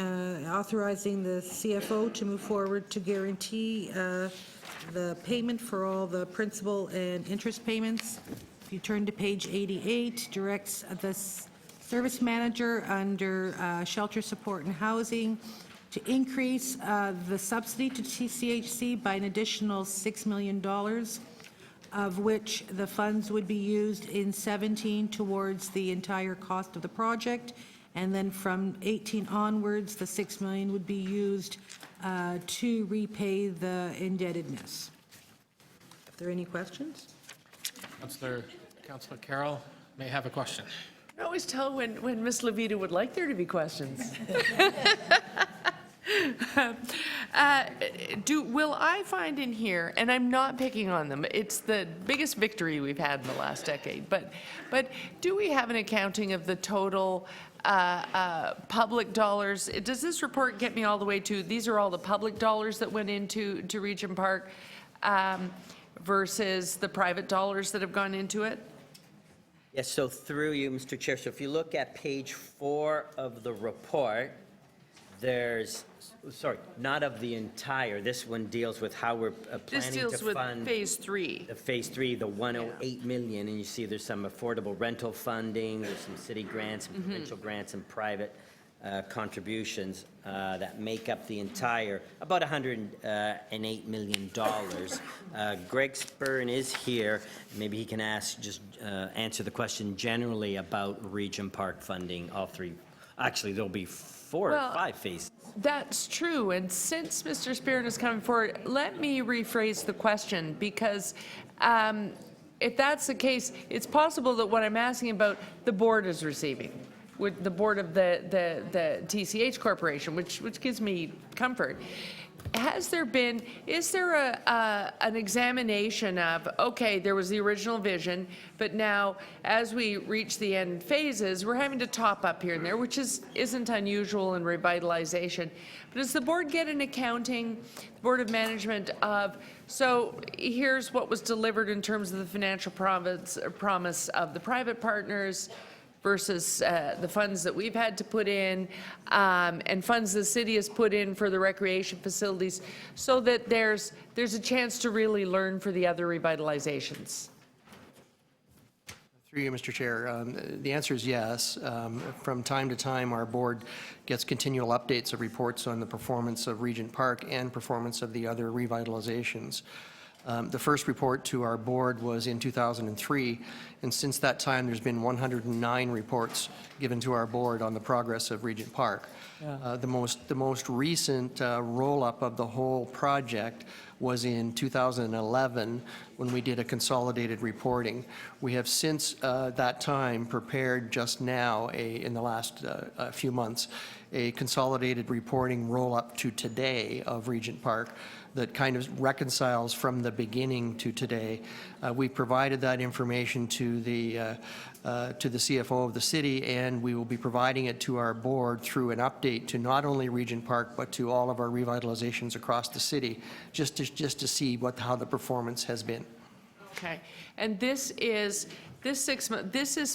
authorizing the CFO to move forward to guarantee the payment for all the principal and interest payments. If you turn to page 88, directs the service manager under shelter support and housing to increase the subsidy to TCHC by an additional $6 million, of which the funds would be used in 17 towards the entire cost of the project, and then from 18 onwards, the $6 million would be used to repay the indebtedness. Are there any questions? Councillor Carroll may have a question. I can always tell when Ms. Levita would like there to be questions. Will I find in here, and I'm not picking on them, it's the biggest victory we've had in the last decade, but do we have an accounting of the total public dollars? Does this report get me all the way to, these are all the public dollars that went into Regent Park versus the private dollars that have gone into it? Yes, so through you, Mr. Chair, so if you look at page 4 of the report, there's, sorry, not of the entire, this one deals with how we're This planning to deals with fund Phase 3. the Phase 3, the 108 million, and you see there's some affordable rental funding, there's some city grants, and provincial grants, and private contributions that make up the entire, about $108 million. Greg Spurn is here. Maybe he can answer the question generally about Regent Park funding, all three. Actually, there'll be 4 or 5 phases. That's true, and since Mr. Spearn is coming forward, let me rephrase the question, because if that's the case, it's possible that what I'm asking about, the board is receiving, with the board of the TCH Corporation, which gives me comfort. Is there an examination of, okay, there was the original vision, but now as we reach the end phases, we're having to top up here and there, which isn't unusual in revitalization. But does the board get an accounting, Board of Management of, so here's what was delivered in terms of the financial promise of the private partners versus the funds that we've had to put in, and funds the city has put in for the recreation facilities, so that there's a chance to really learn for the other revitalizations? Through you, Mr. Chair. The answer is yes. From time to time, our board gets continual updates of reports on the performance of Regent Park and performance of the other revitalizations. The first report to our board was in 2003, and since that time, there's been 109 reports given to our board on the progress of Regent Park. Yeah. The most recent roll-up of the whole project was in 2011, when we did a consolidated reporting. We have since that time prepared just now, in the last few months, a consolidated reporting roll-up to today of Regent Park that kind of reconciles from the beginning to today. We provided that information to the CFO of the city, and we will be providing it to our board through an update to not only Regent Park, but to all of our revitalizations across the city, just to see how the performance has been. Okay, and this is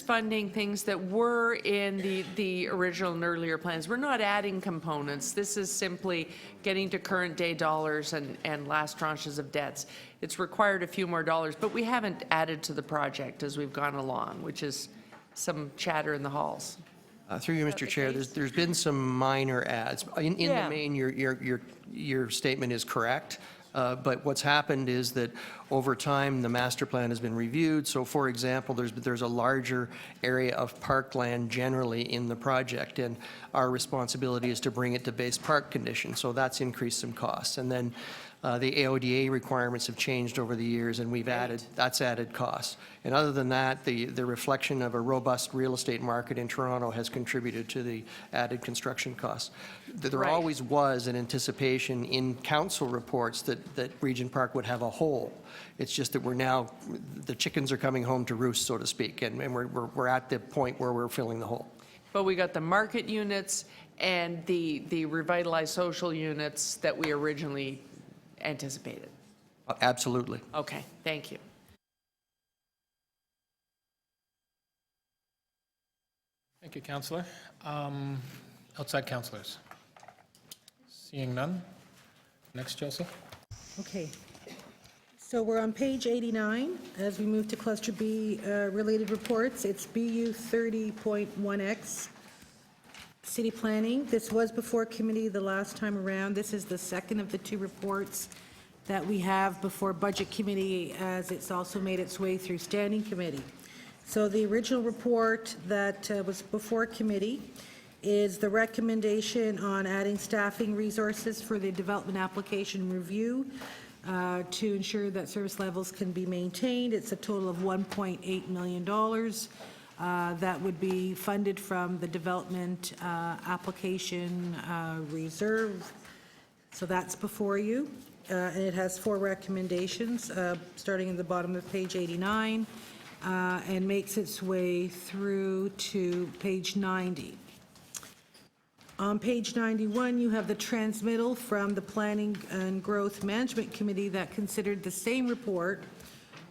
funding things that were in the original and earlier plans. We're not adding components. This is simply getting to current day dollars and last tranches of debts. It's required a few more dollars, but we haven't added to the project as we've gone along, which is some chatter in the halls. Through you, Mr. Chair, there's been some minor adds. In Yeah. the main, your statement is correct. But what's happened is that over time, the master plan has been reviewed. So for example, there's a larger area of parkland generally in the project, and our responsibility is to bring it to base park condition. So that's increased some costs. And then The AODA requirements have changed over the years, and that's added costs. And other than that, the reflection of a robust real estate market in Toronto has contributed to the added construction costs. There always was an anticipation in council reports that Regent Park would have a hole. It's just that the chickens are coming home to roost, so to speak, and we're at the point where we're filling the hole. But we got the market units and the revitalized social units that we originally anticipated. Absolutely. Okay, thank you. Thank you, Councillor. Outside councillors? Seeing none. Next, Josie. Okay. So we're on page 89. As we move to cluster B related reports, it's BU 30.1X, City Planning. This was before committee the last time around. This is the second of the two reports that we have before Budget Committee, as it's also made its way through Standing Committee. So the original report that was before committee is the recommendation on adding staffing resources for the development application review to ensure that service levels can be maintained. It's a total of $1.8 million that would be funded from the development application reserve. So that's before you. And it has 4 recommendations, starting at the bottom of page 89, and makes its way through to page 90. On page 91, you have the transmittal from the Planning and Growth Management Committee that considered the same report,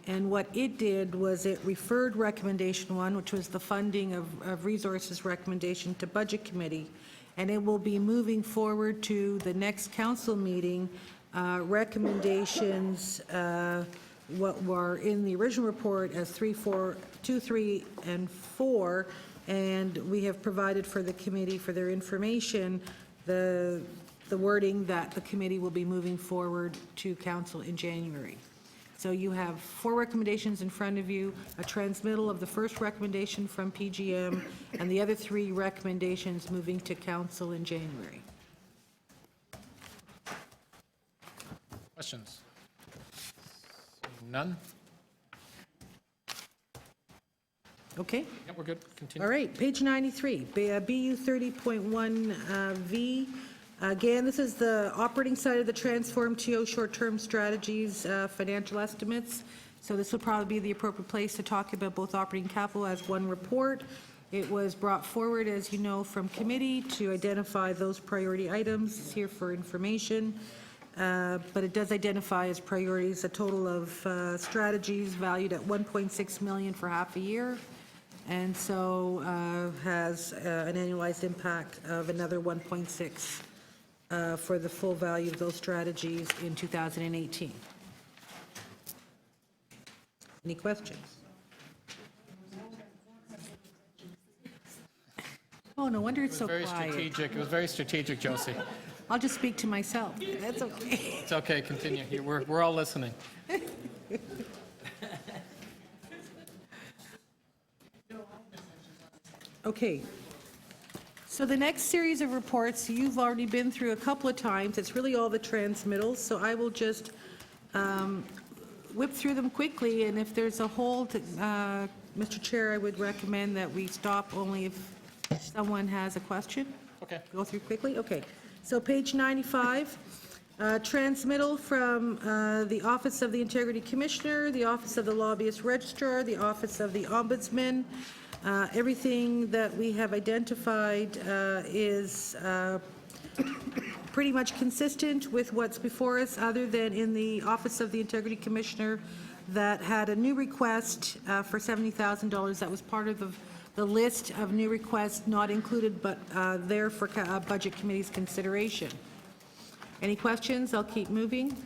and what it did was it referred recommendation 1, which was the funding of resources recommendation, to Budget Committee, and it will be moving forward to the next council meeting. Recommendations, what were in the original report as 2, 3, and 4, and we have provided for the committee for their information the wording that the committee will be moving forward to council in January. So you have 4 recommendations in front of you, a transmittal of the first recommendation from PGM, and the other 3 recommendations moving to council in January. Questions? Seeing none. Okay. Yeah, we're good. Continue. All right, page 93, BU 30.1V. Again, this is the operating side of the Transform TO short-term strategies financial estimates. So this would probably be the appropriate place to talk about both operating capital as one report. It was brought forward, as you know, from committee to identify those priority items. It's here for information. But it does identify as priorities a total of strategies valued at $1.6 million for half a year, and so has an annualized impact of another 1.6 for the full value of those strategies in 2018. Any questions? Oh, no wonder it's so quiet. Very strategic. It was very strategic, Josie. I'll just speak to myself. That's okay. It's okay. Continue. We're all listening. Okay. So the next series of reports, you've already been through a couple of times. It's really all the transmittals, so I will just whip through them quickly, and if there's a hold, Mr. Chair, I would recommend that we stop only if someone has a question. Okay. Go through quickly? Okay. So page 95, transmittal from the Office of the Integrity Commissioner, the Office of the Lobbyist Registrar, the Office of the Ombudsman. Everything that we have identified is pretty much consistent with what's before us, other than in the Office of the Integrity Commissioner that had a new request for $70,000 that was part of the list of new requests not included, but there for Budget Committee's consideration. Any questions? I'll keep moving.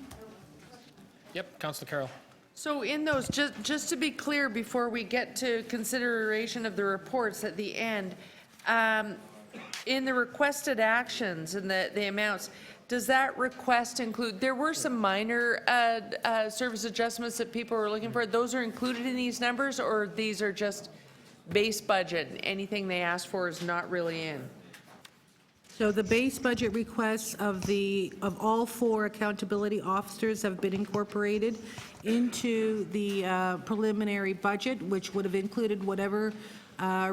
Yep, Councillor Carroll. So in those, just to be clear, before we get to consideration of the reports at the end, in the requested actions and the amounts, does that request include, there were some minor service adjustments that people were looking for. Those are included in these numbers, or these are just base budget? Anything they asked for is not really in? So the base budget requests of all 4 accountability officers have been incorporated into the preliminary budget, which would have included whatever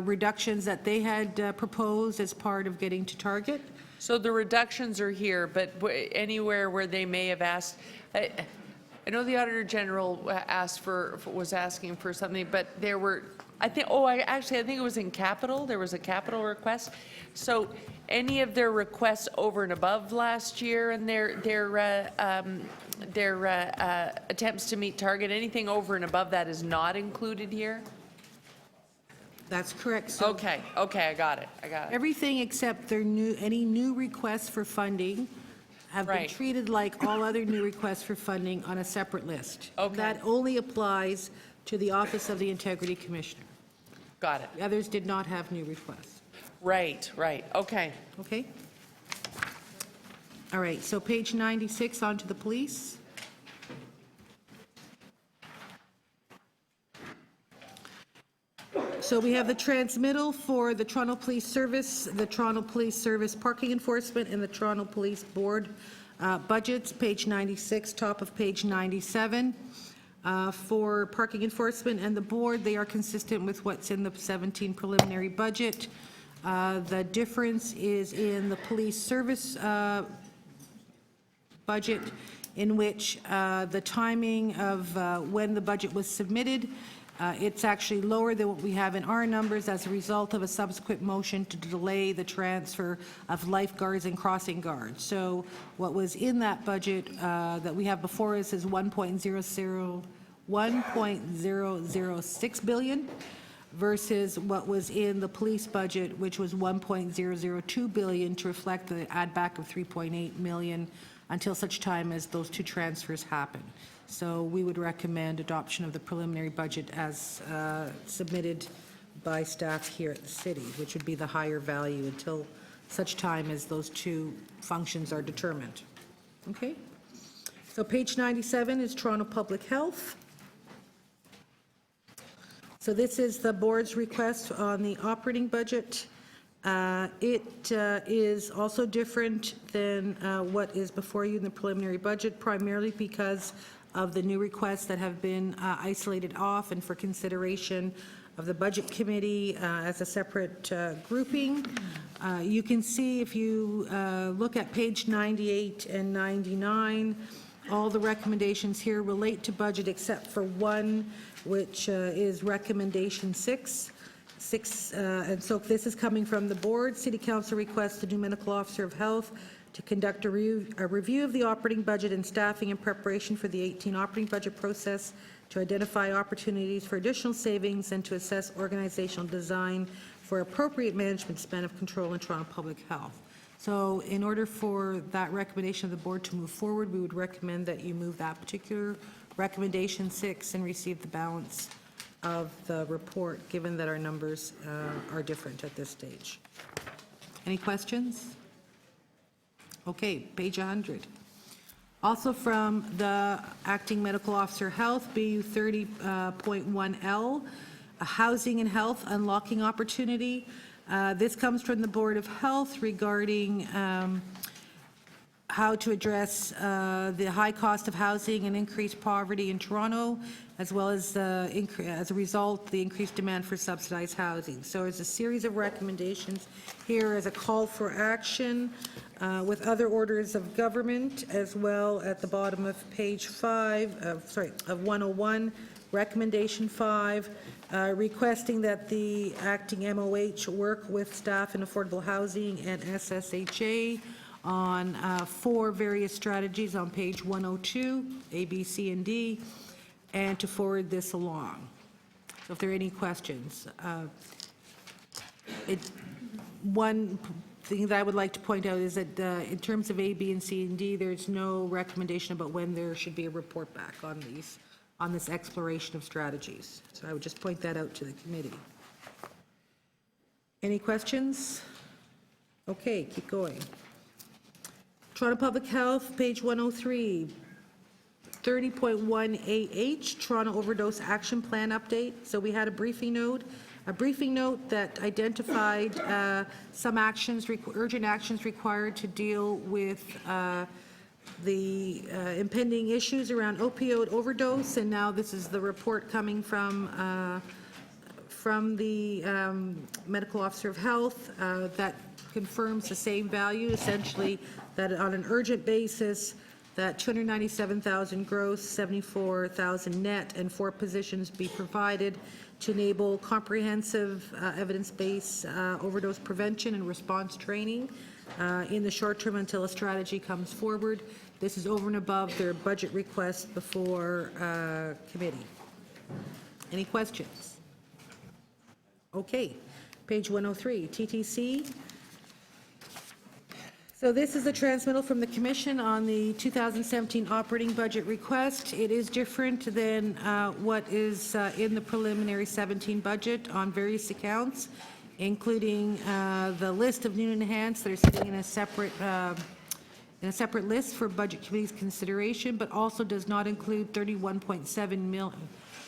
reductions that they had proposed as part of getting to target. So the reductions are here, but anywhere where they may have asked, I know the Auditor General was asking for something, but there were, I think it was in capital, there was a capital request. So any of their requests over and above last year and their attempts to meet target, anything over and above that is not included here? That's correct. So Okay, I got it. everything except any new requests for funding have been Right. treated like all other new requests for funding on a separate list. Okay. That only applies to the Office of the Integrity Commissioner. Got it. The others did not have new requests. Right, okay. Okay? All right, so page 96, on to the police. So we have the transmittal for the Toronto Police Service, the Toronto Police Service Parking Enforcement, and the Toronto Police Board budgets, page 96, top of page 97. For parking enforcement and the board, they are consistent with what's in the 17 preliminary budget. The difference is in the police service budget, in which the timing of when the budget was submitted, it's actually lower than what we have in our numbers as a result of a subsequent motion to delay the transfer of lifeguards and crossing guards. So what was in that budget that we have before us is 1.006 billion versus what was in the police budget, which was 1.002 billion, to reflect the add back of 3.8 million until such time as those 2 transfers happen. So we would recommend adoption of the preliminary budget as submitted by staff here at the city, which would be the higher value until such time as those 2 functions are determined. Okay? So page 97 is Toronto Public Health. So this is the board's request on the operating budget. It is also different than what is before you in the preliminary budget, primarily because of the new requests that have been isolated off and for consideration of the Budget Committee as a separate grouping. You can see if you look at page 98 and 99, all the recommendations here relate to budget except for one, which is recommendation 6. And so this is coming from the board. City Council requests the new medical officer of health to conduct a review of the operating budget and staffing in preparation for the 18 operating budget process, to identify opportunities for additional savings, and to assess organizational design for appropriate management span of control in Toronto Public Health. So in order for that recommendation of the board to move forward, we would recommend that you move that particular recommendation 6 and receive the balance of the report, given that our numbers are different at this stage. Any questions? Okay, page 100. Also from the Acting Medical Officer Health, BU 30.1L, Housing and Health Unlocking Opportunity. This comes from the Board of Health regarding how to address the high cost of housing and increased poverty in Toronto, as well as as a result, the increased demand for subsidized housing. So there's a series of recommendations here as a call for action with other orders of government, as well at the bottom of page 5, of 101, recommendation 5, requesting that the acting MOH work with staff in affordable housing and SSHA on 4 various strategies on page 102, A, B, C, and D, and to forward this along. So if there are any questions. One thing that I would like to point out is that in terms of A, B, and C, and D, there's no recommendation about when there should be a report back on these, on this exploration of strategies. So I would just point that out to the committee. Any questions? Okay, keep going. Toronto Public Health, page 103. 30.1AH, Toronto Overdose Action Plan Update. So we had a briefing note that identified some actions, urgent actions required to deal with the impending issues around opioid overdose, and now this is the report coming from the medical officer of health that confirms the same value, essentially that on an urgent basis, that 297,000 gross, 74,000 net, and 4 positions be provided to enable comprehensive evidence-based overdose prevention and response training in the short term until a strategy comes forward. This is over and above their budget request before committee. Any questions? Okay, page 103, TTC. So this is the transmittal from the Commission on the 2017 operating budget request. It is different than what is in the preliminary 17 budget on various accounts, including the list of new and enhanced that are sitting in a separate list for Budget Committee's consideration, but also does not include 31.7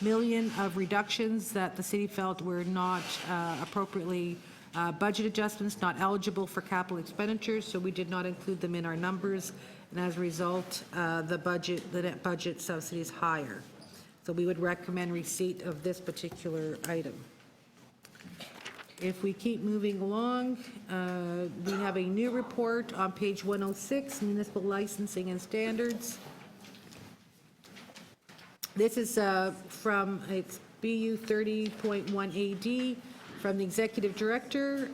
million of reductions that the city felt were not appropriately budget adjustments, not eligible for capital expenditures, so we did not include them in our numbers, and as a result, the net budget subsidy is higher. So we would recommend receipt of this particular item. If we keep moving along, we have a new report on page 106, municipal licensing and standards. This is from, it's BU 30.1 AD, from the Executive Director,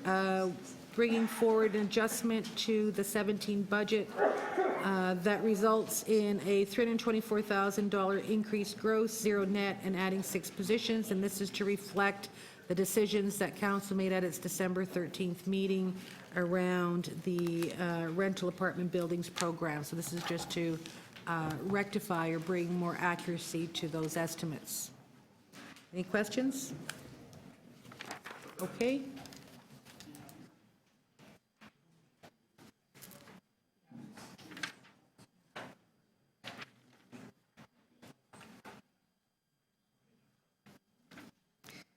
bringing forward an adjustment to the 17 budget that results in a $324,000 increased gross, 0 net, and adding 6 positions, and this is to reflect the decisions that Council made at its December 13th meeting around the rental apartment buildings program. So this is just to rectify or bring more accuracy to those estimates. Any questions? Okay.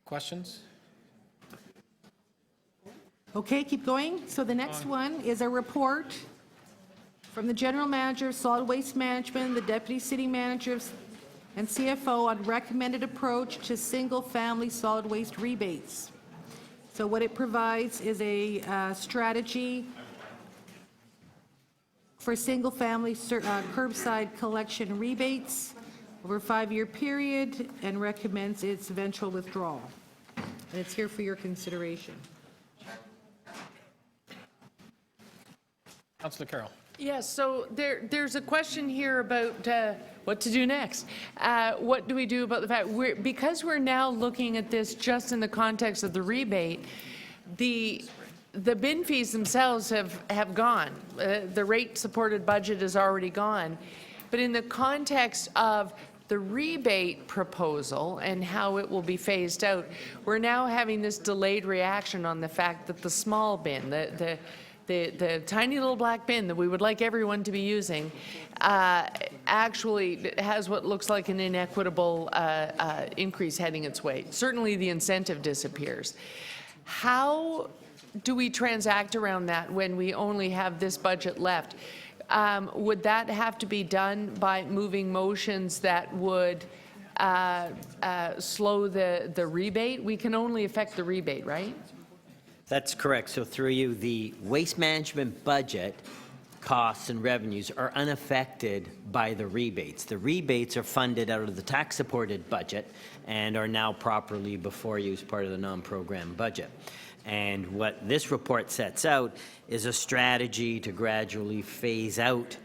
Questions? Okay, keep going. So the next one is a report from the General Manager of Solid Waste Management, the Deputy City Manager and CFO on recommended approach to single-family solid waste rebates. So what it provides is a strategy for single-family curbside collection rebates over a 5-year period and recommends its eventual withdrawal. And it's here for your consideration. Councillor Carroll. Yes, so there's a question here about what to do next. What do we do about the fact, because we're now looking at this just in the context of the rebate, the bin fees themselves have gone. The rate-supported budget is already gone. But in the context of the rebate proposal and how it will be phased out, we're now having this delayed reaction on the fact that the small bin, the tiny little black bin that we would like everyone to be using, actually has what looks like an inequitable increase heading its way. Certainly the incentive disappears. How do we transact around that when we only have this budget left? Would that have to be done by moving motions that would slow the rebate? We can only affect the rebate, right? That's correct. So through you, the waste management budget costs and revenues are unaffected by the rebates. The rebates are funded out of the tax-supported budget and are now properly before you as part of the non-program budget. And what this report sets out is a strategy to gradually phase out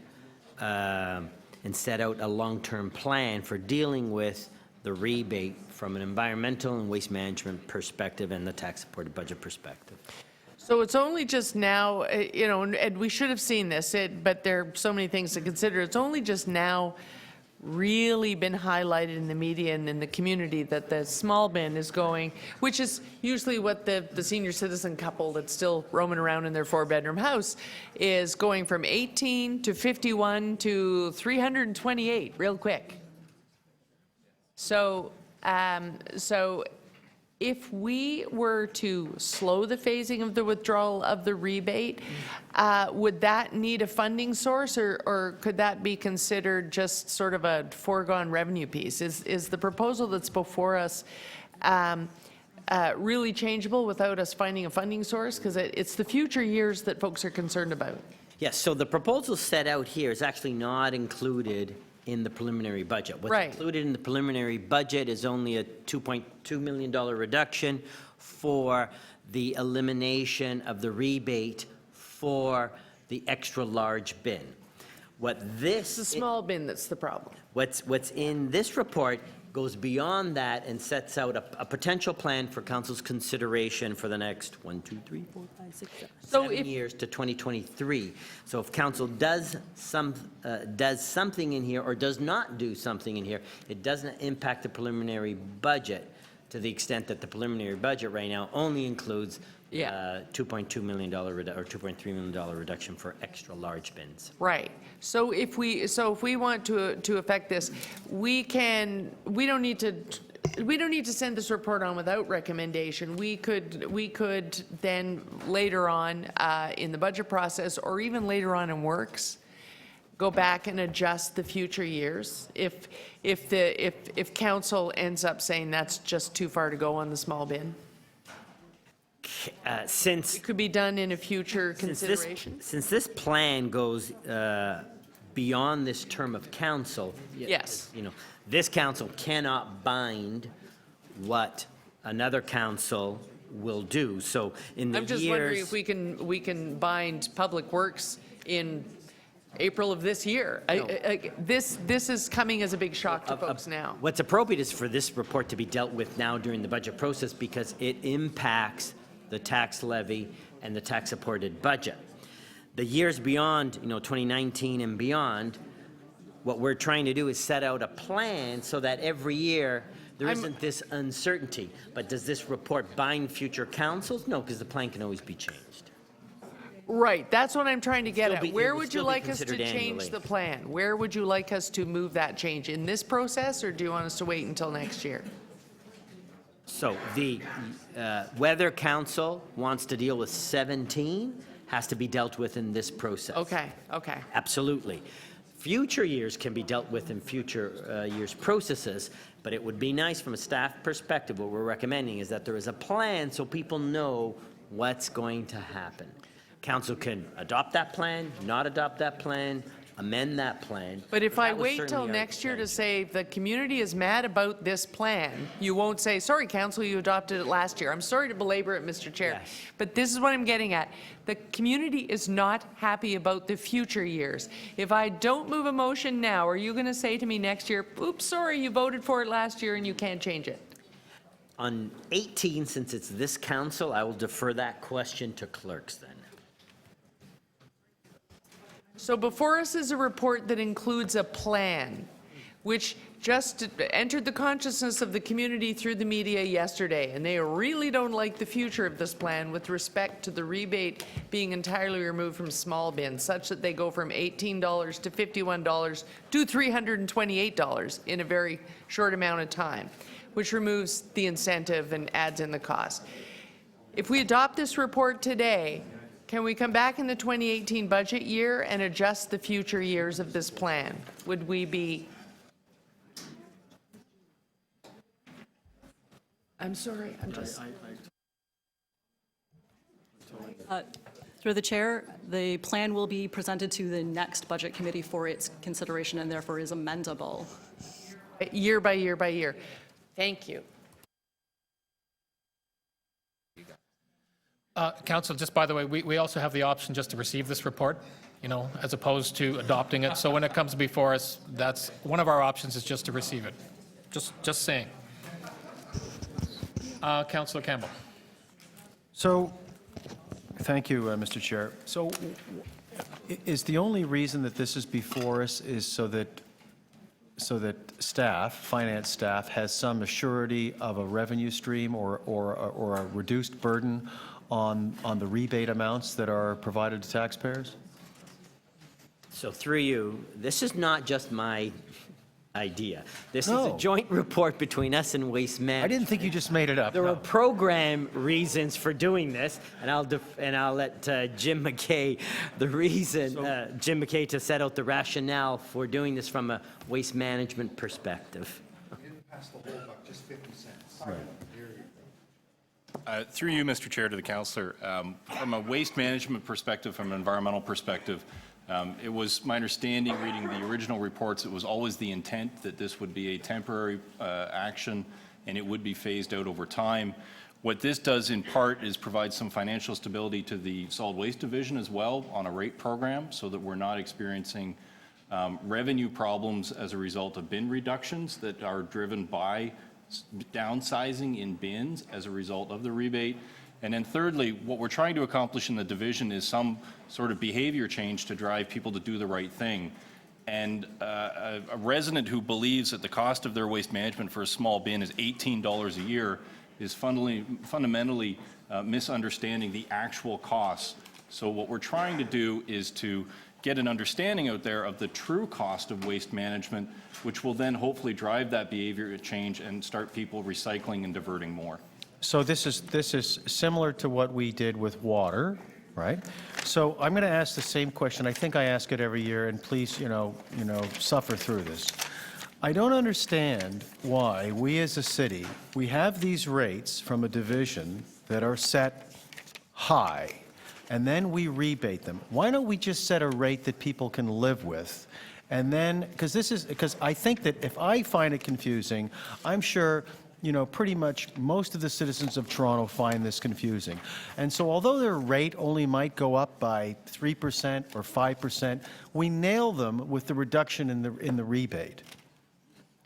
and set out a long-term plan for dealing with the rebate from an environmental and waste management perspective and the tax-supported budget perspective. So it's only just now, and we should have seen this, but there are so many things to consider. It's only just now really been highlighted in the media and in the community, that the small bin is going, which is usually what the senior citizen couple that's still roaming around in their 4-bedroom house is going from 18 to 51 to 328 real quick. So, if we were to slow the phasing of the withdrawal of the rebate, would that need a funding source, or could that be considered just sort of a foregone revenue piece? Is the proposal that's before us really changeable without us finding a funding source? Because it's the future years that folks are concerned about. Yes, so the proposal set out here is actually not included in the preliminary budget. What's Right. included in the preliminary budget is only a $2.2 million reduction for the elimination of the rebate for the extra large bin. It's the small bin that's the problem. What's in this report goes beyond that and sets out a potential plan for council's consideration for the next 1, 2, 3, 4, 5, 6, 7 years to 2023. So if council does something in here or does not do something in here, it doesn't impact the preliminary budget to the extent that the preliminary budget right now only includes $2.2 million or $2.3 million reduction for extra large bins. Right. So if we want to affect this, we don't need to send this report on without recommendation. We could then later on in the budget process, or even later on in works, go back and adjust the future years if council ends up saying that's just too far to go on the small bin. Since it could be done in a future consideration. Since this plan goes beyond this term of council, yes, this council cannot bind what another council will do. So in the I'm just wondering if we can bind Public Works in April of this year. This is coming as a big shock to folks now. What's appropriate is for this report to be dealt with now during the budget process because it impacts the tax levy and the tax supported budget. The years beyond, 2019 and beyond, what we're trying to do is set out a plan so that every year there isn't this uncertainty. But does this report bind future councils? No, because the plan can always be changed. Right, that's what I'm trying to get at. Where would you like us to considered change annually. the plan? Where would you like us to move that change? In this process, or do you want us to wait until next year? So the whether council wants to deal with 17 has to be dealt with in this process. Okay. Absolutely. Future years can be dealt with in future years' processes, but it would be nice from a staff perspective, what we're recommending is that there is a plan so people know what's going to happen. Council can adopt that plan, not adopt that plan, amend that plan. But if I That was wait till certainly our next year to say the community is mad about this plan, you won't say, sorry, council, you adopted it last year. I'm sorry to belabor it, Mr. Chair. Yes. But this is what I'm getting at. The community is not happy about the future years. If I don't move a motion now, are you going to say to me next year, oops, sorry, you voted for it last year and you can't change it? On 18, since it's this council, I will defer that question to clerks then. So before us is a report that includes a plan, which just entered the consciousness of the community through the media yesterday, and they really don't like the future of this plan with respect to the rebate being entirely removed from small bins, such that they go from $18 to $51 to $328 in a very short amount of time, which removes the incentive and adds in the cost. If we adopt this report today, can we come back in the 2018 budget year and adjust the future years of this plan? Would we be... I'm sorry, I'm just... Through the chair, the plan will be presented to the next budget committee for its consideration and therefore is amendable. Year by year by year. Thank you. Council, just by the way, we also have the option just to receive this report, as opposed to adopting it. So when it comes before us, that's one of our options is just to receive it. Just saying. Councillor Campbell. So, thank you, Mr. Chair. So, is the only reason that this is before us is so that staff, finance staff, has some assurity of a revenue stream or a reduced burden on the rebate amounts that are provided to taxpayers? So through you, this is not just my idea. This is No. a joint report between us and Waste Management. I didn't think you just made it up. There no. were program reasons for doing this, and I'll let Jim McKay, Jim McKay to set out the rationale for doing this from a waste management perspective. Didn't pass the whole buck, just 50 cents. Through you, Mr. Chair, to the councillor, from a waste management perspective, from an environmental perspective, it was my understanding, reading the original reports, it was always the intent that this would be a temporary action and it would be phased out over time. What this does in part is provide some financial stability to the solid waste division as well on a rate program so that we're not experiencing revenue problems as a result of bin reductions that are driven by downsizing in bins as a result of the rebate. And then thirdly, what we're trying to accomplish in the division is some sort of behavior change to drive people to do the right thing. And a resident who believes that the cost of their waste management for a small bin is $18 a year is fundamentally misunderstanding the actual costs. So what we're trying to do is to get an understanding out there of the true cost of waste management, which will then hopefully drive that behavior change and start people recycling and diverting more. So this is similar to what we did with water, right? So I'm going to ask the same question. I think I ask it every year, and please, suffer through this. I don't understand why we as a city, we have these rates from a division that are set high, and then we rebate them. Why don't we just set a rate that people can live with? And then, because I think that if I find it confusing, I'm sure pretty much most of the citizens of Toronto find this confusing. And so although their rate only might go up by 3% or 5%, we nail them with the reduction in the rebate.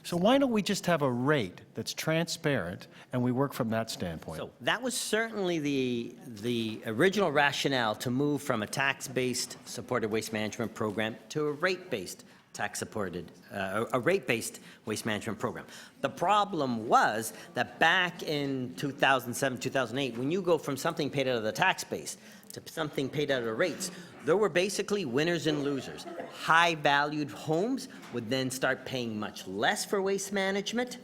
So why don't we just have a rate that's transparent and we work from that standpoint? So that was certainly the original rationale to move from a tax-based supported waste management program to a rate-based tax-supported, a rate-based waste management program. The problem was that back in 2007, 2008, when you go from something paid out of the tax base to something paid out of rates, there were basically winners and losers. High-valued homes would then start paying much less for waste management,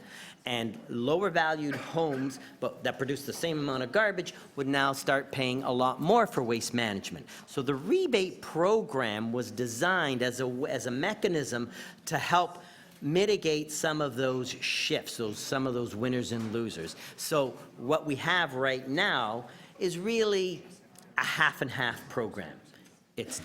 and lower-valued homes but that produce the same amount of garbage would now start paying a lot more for waste management. So the rebate program was designed as a mechanism to help mitigate some of those shifts, some of those winners and losers. So what we have right now is really a half-and-half program. It's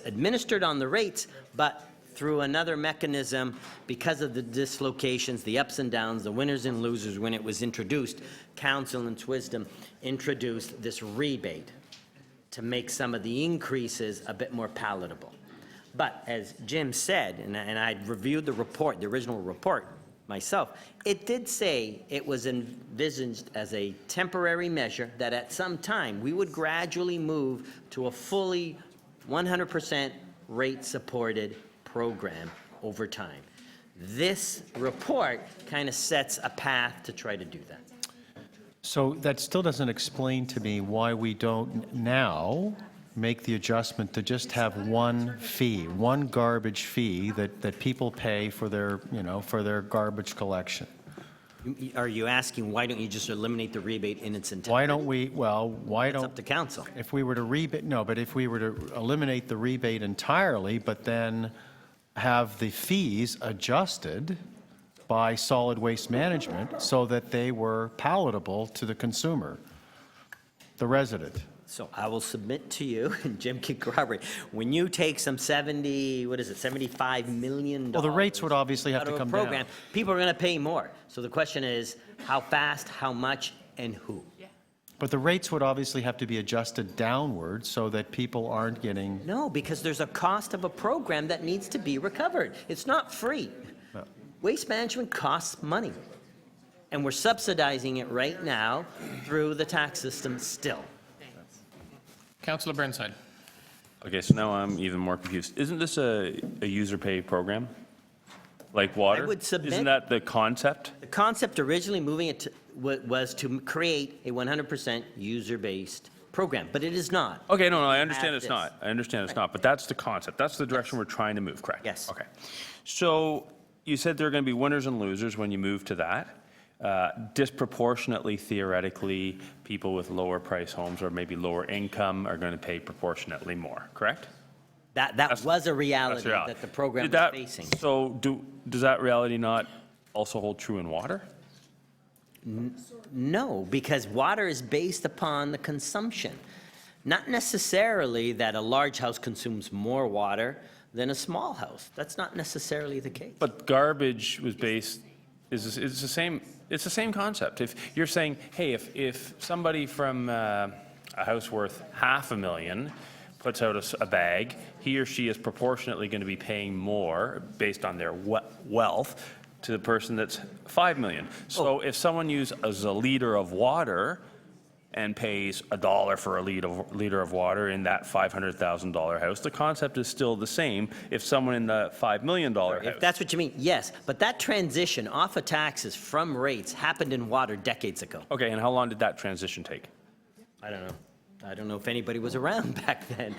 administered on the rates, but through another mechanism, because of the dislocations, the ups and downs, the winners and losers, when it was introduced, council in its wisdom introduced this rebate to make some of the increases a bit more palatable. But as Jim said, and I reviewed the report, the original report myself, it did say it was envisaged as a temporary measure that at some time we would gradually move to a fully 100% rate-supported program over time. This report kind of sets a path to try to do that. So that still doesn't explain to me why we don't now make the adjustment to just have one fee, one garbage fee that people pay for their, for their garbage collection. Are you asking why don't you just eliminate the rebate in its entirety? Why don't we, why don't... It's up to council. If we were to but if we were to eliminate the rebate entirely, but then have the fees adjusted by solid waste management so that they were palatable to the consumer, the resident. So I will submit to you, and Jim can corroborate, when you take some $75 million Well, the rates would obviously have out to of a come program, down. people are going to pay more. So the question is, how fast, how much, and who? But the rates would obviously have to be adjusted downward so that people aren't getting... No, because there's a cost of a program that needs to be recovered. It's not free. No. Waste management costs money. And we're subsidizing it right now through the tax system still. Councillor Burnside. Okay, so now I'm even more confused. Isn't this a user pay program? like water? I would submit- Isn't that the concept? The concept originally moving it to, was to create a 100% user-based program, but it is not. Okay, no, I understand As it's not. I understand it's not, but that's the concept. That's the direction we're trying to move, correct? Yes. Okay. So you said there are going to be winners and losers when you move to that. Disproportionately, theoretically, people with lower price homes or maybe lower income are going to pay proportionately more, correct? That was a reality That's reality. that the program Did was that- facing. So does that reality not also hold true in water? No, because water is based upon the consumption. Not necessarily that a large house consumes more water than a small house. That's not necessarily the case. But garbage was based, is the same, it's the same concept. If you're saying, hey, if somebody from a house worth $500,000 puts out a bag, he or she is proportionately going to be paying more based on their wealth to the person that's $5 million. So if someone uses a liter of water and pays $1 for a liter of water in that $500,000 house, the concept is still the same if someone in the $5 million house. If that's what you mean, yes. But that transition off of taxes from rates happened in water decades ago. Okay, and how long did that transition take? I don't know. I don't know if anybody was around back then.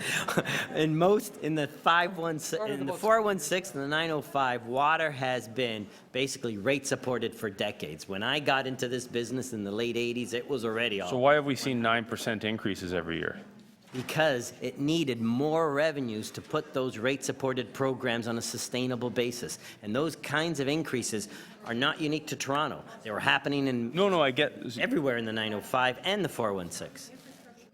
In the 416 and the 905, water has been basically rate supported for decades. When I got into this business in the late 80s, it was already all. So why have we seen 9% increases every year? Because it needed more revenues to put those rate-supported programs on a sustainable basis. And those kinds of increases are not unique to Toronto. They were happening in I get everywhere in the 905 and the 416.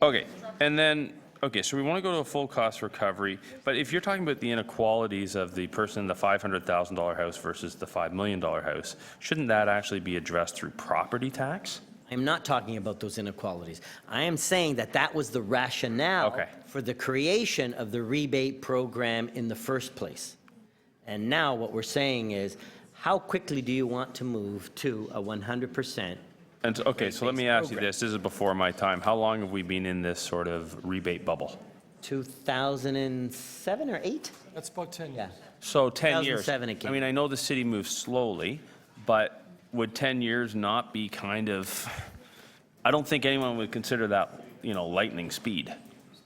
Okay, and then, so we want to go to a full cost recovery, but if you're talking about the inequalities of the person in the $500,000 house versus the $5 million house, shouldn't that actually be addressed through property tax? I'm not talking about those inequalities. I am saying that that was the rationale for the creation of the rebate program in the first place. And now what we're saying is, how quickly do you want to move to a 100%? And so let me ask you this. This is before my time. How long have we been in this sort of rebate bubble? 2007 or 8? That's about 10 years. Yeah. So 10 years. 2007 it came. I mean, I know the city moves slowly, but would 10 years not be kind of, I don't think anyone would consider that, lightning speed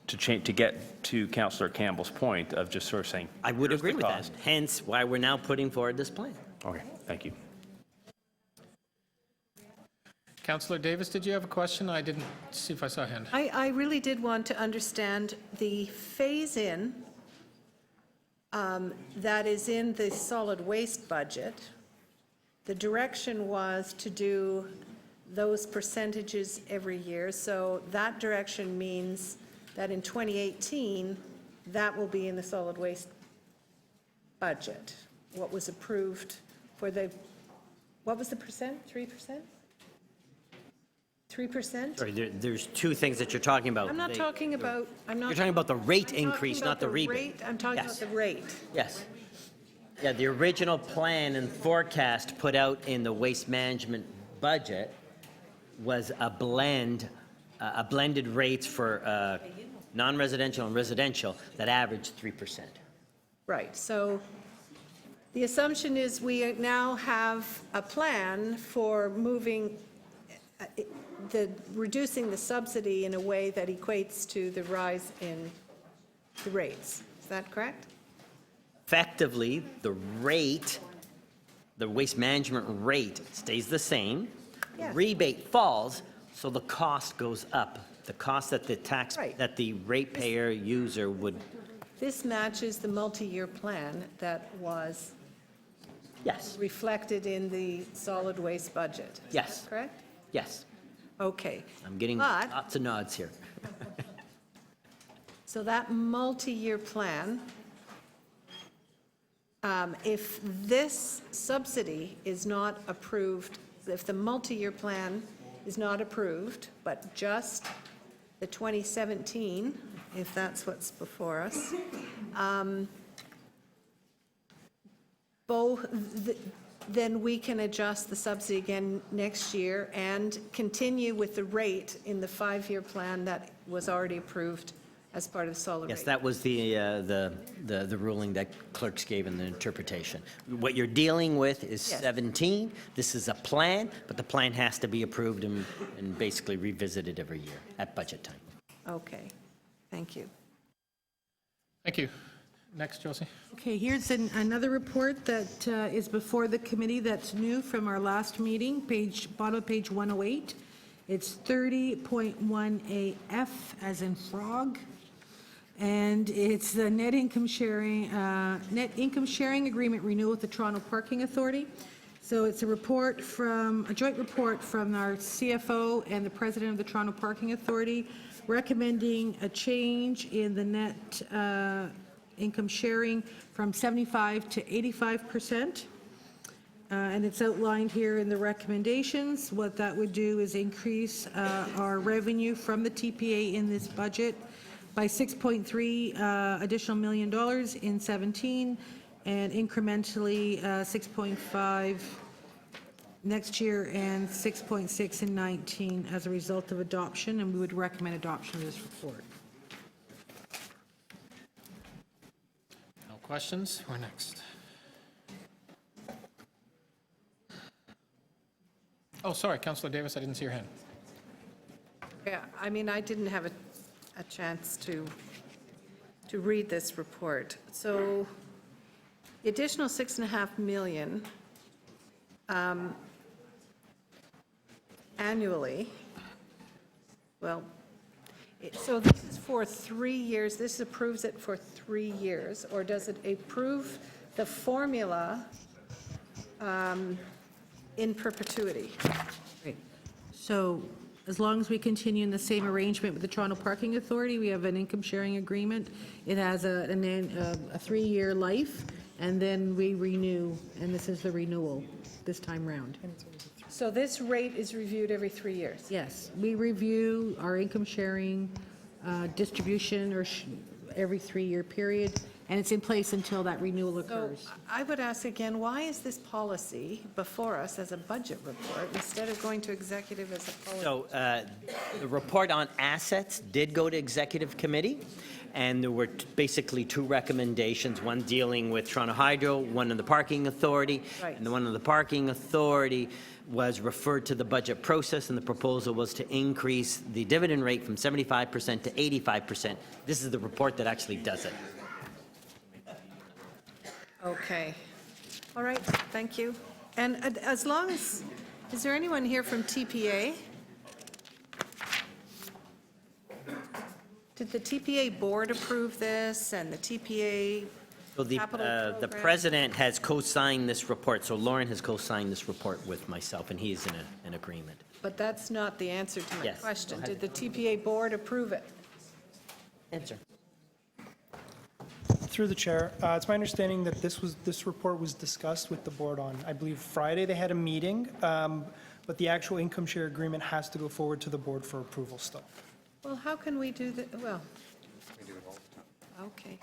to get to Councillor Campbell's point of just sort of saying. I would here's agree the with that. cost. Hence why we're now putting forward this plan. Okay, thank you. Councillor Davis, did you have a question? I didn't see if I saw a hand. I really did want to understand the phase-in that is in the solid waste budget. The direction was to do those percentages every year, so that direction means that in 2018, that will be in the solid waste budget. What was approved for what was the percent? 3%? 3%? Sorry, there's two things that you're talking about. I'm not talking about, You're talking about the rate increase, not the rebate. I'm talking about the rate. Yes. Yeah, the original plan and forecast put out in the waste management budget was a blended rates for non-residential and residential that averaged 3%. Right, so the assumption is we now have a plan for moving, reducing the subsidy in a way that equates to the rise in the rates. Is that correct? Effectively, the rate, the waste management rate stays the same. Yeah. Rebate falls, so the cost goes up. The cost that that the ratepayer user would. This matches the multi-year plan that was reflected in the solid waste budget. Is Yes. that correct? Yes. Okay. I'm getting But- lots of nods here. So that multi-year plan, if this subsidy is not approved, if the multi-year plan is not approved, but just the 2017, if that's what's before us, then we can adjust the subsidy again next year and continue with the rate in the 5-year plan that was already approved as part of the solar rate. Yes, that was the ruling that clerks gave in the interpretation. What you're dealing with is Yes. 17. This is a plan, but the plan has to be approved and basically revisited every year at budget time. Okay, thank you. Thank you. Next, Josie. Okay, here's another report that is before the committee that's new from our last meeting, bottom of page 108. It's 30.1AF as in frog. And it's the net income sharing agreement renewal with the Toronto Parking Authority. So it's a joint report from our CFO and the president of the Toronto Parking Authority recommending a change in the net income sharing from 75 to 85%. And it's outlined here in the recommendations. What that would do is increase our revenue from the TPA in this budget by $6.3 additional million in 17, and incrementally 6.5 next year and 6.6 in 19 as a result of adoption, and we would recommend adoption of this report. No questions? We're next. Oh, sorry, Councillor Davis, I didn't see your hand. Yeah, I mean, I didn't have a chance to read this report. So the additional $6.5 million annually, well, so this is for 3 years, this approves it for 3 years, or does it approve the formula in perpetuity? Great. So as long as we continue in the same arrangement with the Toronto Parking Authority, we have an income sharing agreement. It has a 3-year life, and then we renew, and this is the renewal this time round. So this rate is reviewed every 3 years? Yes, we review our income sharing distribution every 3-year period, and it's in place until that renewal So occurs. I would ask again, why is this policy before us as a budget report instead of going to executive as a policy? So the report on assets did go to executive committee, and there were basically 2 recommendations, one dealing with Toronto Hydro, one in the Parking Authority. Right. And the one in the Parking Authority was referred to the budget process, and the proposal was to increase the dividend rate from 75% to 85%. This is the report that actually does it. Okay. All right, thank you. And as long as, is there anyone here from TPA? Did the TPA board approve this and the TPA So capital the program? president has co-signed this report, so Lauren has co-signed this report with myself, and he is in an agreement. But that's not the answer to my Yes, go question. ahead. Did the TPA board approve it? Answer. Through the chair, it's my understanding that this report was discussed with the board on, I believe, Friday. They had a meeting, but the actual income share agreement has to go forward to the board for approval still. Well, how can we do that? Well, okay.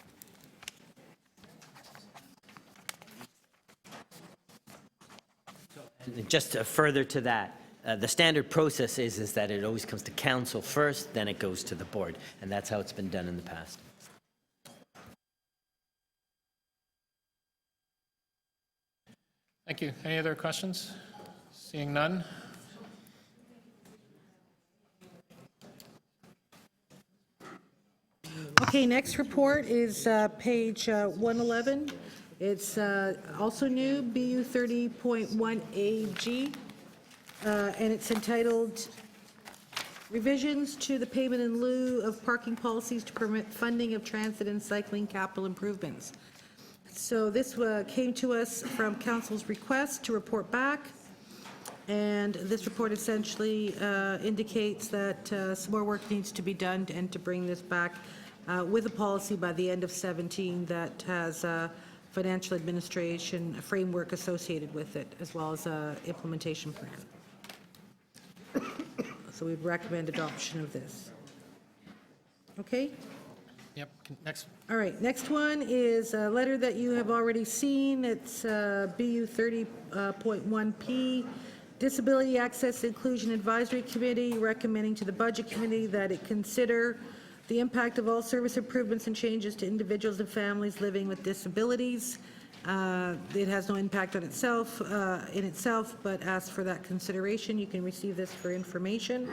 And just further to that, the standard process is that it always comes to council first, then it goes to the board, and that's how it's been done in the past. Thank you. Any other questions? Seeing none? Okay, next report is page 111. It's also new, BU 30.1AG, and it's entitled Revisions to the Payment in Lieu of Parking Policies to Permit Funding of Transit and Cycling Capital Improvements. So this came to us from council's request to report back, and this report essentially indicates that some more work needs to be done and to bring this back with a policy by the end of 17 that has a financial administration framework associated with it, as well as a implementation plan. So we'd recommend adoption of this. Okay? Yep, next. All right, next one is a letter that you have already seen. It's BU 30.1P, Disability Access Inclusion Advisory Committee, recommending to the Budget Committee that it consider The impact of all service improvements and changes to individuals and families living with disabilities. It has no impact on itself, but asks for that consideration. You can receive this for information.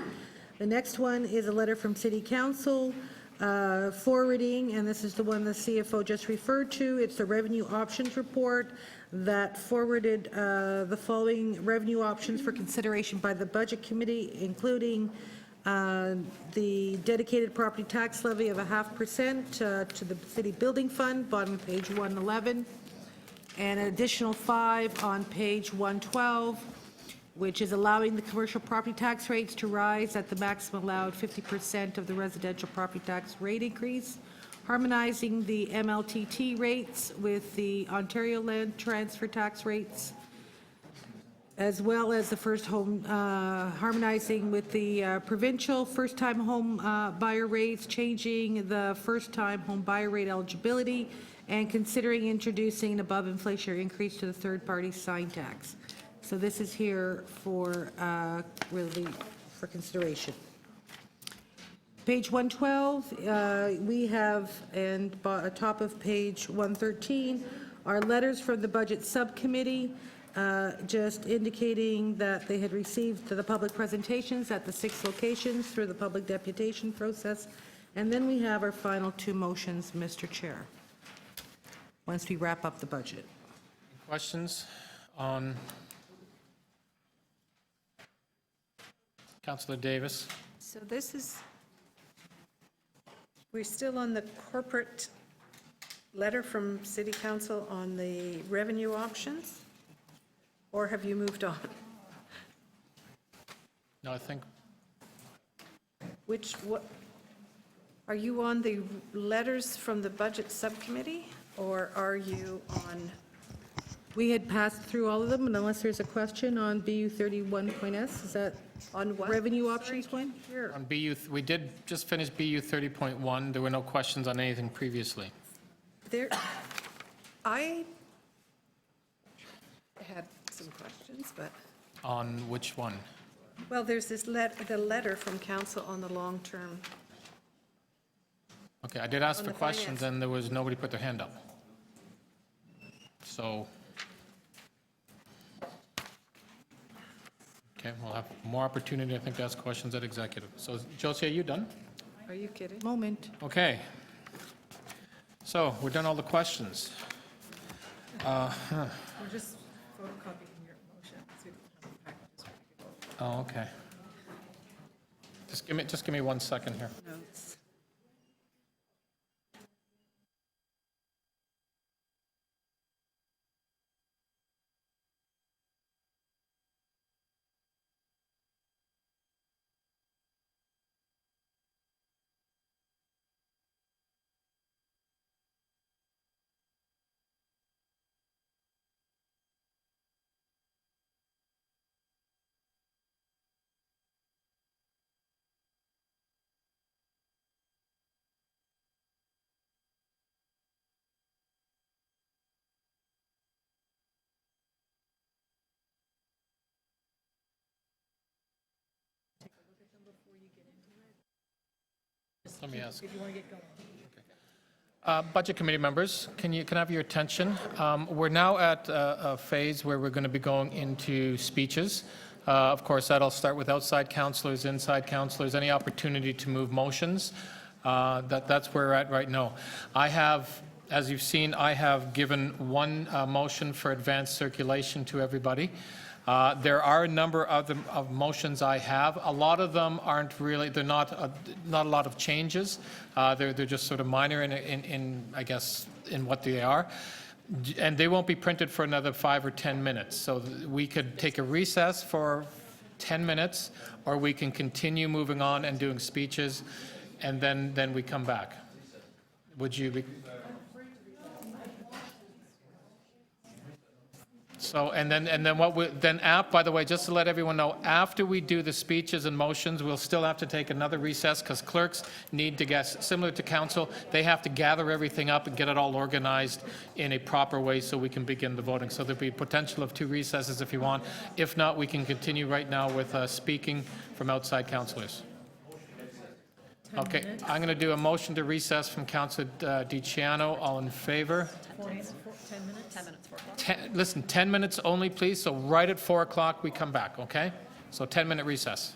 The next one is a letter from City Council forwarding, and this is the one the CFO just referred to. It's the revenue options report that forwarded the following revenue options for consideration by the Budget Committee, including the dedicated property tax levy of 0.5% to the City Building Fund, bottom of page 111, and an additional 5 on page 112, which is allowing the commercial property tax rates to rise at the maximum allowed 50% of the residential property tax rate increase, harmonizing the MLTT rates with the Ontario land transfer tax rates, as well as the first home, harmonizing with the provincial first-time home buyer rates, changing the first-time home buyer rate eligibility, and considering introducing an above-inflationary increase to the third-party sign tax. So this is here for, really, for consideration. Page 112, we have, and top of page 113, are letters from the Budget Subcommittee, just indicating that they had received the public presentations at the 6 locations through the public deputation process. And then we have our final 2 motions, Mr. Chair, once we wrap up the budget. Questions on Councillor Davis? So this is, we're still on the corporate letter from City Council on the revenue options? Or have you moved on? No, I think, What, are you on the letters from the Budget Subcommittee, or are you on? We had passed through all of them, and unless there's a question on BU 31.S, is that on what? Revenue options one? on BU, we did just finish BU 30.1. There were no questions on anything previously. There, I had some questions, but, On which one? well, there's this the letter from council on the long-term. Okay, I did ask On for the questions, finance. and there was nobody put their hand up. So, okay, we'll have more opportunity, I think, to ask questions at executive. So, Josie, are you done? Are you kidding? Moment. Okay. So, we're done all the questions. We're just photocopying your motion, so we don't have the packages. Oh, okay. Just give me 1 second here. Notes. Let me ask. If you want to get going. Budget Committee members, can I have your attention? We're now at a phase where we're going to be going into speeches. Of course, that'll start with outside councillors, inside councillors, any opportunity to move motions. That's where we're at right now. I have, as you've seen, I have given 1 motion for advanced circulation to everybody. There are a number of motions I have. A lot of them aren't really, they're not a lot of changes. They're just sort of minor in I guess, in what they are. And they won't be printed for another 5 or 10 minutes. So we could take a recess for 10 minutes, or we can continue moving on and doing speeches, and then we come back. Would you be? So, and then what we, by the way, just to let everyone know, after we do the speeches and motions, we'll still have to take another recess because clerks need to get, similar to council, they have to gather everything up and get it all organized in a proper way so we can begin the voting. So there'll be potential of 2 recesses if you want. If not, we can continue right now with speaking from outside councillors. Okay, I'm going to do a motion to recess from Councillor DiCiano. All in favor? 10 minutes? 10 minutes, 4 o'clock. Listen, 10 minutes only, please, so right at 4 o'clock we come back, okay? So 10-minute recess.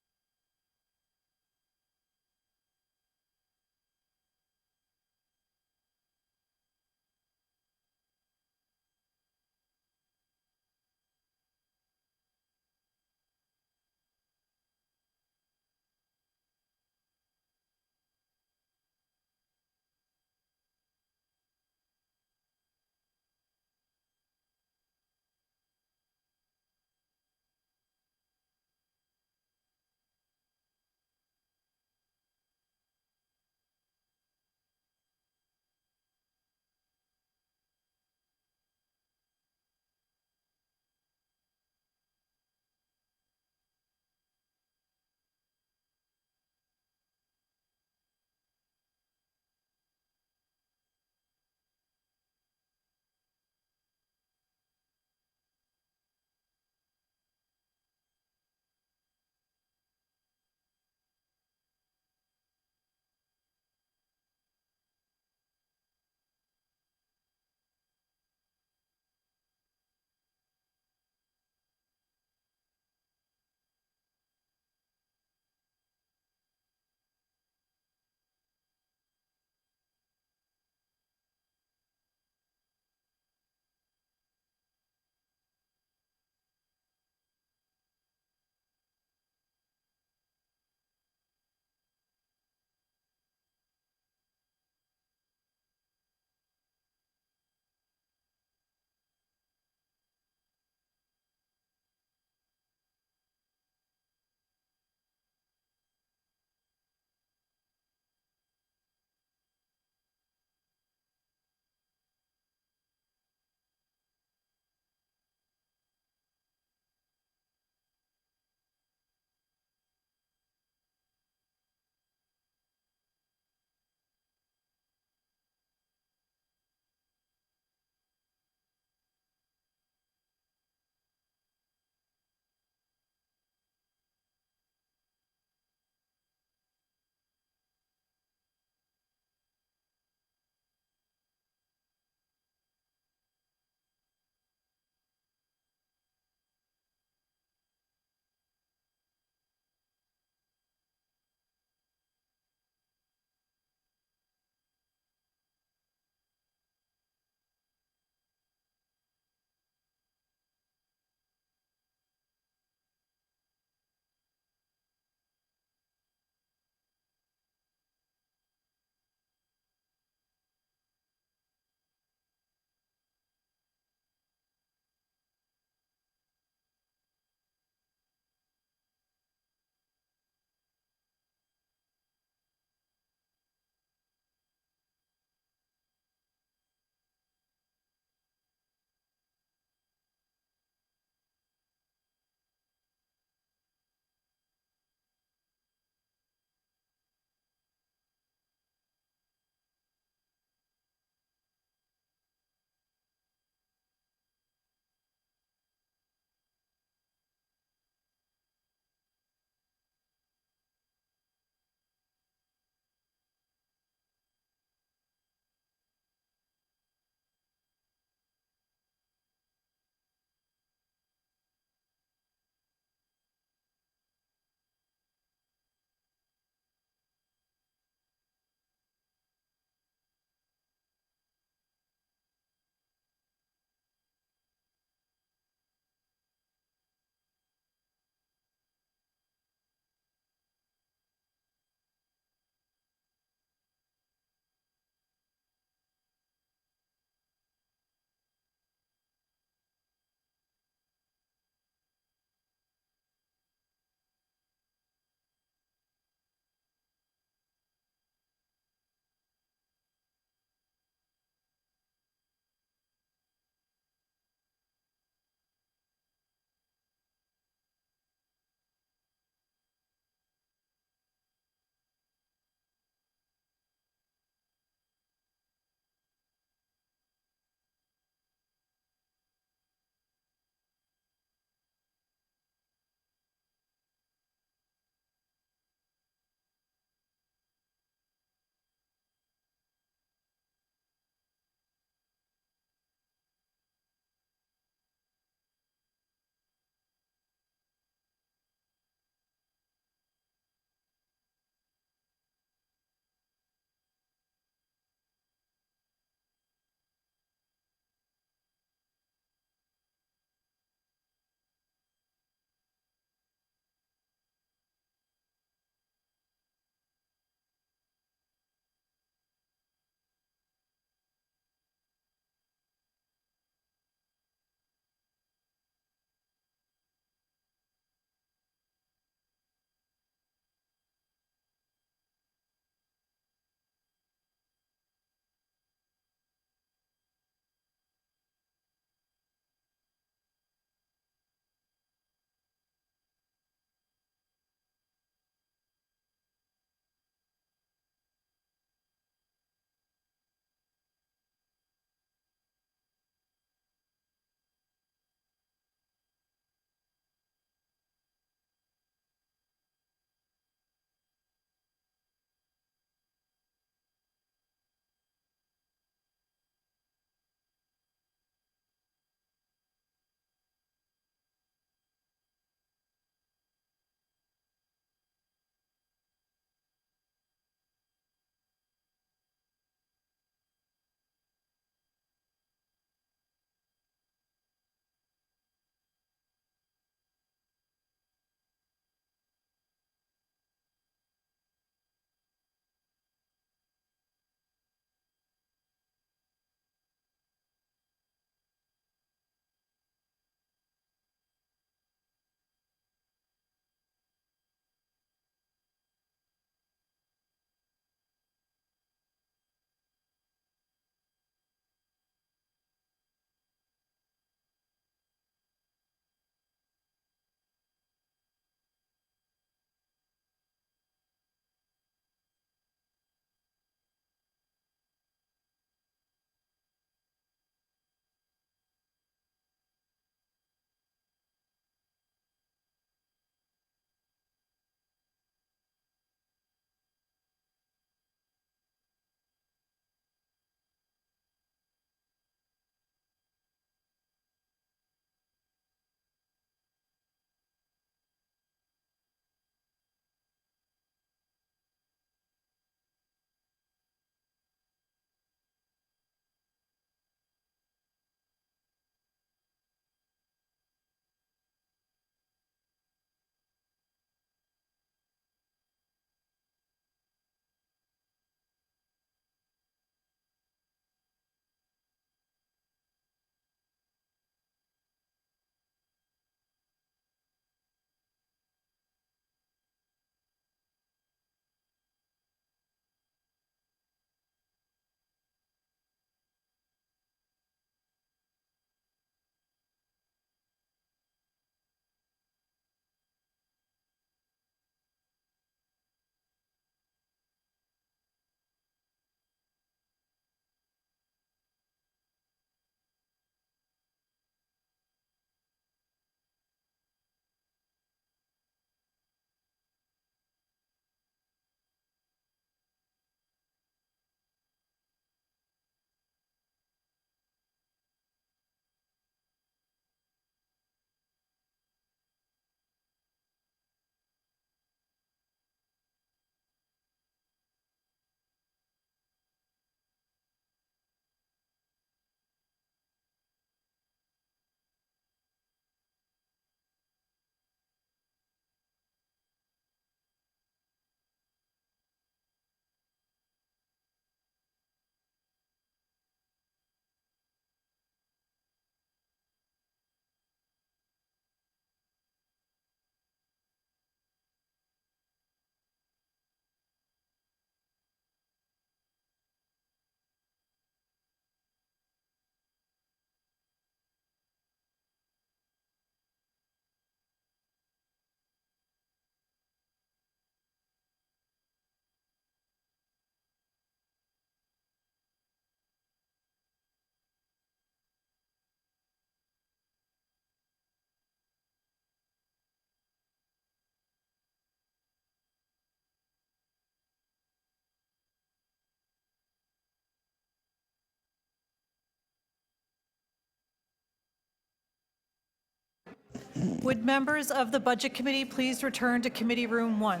Would members of the Budget Committee please return to Committee Room 1?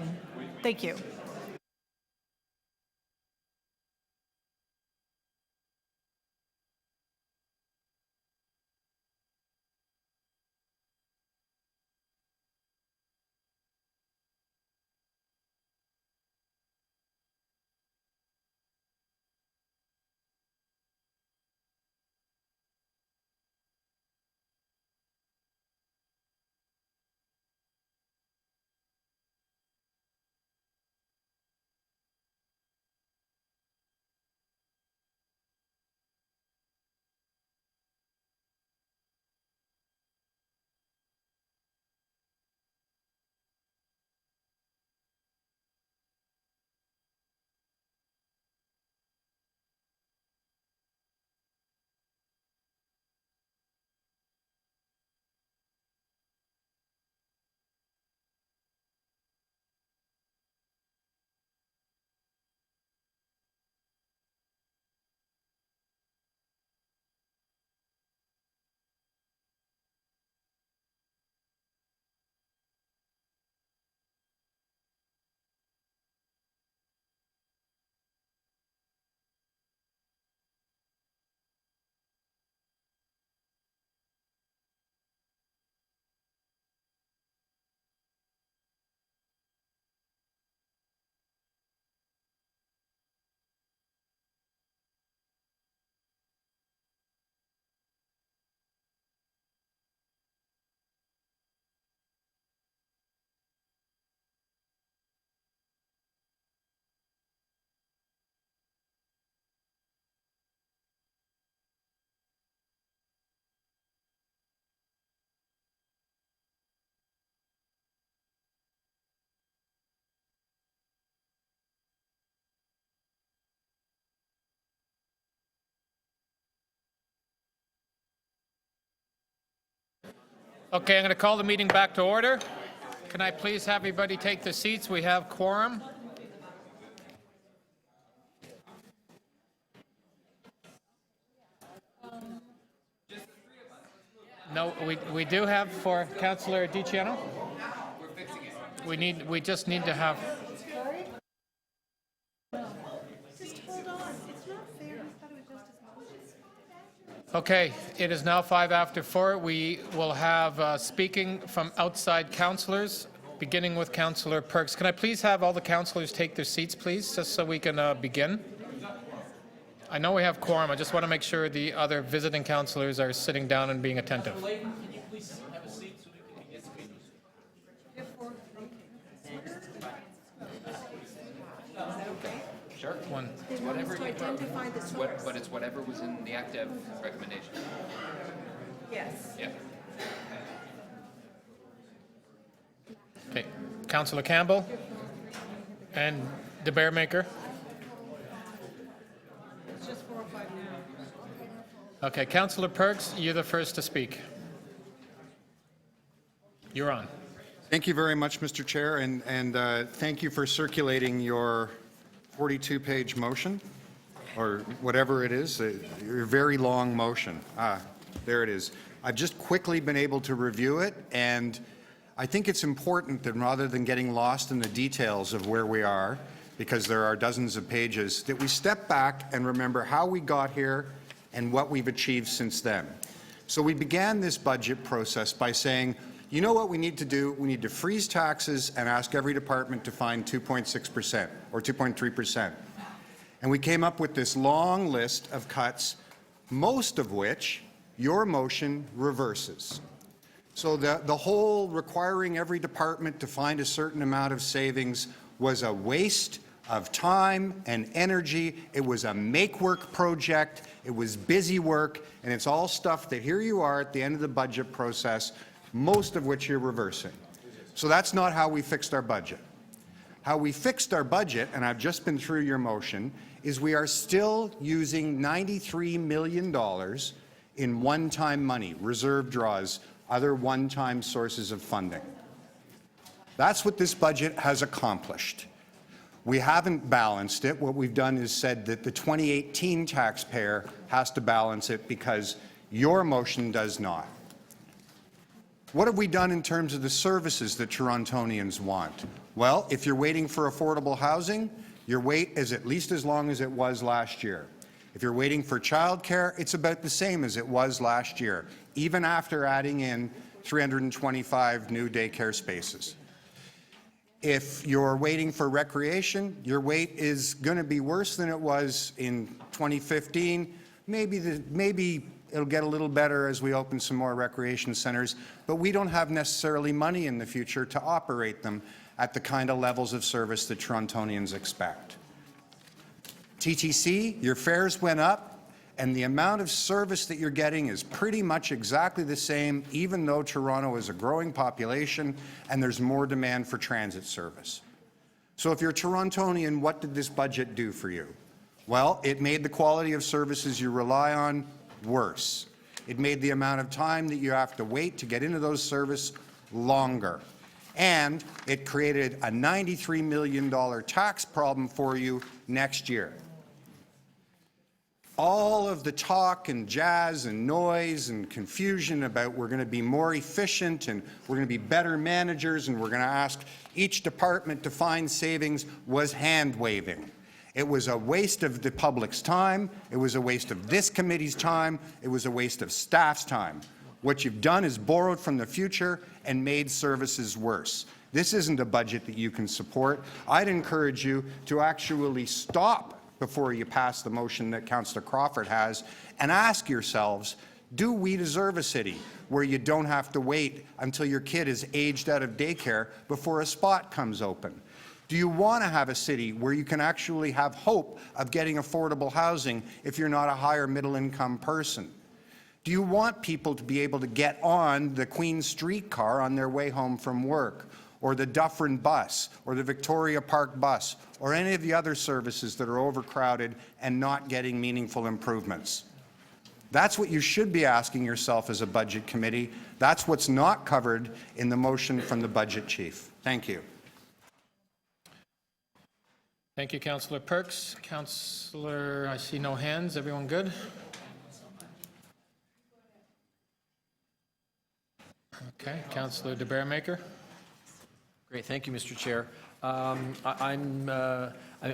Thank you. Okay, I'm going to call the meeting back to order. Can I please have everybody take their seats? We have quorum. No, we do have for Councillor DiCiano. We just need to have. Okay, it is now 4:05. We will have speaking from outside councillors, beginning with Councillor Perks. Can I please have all the councillors take their seats, please, just so we can begin? I know we have quorum. I just want to make sure the other visiting councillors are sitting down and being attentive. Sure. One. It's whatever but it's whatever was in the ACTEV recommendation. Yes. Yeah. Okay. Councillor Campbell and the Bear Maker. It's just 4 or 5 now. Okay, Councillor Perks, you're the first to speak. You're on. Thank you very much, Mr. Chair, and thank you for circulating your 42-page motion, or whatever it is, your very long motion. There it is. I've just quickly been able to review it, and I think it's important that rather than getting lost in the details of where we are, because there are dozens of pages, that we step back and remember how we got here and what we've achieved since then. So we began this budget process by saying, you know what we need to do? We need to freeze taxes and ask every department to find 2.6% or 2.3%. And we came up with this long list of cuts, most of which your motion reverses. So the whole requiring every department to find a certain amount of savings was a waste of time and energy. It was a make-work project. It was busy work. And it's all stuff that here you are at the end of the budget process, most of which you're reversing. So that's not how we fixed our budget. How we fixed our budget, and I've just been through your motion, is we are still using $93 million in one-time money, reserve draws, other one-time sources of funding. That's what this budget has accomplished. We haven't balanced it. What we've done is said that the 2018 taxpayer has to balance it because your motion does not. What have we done in terms of the services that Torontonians want? Well, if you're waiting for affordable housing, your wait is at least as long as it was last year. If you're waiting for childcare, it's about the same as it was last year, even after adding in 325 new daycare spaces. If you're waiting for recreation, your wait is going to be worse than it was in 2015. Maybe it'll get a little better as we open some more recreation centers, but we don't have necessarily money in the future to operate them at the kind of levels of service that Torontonians expect. TTC, your fares went up, and the amount of service that you're getting is pretty much exactly the same, even though Toronto is a growing population and there's more demand for transit service. So if you're a Torontonian, what did this budget do for you? Well, it made the quality of services you rely on worse. It made the amount of time that you have to wait to get into those services longer. And it created a $93 million tax problem for you next year. All of the talk and jazz and noise and confusion about we're going to be more efficient and we're going to be better managers and we're going to ask each department to find savings was hand-waving. It was a waste of the public's time. It was a waste of this committee's time. It was a waste of staff's time. What you've done is borrowed from the future and made services worse. This isn't a budget that you can support. I'd encourage you to actually stop before you pass the motion that Councillor Crawford has and ask yourselves, do we deserve a city where you don't have to wait until your kid is aged out of daycare before a spot comes open? Do you want to have a city where you can actually have hope of getting affordable housing if you're not a higher middle income person? Do you want people to be able to get on the Queen streetcar on their way home from work, or the Dufferin bus, or the Victoria Park bus, or any of the other services that are overcrowded and not getting meaningful improvements? That's what you should be asking yourself as a budget committee. That's what's not covered in the motion from the budget chief. Thank you. Thank you, Councillor Perks. Councillor, I see no hands. Everyone good? Okay, Councillor de Beermaker. Great, thank you, Mr. Chair.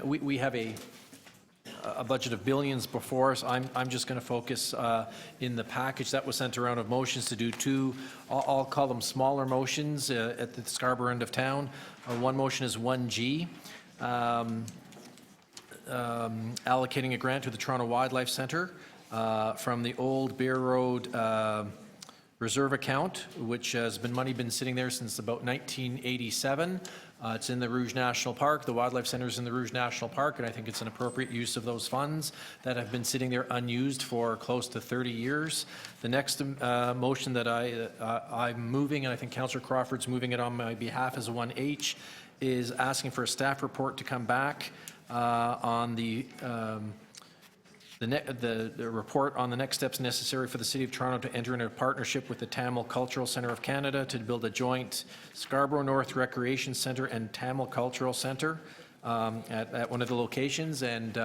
We have a budget of billions before us. I'm just going to focus in the package that was sent around of motions to do two, I'll call them smaller motions at the Scarborough end of town. One motion is 1G, allocating a grant to the Toronto Wildlife Centre from the old Bear Road reserve account, which has been sitting there since about 1987. It's in the Rouge National Park. The Wildlife Centre is in the Rouge National Park, and I think it's an appropriate use of those funds that have been sitting there unused for close to 30 years. The next motion that I'm moving, and I think Councillor Crawford's moving it on my behalf, is 1H, is asking for a staff report to come back on the report on the next steps necessary for the City of Toronto to enter into a partnership with the Tamil Cultural Centre of Canada to build a joint Scarborough North Recreation Centre and Tamil Cultural Centre at one of the locations. And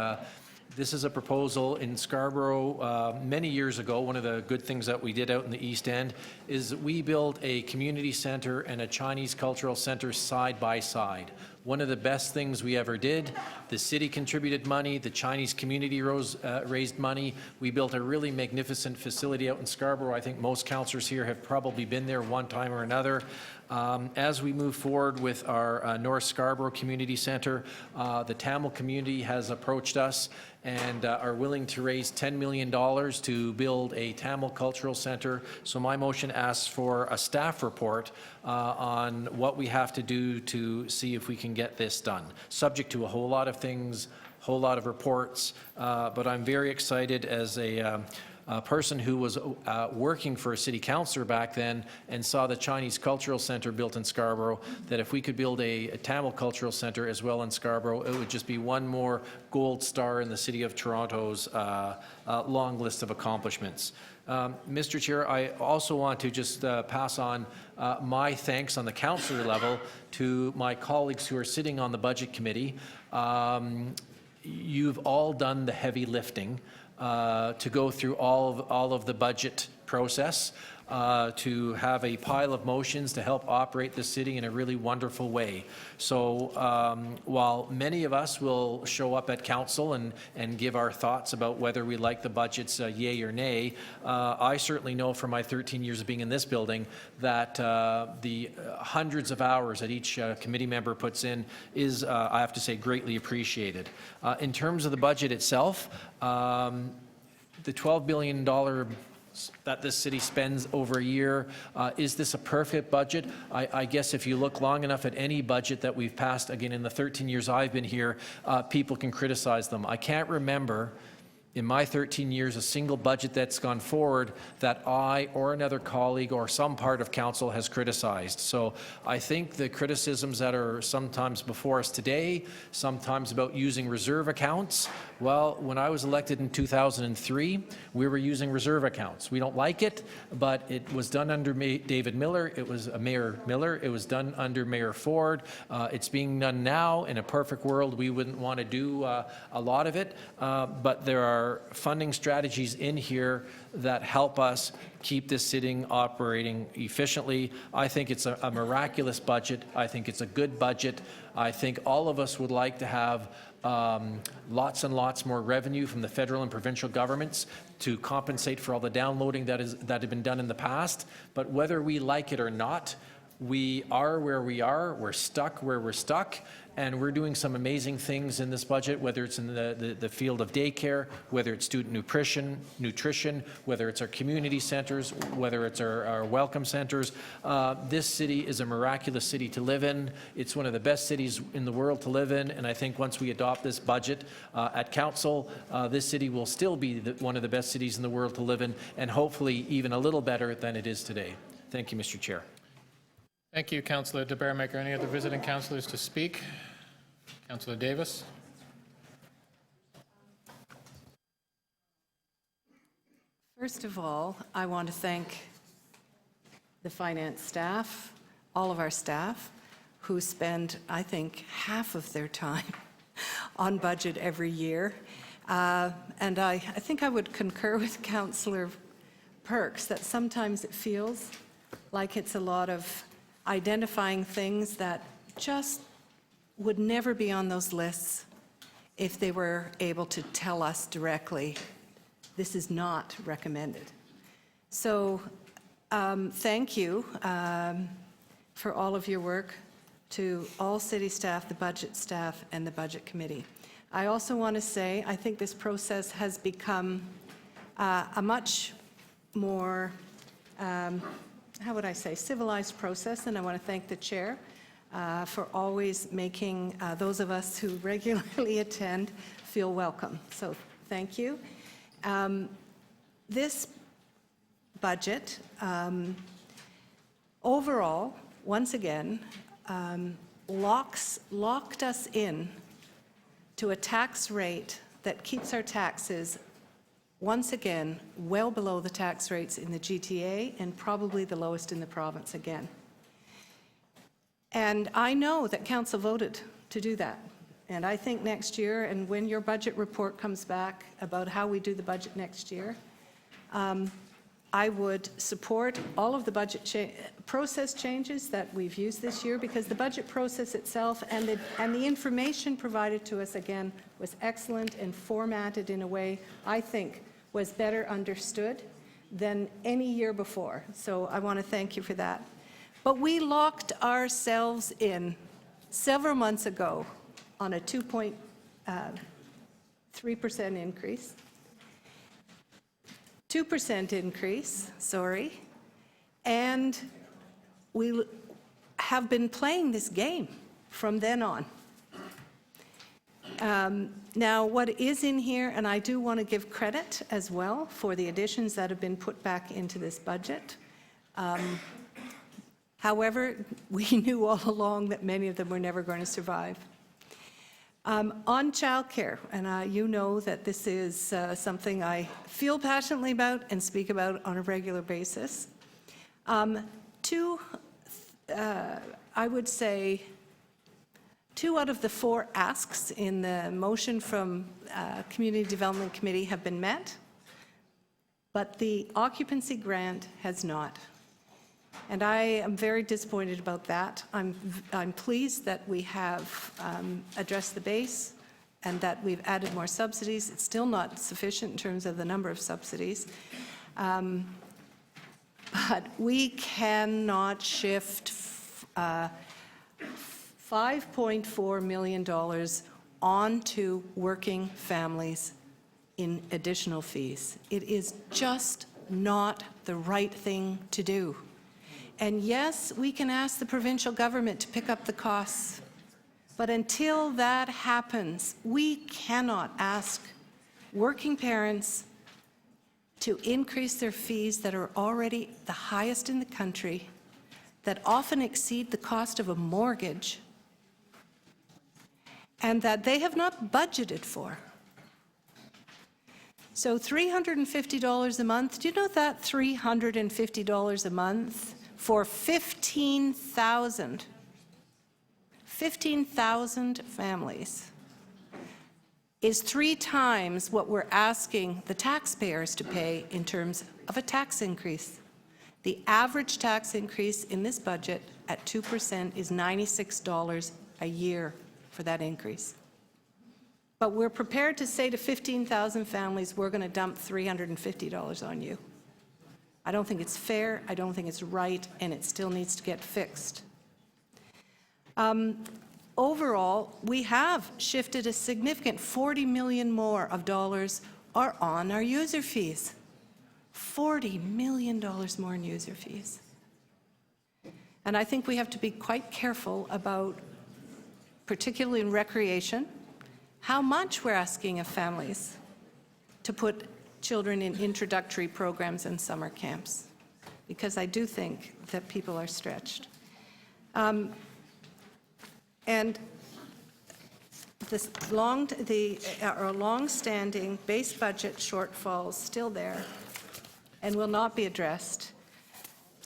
this is a proposal in Scarborough many years ago. One of the good things that we did out in the East End is we built a community centre and a Chinese cultural centre side by side. One of the best things we ever did. The city contributed money, the Chinese community raised money. We built a really magnificent facility out in Scarborough. I think most councillors here have probably been there one time or another. As we move forward with our North Scarborough Community Centre, the Tamil community has approached us and are willing to raise $10 million to build a Tamil Cultural Centre. So my motion asks for a staff report on what we have to do to see if we can get this done, subject to a whole lot of things, whole lot of reports, but I'm very excited as a person who was working for a city councillor back then and saw the Chinese Cultural Centre built in Scarborough, that if we could build a Tamil Cultural Centre as well in Scarborough, it would just be one more gold star in the City of Toronto's long list of accomplishments. Mr. Chair, I also want to just pass on my thanks on the councillor level to my colleagues who are sitting on the Budget Committee. You've all done the heavy lifting to go through all of the budget process. to have a pile of motions to help operate the city in a really wonderful way. So while many of us will show up at council and give our thoughts about whether we like the budgets yay or nay, I certainly know from my 13 years of being in this building that the hundreds of hours that each committee member puts in is, I have to say, greatly appreciated. In terms of the budget itself, the $12 billion that this city spends over a year. Is this a perfect budget? I guess if you look long enough at any budget that we've passed, again, in the 13 years I've been here, people can criticize them. I can't remember in my 13 years a single budget that's gone forward that I or another colleague or some part of council has criticized. So I think the criticisms that are sometimes before us today, sometimes about using reserve accounts, well, when I was elected in 2003, we were using reserve accounts. We don't like it, but it was done under David Miller. It was Mayor Miller. It was done under Mayor Ford. It's being done now. In a perfect world, we wouldn't want to do a lot of it, but there are funding strategies in here that help us keep this city operating efficiently. I think it's a miraculous budget. I think it's a good budget. I think all of us would like to have lots and lots more revenue from the federal and provincial governments to compensate for all the downloading that had been done in the past. But whether we like it or not, we are where we are. We're stuck where we're stuck. And we're doing some amazing things in this budget, whether it's in the field of daycare, whether it's student nutrition, whether it's our community centers, whether it's our welcome centers. This city is a miraculous city to live in. It's one of the best cities in the world to live in. And I think once we adopt this budget at council, this city will still be one of the best cities in the world to live in, and hopefully even a little better than it is today. Thank you, Mr. Chair. Thank you, Councillor de Bearmaker. Any other visiting councillors to speak? Councillor Davis. First of all, I want to thank the finance staff, all of our staff, who spend, I think, half of their time on budget every year. And I think I would concur with Councillor Perks that sometimes it feels like it's a lot of identifying things that just would never be on those lists if they were able to tell us directly, this is not recommended. So thank you for all of your work to all city staff, the budget staff, and the budget committee. I also want to say I think this process has become a much more how would I say, civilized process, and I want to thank the chair for always making those of us who regularly attend feel welcome. So thank you. This budget, overall, once again, locked us in to a tax rate that keeps our taxes once again, well below the tax rates in the GTA and probably the lowest in the province again. And I know that council voted to do that. And I think next year, and when your budget report comes back about how we do the budget next year, I would support all of the budget process changes that we've used this year, because the budget process itself and the information provided to us, again, was excellent and formatted in a way, I think, was better understood than any year before. So I want to thank you for that. But we locked ourselves in several months ago on a 2.3% increase. 2% increase, sorry, and we have been playing this game from then on. Now, what is in here, and I do want to give credit as well for the additions that have been put back into this budget. However, we knew all along that many of them were never going to survive. On childcare, and you know that this is something I feel passionately about and speak about on a regular basis. I would say, 2 out of the 4 asks in the motion from Community Development Committee have been met. but the occupancy grant has not. And I am very disappointed about that. I'm pleased that we have addressed the base and that we've added more subsidies. It's still not sufficient in terms of the number of subsidies. But we cannot shift $5.4 million onto working families in additional fees. It is just not the right thing to do. And yes, we can ask the provincial government to pick up the costs, but until that happens, we cannot ask working parents to increase their fees that are already the highest in the country, that often exceed the cost of a mortgage, and that they have not budgeted for. So $350 a month, do you know that $350 a month for 15,000 families is 3 times what we're asking the taxpayers to pay in terms of a tax increase. The average tax increase in this budget at 2% is $96 a year for that increase. But we're prepared to say to 15,000 families, we're going to dump $350 on you. I don't think it's fair, I don't think it's right, and it still needs to get fixed. Overall, we have shifted a significant $40 million more of dollars are on our user fees. $40 million more in user fees. And I think we have to be quite careful about, particularly in recreation, how much we're asking of families to put children in introductory programs and summer camps, because I do think that people are stretched. And our long-standing base budget shortfall is still there and will not be addressed.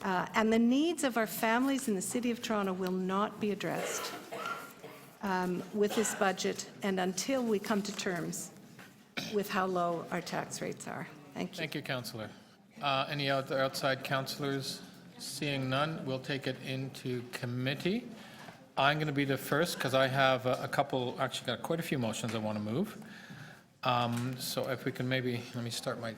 And the needs of our families in the City of Toronto will not be addressed with this budget and until we come to terms with how low our tax rates are. Thank you. Thank you, Councillor. Any other outside councillors? Seeing none, we'll take it into committee. I'm going to be the first because I have a couple, actually got quite a few motions I want to move. So if we can maybe, let me start my,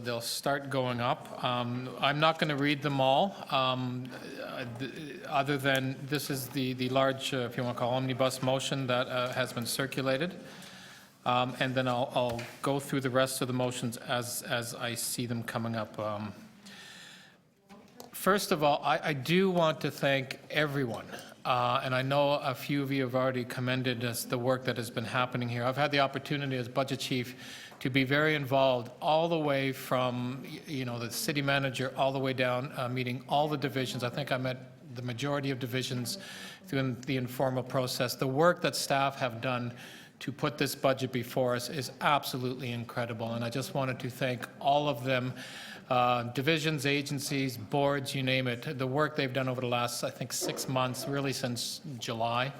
they'll start going up. I'm not going to read them all, other than this is the large, if you want to call omnibus motion that has been circulated. And then I'll go through the rest of the motions as I see them coming up. First of all, I do want to thank everyone, and I know a few of you have already commended us the work that has been happening here. I've had the opportunity as budget chief to be very involved all the way from, the city manager all the way down, meeting all the divisions. I think I met the majority of divisions through the informal process. The work that staff have done to put this budget before us is absolutely incredible, and I just wanted to thank all of them. Divisions, agencies, boards, you name it, the work they've done over the last, I think, 6 months, really since July,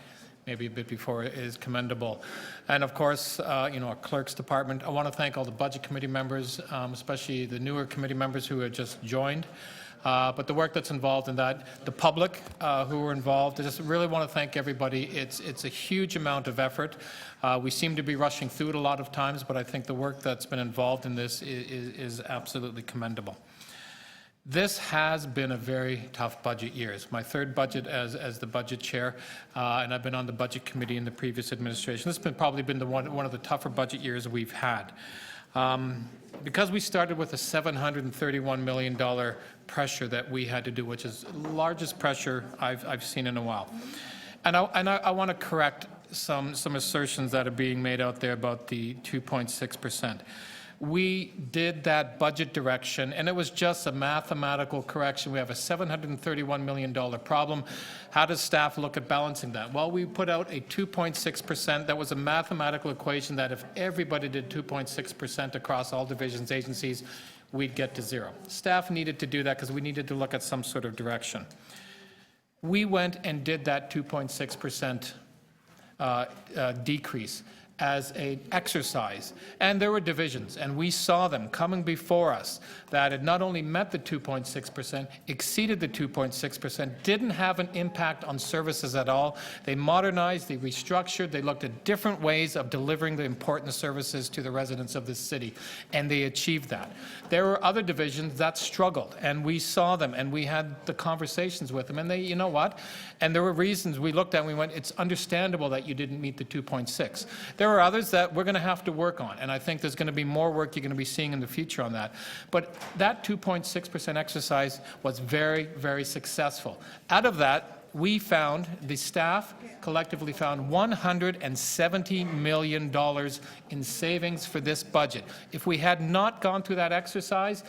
maybe a bit before, is commendable. And of course, our clerk's department. I want to thank all the budget committee members, especially the newer committee members who have just joined. But the work that's involved in that, the public who were involved, I just really want to thank everybody. It's a huge amount of effort. We seem to be rushing through it a lot of times, but I think the work that's been involved in this is absolutely commendable. This has been a very tough budget year. It's my third budget as the budget chair, and I've been on the budget committee in the previous administration. This has probably been one of the tougher budget years we've had. Because we started with a $731 million pressure that we had to do, which is the largest pressure I've seen in a while. And I want to correct some assertions that are being made out there about the 2.6%. We did that budget direction, and it was just a mathematical correction. We have a $731 million problem. How does staff look at balancing that? Well, we put out a 2.6%. That was a mathematical equation that if everybody did 2.6% across all divisions, agencies, we'd get to zero. Staff needed to do that because we needed to look at some sort of direction. We went and did that 2.6% decrease. as an exercise. And there were divisions, and we saw them coming before us that had not only met the 2.6%, exceeded the 2.6%, didn't have an impact on services at all. They modernized, they restructured, they looked at different ways of delivering the important services to the residents of this city, and they achieved that. There were other divisions that struggled, and we saw them, and we had the conversations with them, and they, you know what? And there were reasons we looked at and we went, it's understandable that you didn't meet the 2.6. There are others that we're going to have to work on, and I think there's going to be more work you're going to be seeing in the future on that. But that 2.6% exercise was very, very successful. Out of that, we found, the staff collectively found $170 million in savings for this budget. If we had not gone through that exercise,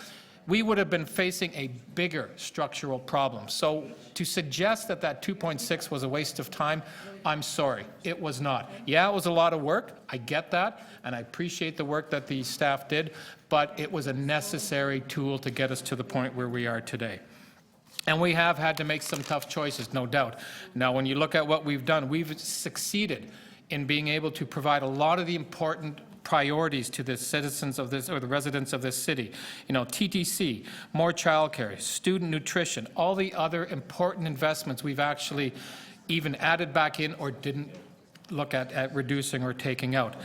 we would have been facing a bigger structural problem. So to suggest that that 2.6 was a waste of time, I'm sorry, it was not. Yeah, it was a lot of work, I get that, and I appreciate the work that the staff did, but it was a necessary tool to get us to the point where we are today. And we have had to make some tough choices, no doubt. Now, when you look at what we've done, we've succeeded in being able to provide a lot of the important priorities to the citizens of this, or the residents of this city. You know, TTC, more childcare, student nutrition, all the other important investments we've actually even added back in or didn't look at reducing or taking out.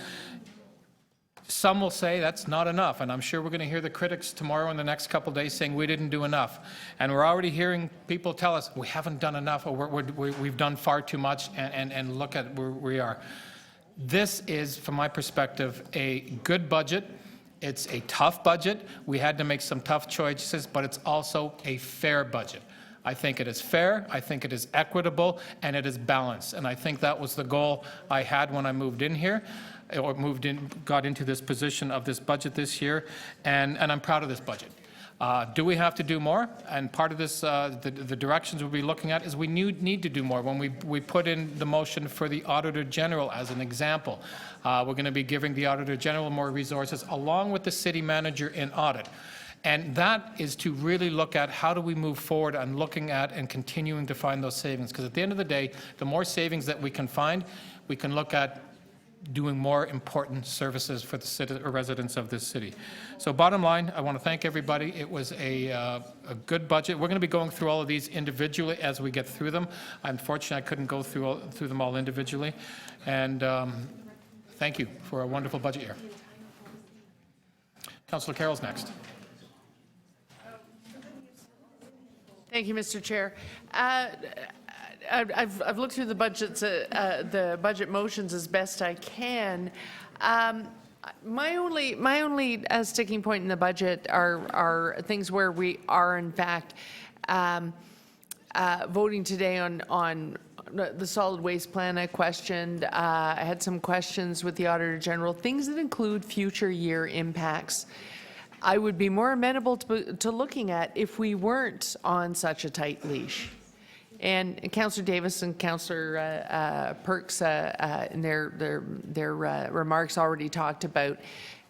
Some will say that's not enough, and I'm sure we're going to hear the critics tomorrow and the next couple of days saying we didn't do enough. And we're already hearing people tell us we haven't done enough, or we've done far too much, and look at where we are. This is, from my perspective, a good budget. It's a tough budget. We had to make some tough choices, but it's also a fair budget. I think it is fair, I think it is equitable, and it is balanced. And I think that was the goal I had when I moved in here, or got into this position of this budget this year, and I'm proud of this budget. Do we have to do more? And part of this, the directions we'll be looking at is we need to do more. When we put in the motion for the Auditor General as an example, we're going to be giving the Auditor General more resources along with the City Manager in audit. And that is to really look at how do we move forward on looking at and continuing to find those savings. Because at the end of the day, the more savings that we can find, we can look at doing more important services for the residents of this city. So bottom line, I want to thank everybody. It was a good budget. We're going to be going through all of these individually as we get through them. Unfortunately, I couldn't go through them all individually. And thank you for a wonderful budget year. Councillor Carroll's next. Thank you, Mr. Chair. I've looked through the budgets, the budget motions as best I can. My only sticking point in the budget are things where we are in fact voting today on the solid waste plan I questioned. I had some questions with the Auditor General, things that include future year impacts. I would be more amenable to looking at if we weren't on such a tight leash. And Councillor Davis and Councillor Perks in their remarks already talked about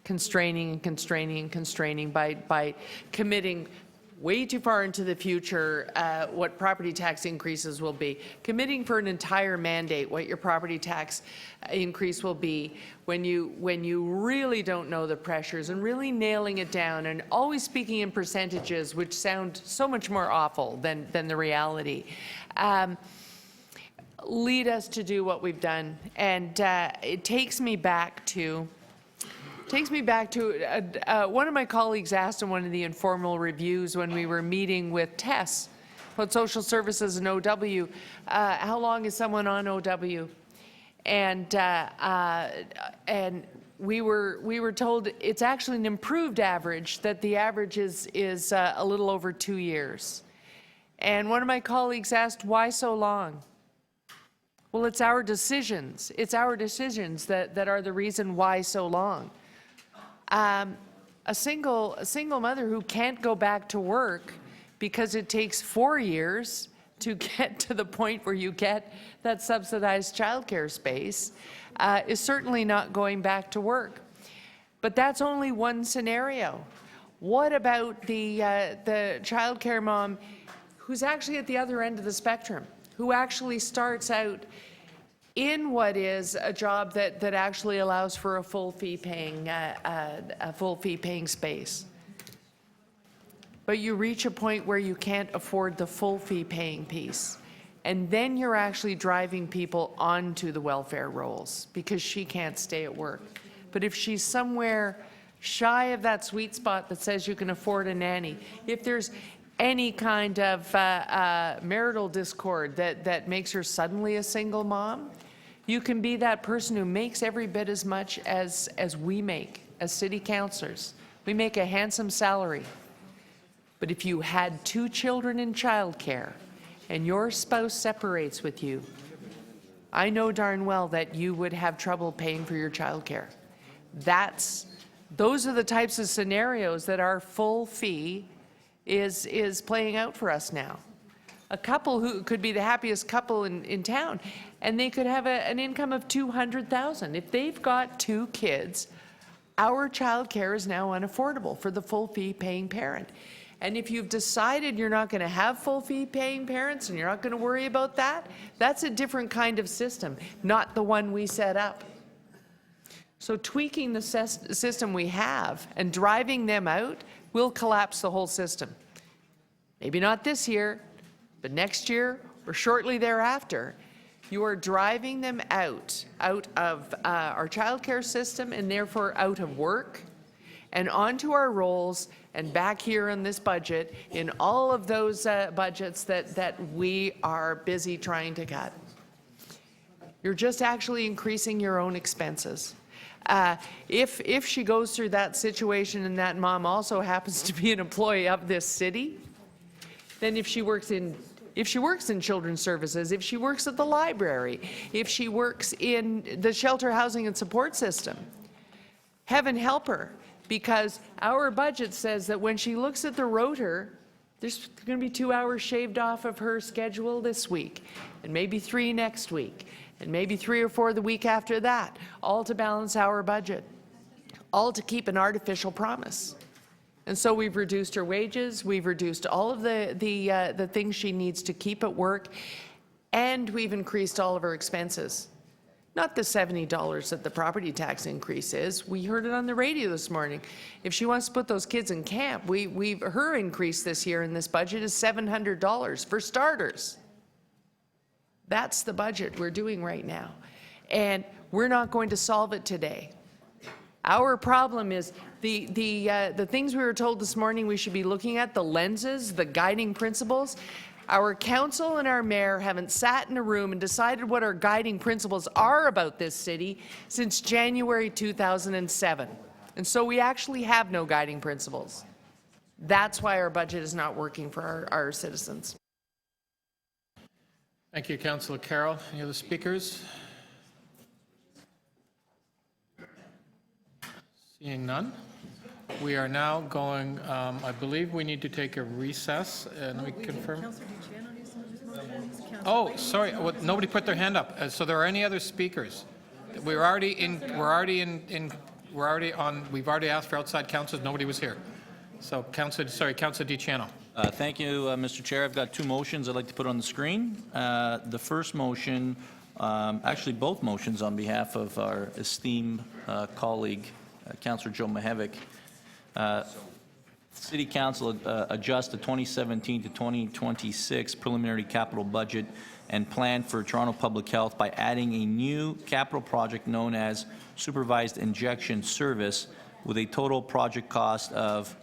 constraining by committing way too far into the future what property tax increases will be, committing for an entire mandate what your property tax increase will be when you really don't know the pressures, and really nailing it down and always speaking in percentages which sound so much more awful than the reality. Lead us to do what we've done. And it takes me back to one of my colleagues asked in one of the informal reviews when we were meeting with Tess about social services and OW, how long is someone on OW? And we were told it's actually an improved average, that the average is a little over 2 years. And one of my colleagues asked, why so long? Well, it's our decisions. It's our decisions that are the reason why so long. A single mother who can't go back to work because it takes 4 years to get to the point where you get that subsidized childcare space is certainly not going back to work. But that's only one scenario. What about the childcare mom who's actually at the other end of the spectrum, who actually starts out in what is a job that actually allows for a full fee paying space. But you reach a point where you can't afford the full fee paying piece. And then you're actually driving people onto the welfare rolls because she can't stay at work. But if she's somewhere shy of that sweet spot that says you can afford a nanny, if there's any kind of marital discord that makes her suddenly a single mom, you can be that person who makes every bit as much as we make as city councillors. We make a handsome salary. But if you had 2 children in childcare and your spouse separates with you, I know darn well that you would have trouble paying for your childcare. Those are the types of scenarios that our full fee is playing out for us now. A couple who could be the happiest couple in town, and they could have an income of $200,000. If they've got 2 kids, our childcare is now unaffordable for the full fee paying parent. And if you've decided you're not going to have full fee paying parents and you're not going to worry about that, that's a different kind of system, not the one we set up. So tweaking the system we have and driving them out will collapse the whole system. Maybe not this year, but next year or shortly thereafter. You are driving them out of our childcare system and therefore out of work and onto our rolls and back here in this budget in all of those budgets that we are busy trying to cut. You're just actually increasing your own expenses. If she goes through that situation and that mom also happens to be an employee of this city, then if she works in children's services, if she works at the library, if she works in the shelter, housing and support system, heaven help her, because our budget says that when she looks at the rotor, there's going to be 2 hours shaved off of her schedule this week, and maybe 3 next week, and maybe 3 or 4 the week after that, all to balance our budget, all to keep an artificial promise. And so we've reduced her wages, we've reduced all of the things she needs to keep at work, and we've increased all of her expenses. Not the $70 that the property tax increase is. We heard it on the radio this morning. If she wants to put those kids in camp, her increase this year in this budget is $700 for starters. That's the budget we're doing right now. And we're not going to solve it today. Our problem is the things we were told this morning we should be looking at, the lenses, the guiding principles. Our council and our mayor haven't sat in a room and decided what our guiding principles are about this city since January 2007. And so we actually have no guiding principles. That's why our budget is not working for our citizens. Thank you, Councillor Carroll. Any other speakers? Seeing none, we are now going, I believe we need to take a recess, and let me confirm. Oh, sorry, well, nobody put their hand up. So there are any other speakers? We've already asked for outside councils, nobody was here. So Councillor DiCiano. Thank you, Mr. Chair. I've got 2 motions I'd like to put on the screen. The first motion, actually both motions on behalf of our esteemed colleague, Councillor Joe Mihevc. City Council adjust the 2017 to 2026 preliminary capital budget and plan for Toronto Public Health by adding a new capital project known as Supervised Injection Service with a total project cost of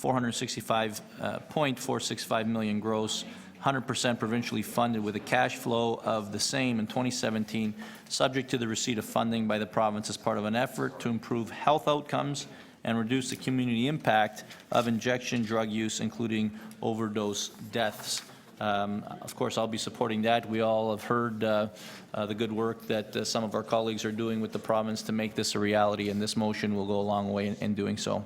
$465.465 million gross, 100% provincially funded with a cash flow of the same in 2017, subject to the receipt of funding by the province as part of an effort to improve health outcomes and reduce the community impact of injection drug use, including overdose deaths. Of course, I'll be supporting that. We all have heard the good work that some of our colleagues are doing with the province to make this a reality, and this motion will go a long way in doing so.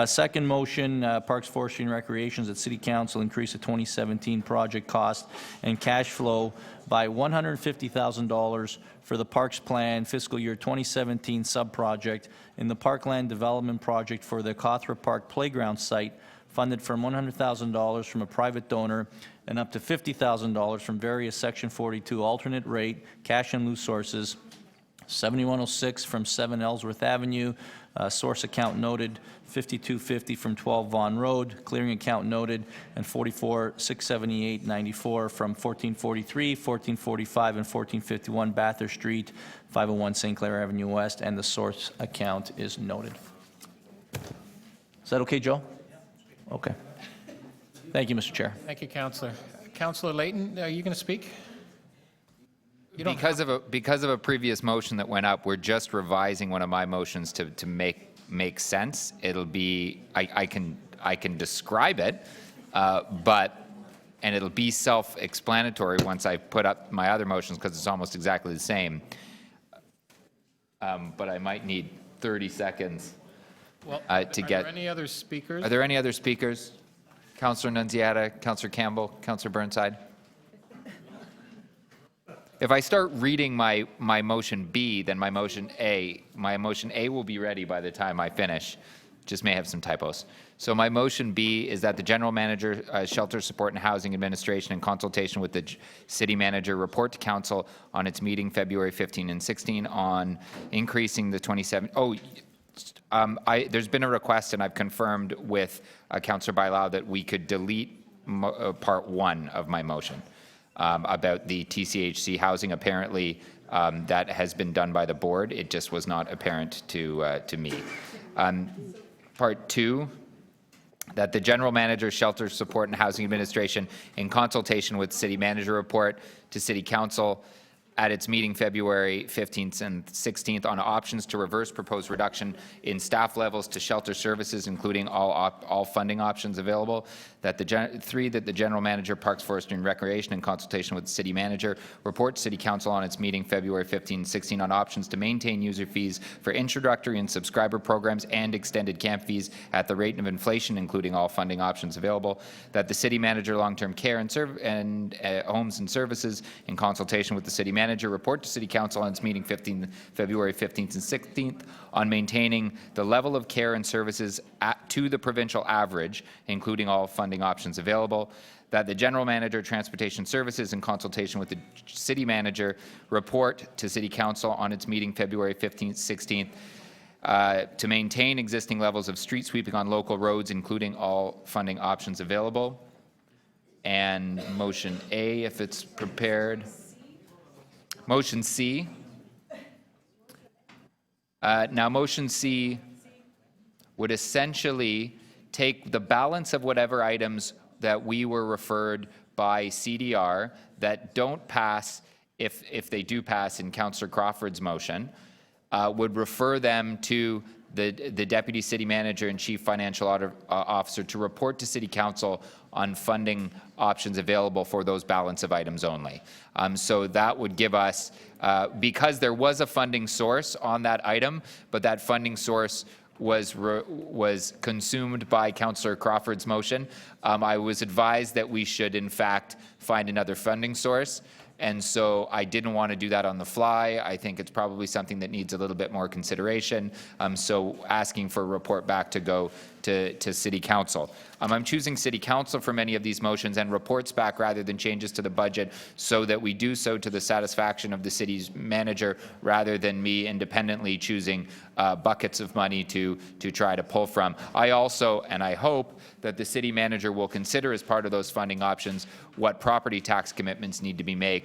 Second motion, Parks, Forestry and Recreations at City Council increase the 2017 project cost and cash flow by $150,000 for the Parks Plan fiscal year 2017 sub-project in the Parkland Development Project for the Cawthra Park Playground site funded from $100,000 from a private donor and up to $50,000 from various Section 42 alternate rate cash in lieu sources, 7106 from 7 Ellsworth Avenue, source account noted, 5250 from 12 Vaughan Road, clearing account noted, and 44,678.94 from 1443, 1445, and 1451 Bathurst Street, 501 St. Clair Avenue West, and the source account is noted. Is that okay, Joe? Okay. Thank you, Mr. Chair. Thank you, Councillor. Councillor Layton, are you going to speak? Because of a previous motion that went up, we're just revising one of my motions to make sense. It'll be, I can describe it, and it'll be self-explanatory once I put up my other motions because it's almost exactly the same. But I might need 30 seconds Well, to are get. there any other speakers? Are there any other speakers? Councillor Nunziata, Councillor Campbell, Councillor Burnside? If I start reading my motion B, then my motion A will be ready by the time I finish. Just may have some typos. So my motion B is that the General Manager, Shelter Support and Housing Administration, in consultation with the City Manager, report to Council on its meeting February 15 and 16 on increasing the 27. There's been a request, and I've confirmed with Councillor Bailao that we could delete part 1 of my motion. About the TCHC housing. Apparently, that has been done by the board. It just was not apparent to me. Part 2, that the General Manager, Shelter Support and Housing Administration, in consultation with City Manager, report to City Council at its meeting February 15th and 16th on options to reverse proposed reduction in staff levels to shelter services, including all funding options available. That the 3, that the General Manager, Parks, Forestry and Recreation, in consultation with the City Manager, report to City Council on its meeting February 15 and 16 on options to maintain user fees for introductory and subscriber programs and extended camp fees at the rate of inflation, including all funding options available. That the City Manager, Long-Term Care and Homes and Services, in consultation with the City Manager, report to City Council on its meeting February 15th and 16th on maintaining the level of care and services to the provincial average, including all funding options available. That the General Manager, Transportation Services, in consultation with the City Manager, report to City Council on its meeting February 15th, 16th, to maintain existing levels of street sweeping on local roads, including all funding options available. And motion A, if it's prepared. Motion C. Now, motion C would essentially take the balance of whatever items that we were referred by CDR that don't pass, if they do pass in Councillor Crawford's motion, would refer them to the Deputy City Manager and Chief Financial Officer to report to City Council on funding options available for those balance of items only. So that would give us, because there was a funding source on that item, but that funding source was consumed by Councillor Crawford's motion, I was advised that we should in fact find another funding source. And so I didn't want to do that on the fly. I think it's probably something that needs a little bit more consideration. So asking for a report back to go to City Council. I'm choosing City Council for many of these motions and reports back rather than changes to the budget so that we do so to the satisfaction of the city's manager rather than me independently choosing buckets of money to try to pull from. I also, and I hope, that the city manager will consider as part of those funding options what property tax commitments need to be made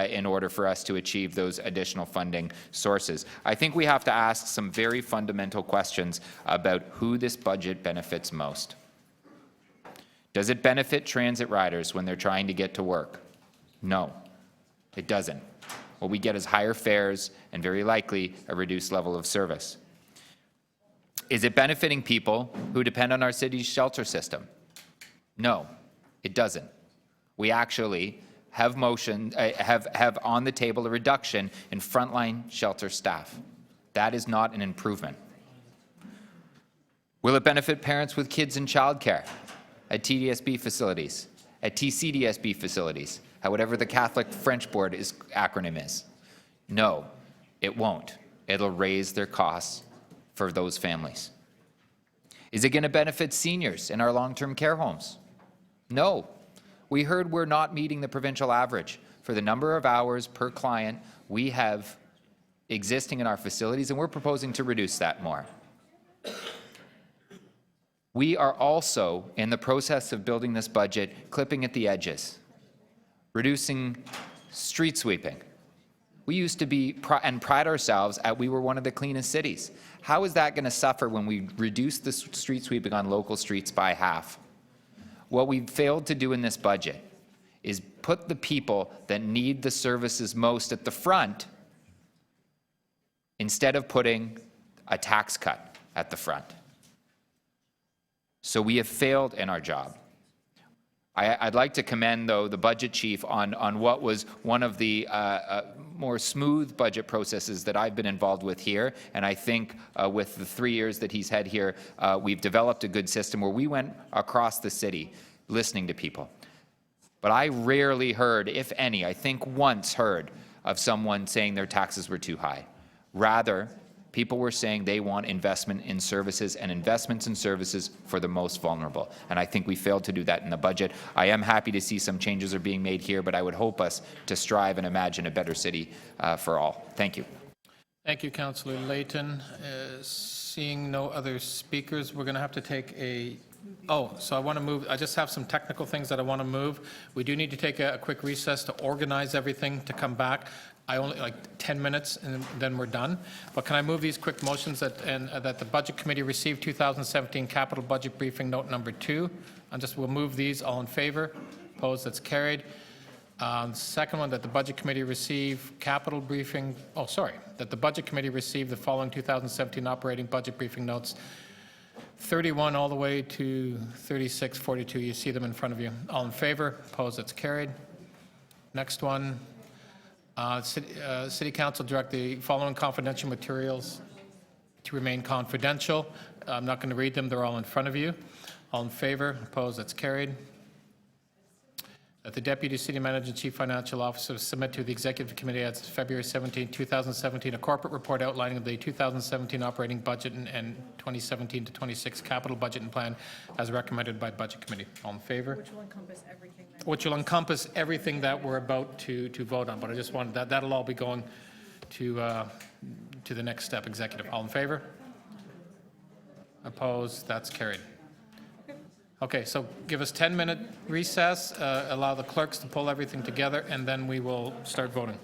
in order for us to achieve those additional funding sources. I think we have to ask some very fundamental questions about who this budget benefits most. Does it benefit transit riders when they're trying to get to work? No, it doesn't. What we get is higher fares and very likely a reduced level of service. Is it benefiting people who depend on our city's shelter system? No, it doesn't. We actually have have on the table a reduction in frontline shelter staff. That is not an improvement. Will it benefit parents with kids in childcare at TDSB facilities, at TCDSB facilities, whatever the Catholic French Board acronym is? No, it won't. It'll raise their costs for those families. Is it going to benefit seniors in our long-term care homes? No. We heard we're not meeting the provincial average for the number of hours per client we have existing in our facilities, and we're proposing to reduce that more. We are also, in the process of building this budget, clipping at the edges, reducing street sweeping. We used to be, and pride ourselves at we were one of the cleanest cities. How is that going to suffer when we reduce the street sweeping on local streets by half? What we've failed to do in this budget is put the people that need the services most at the front instead of putting a tax cut at the front. So we have failed in our job. I'd like to commend, though, the budget chief on what was one of the more smooth budget processes that I've been involved with here. And I think with the 3 years that he's had here, we've developed a good system where we went across the city listening to people. But I rarely heard, if any, I think once heard of someone saying their taxes were too high. Rather, people were saying they want investment in services and investments in services for the most vulnerable. And I think we failed to do that in the budget. I am happy to see some changes are being made here, but I would hope us to strive and imagine a better city for all. Thank you. Thank you, Councillor Layton. Seeing no other speakers, we're going to have to take a... Oh, so I want to move. I just have some technical things that I want to move. We do need to take a quick recess to organize everything to come back. I only like 10 minutes and then we're done. But can I move these quick motions that the Budget Committee received 2017 Capital Budget Briefing Note number 2? We'll move these. All in favor? Opposed? That's carried. Second one, that the Budget Committee receive capital briefing. That the Budget Committee receive the following 2017 operating budget briefing notes. 31 all the way to 3642. You see them in front of you. All in favor? Opposed? That's carried. Next one. City Council direct the following confidential materials to remain confidential. I'm not going to read them. They're all in front of you. All in favor? Opposed? That's carried. That the Deputy City Manager and Chief Financial Officer submit to the Executive Committee as February 17, 2017, a corporate report outlining the 2017 operating budget and 2017 to 26 capital budget and plan as recommended by Budget Committee. All in favor? Which will encompass everything. Which will encompass everything that we're about to vote on. But I just wanted that'll all be going to the next step, Executive. All in favor? Opposed? That's carried. Okay, so give us 10-minute recess, allow the clerks to pull everything together, and then we will start voting.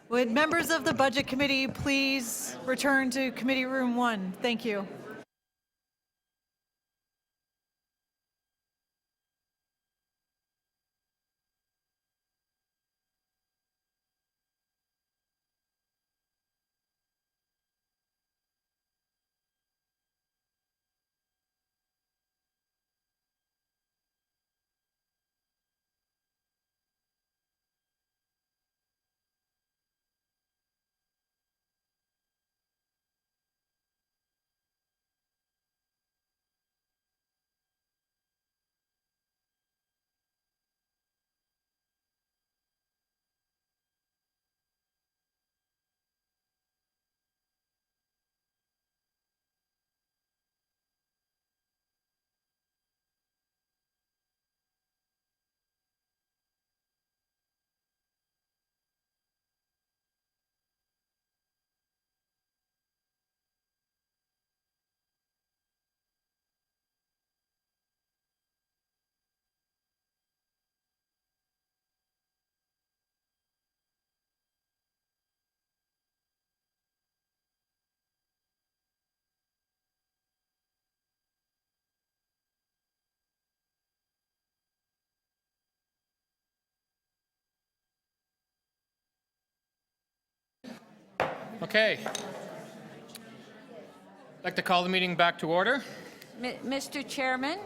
Would members of the Budget Committee please return to Committee Room 1? Thank you. Okay. I'd like to call the meeting back to order. Mr. Chairman?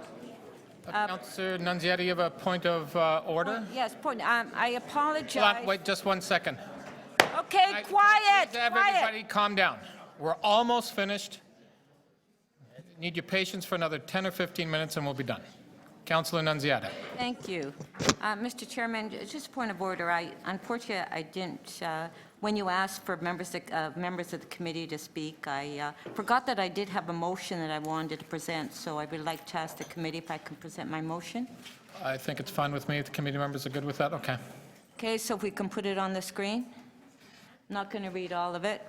Councillor Nunziata, you have a point of order? Yes, point. I Hold on, apologize. wait just 1 second. Okay, quiet, Everybody quiet. calm down. We're almost finished. Need your patience for another 10 or 15 minutes and we'll be done. Councillor Nunziata. Thank you. Mr. Chairman, just a point of order. Unfortunately, I didn't, when you asked for members of the committee to speak, I forgot that I did have a motion that I wanted to present, so I would like to ask the committee if I can present my motion. I think it's fine with me if the committee members are good with that. Okay. Okay, so if we can put it on the screen. I'm not going to read all of it,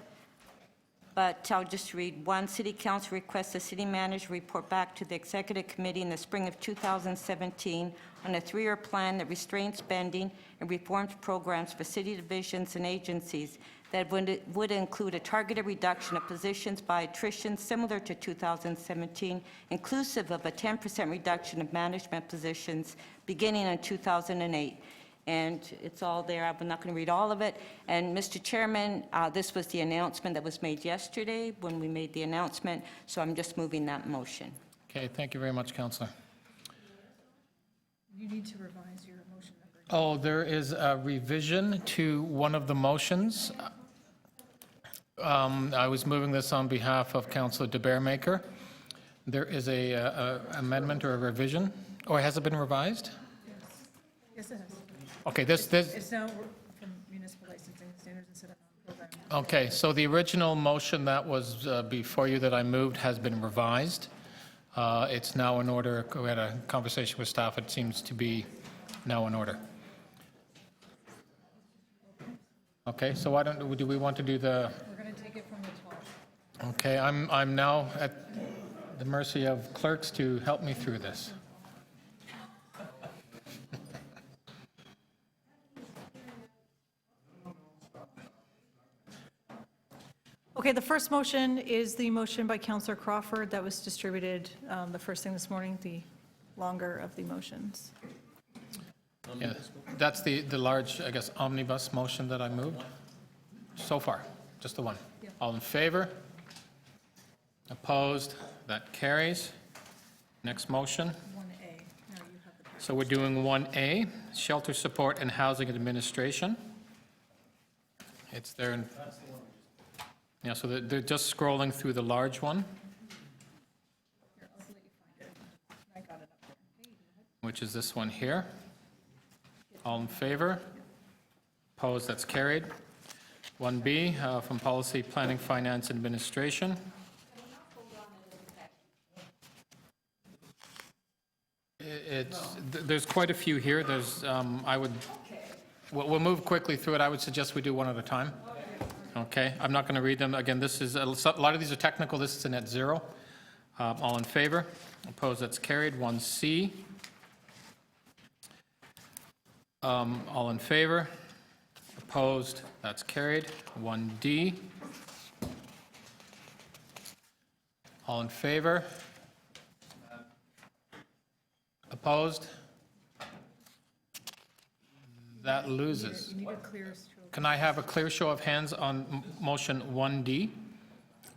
but I'll just read one. City Council requests the city manager report back to the Executive Committee in the spring of 2017 on a 3-year plan that restrains spending and reforms programs for city divisions and agencies that would include a targeted reduction of positions by attrition similar to 2017, inclusive of a 10% reduction of management positions beginning in 2008. And it's all there. I'm not going to read all of it. And Mr. Chairman, this was the announcement that was made yesterday when we made the announcement, so I'm just moving that motion. Okay, thank you very much, Councillor. You need to revise your motion number. Oh, there is a revision to one of the motions. I was moving this on behalf of Councillor De Beermaker. There is a amendment or a revision, or has it been revised? Yes, it has. Okay, this, It's now from municipal licensing standards instead of program. okay, so the original motion that was before you that I moved has been revised. It's now in order. We had a conversation with staff. It seems to be now in order. Okay, so why don't, do we want to do the, We're going to take it from the top. okay, I'm now at the mercy of clerks to help me through this. Okay, the first motion is the motion by Councillor Crawford that was distributed the first thing this morning, the longer of the motions. Yeah, that's the large, I guess, omnibus motion that I moved so far, just the one. All in favor? Opposed? That carries. Next motion. 1A. Now you have the So we're doing 1A, Shelter Support and Housing Administration. It's there. Yeah, so they're just scrolling through the large one, which is this one here. All in favor? Opposed? That's carried. 1B from Policy, Planning, Finance, Administration. There's quite a few here. There's, we'll move quickly through it. I would suggest we do one at a time. Okay, I'm not going to read them. Again, this is, a lot of these are technical. This is a net zero. All in favor? Opposed? That's carried. 1C. All in favor? Opposed? That's carried. 1D. All in favor? Opposed? That loses. Can I have a clear show of hands on motion 1D?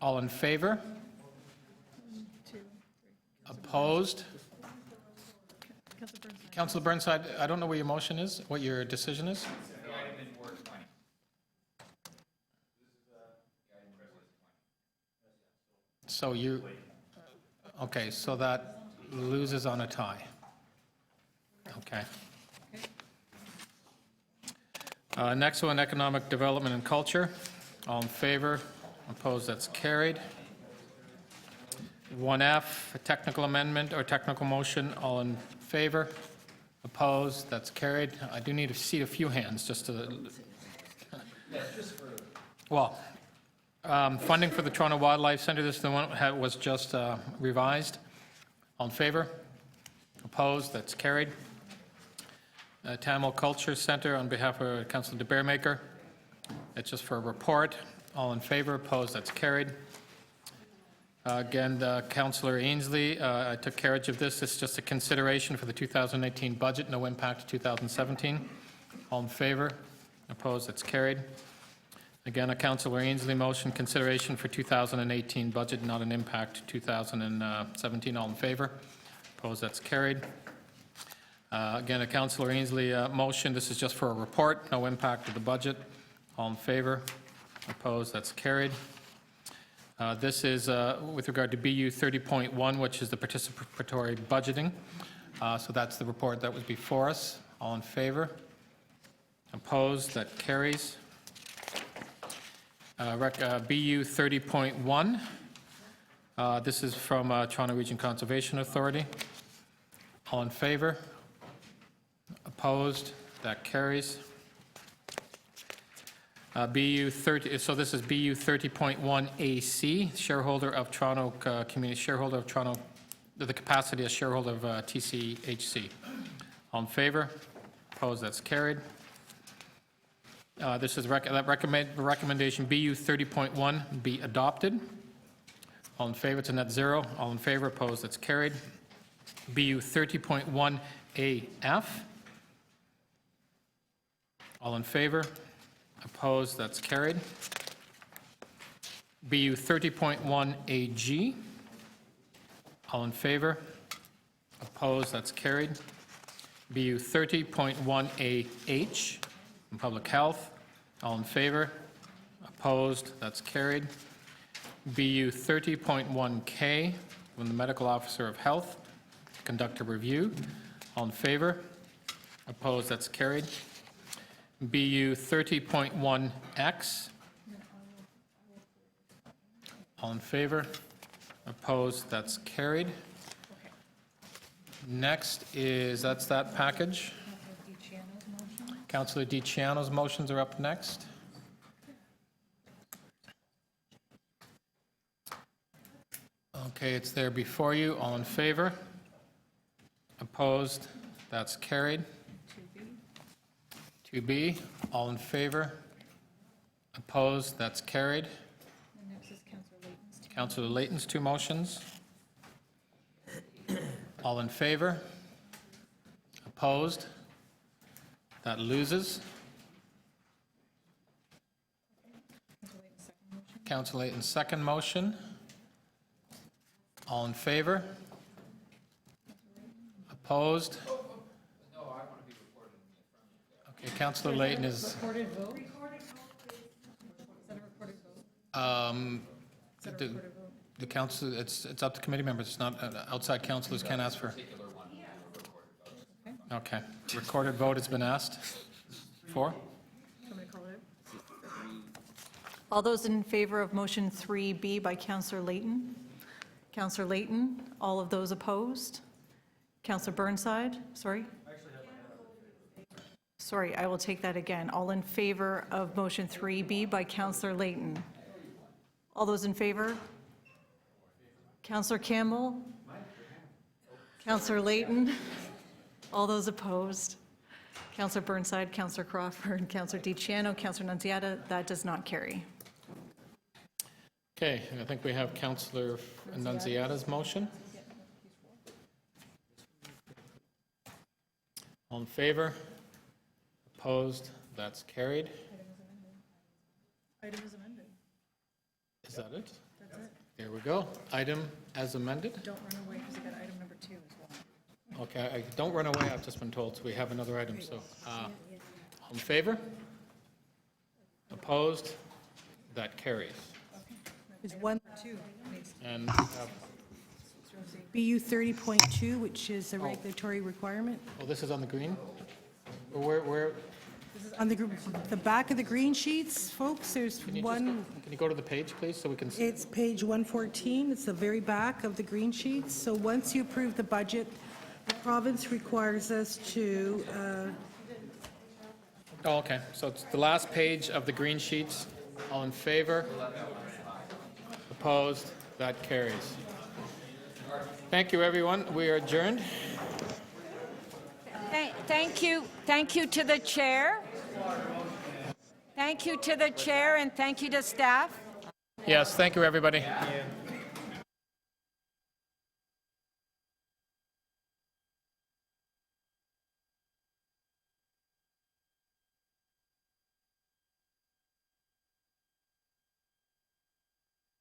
All in favor? Opposed? Councillor Burnside, I don't know what your motion is, what your decision is. So you, okay, so that loses on a tie. Okay. Next one, economic development and culture. All in favor? Opposed? That's carried. 1F, a technical amendment or technical motion. All in favor? Opposed? That's carried. I do need to see a few hands just to. Well, funding for the Toronto Wildlife Centre. This is the one that was just revised. All in favor? Opposed? That's carried. Tamil Culture Centre on behalf of Councillor de Bearmaker. It's just for a report. All in favor? Opposed? That's carried. Again, Councillor Ainsley, I took carriage of this. This is just a consideration for the 2018 budget, no impact to 2017. All in favor? Opposed? That's carried. Again, a Councillor Ainsley motion, consideration for 2018 budget, not an impact to 2017. All in favor? Opposed? That's carried. Again, a Councillor Ainsley motion. This is just for a report, no impact to the budget. All in favor? Opposed? That's carried. This is with regard to BU 30.1, which is the participatory budgeting. So that's the report that was before us. All in favor? Opposed? That carries. BU 30.1. This is from Toronto Region Conservation Authority. All in favor? Opposed? That carries. BU 30, so this is BU 30.1 AC, shareholder of Toronto Community, shareholder of Toronto, the capacity as shareholder of TCHC. All in favor? Opposed? That's carried. This is recommendation BU 30.1 be adopted. All in favor? It's a net zero. All in favor? Opposed? That's carried. BU 30.1 AF. All in favor? Opposed? That's carried. BU 30.1 AG. All in favor? Opposed? That's carried. BU 30.1 AH from Public Health. All in favor? Opposed? That's carried. BU 30.1 K from the Medical Officer of Health. Conduct a review. All in favor? Opposed? That's carried. BU 30.1 X. All in favor? Opposed? That's carried. Next is, that's that package. Councillor DiCiano's motions are up next. Okay, it's there before you. All in favor? Opposed? That's carried. 2B, all in favor? Opposed? That's carried. Councillor Layton's two motions. All in favor? Opposed? That loses. Councillor Layton's second motion. All in favor? Opposed? Okay, Councillor Layton is. Recorded vote? Is that a recorded vote? The council, it's up to committee members. It's not, outside councilors can't ask for. Okay, recorded vote has been asked for. All those in favor of motion 3B by Councillor Layton? Councillor Layton, all of those opposed? Councillor Burnside, sorry? Sorry, I will take that again. All in favor of motion 3B by Councillor Layton? All those in favor? Councillor Campbell? Councillor Layton? All those opposed? Councillor Burnside, Councillor Crawford, Councillor DiCiano, Councillor Nunziata. That does not carry. Okay, I think we have Councillor Nunziata's motion. All in favor? Opposed? That's carried. Item is amended. Is that it? That's it. There we go. Item as amended. Don't run away because you got item number 2 as well. Okay, I don't run away, I've just been told, so we have another item, so, all in favor? Opposed? That carries. There's one, And BU 30.2, which is a regulatory requirement. oh, this is on the green? Or where, On the back of the green sheets, folks, there's can you one, can you go to the page, please, so we can see? it's page 114, it's the very back of the green sheets. So once you approve the budget, the province requires us to, Oh, okay, so it's the last page of the green sheets. All in favor? Opposed? That carries. Thank you, everyone. We are adjourned. Thank you to the chair. Thank you to the chair, and thank you to staff. Yes, thank you, everybody.